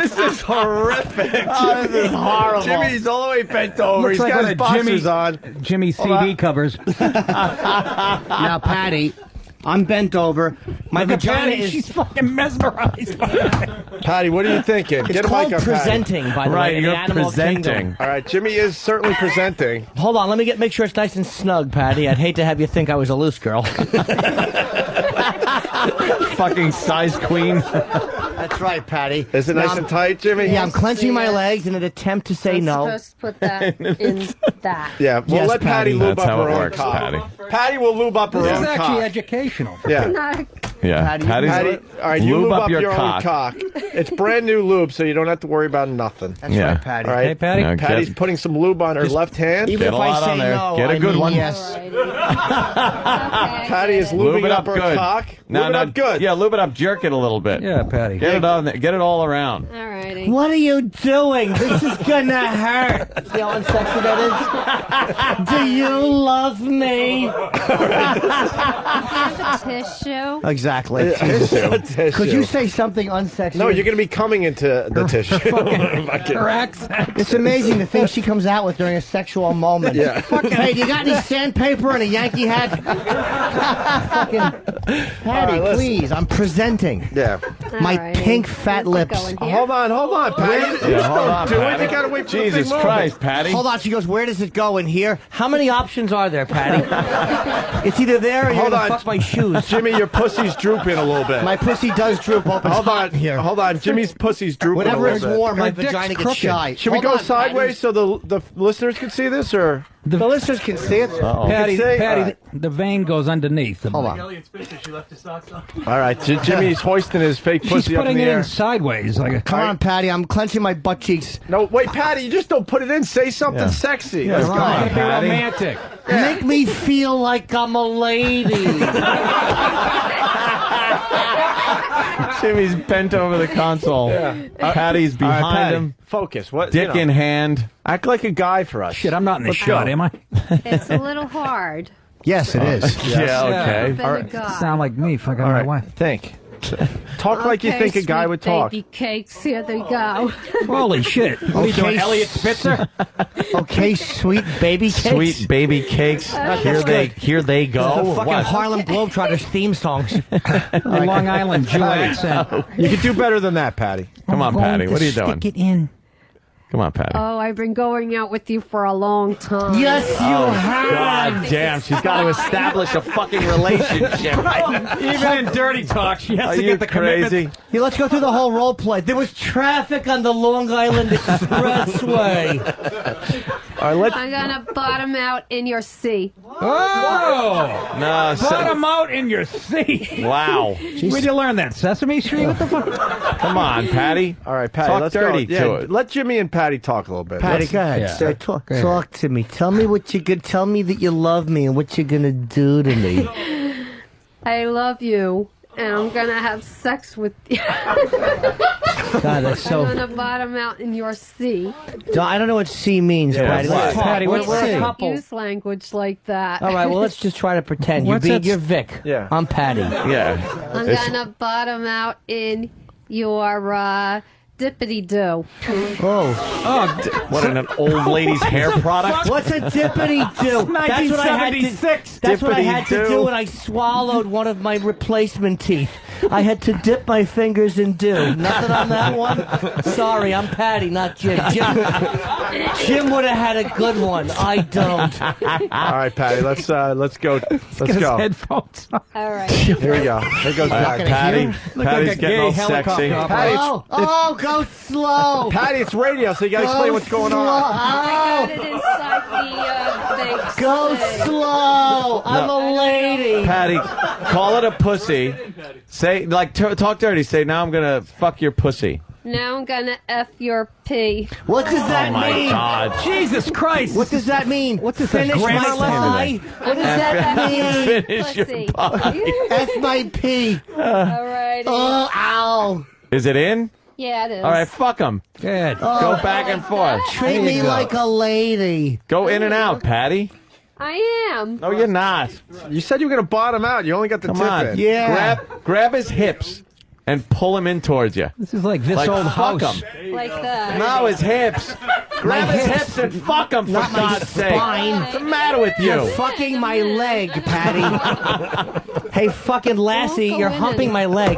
This is horrific. Oh, this is horrible. Jimmy's all the way bent over. Looks He's like got one his of boxers on. Jimmy CD covers. Now, Patty, I'm bent over. My vagina is. She's fucking mesmerized. Patty, what are you thinking? It's Get a called mic on presenting, by the way. Right, in the you're animal presenting. kingdom. All right, Jimmy is certainly presenting. Hold on, let me make sure it's nice and snug, Patty. I'd hate to have you think I was a loose girl. Fucking size queen. That's right, Patty. Is it Now nice and tight, Jimmy? Yeah, I'm clenching my legs in an attempt to say I'm no. supposed to put that in that. Yeah, we'll Yes, let Patty Patty. lube That's up how her it own works, cock. Patty. Patty will lube up her This own is actually cock. educational. Yeah. Not- Yeah. Patty, Patty's all right, you lube lube up your own cock. cock. It's brand new lube, so you don't have to worry about nothing. That's Yeah. right, Patty. All right, Hey, Patty. Yeah, Patty's get- putting some lube on her left hand. Even Get if a I lot say on there. no, Get a I good mean one. yes. Patty is Lube lubing it up her good. cock. No, lube it no, up good. Yeah, lube it up. Jerk it a little bit. Yeah, Patty. Get it on. Get it all around. Alrighty. What are you doing? This is gonna hurt. See how unsexy that is? Do you love me? Have a tissue. Exactly. Tissue. Could you say something unsexy? No, you're going to be coming into the tissue. Her accent. It's amazing the things she comes out with during a sexual moment. Yeah. Fucking, hey, do you got any sandpaper and a Yankee hat? Fucking Patty, right, listen. please. I'm presenting. Yeah. My Alrighty. pink fat Where's it lips. going here? Hold on, Patty. Yeah, hold on, Do it. Patty. You got to wait for the Jesus big moment. Christ, Patty. Hold on. She goes, where does it go in here? How many options are there, Patty? It's either there or you're Hold going on. to fuck my shoes. Jimmy, your pussy's drooping a little bit. My pussy does droop open. Hold on here. Hold on. Jimmy's pussy's drooping Whenever a it's little bit. warm, my Her dick's vagina gets crooked. shy. Should we Hold go on, sideways so the listeners can see this, or The listeners can see it. Patty, say- Patty, all right. the vein goes underneath. Hold on. all right? Jimmy's hoisting his fake She's pussy up in putting the it air. in sideways. Like a, Come on, Patty. I'm clenching my butt cheeks. No, wait, Patty, you just don't put it in. Say something Yeah. sexy. Yeah, Let's come go. on, be Patty. romantic. Make me feel like I'm a lady. Jimmy's bent over the console. Patty's All right, behind Patty, him, focus. What? dick in hand. Act like a guy for us. Shit, I'm not in the Let's shot, go. am I? It's a little hard. Yes, it is. Yeah, okay. Been a guy. Sound like me. Fucking All my right. wife. Think. Talk like you Okay, think a guy sweet would talk. Baby cakes, here they go. Holy shit. What are you doing, Elliot Spitzer? Okay, sweet baby cakes. Sweet baby cakes. Here they go. The fucking What? Harlem Globetrotters theme songs. The Long Island Jew accent. You can do better than that, Patty. Come on, Patty. What are you doing? Stick it in. Come on, Patty. Oh, I've been going out with you for a long time. Yes, you have. God damn, she's got to establish a fucking relationship. Even in dirty talk, she has Are to you get the crazy? commitment. Yeah, let's go through the whole role play. There was traffic on the Long Island Expressway. All right, I'm gonna bottom out in your sea. Oh! No, Bottom out in your seat. wow. Where'd you learn that? Sesame Street? What the fuck? Come on, Patty. All right, Patty. Talk let's dirty go. to it. Let Jimmy and Patty talk a little bit. Patty, Let's- go ahead. Yeah. Say, talk to me. Tell me what you could. Tell me that you love me and what you're gonna do to me. I love you, and I'm gonna have sex with you. God, that's so. I'm gonna bottom out in your sea. I don't know what C means, Yeah, Patty. Let's what? talk. Patty, We're what's a C? couple. Use language like that. All right, well, let's just try to pretend. What's You're that? You're Vic. Yeah. I'm Patty. Yeah. I'm It's- gonna bottom out in your dippity-doo. Oh, What, an old lady's hair product? what's a dippity-do? That's what I had to. That's what I had to Dippity-do. do when I swallowed one of my replacement teeth. I had to dip my fingers in dew. Nothing on that one? Sorry, I'm Patty, not Jim. Jim would have had a good one. I don't. All right, Patty, let's go. Let's go. Headphones. All right. Here we go. Here goes back. Patty. Patty's getting all sexy. Patty, Go slow. Patty, it's radio, so you got to explain what's going on. I got it inside the thing. Go slow. I'm a lady. Patty, call it a pussy. Say, like, talk dirty. Say, now I'm going to fuck your pussy. Now I'm gonna F your pee. What does that my mean? God. Jesus Christ! What does that mean? What's this? Finish my grammar pie? What does that mean? Finish your Pussy. pie. F my pee. Alrighty. Ow. Is it in? Yeah, it is. All right, fuck him. Good. Go back and forth. Treat me like a lady. Go in and out, Patty. I am. No, you're not. You said you were going to bottom out. You only got the Come tip on. in. Yeah. Grab his hips and pull him in towards you. This is like this old fuck house. him. Like that. No, his hips. Grab his hips and fuck him, for Not my God's sake. spine. What's the matter with you? You're fucking my leg, Patty. Hey, fucking lassie, Don't go you're in humping my leg.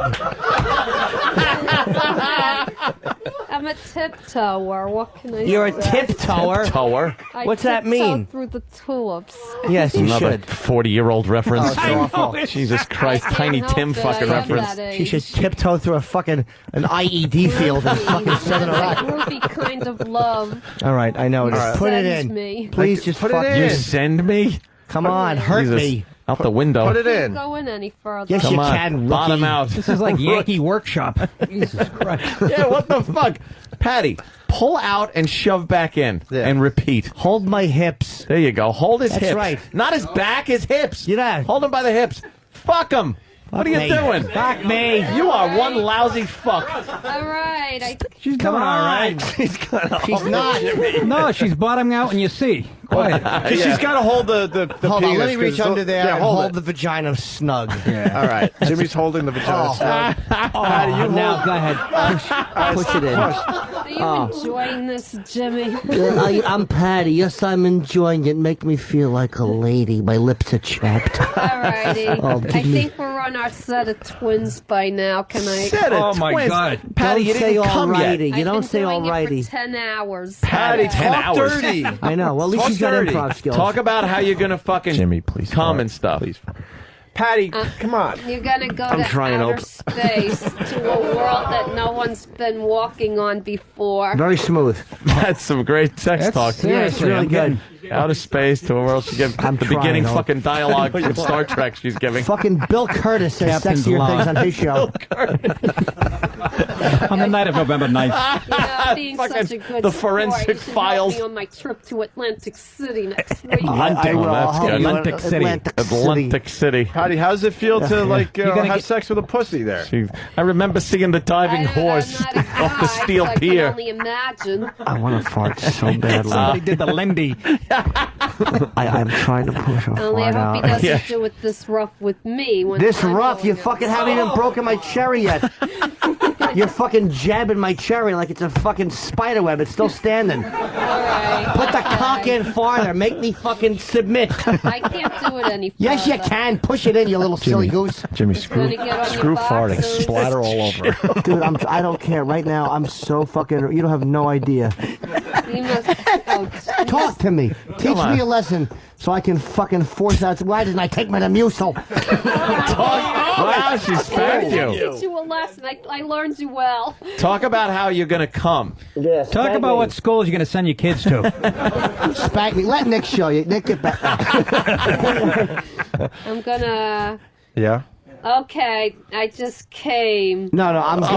I'm a tiptoeer. What can I You're a say? tiptoeer. Tower. I What's that tiptoe mean? through the tulips. Yes, you Another should. 40-year-old reference. Oh, it's awful. Jesus Christ, can't Tiny help Tim it. fucking I am reference. that She age. should tiptoe through an IED field in fucking Southern Iraq. Groovy kind of love. All right, I know. Just put it Sends in. me. Please just Put it fuck in. You me. send me? Come on, hurt Jesus. me. Out the window. Put it in. Can't go in any further. Yes, Come you on, can, bottom rookie. out. This is like Yankee Workshop. Jesus Christ. Yeah, what the fuck? Patty, pull out and shove back in and repeat. Hold my hips. There you go. Hold his That's hips. right. Not his back, his hips. Yeah. Hold him by the hips. Fuck him. What are you me. doing? Fuck me. You are one lousy fuck. All right. She's Come doing all on. right. She's not. No, she's bottoming out, and you see. Quiet. Because she's got to hold the Hold on, penis. let me reach 'cause under there yeah, and hold hold it. the vagina snug. All right. Jimmy's holding the vagina. snug. Patty, you now hold. go ahead. Push it in. Are you enjoying this, Jimmy? I'm Patty. Yes, I'm enjoying it. Make me feel like a lady. My lips are chapped. Alrighty. Oh, I think we're on our set of twins by now. Can I? Set of Oh, my twins. God. Patty, you Don't say didn't come yet. alrighty. You I've don't been say doing alrighty. it for 10 hours. Patty, 10 talk hours. dirty. I know. Well, at least Talk she's got dirty. improv skills. Talk about how you're going to fucking Jimmy, please. come and stuff. Please. Patty, come on. You're gonna go I'm to trying outer to space to a world that no one's been walking on before. Very smooth. That's some great sex talk. Yeah, it's really good. Out of space to a world she gives I'm the trying, beginning Hope. fucking dialogue from Star Trek she's giving. Fucking Bill Curtis says Captain's sexier log. things on his show. On the night of November 9th. You know, being Fucking such a good the sport, forensic you should files. help me on my trip to Atlantic City next week. I will. that's I'll help good. you in Atlantic City. Atlantic City. Patty, how does it feel to like gonna have get- sex with a pussy there? I remember seeing the diving horse I'm not a off the guy, steel so I can pier. only imagine. I want to fart so badly. Somebody did the Lindy. I'm trying to push a Only I fart hope he out. doesn't Yeah. do it this rough with me. When This I'm rough, you doing it. fucking haven't even broken my cherry yet. You're fucking jabbing my cherry like it's a fucking spider web. It's still standing. All right. Put the cock in farther. Make me fucking submit. I can't do it any further. Yes, you can. Push it in, you little silly goose. Jimmy, Gonna get on your farting, boxers. splatter all over. Dude, I don't care. Right now, I'm so fucking... You don't have no idea. You must, oh, Talk to me. Teach me a lesson so I can fucking force out... Why didn't I take my Nemusil? Wow, she spanked I you. teach you a lesson. I learned you well. Talk about how you're going to come. Yeah, Talk about what schools you're going to send your kids to. Spank me. Let Nick show you. Nick, get back. I'm gonna. Yeah. Okay, I just came. No, I'm gonna...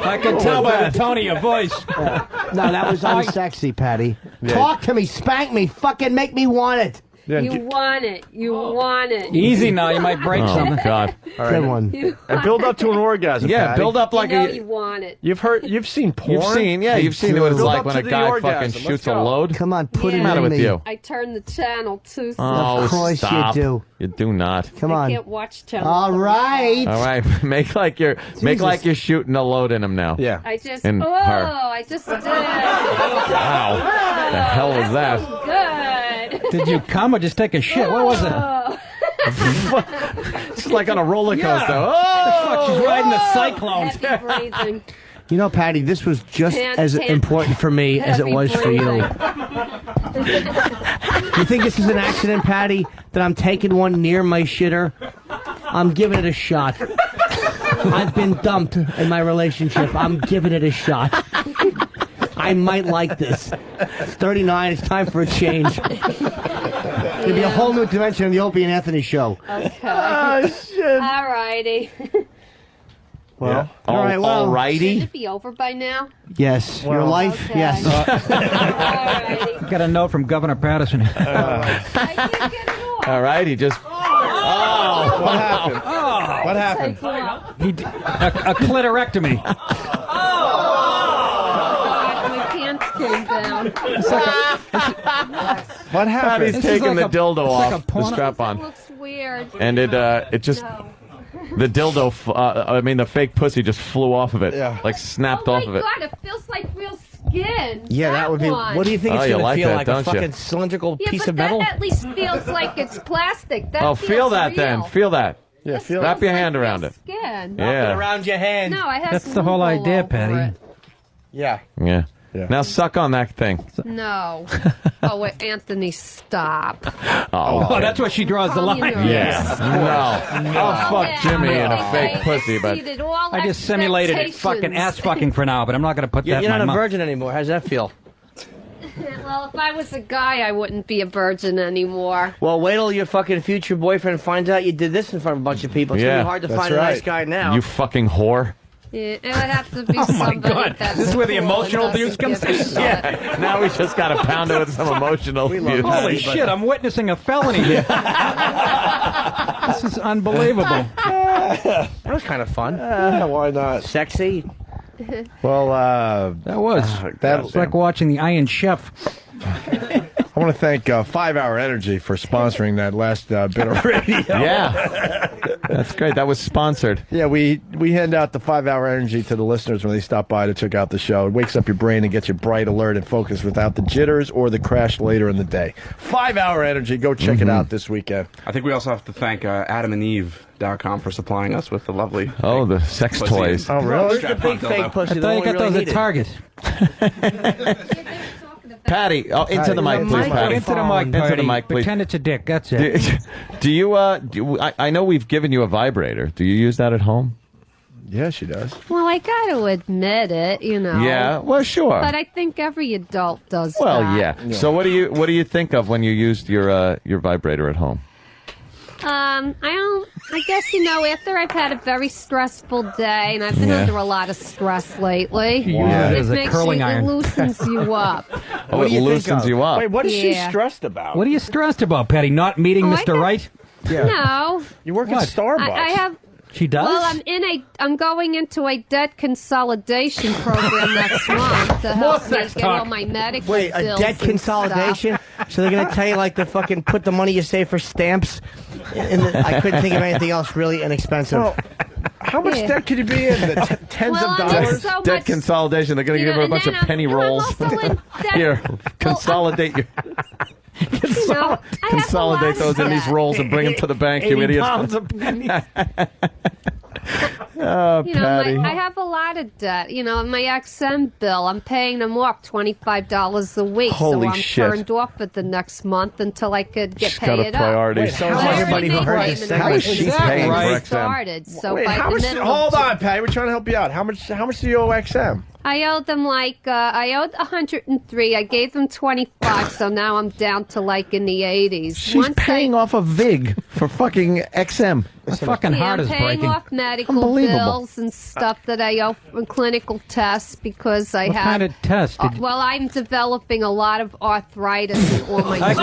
I can tell by the tone of your voice. No, that was unsexy, Patty. Talk to me. Spank me. Fucking make me want it. You want it. You want it. Easy now, you might break Oh, something. God. All right. Good one. You, And build up to an orgasm. Yeah, Patty. build up like you know a... you want it. You've seen porn. You've seen what it's Build like up when to a the guy orgasm. fucking Let's shoots a go. load. Come on, put Yeah. it What's the matter in with me. you? I turned the channel too. So Oh, Of course you stop. do. You do not. Come I on. can't watch channel. All right. All right, make like you're shooting a load in him now. Yeah. I just. And oh, her. I just did. Wow. The hell was that? Good. Did you come or just take a shit? What was it? Oh. It's like on a roller coaster. Fuck, she's riding the cyclone. Heavy breathing. You know, Patty, this was just as Pant. important for me as it Heavy was for you. breathing. You think this is an accident, Patty, that I'm taking one near my shitter? I'm giving it a shot. I've been dumped in my relationship. I'm giving it a shot. I might like this. It's 39. It's time for a change. There'll be a whole new dimension of the Opie and Anthony show. Okay. Oh, shit. All righty. Well, all right, well. Should it be over by now? Yes. Your life? Okay. Yes. Got a note from Governor Patterson. All right, he just. Oh, what happened? What happened? A clitorectomy. My pants came down. What happened? Patty's taking the dildo off the strap It on, looks weird. and it just. The dildo, the fake pussy just flew off of it. Yeah. Like snapped Oh off my of it. God, it feels like real skin. Yeah, that would be. one. What do you think it's Oh, you going to like feel that, like? don't A you? fucking cylindrical Yeah, piece but of metal? that at least feels like it's plastic. That Oh, feels feel that then. real. Feel that. Yeah, feel Wrap your Feels hand like around real it. Skin. Yeah. Around your hand. No, I have That's the whole Google idea, over Patty. it. Yeah. Yeah. Yeah. Now suck on that thing. No. Oh, wait, Anthony, stop. Oh, that's where she draws the line. Yeah. No. Oh, fuck Jimmy and a fake pussy, but. Exceeded all I just simulated it fucking ass fucking for now, but I'm not going to put that You're in not my a mouth. virgin anymore. How's that feel? Well, if I was a guy, I wouldn't be a virgin anymore. Well, wait till your fucking future boyfriend finds out you did this in front of a bunch of people. It's going to Yeah, be hard to that's find a nice right. guy now. You fucking whore. Yeah, it would have to be Oh my somebody God. that's This is where the cool emotional and abuse doesn't comes give a in. shit. Yeah. Now we just got to pound it with some emotional abuse. Holy shit, I'm witnessing a felony here. This is unbelievable. That was kind of fun. Why not? Sexy. Well, That was. It's like watching the Iron Chef. I want to thank 5 Hour Energy for sponsoring that last bit of radio. Yeah. That's great. That was sponsored. Yeah, we hand out the 5 Hour Energy to the listeners when they stop by to check out the show. It wakes up your brain and gets you bright, alert, and focused without the jitters or the crash later in the day. 5 Hour Energy. Go check it out this weekend. I think we also have to thank AdamandEve.com for supplying us with the lovely. Oh, the sex pussy toys. and Oh, really? The big fake pussy. I thought you got those at Target. Patty, into the mic, please, Patty. Into the mic, Into the Patty. mic, please. Pretend it's a dick. That's it. Do you, I know we've given you a vibrator. Do you use that at home? Yeah, she does. Well, I got to admit it, you know. Yeah, well, sure. But I think every adult does Well, that. yeah. So what do you think of when you used your vibrator at home? I guess, after I've had a very stressful day, and I've been Yeah. under a lot of stress lately, You use it as a makes curling you, iron. it loosens you up. Oh, it loosens you up. Wait, what is she Yeah. stressed about? What are you stressed about, Patty? Not meeting I Mr. got- Right? No. You work at What? Starbucks. I have... She does? Well, I'm going into a debt consolidation program next month to help me sex get talk. all my medical Wait, a bills debt and consolidation? So they're going to tell you, like, to fucking put the money you save for stamps? I couldn't think of anything else really inexpensive. Well, how much Yeah. debt could you be in? Tens Well, of I'm dollars? in so Debt much- consolidation. They're going to give her a and bunch of then penny I'm rolls. also in debt. Here, consolidate your. I have Consolidate a lot those in of these debt. rolls and bring them to the bank, you 80 idiots. pounds of pennies. Oh, Patty. I have a lot of debt. My XM bill, I'm paying them off $25 a week. Holy so I'm shit. turned off for the next month until I could get She's got paid a up. priority. Wait, so I is already everybody who made heard payment this of How is everything she since paying I for XM? started. So Wait, by how the much? middle of Hold on, Patty. We're trying to help you out. How much do you owe XM? I owed them I owed 103. I gave them 25, so now I'm down to in the 80s. She's paying off a VIG for fucking XM. My fucking heart I'm is paying breaking. off medical Unbelievable. bills and stuff that I owe for clinical tests because I What have. kind of test? Did- Well, I'm developing a lot of arthritis in all my joints,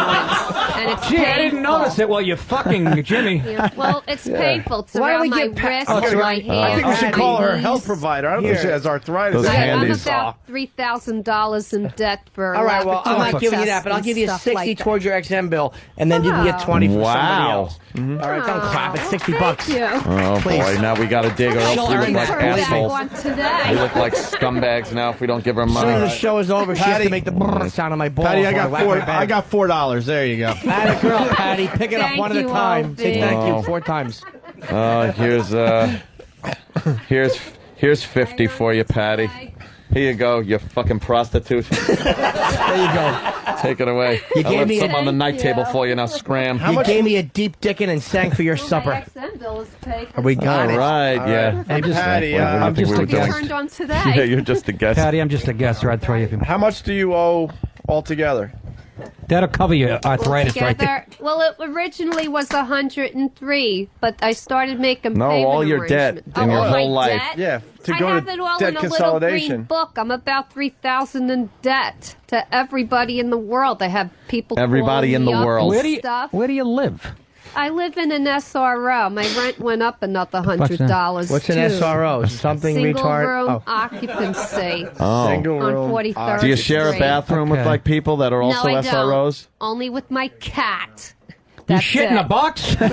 and it's Gee, painful. I didn't notice it while you're fucking Jimmy. Yeah, well, it's painful. It's Why don't around we my get wrist Oh, and that's my right. hands. I think we should and call her knees. health provider. I don't know if she has arthritis. Those I'm handies. about $3,000 in debt for. All right, well, I'm not laboratory giving you that, tests but I'll and give you stuff 60 like that. towards your XM bill, and then you can get 20 for somebody Wow. else. All right, don't clap. It's 60 Thank bucks. you. Oh, Please. boy. Now we got to dig her She'll up. We look earn like that. Turn back assholes. on We today. look like scumbags now if we don't give her As soon as the money. show is over, she has Patty. to make the brrr sound on my balls. Patty, I while got whack my back. $4. There you go. Atta girl, Patty. Pick it up Thank one at a you, time. Say thank Ovi. you 4 times. Here's 50 for you, Patty. Here you go, you fucking prostitute. There you go. Take it away. You I gave left me some a- on the night table for you. Now scram. You gave me a deep dickin' and sang for your supper. We got it. All right, yeah. Hey, Patty, What do you I'm think just we a were doing? guest. Turned on today. Yeah, you're just a guest. Patty, I'm just a guest. I'd throw you. How much do you owe altogether? That'll cover your arthritis right there. Together, well, it originally was 103, but I started making No, payment all your debt arrangements. in your all my whole life. debt? Yeah, to I go have to it all debt in a little consolidation. green book. I'm about 3,000 in debt to everybody in the world. I have people. Everybody calling in me the up world. and Where stuff. do you live? I live in an SRO. My rent went up another $100. What's an too. SRO? Something Single retard? room Oh. occupancy. Oh. Single On room. 43rd Do you share a Street. bathroom with like people that are also no, I SROs? Don't. Only with my cat. You That's shit in it. a box? No,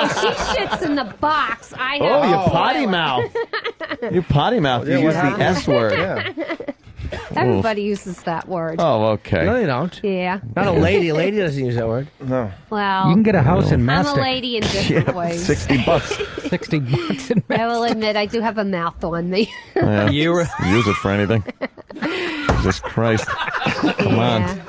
she shits in the box. I have Oh, you a potty toilet. mouth. You potty mouth. You Yeah, use what the happened? S word. Yeah. Everybody uses that word. Oh, okay. No, they don't. Yeah. Not a lady. A lady doesn't use that word. No. Well, You can get a house in I'm Mastic. a lady in different ways. $60. 60 bucks in I will admit I do have a mouth on me. Yeah. You were- Use it for anything. Jesus Christ. Come on.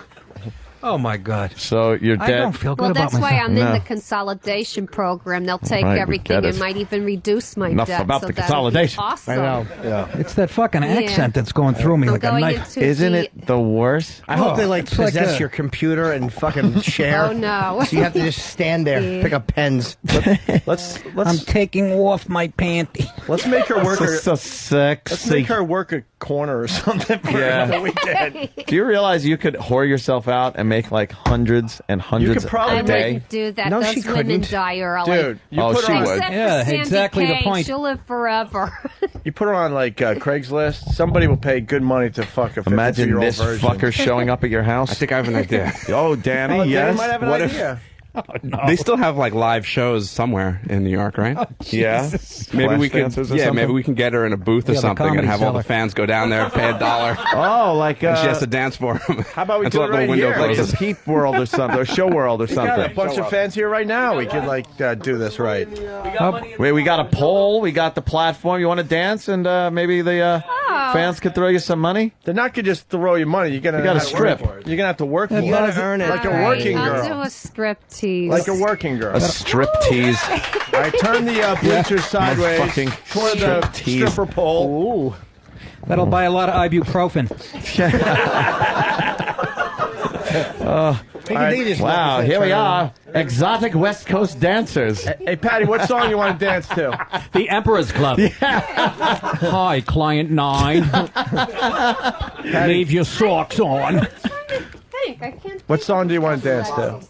Oh, my God. So you're I dead. don't feel good Well, about that's why myself. I'm in No. the consolidation program. They'll take Right, we everything get it. and might even reduce my Enough debt. about so the that'll consolidation. Be awesome. I know. Yeah. It's that fucking Yeah. accent that's going through me I'm like a going knife. into Isn't the- it the worst? I hope they like it's like possess a- your computer and fucking share. Oh, no. So you have to just stand there, Yeah. pick up pens. Let's I'm taking off my panty. let's make her work. So, Her, so let's sexy. make her work a corner or something for Yeah. the weekend. Do you realize you could whore yourself out and make like hundreds and hundreds could probably I a day? wouldn't do that. No, Those she women couldn't. die early. Dude, you Oh, put she her on, would. Except Yeah, for Sandy exactly the Kane. point. She'll live forever. You put her on like Craigslist. Somebody will pay good money to fuck a 52-year-old Imagine this virgin. fucker showing up at your house. I think I have an idea. Oh, Danny, Oh, yes. Danny might have an What idea. They still have like live shows somewhere in New York, right? Yeah. Maybe we Flash can. dancers or Yeah, something? maybe we can get her in a booth or Yeah, the something and Comedy have all the Cellar. fans go down there, pay $1. Oh, like And she has to dance for him. How about we Until do it that right little window here? like closes. a Peep World or something, or Show World or We got a something. bunch of fans here right now. We could like do this right. Wait, we got a poll. We got the platform. You want to dance, and maybe the fans could throw you some money. They're not gonna just throw you money. You're gonna You gotta have to strip. work for it. You're gonna have to work for You it. gotta earn it. Like a All right, working I'll girl. do a strip tease. Like a working girl. A strip tease. I turn the bleachers sideways fucking toward the striptease. stripper pole. That'll buy a lot of ibuprofen. Wow, here we are. Exotic West Coast dancers. Hey, Patty, what song you want to dance to? The Emperor's Club. Hi, Client 9. Leave your socks on. I can't What song do you want to dance to? song.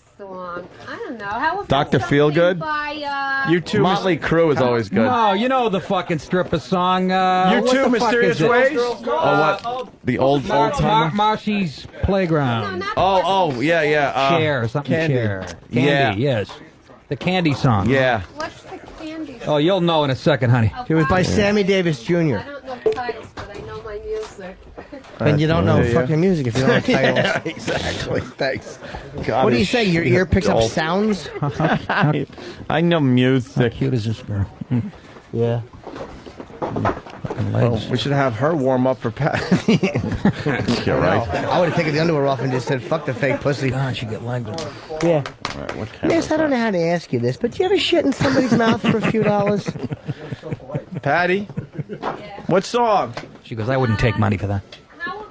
I don't know. How about Dr. Feelgood? by, You too. Motley Crue is always good. No, you know the fucking stripper song. You what too, the fuck Mysterious is it? Ways? Oh, what? The old timer? Marcy's Playground. Oh, yeah. Share, something Candy. Share. Candy, Yeah. yes. The Candy song. Yeah. What's the candy? Oh, you'll know in a second, honey. It was by Sammy Davis Jr. I don't know titles, but I know my music. And you don't know Yeah, yeah. fucking music if you don't know titles. Yeah, exactly. Thanks. What do you say? Your ear picks up sounds? I know music. How cute is this girl? Yeah. Well, we should have her warm up for Patty. You're right. I would have taken the underwear off and just said, fuck the fake pussy. God, she get legs. Yeah. All right, what camera Miss, I don't know how to ask you this, but do you ever shit in somebody's mouth for a few dollars? Patty, what song? She goes, I wouldn't take money for that. How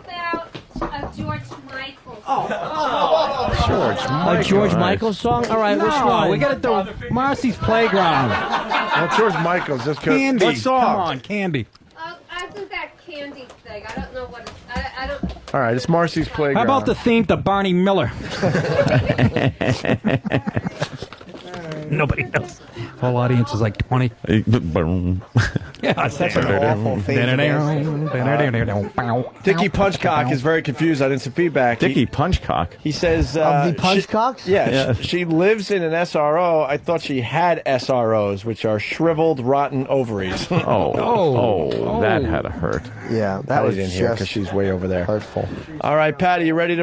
about George Michael? A George Michael song? All right, which one? we got to do Marcy's Playground. Well, George Michael's just good. Candy. What song? Come on, Candy. I do that candy thing. I don't know what. I don't. All right, it's Marcy's Playground. How about the theme to Barney Miller? Nobody knows. Whole audience is like 20. Yeah, That's such an awful thing. Dickie Punchcock is very confused. I didn't some feedback. Dickie Punchcock. He says Of the she- Punchcocks? Yeah, she lives in an SRO. I thought she had SROs, which are shriveled, rotten ovaries. Oh, that had to hurt. Yeah, that Patty was didn't hear just because she's way over there. hurtful. All right, Patty, you ready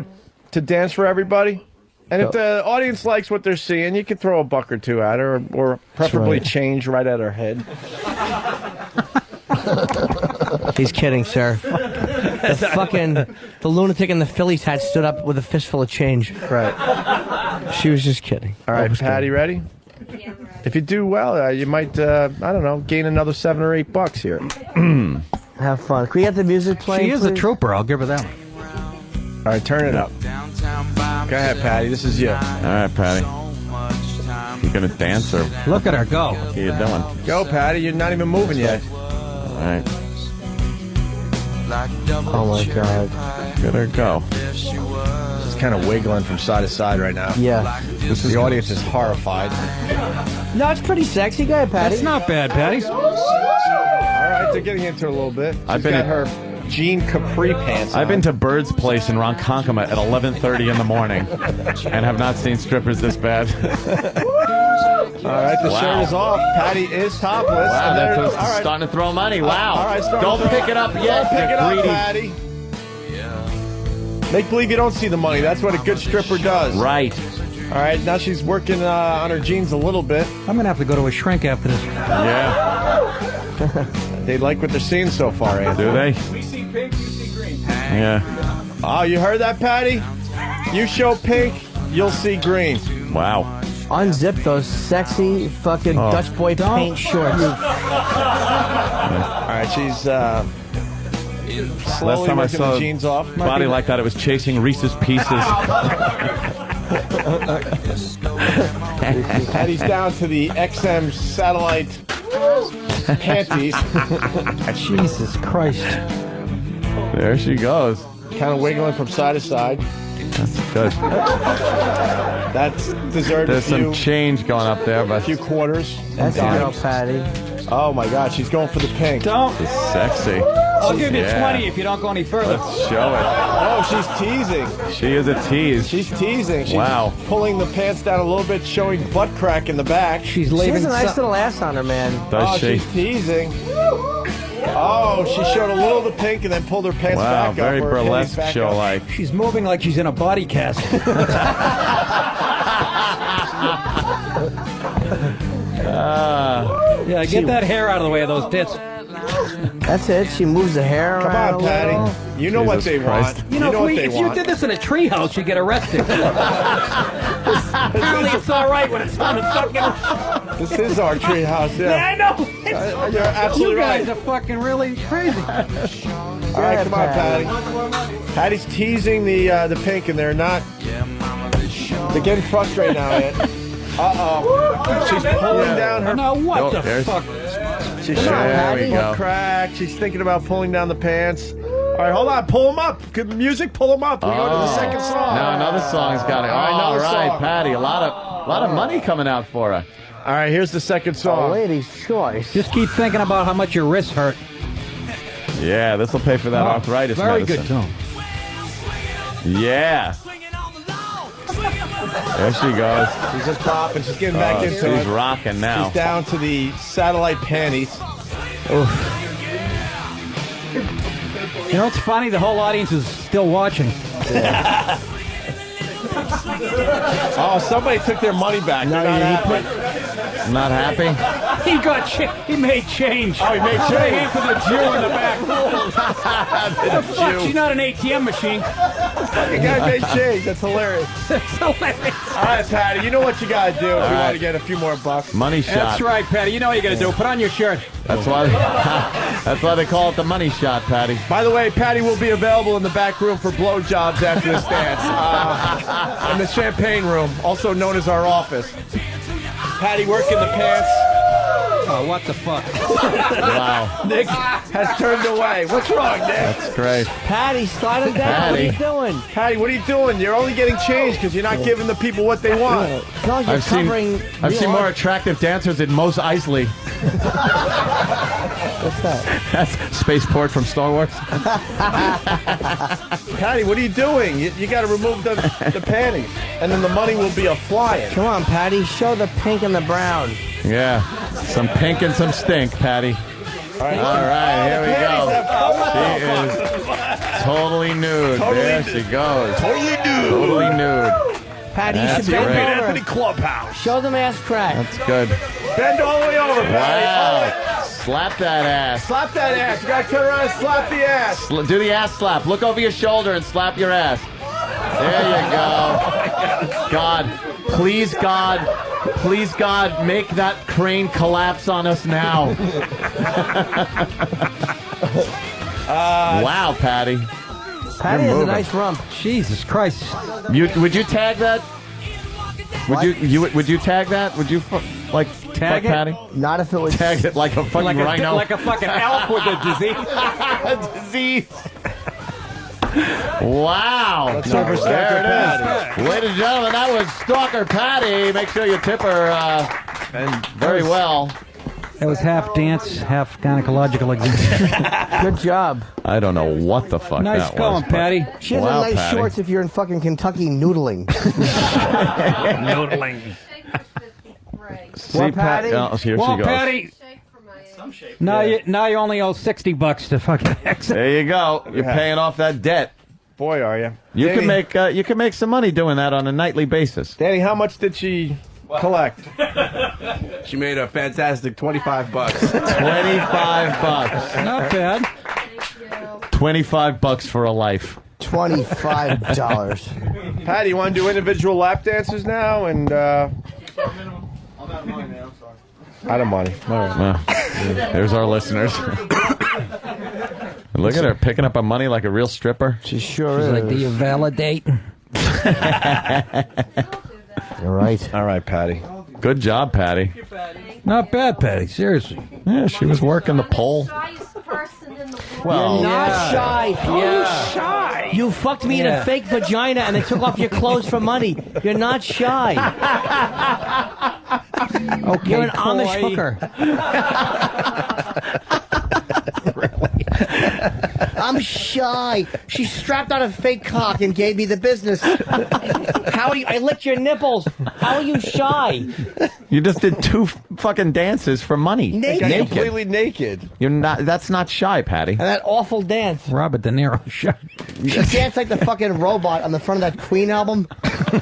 to dance for everybody? And if the audience likes what they're seeing, you can throw a buck or two at her, or preferably right. change right at her head. He's kidding, sir. The lunatic in the Phillies hat stood up with a fistful of change. Right. She was just kidding. All right, Patty, ready? If you do well, you might, I don't know, gain another $7 or $8 here. Have fun. Can we get the music playing? She is a please? trooper. I'll give her that one. All right, turn it up. Go ahead, Patty. This is you. All right, Patty. You gonna dance or? Look at her go. What are you doing? Go, Patty. You're not even moving yet. All right. Oh my God. Let her go. She's kind of wiggling from side to side right now. Yeah. The audience is horrified. No, it's pretty sexy. Go ahead, Patty. That's not bad, Patty. All right, they're getting into it a little bit. I've She's been got her jean capri pants on. I've been to Bird's Place in Ronkonkoma at 11:30 in the morning, and have not seen strippers this bad. All right, the Wow. shirt is off. Patty is topless. Wow, And that's there- what's all right. starting to throw money. Wow. All right, Don't pick it up yet. Don't pick you it up, greedy. Patty. Make believe you don't see the money. That's what a good stripper does. Right. All right, now she's working on her jeans a little bit. I'm going to have to go to a shrink after this. Yeah. They like what they're seeing so far, Anthony. Do they? We see pink, you see green. Yeah. Oh, you heard that, Patty? You show pink, you'll see green. Wow. Unzip those sexy fucking Dutch boy paint shorts. All right, she's slowly Last time I working saw the jeans off. a body like that, it was chasing Reese's Pieces. Patty's down to the XM satellite panties. Jesus Christ. There she goes. Kind of wiggling from side to side. That's good. That's deserved There's a few, some change going up there, a but few quarters. That's a girl, dimes. Patty. Oh my God, she's going for the pink. Don't. it's sexy. I'll give you Yeah. 20 if you don't go any further. Let's show it. Oh, she's teasing. She is a tease. She's teasing. She's Wow. pulling the pants down a little bit, showing butt crack in the back. She's She leaving. has a nice little ass on her, man. Does she? She's teasing. Oh, she showed a little of the pink and then pulled her pants Wow, back very up. Her panties burlesque back show up. like. She's moving like she's in a body cast. Yeah, get that hair out of the way of those tits. That's it. She moves the hair Come around on, a little. Patty. You know what Jesus they Christ. want. You know, what they if you want. did this in a treehouse, you'd get arrested. Apparently, it's all right when it's done in fucking. This is our treehouse, yeah. Yeah, I know. You're absolutely You guys right. are fucking really crazy. All right, come on, Patty. Patty's teasing the pink, and they're not. They're getting frustrated now, Ed. Uh-oh. She's pulling down her. Now, what Oh, the there's- fuck? She's There showing we go. crack. She's thinking about pulling down the pants. All right, hold on. Pull them up. Good music. Pull them up. We go to the second song. No, another song's got it. All right, All another right, song. Patty. A lot of money coming out for her. All right, here's the second A song. lady's choice. Just keep thinking about how much your wrists hurt. Yeah, this will pay for that arthritis Very medicine. good tone. Yeah. There she goes. She's a top, and she's getting back into She's it. rocking now. She's down to the satellite panties. You know, it's funny. The whole audience is still watching. Oh, somebody took their money back. They're not happy. Not happy? He got he made change. Oh, he made Put a change. hand for the Jew in the back. The Fuck, Jew. she's not an ATM machine. The guy made change. That's hilarious. That's hilarious. All right, Patty, you know what you got to do if you right. want to get a few more bucks. Money shot. That's right, Patty. You know what you got to do. Put on your shirt. That's why. That's why they call it the money shot, Patty. By the way, Patty will be available in the back room for blowjobs after this dance. In the champagne room, also known as our office. Patty working the pants. Oh, what the fuck? Wow. Nick has turned away. What's wrong, Nick? That's great. Patty, slide him down. What are you doing? Patty, what are you doing? You're only getting changed because you're not giving the people what they want. As long as you're I've seen covering more attractive dancers than Mos Eisley. What's that? That's Spaceport from Star Wars. Patty, what are you doing? You got to remove the panties, and then the money will be a flying. Come on, Patty. Show the pink and the brown. Yeah. Some pink and some stink, Patty. All right, here we go. Panties She is totally nude. Totally There nude. she goes. Totally nude. Totally nude. Patty, you That's should bend great. over. Anthony Clubhouse. Show them ass crack. That's good. Bend all the way over, Patty. Wow. Slap that ass. Slap that ass. You gotta turn around and slap the ass. Do the ass slap. Look over your shoulder and slap your ass. There you go. God, please, make that crane collapse on us now. Wow, Patty. Patty has a nice rump. Jesus Christ. Would you tag that? Would you tag that? Would you Tag fuck it? Patty? Not if it was Tag it like a fucking rhino. Like a fucking elk with a disease. A disease. Wow. Let's over Stalker There it Patty. is. Ladies and gentlemen, that was Stalker Patty. Make sure you tip her very well. That was half dance, half gynecological exam. Good job. I don't know what the fuck Nice that going, was. Patty. She has Wow, nice Patty. shorts if you're in fucking Kentucky noodling. Noodling. See, What, Patty? Oh, here Well, she goes. Patty. Now you only owe $60 to fucking exit. There you go. You're paying off that debt. Boy, are you. You Danny, can make some money doing that on a nightly basis. Danny, how much did she collect? She made a fantastic $25. $25. Not bad. $25 for a life. $25. Patty, you want to do individual lap dances now? And out of money. All right. Well, there's our listeners. Look at her picking up her money like a real stripper. She sure She's is. like, do you validate? You're right. All right, Patty. Good job, Patty. Not bad, Patty. Seriously. Yeah, she was working the pole. You're not shy. Yeah. Shy. You fucked me in a fake vagina and they took off your clothes for money. You're not shy. Okay, You're an coy. Amish hooker. I'm shy. She strapped on a fake cock and gave me the business. How are you? I licked your nipples. How are you shy? You just did 2 fucking dances for money. Naked. Completely naked. You're not. That's not shy, Patty. And that awful dance. Robert De Niro shot. She danced like the fucking robot on the front of that Queen album. Public,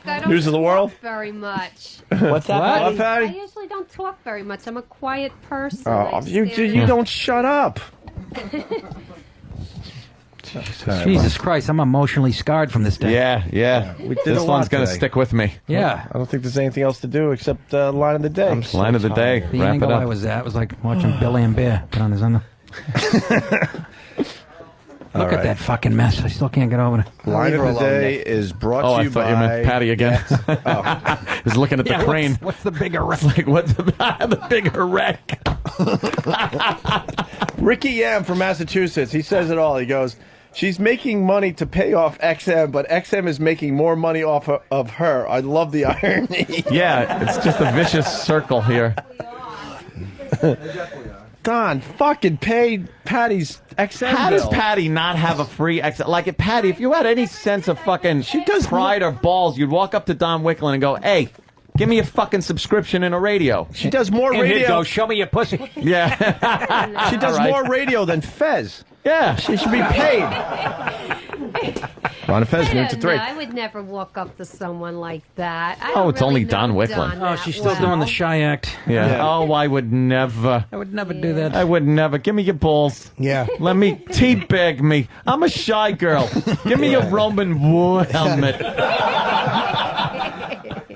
I don't News of the world? talk very much. What's that, What, Patty? I Patty? usually don't talk very much. I'm a quiet person. Oh, I you stand- don't shut up. Jesus Christ, I'm emotionally scarred from this day. Yeah. We did This a lot one's gonna today. stick with me. Yeah. I don't think there's anything else to do except line of the day. Line of the day. The Wrap it angle I up. was at was like watching Billy and Bear put on his under. Look at that fucking mess. I still can't get over it. Line of the day is brought Oh, to I you thought by you meant Patty again. He's looking at the crane. What's the bigger wreck? Like, what's the bigger wreck? Ricky Yam from Massachusetts. He says it all. He goes, she's making money to pay off XM, but XM is making more money off of her. I love the irony. Yeah, it's just a vicious circle here. Don, fucking pay Patty's XM How bill. does Patty not have a free XM? Like, if Patty, if you had any sense of fucking pride or balls, you'd walk up to Don Wicklund and go, hey, give me a fucking subscription in a radio. She does more And he'd radio. go, show me your pussy. Yeah. She does All right. more radio than Fez. Yeah. She should be paid. Ron and Fez, I minute to don't 3. know. I would never walk up to someone like that. I Oh, don't it's only really Don know Wicklund. Don Oh, that she's still well. doing the shy act. Yeah. Oh, I would never. I would never do that. I would never. Give me your balls. Yeah. Let me teabag me. I'm a shy girl. Give me a Roman war helmet.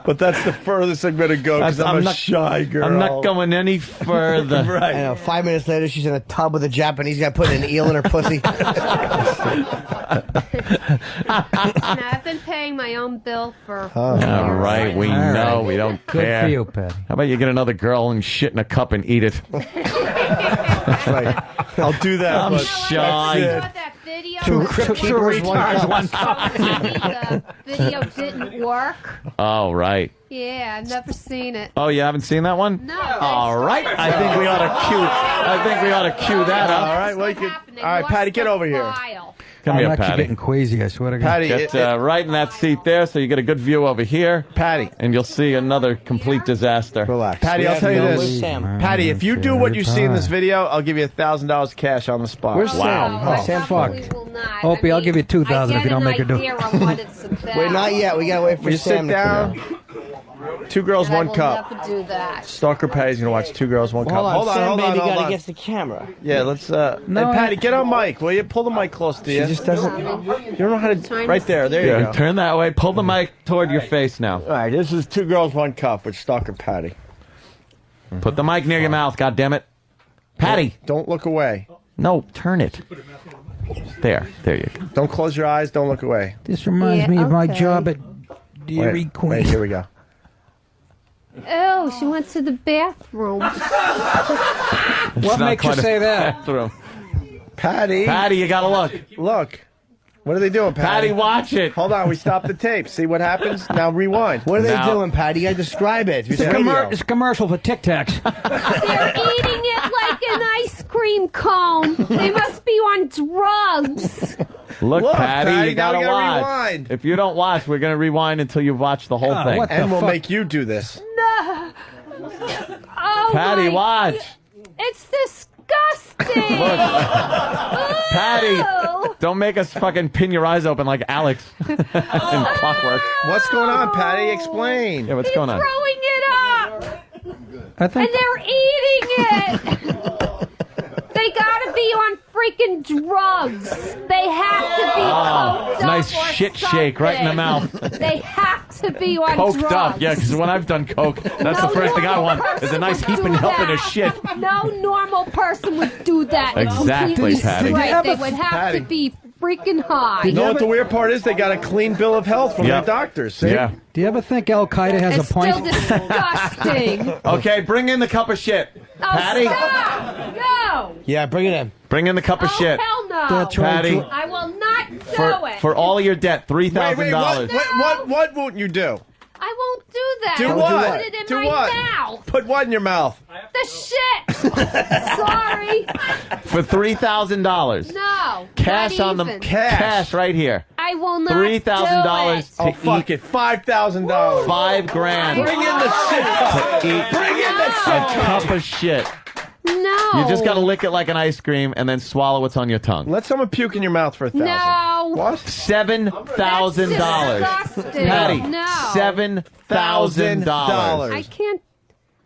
But that's the furthest I'm going to go because I'm a shy girl. I'm not going any further. Right. I know. 5 minutes later, she's in a tub with a Japanese guy putting an eel in her pussy. Now, I've been paying my own bill for. All right, we know. We don't Good care. for you, Patty. How about you get another girl and shit in a cup and eat it? That's right. I'll do that. I'm but shy. that's Saw that video. Two crypt keepers, one cup. The video didn't work. Oh, right. Yeah, I've never seen it. Oh, you haven't seen that one? No. All right. I think we ought to cue that All up. right, well, you can, all right, Patty, get over here. Come I'm here, actually Patty. getting queasy, I swear to God. Patty, Get right in that seat there so you get a good view over here. Patty. And you'll see another complete disaster. Relax. Patty, I'll tell you this. Patty, if you do what you see in this video, I'll give you $1,000 cash on the spot. Where's Sam? Oh, Sam, fuck. Opie, I'll give you 2,000 if you don't make her do it. Wait, not yet. We gotta wait for You Sam sit to down. come out. 2 girls, 1 cup. Never do that. Stalker Patty's gonna watch 2 girls, 1 cup. Hold on, Sam, baby, hold gotta on. get the camera. Yeah, let's. Hey, Patty, get on mic. Will you pull the mic close to you? She just doesn't. You don't know how to. Right there. There you go. Turn that way. Pull the mic toward your face now. All right, this is 2 girls, 1 cup with Stalker Patty. Put the mic near your mouth, goddammit. Patty. Don't look away. No, turn it. There you go. Don't close your eyes. Don't look away. This reminds me of my job at Dairy Queen. Wait, here we go. Oh, she went to the bathroom. What makes you say that? Bathroom. Patty. Patty, you gotta look. Look. What are they doing, Patty? Patty, watch it. Hold on, we stopped the tape. See what happens? Now rewind. What are they doing, Patty? You gotta describe it. It's a commercial for Tic Tacs. They're eating it like an ice cream cone. They must be on drugs. Look, Patty, Patty, you gotta now we gotta watch. rewind. If you don't watch, we're gonna rewind until you watch the whole thing. And we'll make you do this. No. Oh Patty, my. watch. It's disgusting. Patty, don't make us fucking pin your eyes open like Alex in Clockwork. What's going on, Patty? Explain. Yeah, what's going on? Throwing it up. I think. And they're eating it. They gotta be on freaking drugs. They have to be coked Nice up or shit shake right in the mouth. They have to be on Coked drugs. up, yeah, because when I've done coke, that's the first thing I want is a nice heaping helping of shit. No normal person would do that. It's Exactly, completely Patty. straight. They would have Patty. to be freaking high. You know what the weird part is? They got a clean bill of health from Yep. their doctors. See? Yeah. Do you ever think Al Qaeda has It's a point? still disgusting. Okay, bring in the cup of shit. Oh, Patty? stop! No! Yeah, bring it in. Bring in the cup of Oh, shit. hell no! That's right. Patty. I will not do For, it. for all of your debt, $3,000. Wait, what won't you do? I won't do that. Do I will what? Put it in Do my what? mouth. Put what in your mouth? The shit. Sorry. For $3,000. No. Cash not on the even. cash right here. I will not $3,000 do to Oh, fuck it. $5,000. $5,000 Bring in the shit cup. to eat Bring in the shit a cup. cup of shit. No. You just gotta lick it like an ice cream and then swallow what's on your tongue. Let someone puke in your mouth for $1,000. No. What? $7,000. Disgusting. Patty, No. $7,000. I can't.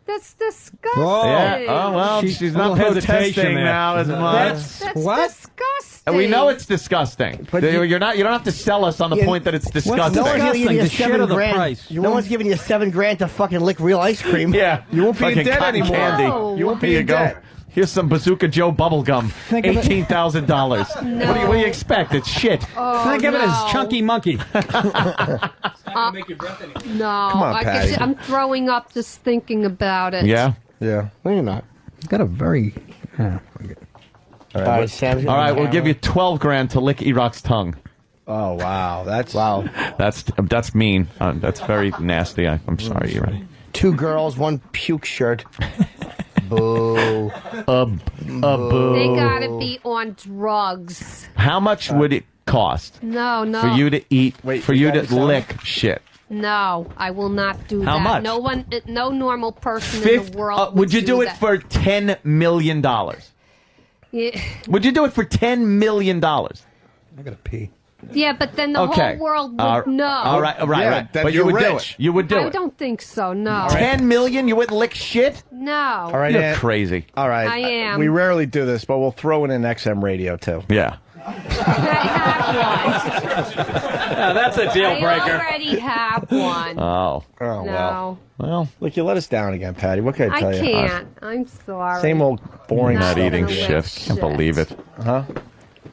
That's disgusting. Yeah. Oh well, she's not a little hesitation protesting there. now as much. That's What? disgusting. And we know it's disgusting. But You're not. You don't have to sell us on the point that it's disgusting. No one's giving you The shit or the $7,000. price? No one's giving you $7,000 to fucking lick real ice cream. Yeah, You won't be in Fucking debt cotton anymore. candy. No. You won't be Here you in go. debt. Here's some Bazooka Joe bubblegum. Think of it- $18,000. No. What do you expect? It's shit. Oh, Think of it no. as Chunky Monkey. No. Come on, Patty. I'm throwing up just thinking about it. Yeah. Yeah. No, you're not. Got a very. All right, Sam's All right, we'll give you $12,000 to lick E-Rock's tongue. Oh, wow. That's That's mean. That's very nasty. I'm sorry, E-Rock. 2 girls, 1 puke shirt. Boo. Boo. They gotta be on drugs. How much would it cost No. for you to eat? Wait, for you you to gotta sell lick shit? No, I will not do How that. much? No normal person in the world would you do it that. for $10 million? Yeah. Would you do it for $10 million? I gotta pee. Yeah, but then the Okay. whole world would know. All right, Yeah, right. then But you you're would do rich. it. You would do I it. don't think so. No. $10 million? You wouldn't lick shit? No. All right, You're Aunt. crazy. All right. I am. We rarely do this, but we'll throw in an XM radio, too. Yeah. Yeah, that's a deal I already have one. Oh. Oh, well. No. Well, Look, you let us down again, Patty. What can I I tell you? can't. I'm sorry. Same old boring not stuff. eating gonna shit. lick Can't shit. believe it. Huh?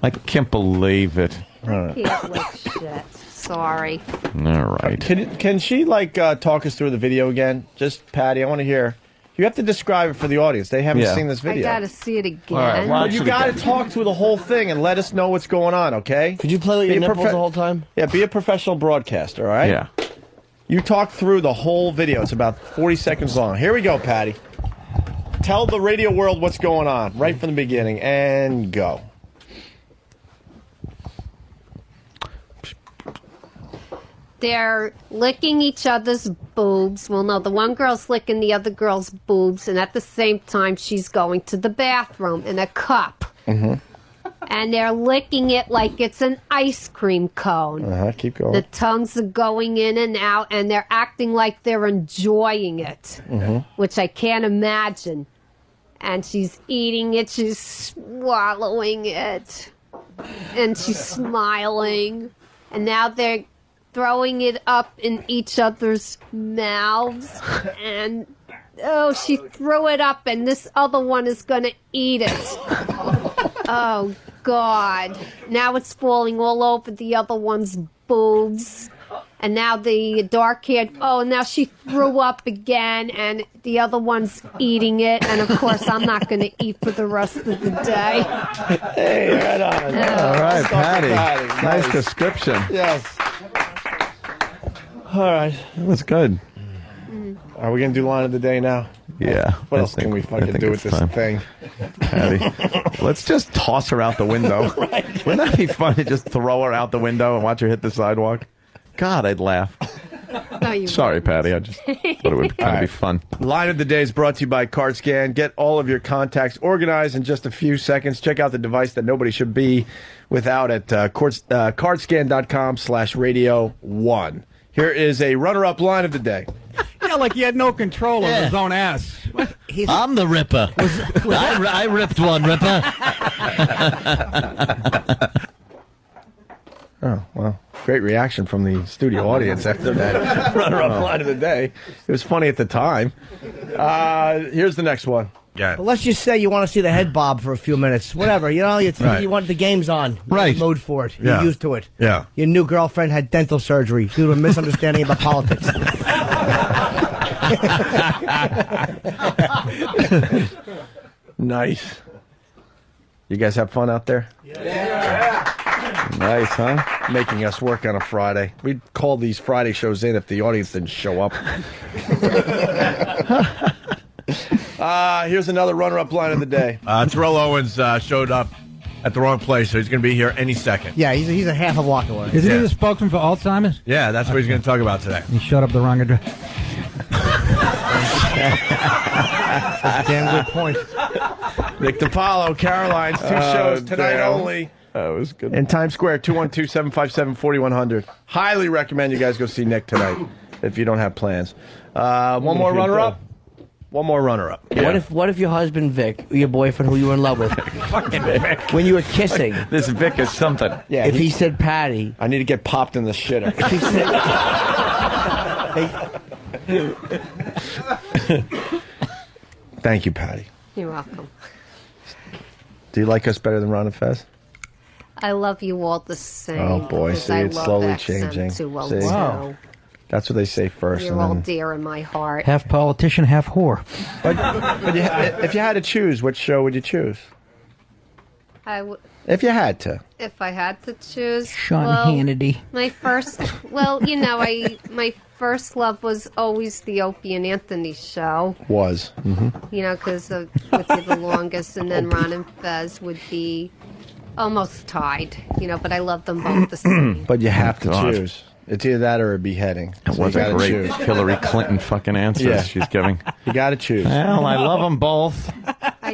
I can't believe it. I can't lick shit. Sorry. All right. Can she, like, talk us through the video again? Just, Patty, I want to hear. You have to describe it for the audience. They haven't Yeah. seen this video. I gotta see it again. All right, well, But you got to talk through the whole thing and let us know what's going on, okay? Could you play with Be your a nipples the whole time? Yeah, be a professional broadcaster, all right? Yeah. You talk through the whole video. It's about 40 seconds long. Here we go, Patty. Tell the radio world what's going on right from the beginning, and go. they're licking each other's boobs. Well, no, the one girl's licking the other girl's boobs, and at the same time, she's going to the bathroom in a cup. Mm-hmm. And they're licking it like it's an ice cream cone. Keep going. The tongues are going in and out, and they're acting like they're enjoying it, which I can't imagine. And she's eating it, she's swallowing it, and she's smiling. And now they're throwing it up in each other's mouths, and she threw it up, and this other one is going to eat it. Oh, God. Now it's falling all over the other one's boobs. And now the dark-haired, now she threw up again, and the other one's eating it. And, of course, I'm not going to eat for the rest of the day. Hey, right on. All right, Patty. Nice Nice. description. Yes. All right. That was good. Are we going to do line of the day now? Yeah. What else can we fucking do with this thing? Patty, let's just toss her out the window. Wouldn't that be fun to just throw her out the window and watch her hit the sidewalk? God, I'd laugh. No, you Sorry, Patty. I just thought it would kind of be fun. Line of the Day is brought to you by CardScan. Get all of your contacts organized in just a few seconds. Check out the device that nobody should be without at cardscan.com/radio1. Here is a runner-up line of the day. Yeah, like he had no control of his own ass. I'm the Ripper. I ripped one, Ripper. Oh, well, great reaction from the studio audience after that runner-up line of the day. It was funny at the time. Here's the next one. Yeah. But let's just say you want to see the head bob for a few minutes. Whatever, you want the game's on. Right. Mode for it. You're Yeah. used to it. Yeah. Your new girlfriend had dental surgery due to a misunderstanding about politics. Nice. You guys have fun out there? Yeah. Nice, huh? Making us work on a Friday. We'd call these Friday shows in if the audience didn't show up. Here's another runner-up line of the day. Terrell Owens showed up at the wrong place, so he's going to be here any second. Yeah, he's a half a block away. Isn't he the spokesman for Alzheimer's? Yeah, that's what he's going to talk about today. He showed up the wrong address. Damn good point. Nick DiPaolo, Caroline's, two shows tonight only. That was good. In Times Square, 212-757-4100. Highly recommend you guys go see Nick tonight if you don't have plans. One more runner-up. One more runner-up. Yeah. What if your husband Vic, your boyfriend who you were in love with, when you were kissing, This Vic is something. Yeah, if he said Patty, I need to get popped in the shitter. if he said, Thank you, Patty. You're welcome. Do you like us better than Ron and Fez? I love you all the same. Oh, boy. because See, I it's love slowly XM changing. 202. See? Wow. That's what they say first. You're and all then- dear in my heart. Half politician, half whore. But if you had to choose, which show would you choose? If you had to. If I had to choose, Sean Hannity. My first, my first love was always the Opie and Anthony show. Was. Mm-hmm. You know, because would be the longest, and then Ron and Fez would be almost tied. You know, but I love them both the same. But you have to God. choose. It's either that or a beheading. That So was you a gotta great choose. Hillary Clinton fucking answer Yeah. she's giving. You got to choose. Well, I love them both.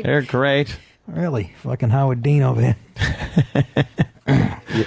They're great. Really? Fucking Howard Dean over here.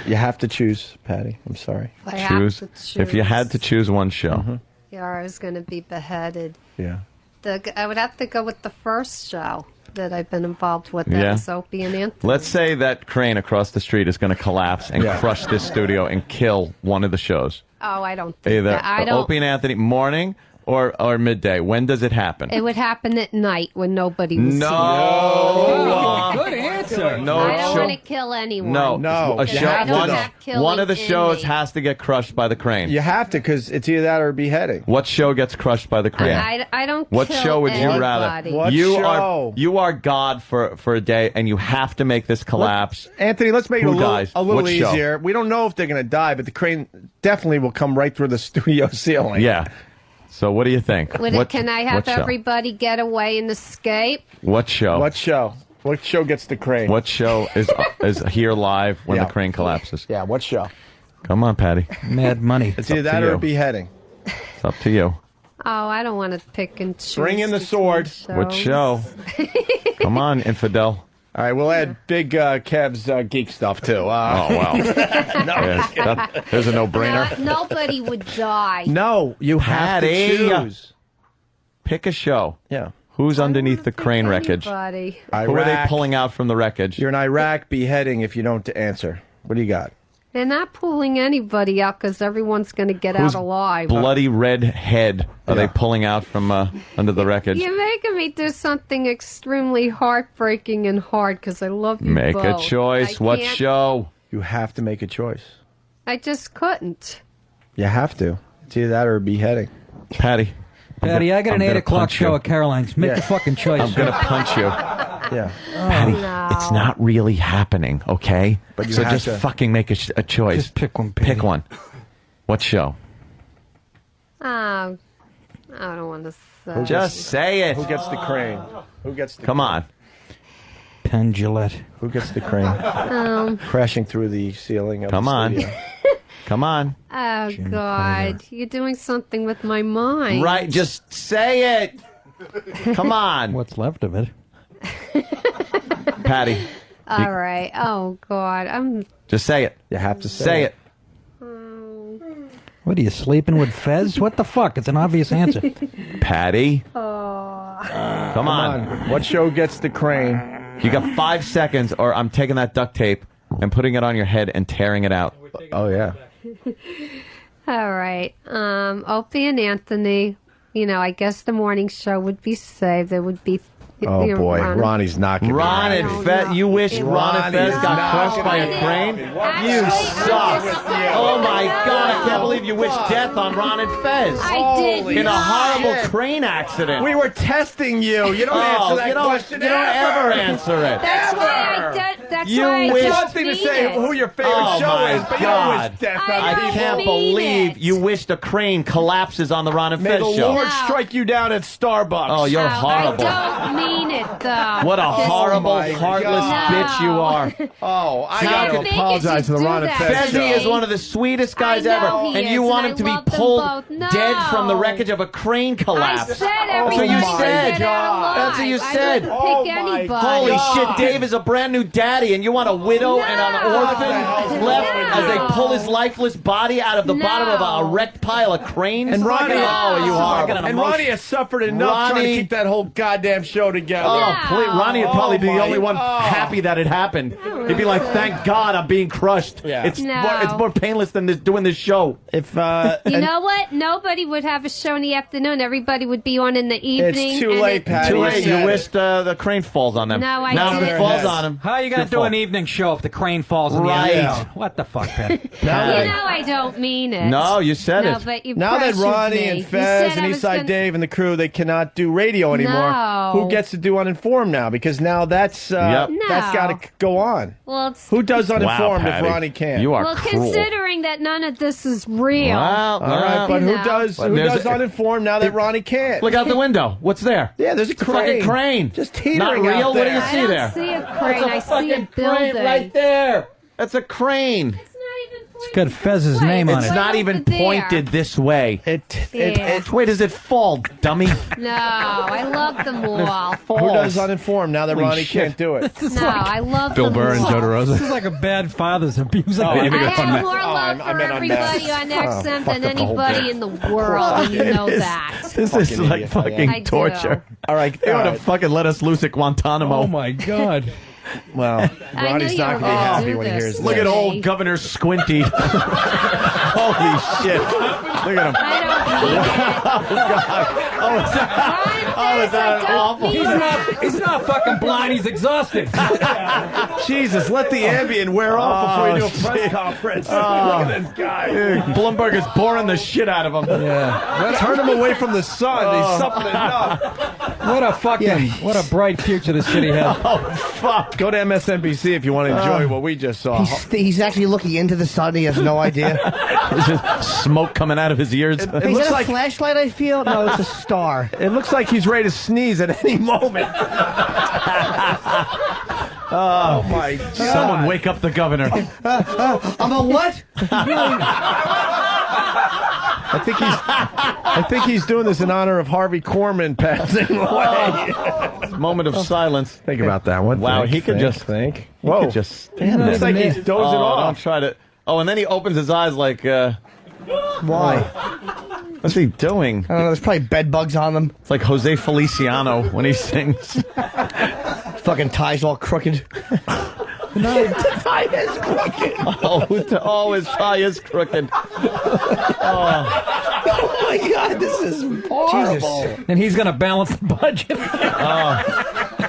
You have to choose, Patty. I'm sorry. I have to If you choose. had to choose one show. Yeah, I was going to be beheaded. Yeah. I would have to go with the first show that I've been involved with. That Yeah. was Opie and Anthony. Let's say that crane across the street is going to collapse and Yeah. crush this studio and kill one of the shows. Oh, I don't think Either that. I don't. Opie and Anthony morning or midday. When does it happen? It would happen at night when nobody was No. Good answer. No, I don't show- want to kill anyone. No, No. A You show, have to, one, though. one of the Killing shows inmates. has to get crushed by the crane. You have to because it's either that or a beheading. What show gets crushed by the crane? I don't. What kill show would you anybody. rather? What you show? are God for a day, and you have to make this collapse. Anthony, let's make it Who a little, dies? a little What show? easier. We don't know if they're going to die, but the crane definitely will come right through the studio ceiling. Yeah. So what do you think? Can I have what show? everybody get away and escape? What show? What show? What show gets the crane? What show is here live when Yeah. the crane collapses? Yeah, what show? Come on, Patty. Mad money. It's either that or beheading. It's up to you. Oh, I don't want to pick and choose. Bring in the sword. What show? Come on, infidel. All right, we'll add Big Kev's geek stuff, too. Oh, wow. There's a no-brainer. Nobody would die. No, you have to Patty. choose. Pick a show. Yeah. Who's underneath the crane wreckage? Anybody. Who are they pulling out from the wreckage? You're in Iraq, beheading if you don't answer. What do you got? They're not pulling anybody out because everyone's going to get Whose out alive. bloody red head are they pulling out from under the wreckage? You're making me do something extremely heartbreaking and hard because I love you Make both. a choice. I What can't- show? You have to make a choice. I just couldn't. You have to. It's either that or beheading. Patty. Patty, I got an 8 o'clock show at Caroline's. Make Yeah. the fucking choice. I'm going to punch you. Yeah. Patty, it's not really happening, okay? But you so have just to- fucking make a choice. Just pick one, Pick one. What show? I don't want to say. Just say it. Who gets the crane? Who gets the Come on. Pendulette. Who gets the crane? Crashing through the ceiling of Come the on. studio. Come on. Oh, God. You're doing something with my mind. Right, just say it. Come on. What's left of it? Patty, All right. Oh, God. just say it. You have to Say it. What are you sleeping with Fez? What the fuck? It's an obvious answer. Patty, Oh. come on. What show gets the crane? You got 5 seconds, or I'm taking that duct tape and putting it on your head and tearing it out. Oh, yeah. All right. Opie and Anthony, I guess the morning show would be saved. There would be. Oh, boy. Ronnie's not going to Ron and Fez, you wish Ron and Fez got crushed by a crane? You suck. Oh my God, I can't believe you wish death on Ron and Fez. I didn't. In a horrible crane accident. We were testing you. You don't answer that question. You don't ever answer it. That's why I did. That's You why I wish- just One thing to need say it. who your favorite Oh, show my is, but you God. don't wish death on I I people. can't mean believe it. you wished a crane collapses on the Ron and May Fez the show. Lord No. strike you down at Starbucks. Oh, you're Oh, horrible. I don't mean it, though. What a This- horrible, my heartless God. bitch you are. Oh, I I got to didn't think apologize you to the should Ron do and that. Fez Fezzi show. is one of the sweetest guys I ever, know he and you is, want and him to I be love them pulled both. No. dead from the wreckage of a crane I collapse. said That's everybody what you should said. get out alive. That's what you said. I Oh, wouldn't my pick God. anybody. Holy shit, Dave is a brand new daddy, and you want a widow and an orphan left as they pull his lifeless body out of the bottom of a wrecked pile of cranes? And Ronnie, oh, you are. And Ronnie has suffered enough trying to Ronnie- keep that whole goddamn show together. Oh, please, Ronnie would probably be the my- only one oh. happy that it happened. He'd be like, "Thank God, I'm being crushed. Yeah. It's No. more painless than doing this show." If You know what? Nobody would have a show in the afternoon. Everybody would be on in the evening. too and late, it- Patty. Too you late. said You it. wished the crane falls on them. No, I now didn't. if it falls on them. How are you going your to do an fault. evening show if the crane falls in Right. the end? What the fuck, Patty? You know I don't mean it. No, you said No, it. but you Now that pressured Ronnie me. and You Fez said and I was Eastside gonna- Dave and the crew, they cannot do radio anymore. No. Who gets to do Uninformed now? Because now that's that's No. got to go on. Well, it's, Who does Uninformed if Patty. Ronnie can't? You are well, cruel. considering that none of this is real. Well, All right, but who No. does But there's a- Uninformed now that Ronnie can't? Look out the window. What's there? Yeah, there's a It's a fucking crane. Just teetering Not out real. What do you there. I see don't there? see a crane. I see a Crane building. right there. That's a crane. It's got Fez's name on It's it. not even over there. pointed this way. Yeah. Where does it fall, dummy? No, I love them all. Who does Uninformed now that Holy Ronnie shit. can't do it? No, I love Bill them Burr and all. Joe DeRosa. This is like a bad father's abusing. I think have it's on more that. love I for meant on everybody that. on XM fucked than up the whole anybody bit. in the world, and you know that. This is Fucking like idiot. fucking I do. torture. All right, They would all have right. fucking let us loose at Guantanamo. Oh my God. Well, I Ronnie's knew not you going to be were gonna happy do when he this. hears Look this. at old Governor Squinty. Holy shit. Look at him. I don't mean it. Oh, is that awful? He's not fucking blind. He's exhausted. Jesus, let the Ambien wear off before you do a shit. press conference. Look at this guy. Bloomberg is boring the shit out of him. Yeah. Turn him away from the sun. He's suffering enough. What a fucking what a bright future the city has. Oh, fuck. Go to MSNBC if you want to enjoy what we just saw. He's actually looking into the sun. He has no idea. There's just smoke coming out of his ears. It Is looks that a like flashlight I feel? No, it's a star. it looks like he's ready to sneeze at any moment. Oh my God. Someone wake up the governor. I'm a what? I think he's doing this in honor of Harvey Korman passing away. Moment of silence. Think about that one. Wow, Think, he could think, just think. He Whoa. could just stand there. It's like he's dozing off. Don't try to. Oh, and then he opens his eyes like. Why? What's he doing? I don't know. There's probably bed bugs on them. It's like Jose Feliciano when he sings. Fucking tie's all crooked. The tie is crooked. Oh, his tie is crooked. Oh my God, this is horrible. Jesus. And he's going to balance the budget.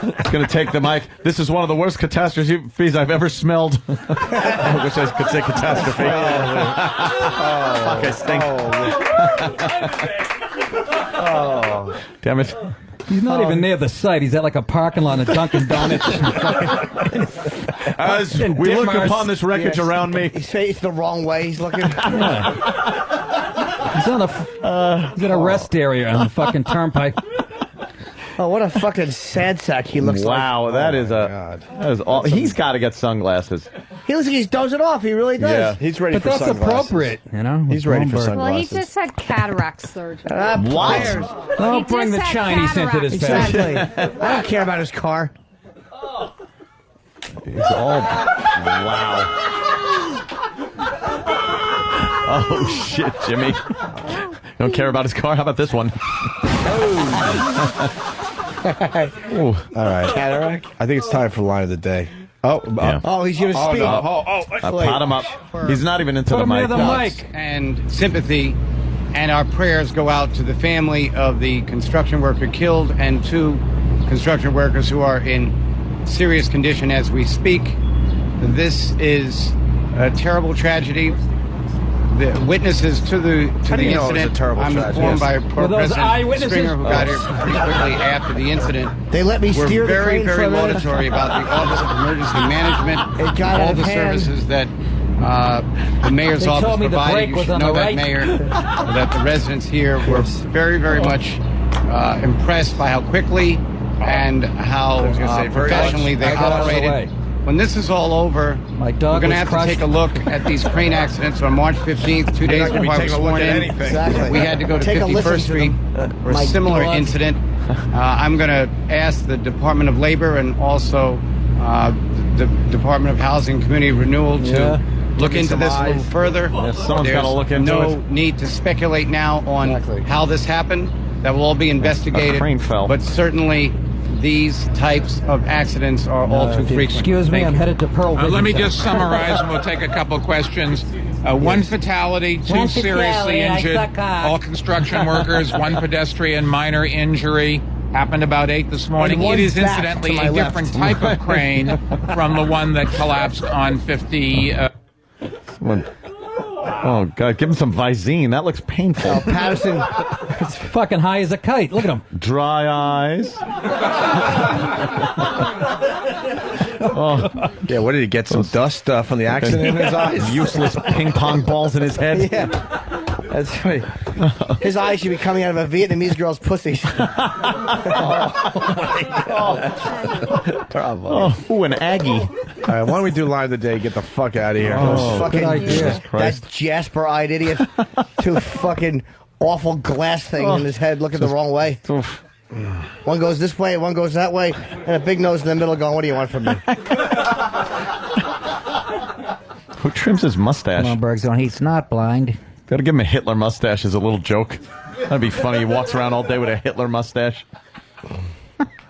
It's going to take the mic. This is one of the worst catastrophes I've ever smelled. I wish I could say catastrophe. Fuck, I stink. Damn it. He's not even near the site. He's at like a parking lot at Dunkin' Donuts. As we look upon this wreckage Yes. around me. He's facing the wrong way. He's looking. He's on he's in a rest area on the fucking turnpike. Oh, what a fucking sad sack he looks like. Wow, that is all. He's got to get sunglasses. He looks like he's dozing off. He really does. Yeah, he's ready But for that's sunglasses. appropriate, you know? He's ready for Well, sunglasses. he just had cataract surgery. What? Don't bring the just had Chinese into this cataracts. family. Exactly. I don't care about his car. He's all. Wow. Oh, shit, Jimmy. You don't care about his car? How about this one? All right. Cataract? I think it's time for line of the day. Oh, he's going to speak. Pot him up. He's not even into Put the him mic. near the mic. And sympathy, and our prayers go out to the family of the construction worker killed and 2 construction workers who are in serious condition as we speak. This is a terrible tragedy. The witnesses to the How do you know it was a incident, terrible I'm tragedy? informed by Were those President eyewitnesses? Stringer, who got here pretty quickly after the incident. They let me We're steer the very, crane very for a minute. laudatory about the Office of Emergency Management, It got out all of the hand. services that the mayor's They office told me the provided. brake You was should on know the that, right. Mayor, that the residents here were very, very much impressed by how quickly and how professionally they I got out of the way. operated. When this is all over, My we're dog going to was have to crushed. take a look at these crane accidents on March 15th, 2 days not gonna be before I was taking a look sworn at in. anything. Exactly. We had to go to Take a listen 51st to Street them. for a My similar dog. incident. I'm going to ask the Department of Labor and also the Department of Housing and Community Renewal to look into this a little further. someone's There's gotta look into no it. need to speculate now on how this happened. That will all be investigated. A crane fell. But certainly these types of accidents are all too frequent. Excuse me, Thank I'm you. headed to Pearl Vision Let me Center. just summarize, and we'll take a couple of questions. One fatality, 2 seriously injured, all construction workers, 1 pedestrian, minor injury. Happened about 8 this morning. And one It is back incidentally to my a left. different type of crane from the one that collapsed on 50. Oh, God, give him some Visine. That looks painful. Patterson. It's fucking high as a kite. Look at him. Dry eyes. Yeah, what did he get? Some dust from the accident in his eyes? Useless ping pong balls in his head. Yeah. That's right. His eyes should be coming out of a Vietnamese girl's pussy. Oh, ooh, an Aggie. All right, why don't we do line of the day? Get the fuck out of here. Those fucking, good idea. that Jasper-eyed idiot. 2 fucking awful glass things in his head looking the wrong way. One goes this way, one goes that way, and a big nose in the middle going, what do you want from me? Who trims his mustache? Come on, Bergzone. He's not blind. Gotta give him a Hitler mustache as a little joke. That'd be funny. He walks around all day with a Hitler mustache.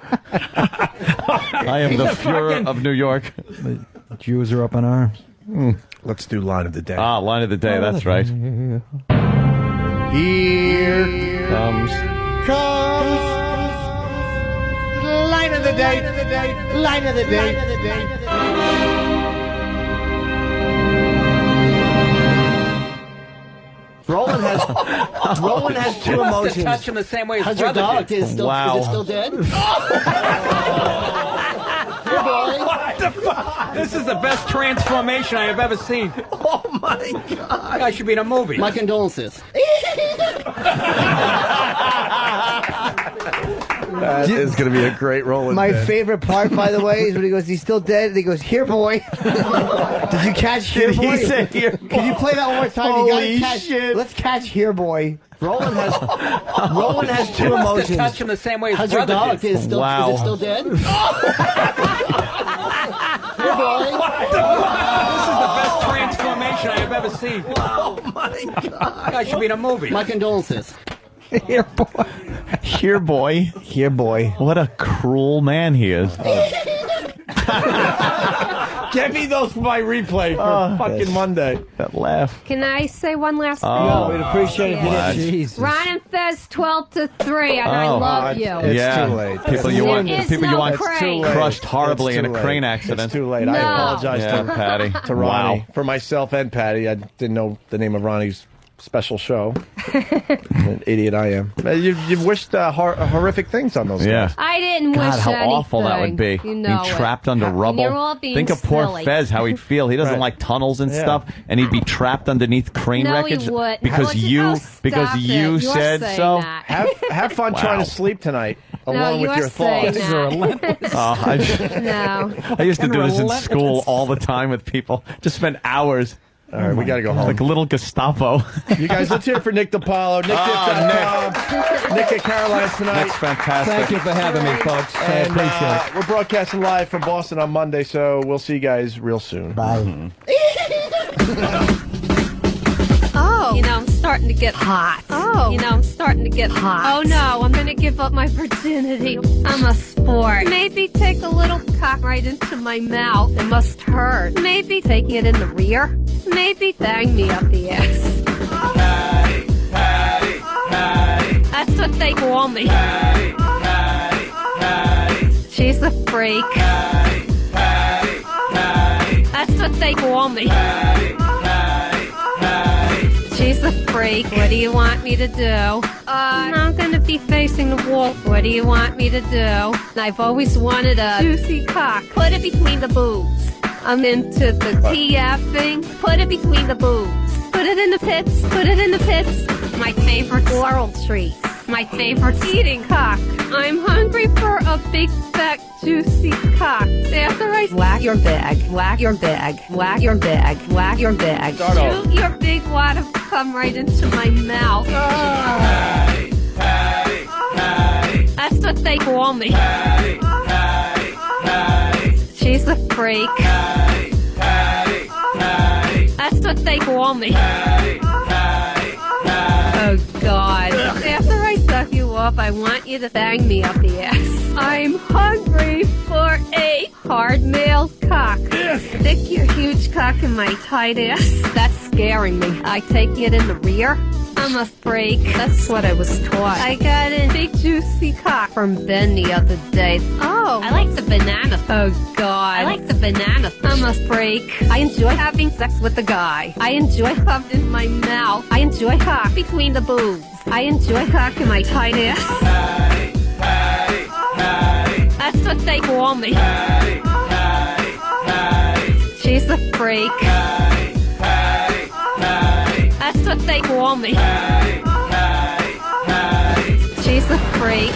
I am the Fuhrer of New York. The Jews are up in arms. Let's do line of the day. Ah, line of the day. That's right. Here Comes. line of the day, line of the day. Roland has 2 emotions. Touch him the same way as How's your brother dog? did. Is it still, Wow. is it still dead? What the fuck? This is the best transformation I have ever seen. Oh my God! I should be in a movie. My condolences. That is going to be a great role. In My bed. favorite part, by the way, is when he goes, "He's still dead." And he goes, "Here, boy." Did you catch "Here, Did he boy"? say "Here, Can you play that one more time? Holy you gotta catch, shit. Let's catch "Here, boy." Roland has two He must emotions. have touched him the same way his How's your brother dog? did. Is it still, Wow. is it still dead? Here, boy. This is the best transformation I have ever seen. Oh my God! That should be in a movie. My condolences. Here, boy. Here, boy. Here, boy. What a cruel man he is. Get me those for my replay for fucking Monday. That laugh. Can I say one last thing? Oh, We'd appreciate it if you did. Jesus. Ron and Fez 12-3, and I Oh. love you. It's yeah. too late. People you There want, is people you no want crane. crushed horribly It's in too a crane late. accident. It's too late. No. I apologize Yeah, to Patty. to Ronnie. Wow. For myself and Patty. I didn't know the name of Ronnie's special show. An idiot I am. You've wished horrific things on those Yeah. guys. I didn't God, wish how anything. awful that would be. You know being trapped under And rubble. you're all being Think of poor silly. Fez, how he'd feel. He doesn't Right. like tunnels and Yeah. stuff, and he'd be trapped underneath crane No, wreckage he would. because Would you Oh, because stop you it. You're said saying so. that. Have fun Wow. trying to sleep tonight, No, along with you're your saying thoughts. that. No. I used to do this in Relentless. school all the time with people. Just spend hours. All right, we got to go home. Like little Gestapo. You guys, let's hear it for Nick DiPaolo. Nick at Caroline's tonight. That's fantastic. Thank you for having me, folks. I And appreciate it. we're broadcasting live from Boston on Monday, so we'll see you guys real soon. Bye. Oh. You know, I'm starting to get hot. Oh. You know, I'm starting to get hot. Oh, no, I'm going to give up my virginity. I'm a sport. Maybe take a little cock right into my mouth. It must hurt. Maybe taking it in the rear. Maybe bang me up the ass. Patty, Patty, Patty. That's what they call me. Patty, Patty, Patty. She's a freak. Patty, Patty, Patty. That's what they call me. Patty, Patty, Patty. She's a freak. What do you want me to do? I'm gonna be facing the wall. What do you want me to do? I've always wanted a juicy cock. Put it between the boobs. I'm into the TFing. Put it between the boobs. Put it in the pits. Put it in the pits. My favorite oral treat. My favorite eating cock. I'm hungry for a big, fat, juicy cock. After I whack your bag, whack your bag, whack your bag, whack your bag. Shoot your big wad of cum right into my mouth. Patty, Patty, Patty. That's what they call me. Patty, Patty, Patty. She's a freak. Patty, Patty, Patty. That's what they call me. Patty, Patty, Patty. Oh, God. After I suck you off, I want you to bang me up the ass. I'm hungry for a hard male cock. Stick your huge cock in my tight ass. That's scaring me. I take it in the rear. I'm a freak. That's what I was taught. I got a big juicy cock from Ben the other day. Oh, I like the banana. Oh, God. I like the banana. I'm a freak. I enjoy having sex with the guy. I enjoy cum in my mouth. I enjoy cock between the boobs. I enjoy cock in my tight ass. Patty, Patty, Patty. That's what they call me. Patty, Patty, Patty. She's a freak. Patty, Patty, Patty. That's what they call me. Patty, Patty, Patty. She's a freak.